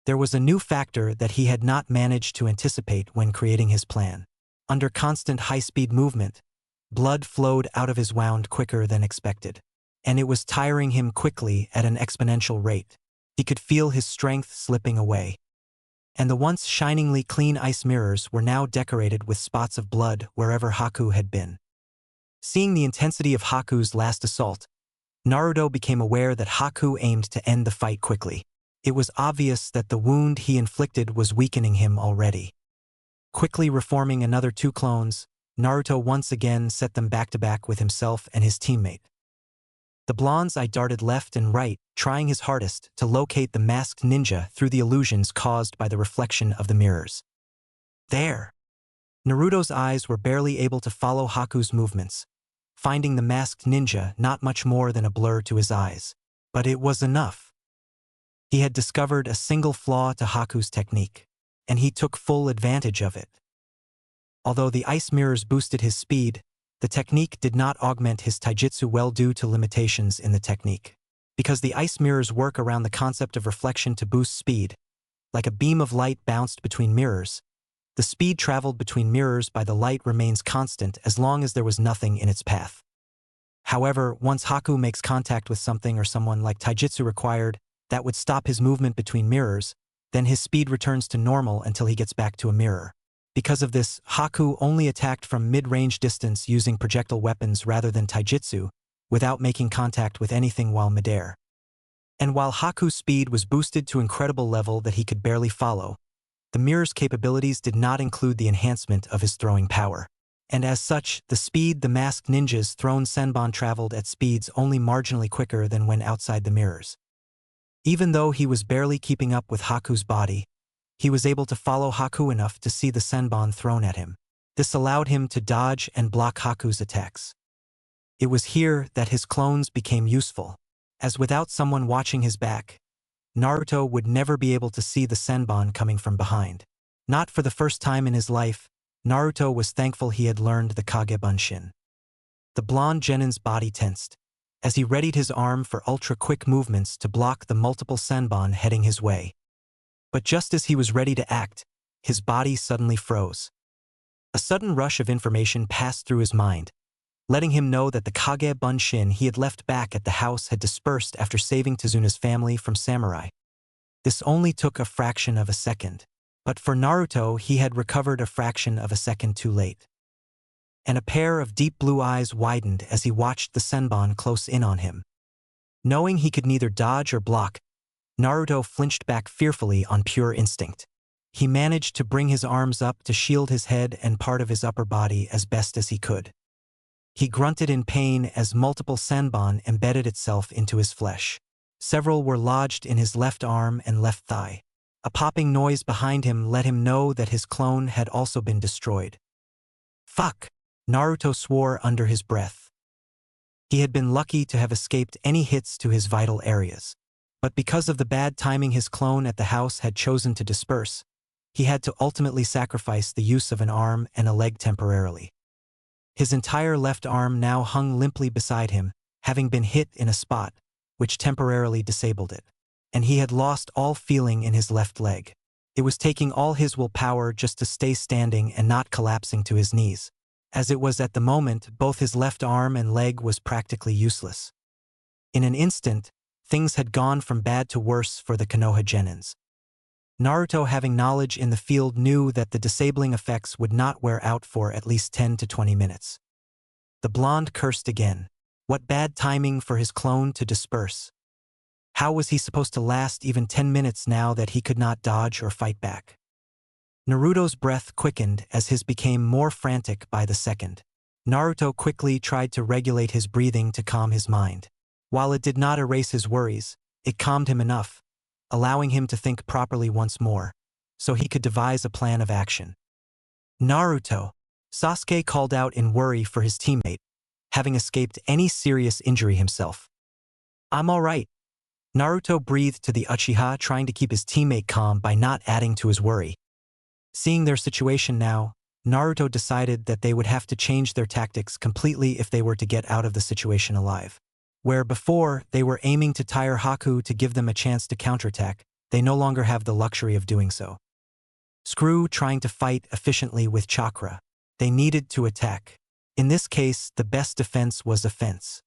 There was a new factor that he had not managed to anticipate when creating his plan. Under constant high-speed movement, blood flowed out of his wound quicker than expected, and it was tiring him quickly at an exponential rate. He could feel his strength slipping away. And the once shiningly clean ice mirrors were now decorated with spots of blood wherever Haku had been. Seeing the intensity of Haku's last assault, Naruto became aware that Haku aimed to end the fight quickly. It was obvious that the wound he inflicted was weakening him already. Quickly reforming another two clones, Naruto once again set them back-to-back with himself and his teammate. The blonde's eye darted left and right, trying his hardest to locate the masked ninja through the illusions caused by the reflection of the mirrors. There! Naruto's eyes were barely able to follow Haku's movements, finding the masked ninja not much more than a blur to his eyes. But it was enough. He had discovered a single flaw to Haku's technique, and he took full advantage of it. Although the ice mirrors boosted his speed, The technique did not augment his taijutsu well due to limitations in the technique. Because the ice mirrors work around the concept of reflection to boost speed, like a beam of light bounced between mirrors, the speed traveled between mirrors by the light remains constant as long as there was nothing in its path. However, once Haku makes contact with something or someone like taijutsu required, that would stop his movement between mirrors, then his speed returns to normal until he gets back to a mirror. Because of this, Haku only attacked from mid-range distance using projectile weapons rather than taijutsu, without making contact with anything while midair. And while Haku's speed was boosted to incredible level that he could barely follow, the mirror's capabilities did not include the enhancement of his throwing power. And as such, the speed the masked ninja's thrown senbon traveled at speeds only marginally quicker than when outside the mirrors. Even though he was barely keeping up with Haku's body, he was able to follow Haku enough to see the senbon thrown at him. This allowed him to dodge and block Haku's attacks. It was here that his clones became useful, as without someone watching his back, Naruto would never be able to see the senbon coming from behind. Not for the first time in his life, Naruto was thankful he had learned the Kage Bunshin. The blonde genin's body tensed, as he readied his arm for ultra-quick movements to block the multiple senbon heading his way. But just as he was ready to act, his body suddenly froze. A sudden rush of information passed through his mind, letting him know that the Kage Bunshin he had left back at the house had dispersed after saving Tezuna's family from samurai. This only took a fraction of a second, but for Naruto he had recovered a fraction of a second too late. And a pair of deep blue eyes widened as he watched the senbon close in on him. Knowing he could neither dodge or block, Naruto flinched back fearfully on pure instinct. He managed to bring his arms up to shield his head and part of his upper body as best as he could. He grunted in pain as multiple senbon embedded itself into his flesh. Several were lodged in his left arm and left thigh. A popping noise behind him let him know that his clone had also been destroyed. Fuck! Naruto swore under his breath. He had been lucky to have escaped any hits to his vital areas. But because of the bad timing his clone at the house had chosen to disperse, he had to ultimately sacrifice the use of an arm and a leg temporarily. His entire left arm now hung limply beside him, having been hit in a spot, which temporarily disabled it. And he had lost all feeling in his left leg. It was taking all his willpower just to stay standing and not collapsing to his knees. As it was at the moment, both his left arm and leg was practically useless. In an instant, things had gone from bad to worse for the Konoha genins. Naruto, having knowledge in the field, knew that the disabling effects would not wear out for at least 10 to 20 minutes. The blonde cursed again. What bad timing for his clone to disperse. How was he supposed to last even 10 minutes now that he could not dodge or fight back? Naruto's breath quickened as his became more frantic by the second. Naruto quickly tried to regulate his breathing to calm his mind. While it did not erase his worries, it calmed him enough, allowing him to think properly once more, so he could devise a plan of action. Naruto! Sasuke called out in worry for his teammate, having escaped any serious injury himself. I'm alright. Naruto breathed to the Uchiha, trying to keep his teammate calm by not adding to his worry. Seeing their situation now, Naruto decided that they would have to change their tactics completely if they were to get out of the situation alive. Where before they were aiming to tire Haku to give them a chance to counterattack, they no longer have the luxury of doing so. Screw trying to fight efficiently with chakra. They needed to attack. In this case, the best defense was offense.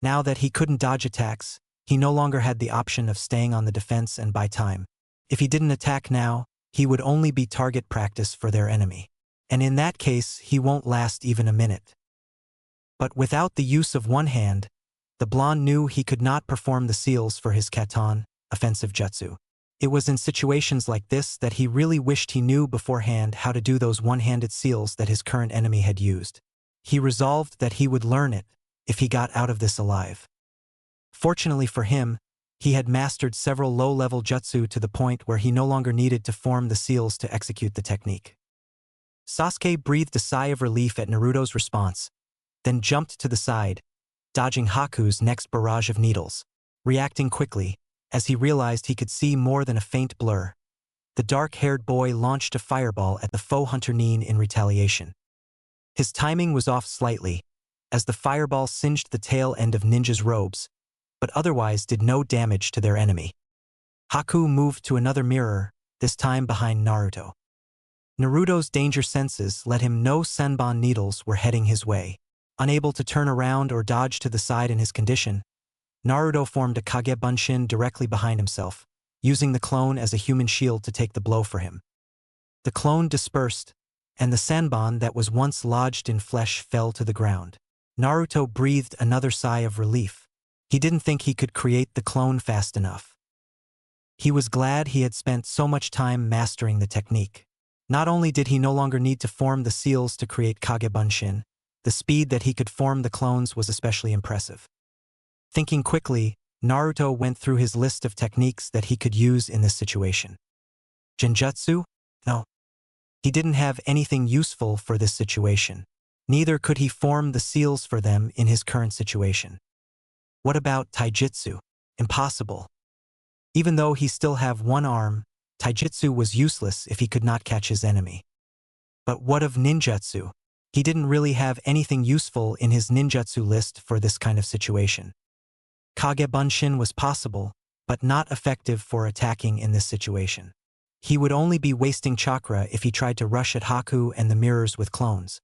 Now that he couldn't dodge attacks, he no longer had the option of staying on the defense and buy time. If he didn't attack now, he would only be target practice for their enemy. And in that case, he won't last even a minute. But without the use of one hand, the blonde knew he could not perform the seals for his katan, offensive jutsu. It was in situations like this that he really wished he knew beforehand how to do those one-handed seals that his current enemy had used. He resolved that he would learn it if he got out of this alive. Fortunately for him, he had mastered several low-level jutsu to the point where he no longer needed to form the seals to execute the technique. Sasuke breathed a sigh of relief at Naruto's response, then jumped to the side, dodging Haku's next barrage of needles. Reacting quickly, as he realized he could see more than a faint blur, the dark-haired boy launched a fireball at the foe hunter Nin in retaliation. His timing was off slightly, as the fireball singed the tail end of Ninja's robes, but otherwise did no damage to their enemy. Haku moved to another mirror, this time behind Naruto. Naruto's danger senses let him know Senbon needles were heading his way. Unable to turn around or dodge to the side in his condition, Naruto formed a Kage Bunshin directly behind himself, using the clone as a human shield to take the blow for him. The clone dispersed, and the Senbon that was once lodged in flesh fell to the ground. Naruto breathed another sigh of relief. He didn't think he could create the clone fast enough. He was glad he had spent so much time mastering the technique. Not only did he no longer need to form the seals to create Kage Bunshin, the speed that he could form the clones was especially impressive. Thinking quickly, Naruto went through his list of techniques that he could use in this situation. Genjutsu? No. He didn't have anything useful for this situation. Neither could he form the seals for them in his current situation. What about Taijutsu? Impossible. Even though he still have one arm, Taijutsu was useless if he could not catch his enemy. But what of ninjutsu? He didn't really have anything useful in his ninjutsu list for this kind of situation. Kage Bunshin was possible, but not effective for attacking in this situation. He would only be wasting chakra if he tried to rush at Haku and the mirrors with clones.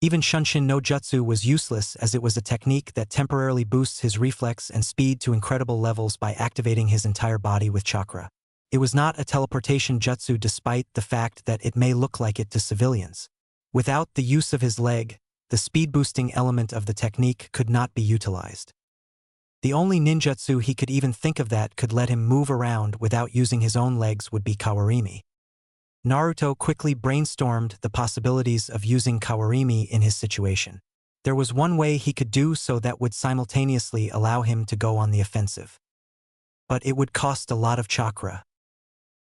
Even Shunshin no Jutsu was useless, as it was a technique that temporarily boosts his reflex and speed to incredible levels by activating his entire body with chakra. It was not a teleportation jutsu despite the fact that it may look like it to civilians. Without the use of his leg, the speed-boosting element of the technique could not be utilized. The only ninjutsu he could even think of that could let him move around without using his own legs would be Kawarimi. Naruto quickly brainstormed the possibilities of using Kawarimi in his situation. There was one way he could do so that would simultaneously allow him to go on the offensive. But it would cost a lot of chakra.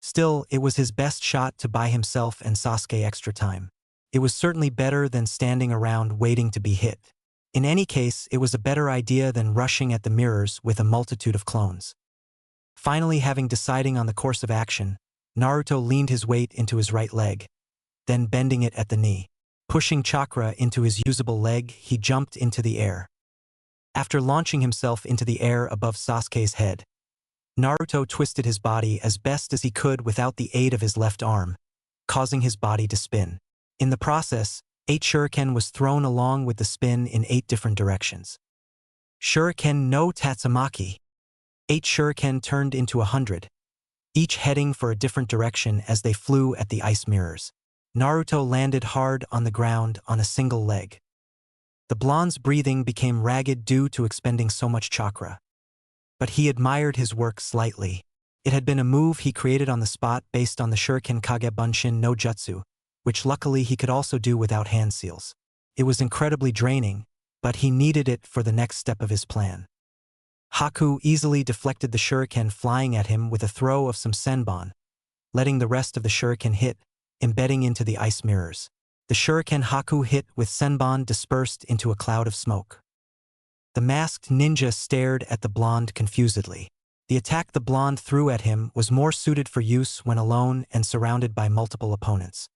Still, it was his best shot to buy himself and Sasuke extra time. It was certainly better than standing around waiting to be hit. In any case, it was a better idea than rushing at the mirrors with a multitude of clones. Finally, having decided on the course of action, Naruto leaned his weight into his right leg, then bending it at the knee. Pushing chakra into his usable leg, he jumped into the air. After launching himself into the air above Sasuke's head, Naruto twisted his body as best as he could without the aid of his left arm, causing his body to spin. In the process, 8 shuriken was thrown along with the spin in 8 different directions. Shuriken no Tatsumaki. 8 shuriken turned into 100, each heading for a different direction as they flew at the ice mirrors. Naruto landed hard on the ground on a single leg. The blonde's breathing became ragged due to expending so much chakra. But he admired his work slightly. It had been a move he created on the spot based on the Shuriken Kage Bunshin no Jutsu, which luckily he could also do without hand seals. It was incredibly draining, but he needed it for the next step of his plan. Haku easily deflected the shuriken flying at him with a throw of some senbon, letting the rest of the shuriken hit, embedding into the ice mirrors. The shuriken Haku hit with senbon dispersed into a cloud of smoke. The masked ninja stared at the blonde confusedly. The attack the blonde threw at him was more suited for use when alone and surrounded by multiple opponents.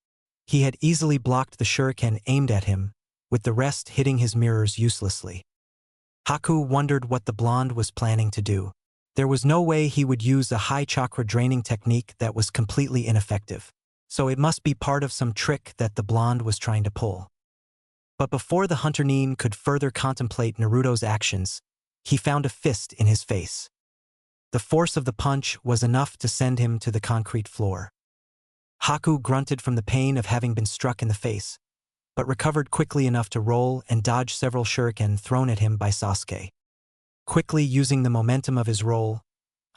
He had easily blocked the shuriken aimed at him, with the rest hitting his mirrors uselessly. Haku wondered what the blonde was planning to do. There was no way he would use a high chakra draining technique that was completely ineffective, so it must be part of some trick that the blonde was trying to pull. But before the hunter Nin could further contemplate Naruto's actions, he found a fist in his face. The force of the punch was enough to send him to the concrete floor. Haku grunted from the pain of having been struck in the face, but recovered quickly enough to roll and dodge several shuriken thrown at him by Sasuke. Quickly using the momentum of his roll,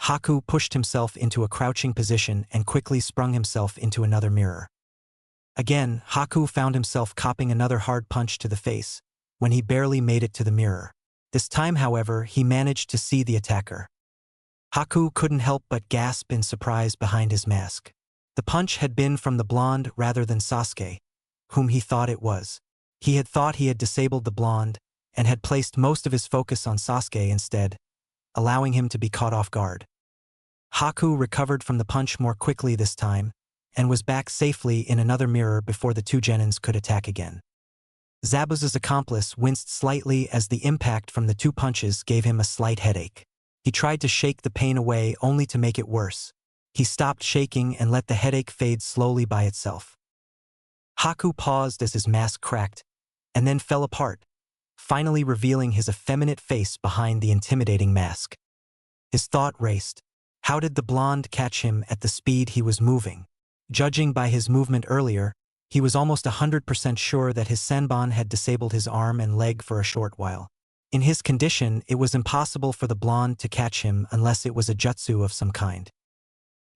Haku pushed himself into a crouching position and quickly sprung himself into another mirror. Again, Haku found himself copping another hard punch to the face, when he barely made it to the mirror. This time, however, he managed to see the attacker. Haku couldn't help but gasp in surprise behind his mask. The punch had been from the blonde rather than Sasuke, whom he thought it was. He had thought he had disabled the blonde, and had placed most of his focus on Sasuke instead, allowing him to be caught off guard. Haku recovered from the punch more quickly this time, and was back safely in another mirror before the two genins could attack again. Zabuza's accomplice winced slightly as the impact from the 2 punches gave him a slight headache. He tried to shake the pain away only to make it worse. He stopped shaking and let the headache fade slowly by itself. Haku paused as his mask cracked, and then fell apart, finally revealing his effeminate face behind the intimidating mask. His thought raced. How did the blonde catch him at the speed he was moving? Judging by his movement earlier, he was almost 100% sure that his senbon had disabled his arm and leg for a short while. In his condition, it was impossible for the blonde to catch him unless it was a jutsu of some kind.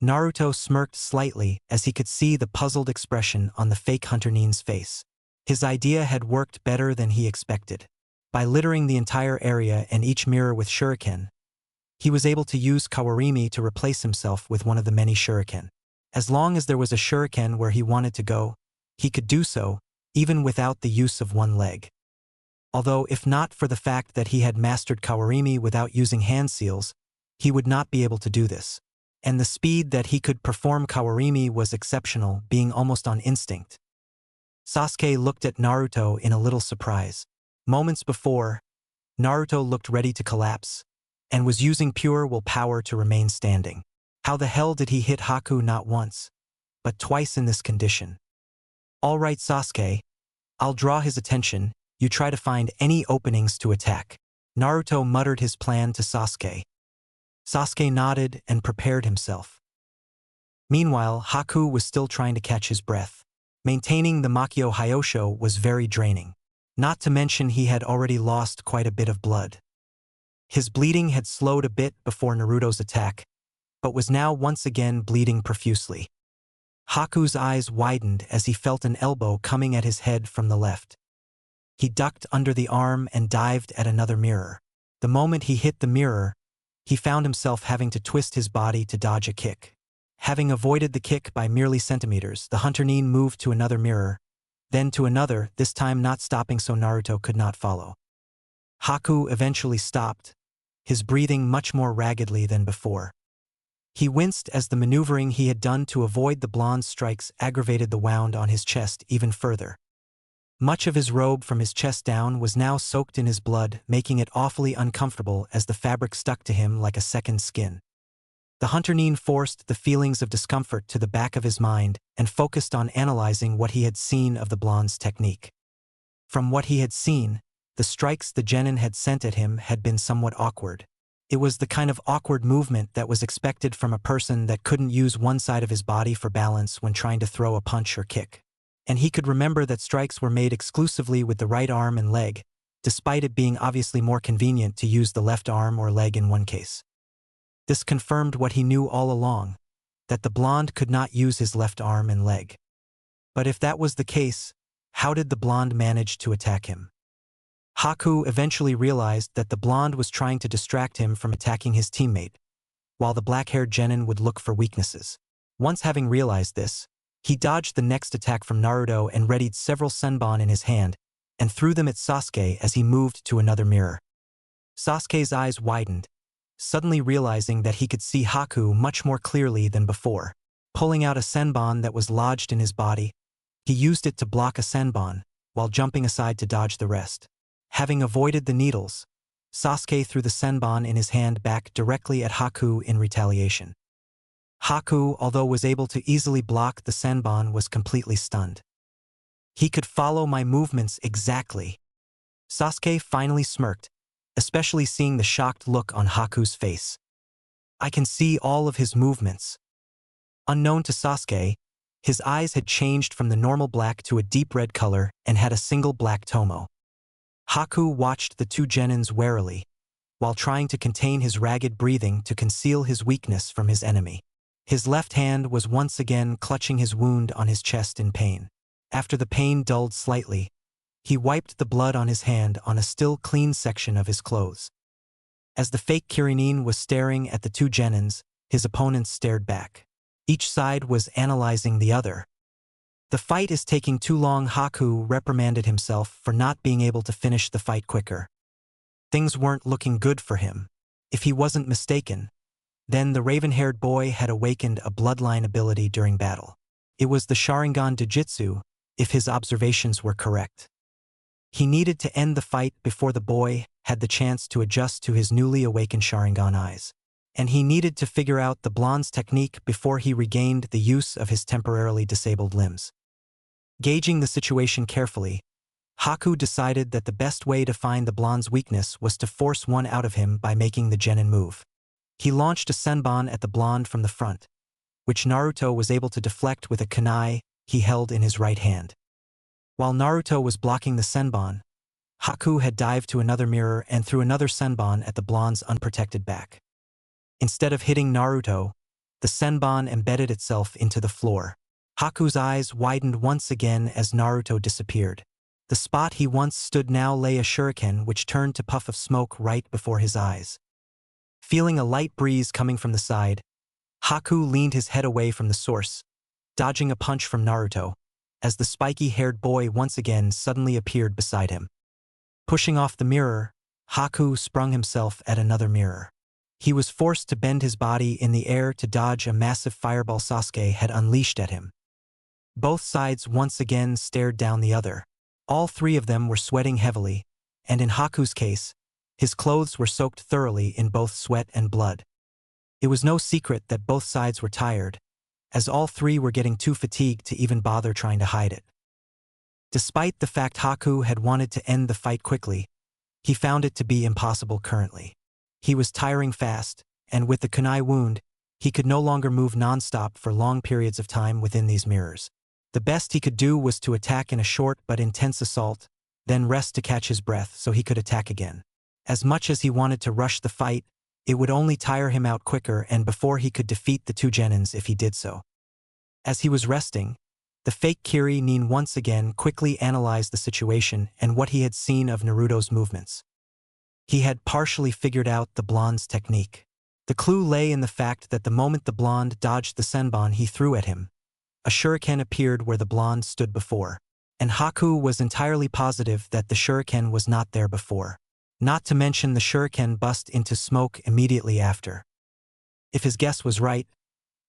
Naruto smirked slightly as he could see the puzzled expression on the fake Hunter Nin's face. His idea had worked better than he expected. By littering the entire area and each mirror with shuriken, he was able to use Kawarimi to replace himself with one of the many shuriken. As long as there was a shuriken where he wanted to go, he could do so, even without the use of one leg. Although if not for the fact that he had mastered Kawarimi without using hand seals, he would not be able to do this. And the speed that he could perform Kawarimi was exceptional, being almost on instinct. Sasuke looked at Naruto in a little surprise. Moments before, Naruto looked ready to collapse, and was using pure willpower to remain standing. How the hell did he hit Haku not once, but twice in this condition? All right, Sasuke, I'll draw his attention. You try to find any openings to attack. Naruto muttered his plan to Sasuke. Sasuke nodded and prepared himself. Meanwhile, Haku was still trying to catch his breath. Maintaining the Makio Hyosho was very draining. Not to mention he had already lost quite a bit of blood. His bleeding had slowed a bit before Naruto's attack, but was now once again bleeding profusely. Haku's eyes widened as he felt an elbow coming at his head from the left. He ducked under the arm and dived at another mirror. The moment he hit the mirror, he found himself having to twist his body to dodge a kick. Having avoided the kick by merely centimeters, the Hunter Nin moved to another mirror, then to another, this time not stopping so Naruto could not follow. Haku eventually stopped, his breathing much more raggedly than before. He winced as the maneuvering he had done to avoid the blonde's strikes aggravated the wound on his chest even further. Much of his robe from his chest down was now soaked in his blood, making it awfully uncomfortable as the fabric stuck to him like a second skin. The Hunter Nin forced the feelings of discomfort to the back of his mind and focused on analyzing what he had seen of the blonde's technique. From what he had seen, the strikes the genin had sent at him had been somewhat awkward. It was the kind of awkward movement that was expected from a person that couldn't use one side of his body for balance when trying to throw a punch or kick. And he could remember that strikes were made exclusively with the right arm and leg, despite it being obviously more convenient to use the left arm or leg in one case. This confirmed what he knew all along, that the blonde could not use his left arm and leg. But if that was the case, how did the blonde manage to attack him? Haku eventually realized that the blonde was trying to distract him from attacking his teammate, while the black-haired genin would look for weaknesses. Once having realized this, he dodged the next attack from Naruto and readied several senbon in his hand, and threw them at Sasuke as he moved to another mirror. Sasuke's eyes widened, suddenly realizing that he could see Haku much more clearly than before. Pulling out a senbon that was lodged in his body, he used it to block a senbon, while jumping aside to dodge the rest. Having avoided the needles, Sasuke threw the senbon in his hand back directly at Haku in retaliation. Haku, although was able to easily block the senbon, was completely stunned. He could follow my movements exactly. Sasuke finally smirked, especially seeing the shocked look on Haku's face. I can see all of his movements. Unknown to Sasuke, his eyes had changed from the normal black to a deep red color and had a single black tomo. Haku watched the two genins warily, while trying to contain his ragged breathing to conceal his weakness from his enemy. His left hand was once again clutching his wound on his chest in pain. After the pain dulled slightly, he wiped the blood on his hand on a still clean section of his clothes. As the fake Kirinin was staring at the two genins, his opponents stared back. Each side was analyzing the other. The fight is taking too long. Haku reprimanded himself for not being able to finish the fight quicker. Things weren't looking good for him. If he wasn't mistaken, then the raven-haired boy had awakened a bloodline ability during battle. It was the Sharingan Dojutsu, if his observations were correct. He needed to end the fight before the boy had the chance to adjust to his newly awakened Sharingan eyes. And he needed to figure out the blonde's technique before he regained the use of his temporarily disabled limbs. Gauging the situation carefully, Haku decided that the best way to find the blonde's weakness was to force one out of him by making the genin move. He launched a senbon at the blonde from the front, which Naruto was able to deflect with a kunai he held in his right hand. While Naruto was blocking the senbon, Haku had dived to another mirror and threw another senbon at the blonde's unprotected back. Instead of hitting Naruto, the senbon embedded itself into the floor. Haku's eyes widened once again as Naruto disappeared. The spot he once stood now lay a shuriken which turned to puff of smoke right before his eyes. Feeling a light breeze coming from the side, Haku leaned his head away from the source, dodging a punch from Naruto, as the spiky-haired boy once again suddenly appeared beside him. Pushing off the mirror, Haku sprung himself at another mirror. He was forced to bend his body in the air to dodge a massive fireball Sasuke had unleashed at him. Both sides once again stared down the other. All three of them were sweating heavily, and in Haku's case, his clothes were soaked thoroughly in both sweat and blood. It was no secret that both sides were tired, as all three were getting too fatigued to even bother trying to hide it. Despite the fact Haku had wanted to end the fight quickly, he found it to be impossible currently. He was tiring fast, and with the kunai wound, he could no longer move non-stop for long periods of time within these mirrors. The best he could do was to attack in a short but intense assault, then rest to catch his breath so he could attack again. As much as he wanted to rush the fight, it would only tire him out quicker and before he could defeat the two genins if he did so. As he was resting, the fake Kiri Nin once again quickly analyzed the situation and what he had seen of Naruto's movements. He had partially figured out the blonde's technique. The clue lay in the fact that the moment the blonde dodged the senbon he threw at him, a shuriken appeared where the blonde stood before, and Haku was entirely positive that the shuriken was not there before. Not to mention the shuriken burst into smoke immediately after. If his guess was right,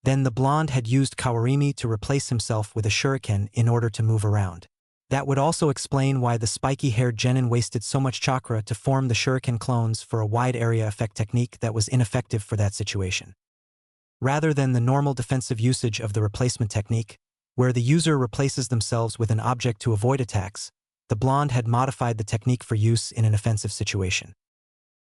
then the blonde had used Kawarimi to replace himself with a shuriken in order to move around. That would also explain why the spiky-haired genin wasted so much chakra to form the shuriken clones for a wide area effect technique that was ineffective for that situation. Rather than the normal defensive usage of the replacement technique, where the user replaces themselves with an object to avoid attacks, the blonde had modified the technique for use in an offensive situation.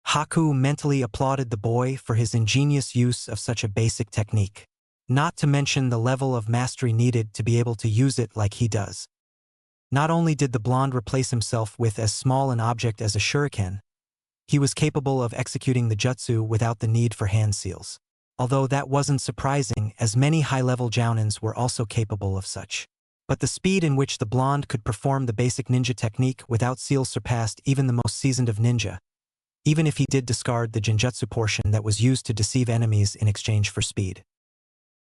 Haku mentally applauded the boy for his ingenious use of such a basic technique, not to mention the level of mastery needed to be able to use it like he does. Not only did the blonde replace himself with as small an object as a shuriken, he was capable of executing the jutsu without the need for hand seals. Although that wasn't surprising, as many high-level jounins were also capable of such. But the speed in which the blonde could perform the basic ninja technique without seals surpassed even the most seasoned of ninja, even if he did discard the genjutsu portion that was used to deceive enemies in exchange for speed.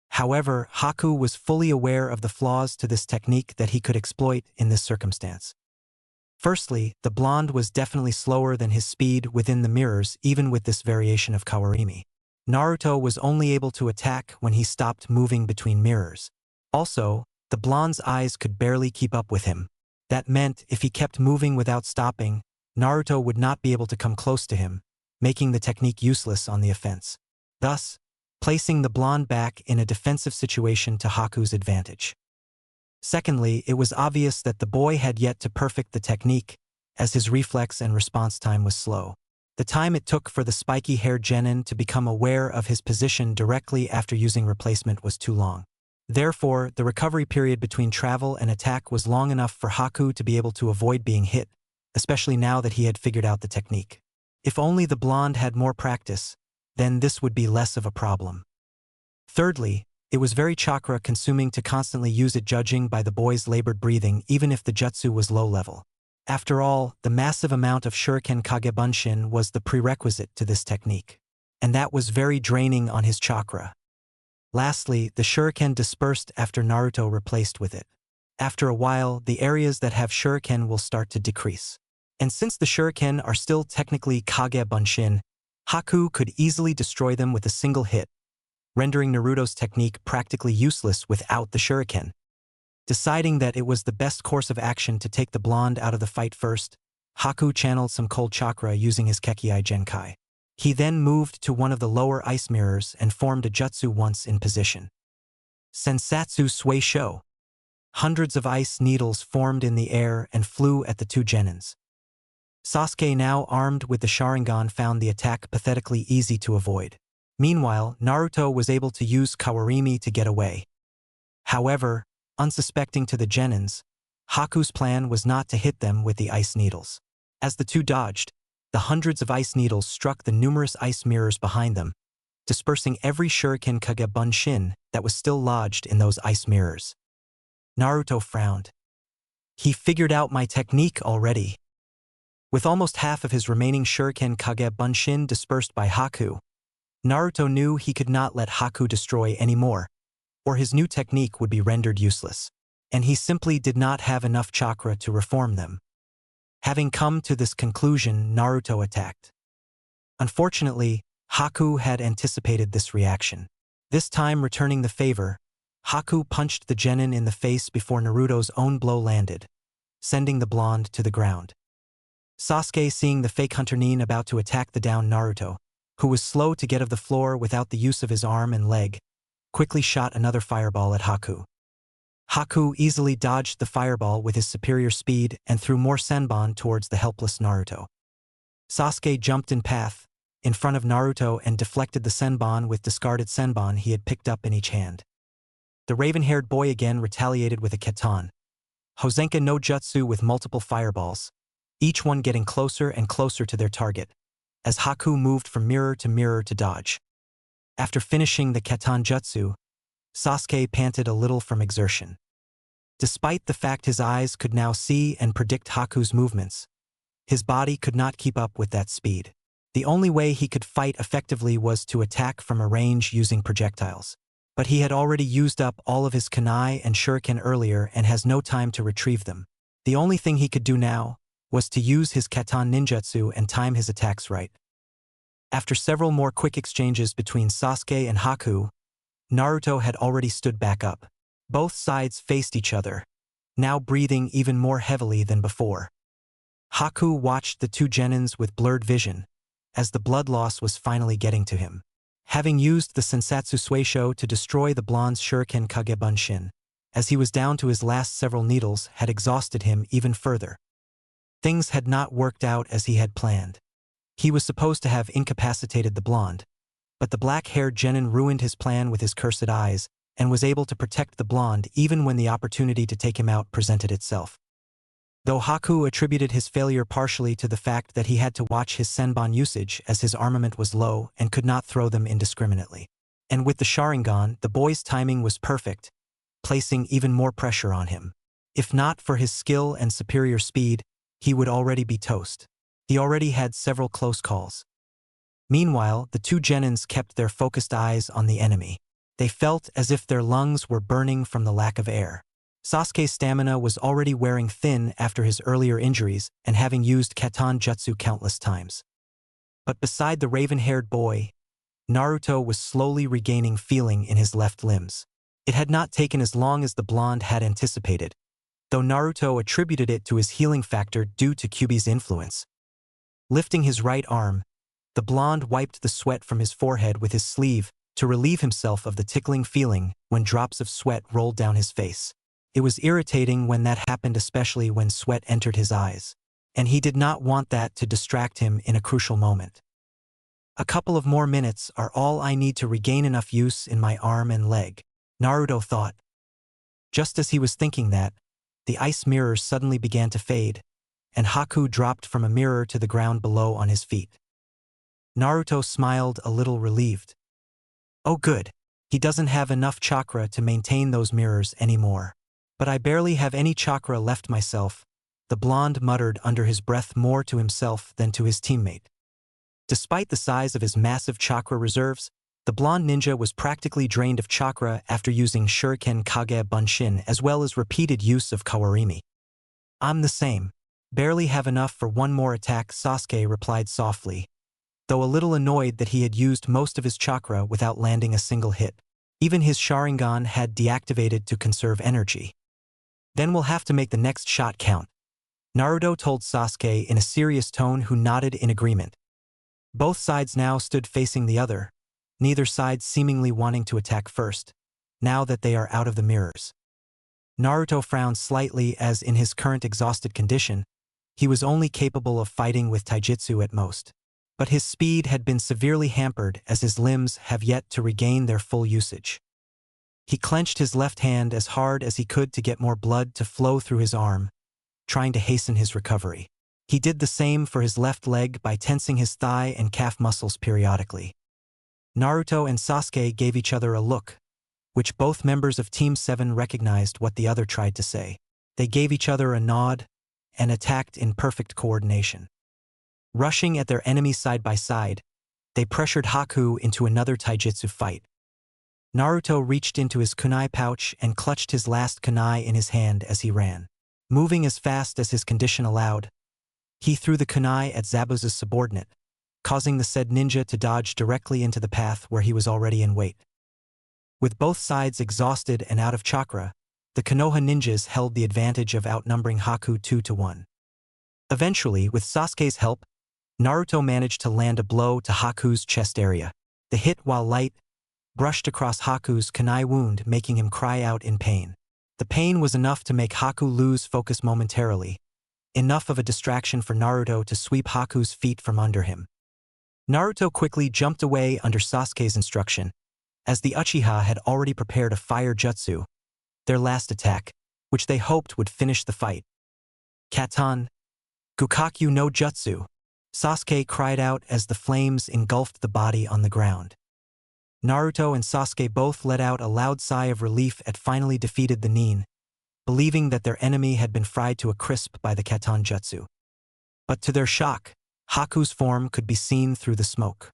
However, Haku was fully aware of the flaws to this technique that he could exploit in this circumstance. Firstly, the blonde was definitely slower than his speed within the mirrors even with this variation of Kawarimi. Naruto was only able to attack when he stopped moving between mirrors. Also, the blonde's eyes could barely keep up with him. That meant if he kept moving without stopping, Naruto would not be able to come close to him, making the technique useless on the offense, thus placing the blonde back in a defensive situation to Haku's advantage. Secondly, it was obvious that the boy had yet to perfect the technique, as his reflex and response time was slow. The time it took for the spiky-haired genin to become aware of his position directly after using replacement was too long. Therefore, the recovery period between travel and attack was long enough for Haku to be able to avoid being hit, especially now that he had figured out the technique. If only the blonde had more practice, then this would be less of a problem. Thirdly, it was very chakra-consuming to constantly use it, judging by the boy's labored breathing even if the jutsu was low level. After all, the massive amount of Shuriken Kagebunshin was the prerequisite to this technique, and that was very draining on his chakra. Lastly, the Shuriken dispersed after Naruto replaced with it. After a while, the areas that have Shuriken will start to decrease. And since the Shuriken are still technically Kagebunshin, Haku could easily destroy them with a single hit, rendering Naruto's technique practically useless without the Shuriken. Deciding that it was the best course of action to take the blonde out of the fight first, Haku channeled some cold chakra using his Kekkei Genkai. He then moved to one of the lower ice mirrors and formed a jutsu once in position. Sensatsu Sui Sho. Hundreds of ice needles formed in the air and flew at the two genins. Sasuke, now armed with the Sharingan, found the attack pathetically easy to avoid. Meanwhile, Naruto was able to use Kawarimi to get away. However, unsuspecting to the genins, Haku's plan was not to hit them with the ice needles. As the two dodged, the hundreds of ice needles struck the numerous ice mirrors behind them, dispersing every Shuriken Kage Bunshin that was still lodged in those ice mirrors. Naruto frowned. He figured out my technique already. With almost half of his remaining Shuriken Kage Bunshin dispersed by Haku, Naruto knew he could not let Haku destroy any more, or his new technique would be rendered useless, and he simply did not have enough chakra to reform them. Having come to this conclusion, Naruto attacked. Unfortunately, Haku had anticipated this reaction. This time, returning the favor, Haku punched the genin in the face before Naruto's own blow landed, sending the blonde to the ground. Sasuke, seeing the fake Hunter Nin about to attack the downed Naruto, who was slow to get off the floor without the use of his arm and leg, quickly shot another fireball at Haku. Haku easily dodged the fireball with his superior speed and threw more senbon towards the helpless Naruto. Sasuke jumped in path, in front of Naruto, and deflected the senbon with discarded senbon he had picked up in each hand. The raven-haired boy again retaliated with a keton Hosenka no Jutsu with multiple fireballs, each one getting closer and closer to their target, as Haku moved from mirror to dodge. After finishing the keton jutsu, Sasuke panted a little from exertion. Despite the fact his eyes could now see and predict Haku's movements, his body could not keep up with that speed. The only way he could fight effectively was to attack from a range using projectiles. But he had already used up all of his kunai and shuriken earlier and has no time to retrieve them. The only thing he could do now was to use his keton ninjutsu and time his attacks right. After several more quick exchanges between Sasuke and Haku, Naruto had already stood back up. Both sides faced each other, now breathing even more heavily than before. Haku watched the two genins with blurred vision, as the blood loss was finally getting to him. Having used the Sensatsu Suisho to destroy the blonde's Shuriken Kage Bunshin, as he was down to his last several needles, had exhausted him even further. Things had not worked out as he had planned. He was supposed to have incapacitated the blonde, but the black-haired genin ruined his plan with his cursed eyes and was able to protect the blonde even when the opportunity to take him out presented itself. Though Haku attributed his failure partially to the fact that he had to watch his senbon usage as his armament was low and could not throw them indiscriminately. And with the Sharingan, the boy's timing was perfect, placing even more pressure on him. If not for his skill and superior speed, he would already be toast. He already had several close calls. Meanwhile, the two genins kept their focused eyes on the enemy. They felt as if their lungs were burning from the lack of air. Sasuke's stamina was already wearing thin after his earlier injuries and having used keton jutsu countless times. But beside the raven-haired boy, Naruto was slowly regaining feeling in his left limbs. It had not taken as long as the blonde had anticipated, though Naruto attributed it to his healing factor due to Kyuubi's influence. Lifting his right arm, the blonde wiped the sweat from his forehead with his sleeve to relieve himself of the tickling feeling when drops of sweat rolled down his face. It was irritating when that happened, especially when sweat entered his eyes, and he did not want that to distract him in a crucial moment. A couple of more minutes are all I need to regain enough use in my arm and leg, Naruto thought. Just as he was thinking that, the ice mirrors suddenly began to fade, and Haku dropped from a mirror to the ground below on his feet. Naruto smiled, a little relieved. Oh good, he doesn't have enough chakra to maintain those mirrors anymore. But I barely have any chakra left myself, the blonde muttered under his breath, more to himself than to his teammate. Despite the size of his massive chakra reserves, the blonde ninja was practically drained of chakra after using Shuriken Kage Bunshin as well as repeated use of Kawarimi. I'm the same. Barely have enough for one more attack, Sasuke replied softly, though a little annoyed that he had used most of his chakra without landing a single hit. Even his Sharingan had deactivated to conserve energy. Then we'll have to make the next shot count. Naruto told Sasuke in a serious tone, who nodded in agreement. Both sides now stood facing the other, neither side seemingly wanting to attack first, now that they are out of the mirrors. Naruto frowned slightly as, in his current exhausted condition, he was only capable of fighting with taijutsu at most. But his speed had been severely hampered, as his limbs have yet to regain their full usage. He clenched his left hand as hard as he could to get more blood to flow through his arm, trying to hasten his recovery. He did the same for his left leg by tensing his thigh and calf muscles periodically. Naruto and Sasuke gave each other a look, which both members of Team 7 recognized what the other tried to say. They gave each other a nod and attacked in perfect coordination. Rushing at their enemies side by side, they pressured Haku into another taijutsu fight. Naruto reached into his kunai pouch and clutched his last kunai in his hand as he ran. Moving as fast as his condition allowed, he threw the kunai at Zabuza's subordinate, causing the said ninja to dodge directly into the path where he was already in wait. With both sides exhausted and out of chakra, the Konoha ninjas held the advantage of outnumbering Haku 2-1. Eventually, with Sasuke's help, Naruto managed to land a blow to Haku's chest area. The hit, while light, brushed across Haku's kunai wound, making him cry out in pain. The pain was enough to make Haku lose focus momentarily, enough of a distraction for Naruto to sweep Haku's feet from under him. Naruto quickly jumped away under Sasuke's instruction, as the Uchiha had already prepared a fire jutsu, their last attack, which they hoped would finish the fight. Katan Gukakyu no Jutsu, Sasuke cried out as the flames engulfed the body on the ground. Naruto and Sasuke both let out a loud sigh of relief at finally defeated the Nin, believing that their enemy had been fried to a crisp by the Katan Jutsu. But to their shock, Haku's form could be seen through the smoke.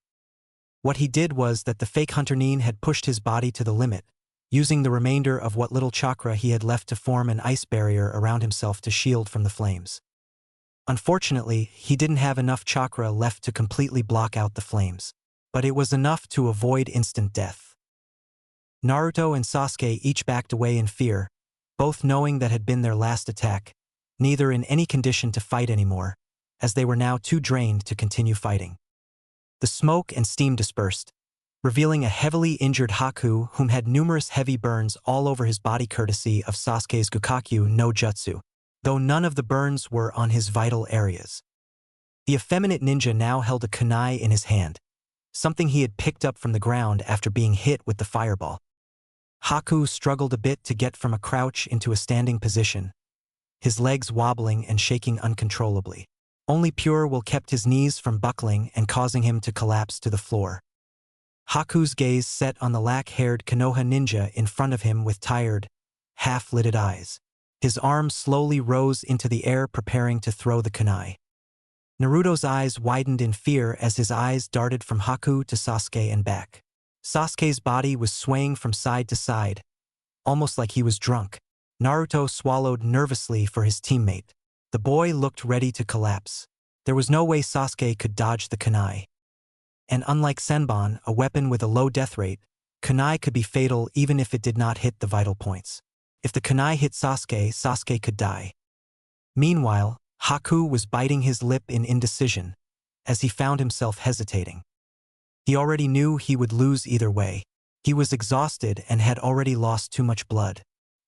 What he did was that the fake Hunter Nin had pushed his body to the limit, using the remainder of what little chakra he had left to form an ice barrier around himself to shield from the flames. Unfortunately, he didn't have enough chakra left to completely block out the flames, but it was enough to avoid instant death. Naruto and Sasuke each backed away in fear, both knowing that had been their last attack, neither in any condition to fight anymore, as they were now too drained to continue fighting. The smoke and steam dispersed, revealing a heavily injured Haku whom had numerous heavy burns all over his body courtesy of Sasuke's Gukakyu no Jutsu, though none of the burns were on his vital areas. The effeminate ninja now held a kunai in his hand, something he had picked up from the ground after being hit with the fireball. Haku struggled a bit to get from a crouch into a standing position, his legs wobbling and shaking uncontrollably. Only pure will kept his knees from buckling and causing him to collapse to the floor. Haku's gaze set on the black-haired Konoha ninja in front of him with tired, half-lidded eyes. His arm slowly rose into the air, preparing to throw the kunai. Naruto's eyes widened in fear as his eyes darted from Haku to Sasuke and back. Sasuke's body was swaying from side to side, almost like he was drunk. Naruto swallowed nervously for his teammate. The boy looked ready to collapse. There was no way Sasuke could dodge the kunai. And unlike Senbon, a weapon with a low death rate, kunai could be fatal even if it did not hit the vital points. If the kunai hit Sasuke, Sasuke could die. Meanwhile, Haku was biting his lip in indecision, as he found himself hesitating. He already knew he would lose either way. He was exhausted and had already lost too much blood.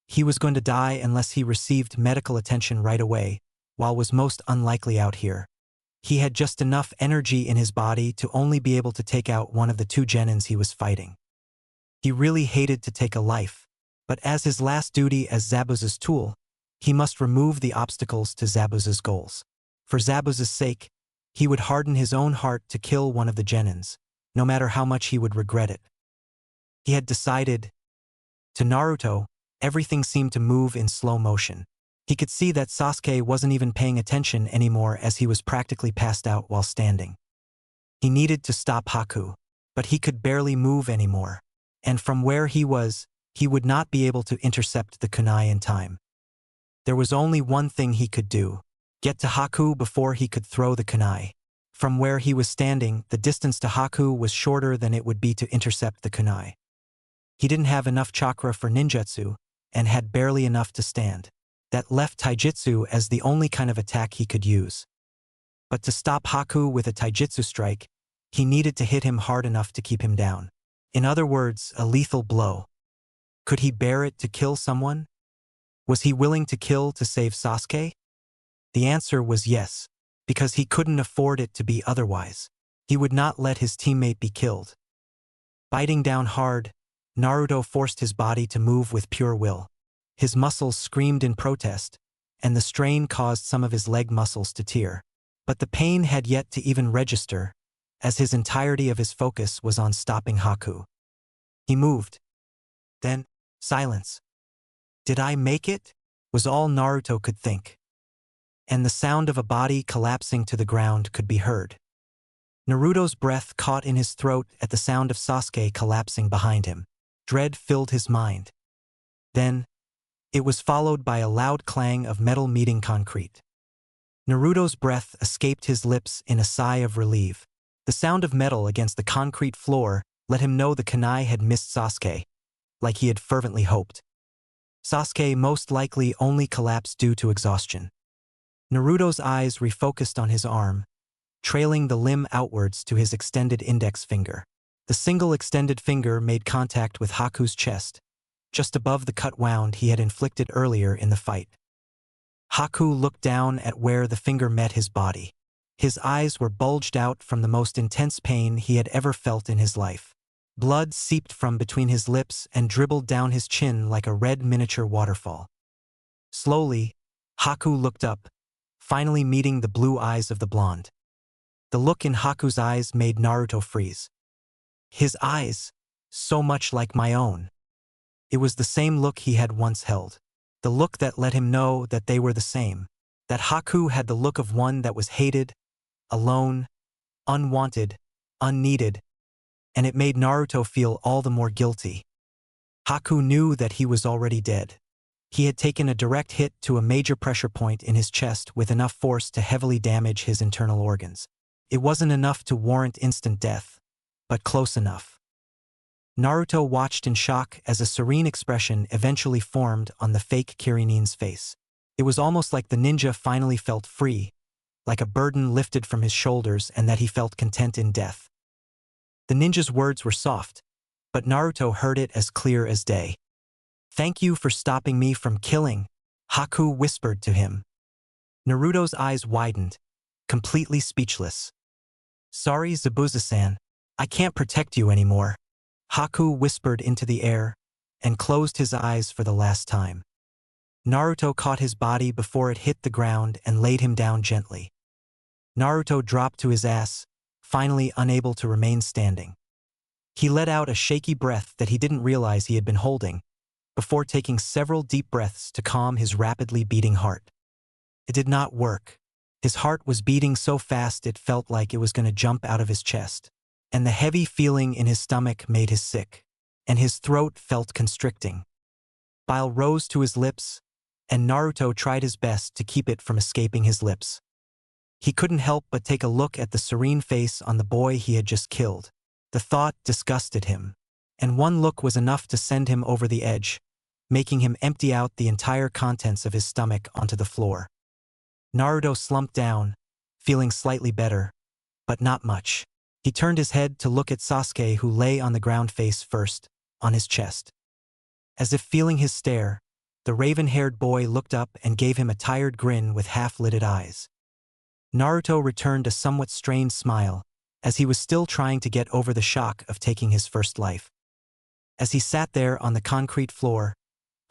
He was going to die unless he received medical attention right away, while was most unlikely out here. He had just enough energy in his body to only be able to take out one of the two genins he was fighting. He really hated to take a life, but as his last duty as Zabuza's tool, he must remove the obstacles to Zabuza's goals. For Zabuza's sake, he would harden his own heart to kill one of the genins, no matter how much he would regret it. He had decided. To Naruto, everything seemed to move in slow motion. He could see that Sasuke wasn't even paying attention anymore as he was practically passed out while standing. He needed to stop Haku, but he could barely move anymore, and from where he was, he would not be able to intercept the kunai in time. There was only one thing he could do: get to Haku before he could throw the kunai. From where he was standing, the distance to Haku was shorter than it would be to intercept the kunai. He didn't have enough chakra for ninjutsu, and had barely enough to stand. that left taijutsu as the only kind of attack he could use. But to stop Haku with a taijutsu strike, he needed to hit him hard enough to keep him down. In other words, a lethal blow. Could he bear it to kill someone? Was he willing to kill to save Sasuke? The answer was yes, because he couldn't afford it to be otherwise. He would not let his teammate be killed. Biting down hard, Naruto forced his body to move with pure will. His muscles screamed in protest, and the strain caused some of his leg muscles to tear. But the pain had yet to even register, as his entirety of his focus was on stopping Haku. He moved. Then, silence. Did I make it? Was all Naruto could think. And the sound of a body collapsing to the ground could be heard. Naruto's breath caught in his throat at the sound of Sasuke collapsing behind him. Dread filled his mind. Then, it was followed by a loud clang of metal meeting concrete. Naruto's breath escaped his lips in a sigh of relief. The sound of metal against the concrete floor let him know the kunai had missed Sasuke, like he had fervently hoped. Sasuke most likely only collapsed due to exhaustion. Naruto's eyes refocused on his arm, trailing the limb outwards to his extended index finger. The single extended finger made contact with Haku's chest, just above the cut wound he had inflicted earlier in the fight. Haku looked down at where the finger met his body. His eyes were bulged out from the most intense pain he had ever felt in his life. Blood seeped from between his lips and dribbled down his chin like a red miniature waterfall. Slowly, Haku looked up, finally meeting the blue eyes of the blonde. The look in Haku's eyes made Naruto freeze. His eyes, so much like my own. It was the same look he had once held. The look that let him know that they were the same. That Haku had the look of one that was hated, alone, unwanted, unneeded, and it made Naruto feel all the more guilty. Haku knew that he was already dead. He had taken a direct hit to a major pressure point in his chest with enough force to heavily damage his internal organs. It wasn't enough to warrant instant death, but close enough. Naruto watched in shock as a serene expression eventually formed on the fake Kirinin's face. It was almost like the ninja finally felt free, like a burden lifted from his shoulders and that he felt content in death. The ninja's words were soft, but Naruto heard it as clear as day. "Thank you for stopping me from killing," Haku whispered to him. Naruto's eyes widened, completely speechless. "Sorry, Zabuza-san, I can't protect you anymore," Haku whispered into the air and closed his eyes for the last time. Naruto caught his body before it hit the ground and laid him down gently. Naruto dropped to his ass, finally unable to remain standing. He let out a shaky breath that he didn't realize he had been holding, before taking several deep breaths to calm his rapidly beating heart. It did not work. His heart was beating so fast it felt like it was going to jump out of his chest, and the heavy feeling in his stomach made him sick, and his throat felt constricting. Bile rose to his lips, and Naruto tried his best to keep it from escaping his lips. He couldn't help but take a look at the serene face on the boy he had just killed. The thought disgusted him, and one look was enough to send him over the edge, making him empty out the entire contents of his stomach onto the floor. Naruto slumped down, feeling slightly better, but not much. He turned his head to look at Sasuke, who lay on the ground face first, on his chest. As if feeling his stare, the raven-haired boy looked up and gave him a tired grin with half-lidded eyes. Naruto returned a somewhat strained smile, as he was still trying to get over the shock of taking his first life. As he sat there on the concrete floor,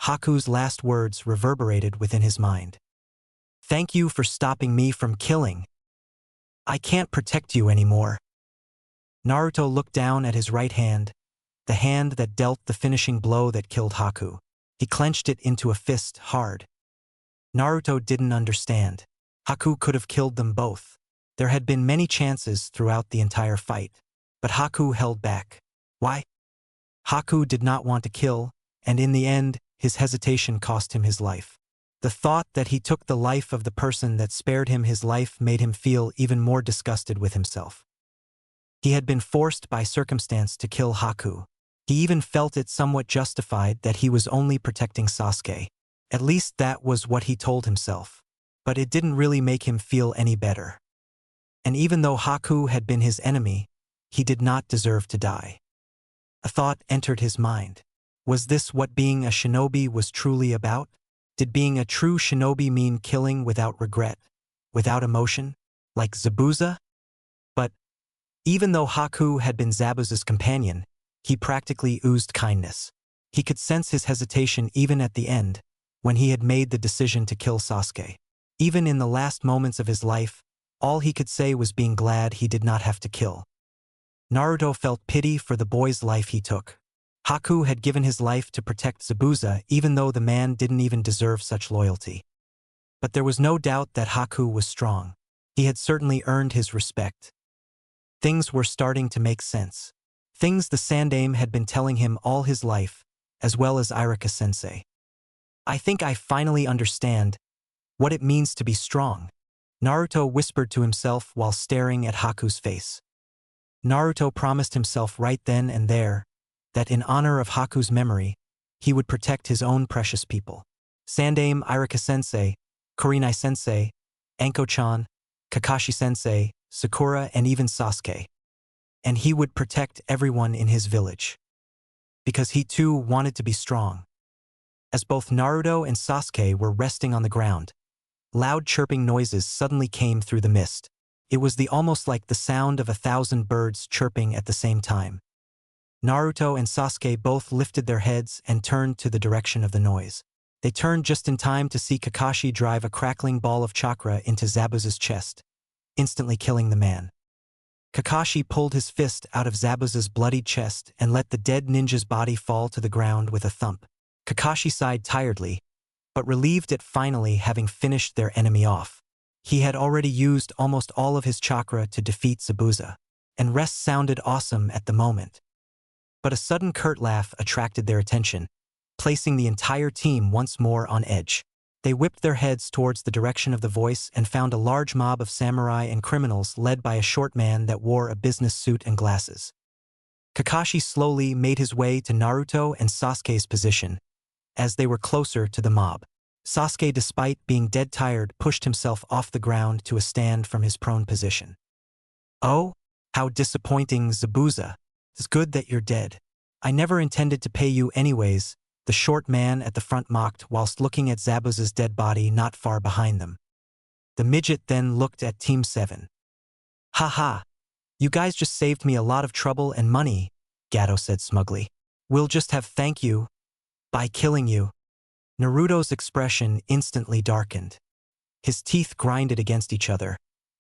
Haku's last words reverberated within his mind. "Thank you for stopping me from killing. I can't protect you anymore." Naruto looked down at his right hand, the hand that dealt the finishing blow that killed Haku. He clenched it into a fist hard. Naruto didn't understand. Haku could have killed them both. There had been many chances throughout the entire fight, but Haku held back. Why? Haku did not want to kill, and in the end, his hesitation cost him his life. The thought that he took the life of the person that spared him his life made him feel even more disgusted with himself. He had been forced by circumstance to kill Haku. He even felt it somewhat justified that he was only protecting Sasuke. At least that was what he told himself. But it didn't really make him feel any better. And even though Haku had been his enemy, he did not deserve to die. A thought entered his mind. Was this what being a shinobi was truly about? Did being a true shinobi mean killing without regret, without emotion, like Zabuza? But even though Haku had been Zabuza's companion, he practically oozed kindness. He could sense his hesitation even at the end, when he had made the decision to kill Sasuke. Even in the last moments of his life, all he could say was being glad he did not have to kill. Naruto felt pity for the boy's life he took. Haku had given his life to protect Zabuza even though the man didn't even deserve such loyalty. But there was no doubt that Haku was strong. He had certainly earned his respect. Things were starting to make sense. Things the Sandaime had been telling him all his life, as well as Irika-sensei. I think I finally understand what it means to be strong, Naruto whispered to himself while staring at Haku's face. Naruto promised himself right then and there that in honor of Haku's memory, he would protect his own precious people. Sandaime, Irika-sensei, Kurenai-sensei, Anko-chan, Kakashi-sensei, Sakura, and even Sasuke. And he would protect everyone in his village. Because he too wanted to be strong. As both Naruto and Sasuke were resting on the ground, loud chirping noises suddenly came through the mist. It was almost like the sound of 1,000 birds chirping at the same time. Naruto and Sasuke both lifted their heads and turned to the direction of the noise. They turned just in time to see Kakashi drive a crackling ball of chakra into Zabuza's chest, instantly killing the man. Kakashi pulled his fist out of Zabuza's bloodied chest and let the dead ninja's body fall to the ground with a thump. Kakashi sighed tiredly, but relieved at finally having finished their enemy off. He had already used almost all of his chakra to defeat Zabuza, and rest sounded awesome at the moment. But a sudden curt laugh attracted their attention, placing the entire team once more on edge. They whipped their heads towards the direction of the voice and found a large mob of samurai and criminals led by a short man that wore a business suit and glasses. Kakashi slowly made his way to Naruto and Sasuke's position, as they were closer to the mob. Sasuke, despite being dead tired, pushed himself off the ground to a stand from his prone position. "Oh, how disappointing, Zabuza. It's good that you're dead. I never intended to pay you anyways," the short man at the front mocked whilst looking at Zabuza's dead body not far behind them. The midget then looked at Team 7. "Haha, you guys just saved me a lot of trouble and money," Gato said smugly. "We'll just have thank you by killing you." Naruto's expression instantly darkened. His teeth grinded against each other,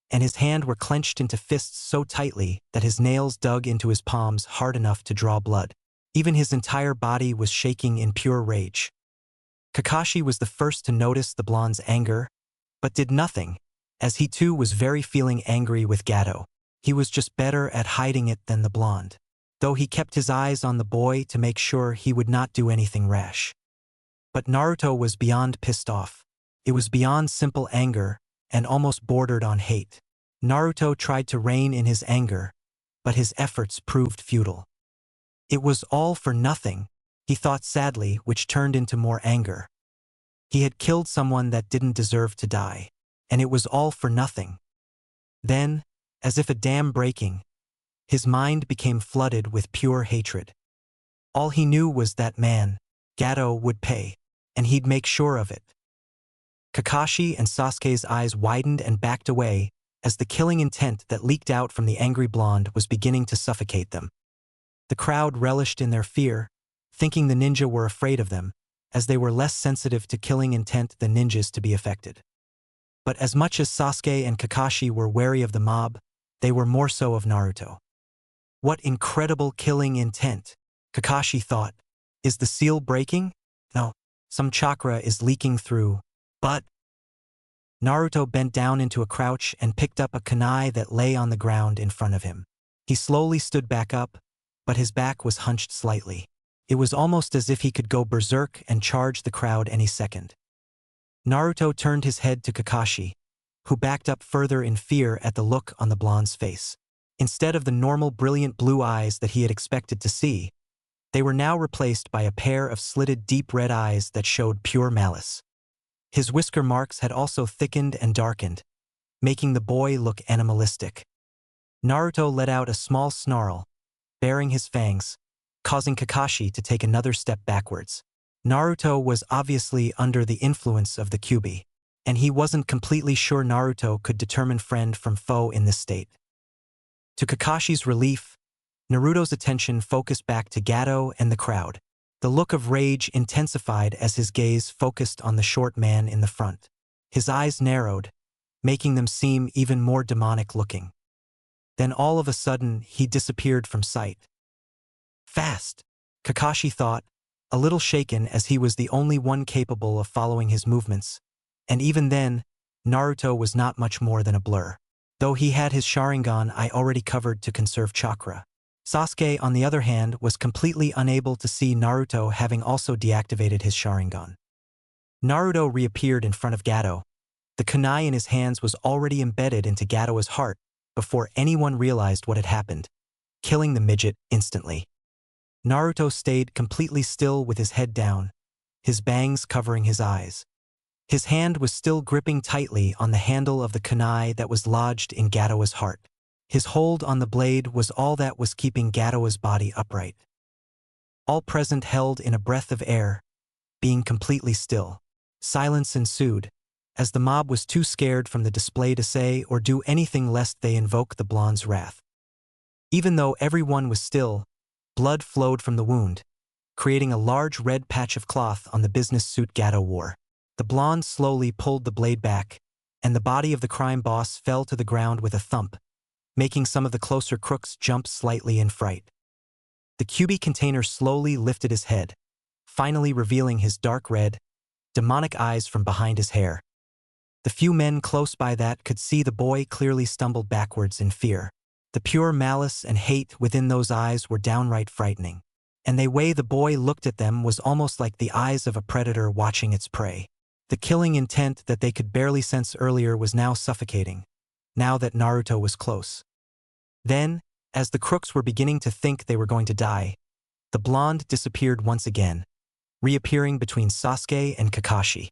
and his hands were clenched into fists so tightly that his nails dug into his palms hard enough to draw blood. Even his entire body was shaking in pure rage. Kakashi was the first to notice the blonde's anger, but did nothing, as he too was very feeling angry with Gato. He was just better at hiding it than the blonde, though he kept his eyes on the boy to make sure he would not do anything rash. But Naruto was beyond pissed off. It was beyond simple anger and almost bordered on hate. Naruto tried to rein in his anger, but his efforts proved futile. It was all for nothing, he thought sadly, which turned into more anger. He had killed someone that didn't deserve to die, and it was all for nothing. Then, as if a dam breaking, his mind became flooded with pure hatred. All he knew was that man, Gato, would pay, and he'd make sure of it. Kakashi and Sasuke's eyes widened and backed away as the killing intent that leaked out from the angry blonde was beginning to suffocate them. The crowd relished in their fear, thinking the ninja were afraid of them, as they were less sensitive to killing intent than ninjas to be affected. But as much as Sasuke and Kakashi were wary of the mob, they were more so of Naruto. What incredible killing intent, Kakashi thought. Is the seal breaking? No, some chakra is leaking through. But Naruto bent down into a crouch and picked up a kunai that lay on the ground in front of him. He slowly stood back up, but his back was hunched slightly. It was almost as if he could go berserk and charge the crowd any second. Naruto turned his head to Kakashi, who backed up further in fear at the look on the blonde's face. Instead of the normal brilliant blue eyes that he had expected to see, They were now replaced by a pair of slitted deep red eyes that showed pure malice. His whisker marks had also thickened and darkened, making the boy look animalistic. Naruto let out a small snarl, baring his fangs, causing Kakashi to take another step backwards. Naruto was obviously under the influence of the Kyuubi, and he wasn't completely sure Naruto could determine friend from foe in this state. To Kakashi's relief, Naruto's attention focused back to Gato and the crowd. The look of rage intensified as his gaze focused on the short man in the front. His eyes narrowed, making them seem even more demonic-looking. Then all of a sudden, he disappeared from sight. Fast, Kakashi thought, a little shaken as he was the only one capable of following his movements. And even then, Naruto was not much more than a blur. Though he had his Sharingan I already covered to conserve chakra. Sasuke, on the other hand, was completely unable to see Naruto having also deactivated his Sharingan. Naruto reappeared in front of Gato. The kunai in his hands was already embedded into Gato's heart before anyone realized what had happened, killing the midget instantly. Naruto stayed completely still with his head down, his bangs covering his eyes. His hand was still gripping tightly on the handle of the kunai that was lodged in Gato's heart. His hold on the blade was all that was keeping Gato's body upright. All present held in a breath of air, being completely still. Silence ensued, as the mob was too scared from the display to say or do anything lest they invoke the blonde's wrath. Even though everyone was still, blood flowed from the wound, creating a large red patch of cloth on the business suit Gato wore. The blonde slowly pulled the blade back, and the body of the crime boss fell to the ground with a thump, making some of the closer crooks jump slightly in fright. The Kyuubi container slowly lifted his head, finally revealing his dark red, demonic eyes from behind his hair. The few men close by that could see the boy clearly stumbled backwards in fear. The pure malice and hate within those eyes were downright frightening, and the way the boy looked at them was almost like the eyes of a predator watching its prey. The killing intent that they could barely sense earlier was now suffocating, now that Naruto was close. Then, as the crooks were beginning to think they were going to die, the blonde disappeared once again, reappearing between Sasuke and Kakashi.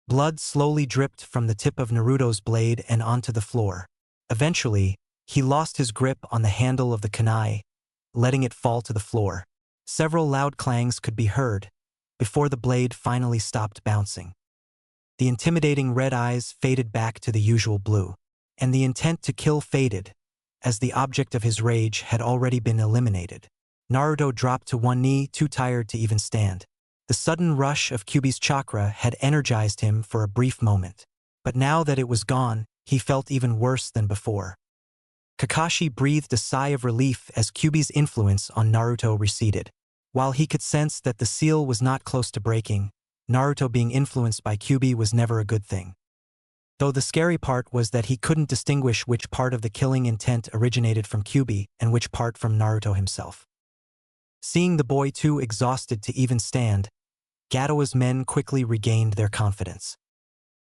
Blood slowly dripped from the tip of Naruto's blade and onto the floor. Eventually, he lost his grip on the handle of the kunai, letting it fall to the floor. Several loud clangs could be heard before the blade finally stopped bouncing. The intimidating red eyes faded back to the usual blue, and the intent to kill faded, as the object of his rage had already been eliminated. Naruto dropped to one knee, too tired to even stand. The sudden rush of Kyuubi's chakra had energized him for a brief moment, but now that it was gone, he felt even worse than before. Kakashi breathed a sigh of relief as Kyuubi's influence on Naruto receded. While he could sense that the seal was not close to breaking, Naruto being influenced by Kyuubi was never a good thing. Though the scary part was that he couldn't distinguish which part of the killing intent originated from Kyuubi and which part from Naruto himself. Seeing the boy too exhausted to even stand, Gato's men quickly regained their confidence.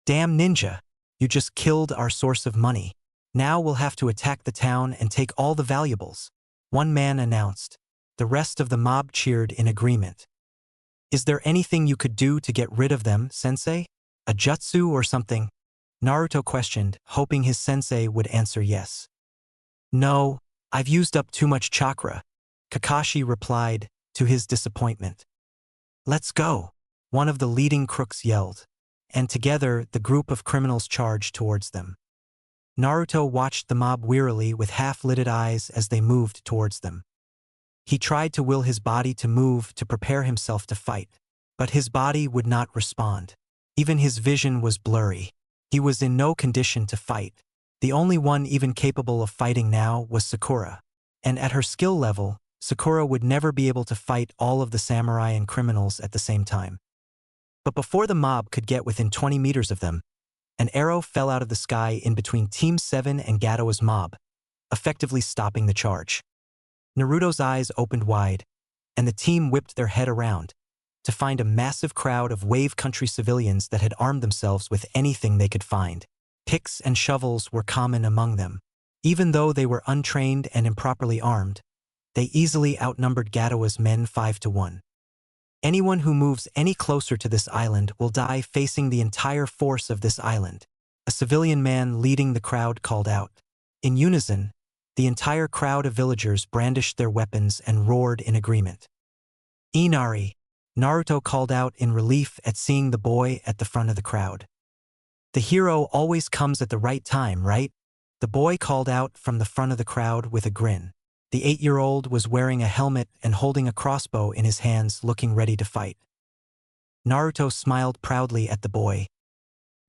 "Damn ninja, you just killed our source of money. Now we'll have to attack the town and take all the valuables," one man announced. The rest of the mob cheered in agreement. "Is there anything you could do to get rid of them, sensei? A jutsu or something?" Naruto questioned, hoping his sensei would answer yes. "No, I've used up too much chakra," Kakashi replied, to his disappointment. "Let's go," one of the leading crooks yelled, and together the group of criminals charged towards them. Naruto watched the mob wearily with half-lidded eyes as they moved towards them. He tried to will his body to move to prepare himself to fight, but his body would not respond. Even his vision was blurry. He was in no condition to fight. The only one even capable of fighting now was Sakura, and at her skill level, Sakura would never be able to fight all of the samurai and criminals at the same time. But before the mob could get within 20 meters of them, an arrow fell out of the sky in between Team 7 and Gato's mob, effectively stopping the charge. Naruto's eyes opened wide, and the team whipped their head around to find a massive crowd of Wave Country civilians that had armed themselves with anything they could find. Picks and shovels were common among them. Even though they were untrained and improperly armed, They easily outnumbered Gatawa's men 5-1. Anyone who moves any closer to this island will die facing the entire force of this island. A civilian man leading the crowd called out. In unison, the entire crowd of villagers brandished their weapons and roared in agreement. Inari, Naruto called out in relief at seeing the boy at the front of the crowd. The hero always comes at the right time, right? The boy called out from the front of the crowd with a grin. The 8-year-old was wearing a helmet and holding a crossbow in his hands, looking ready to fight. Naruto smiled proudly at the boy.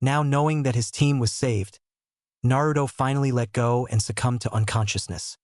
Now knowing that his team was saved, Naruto finally let go and succumbed to unconsciousness.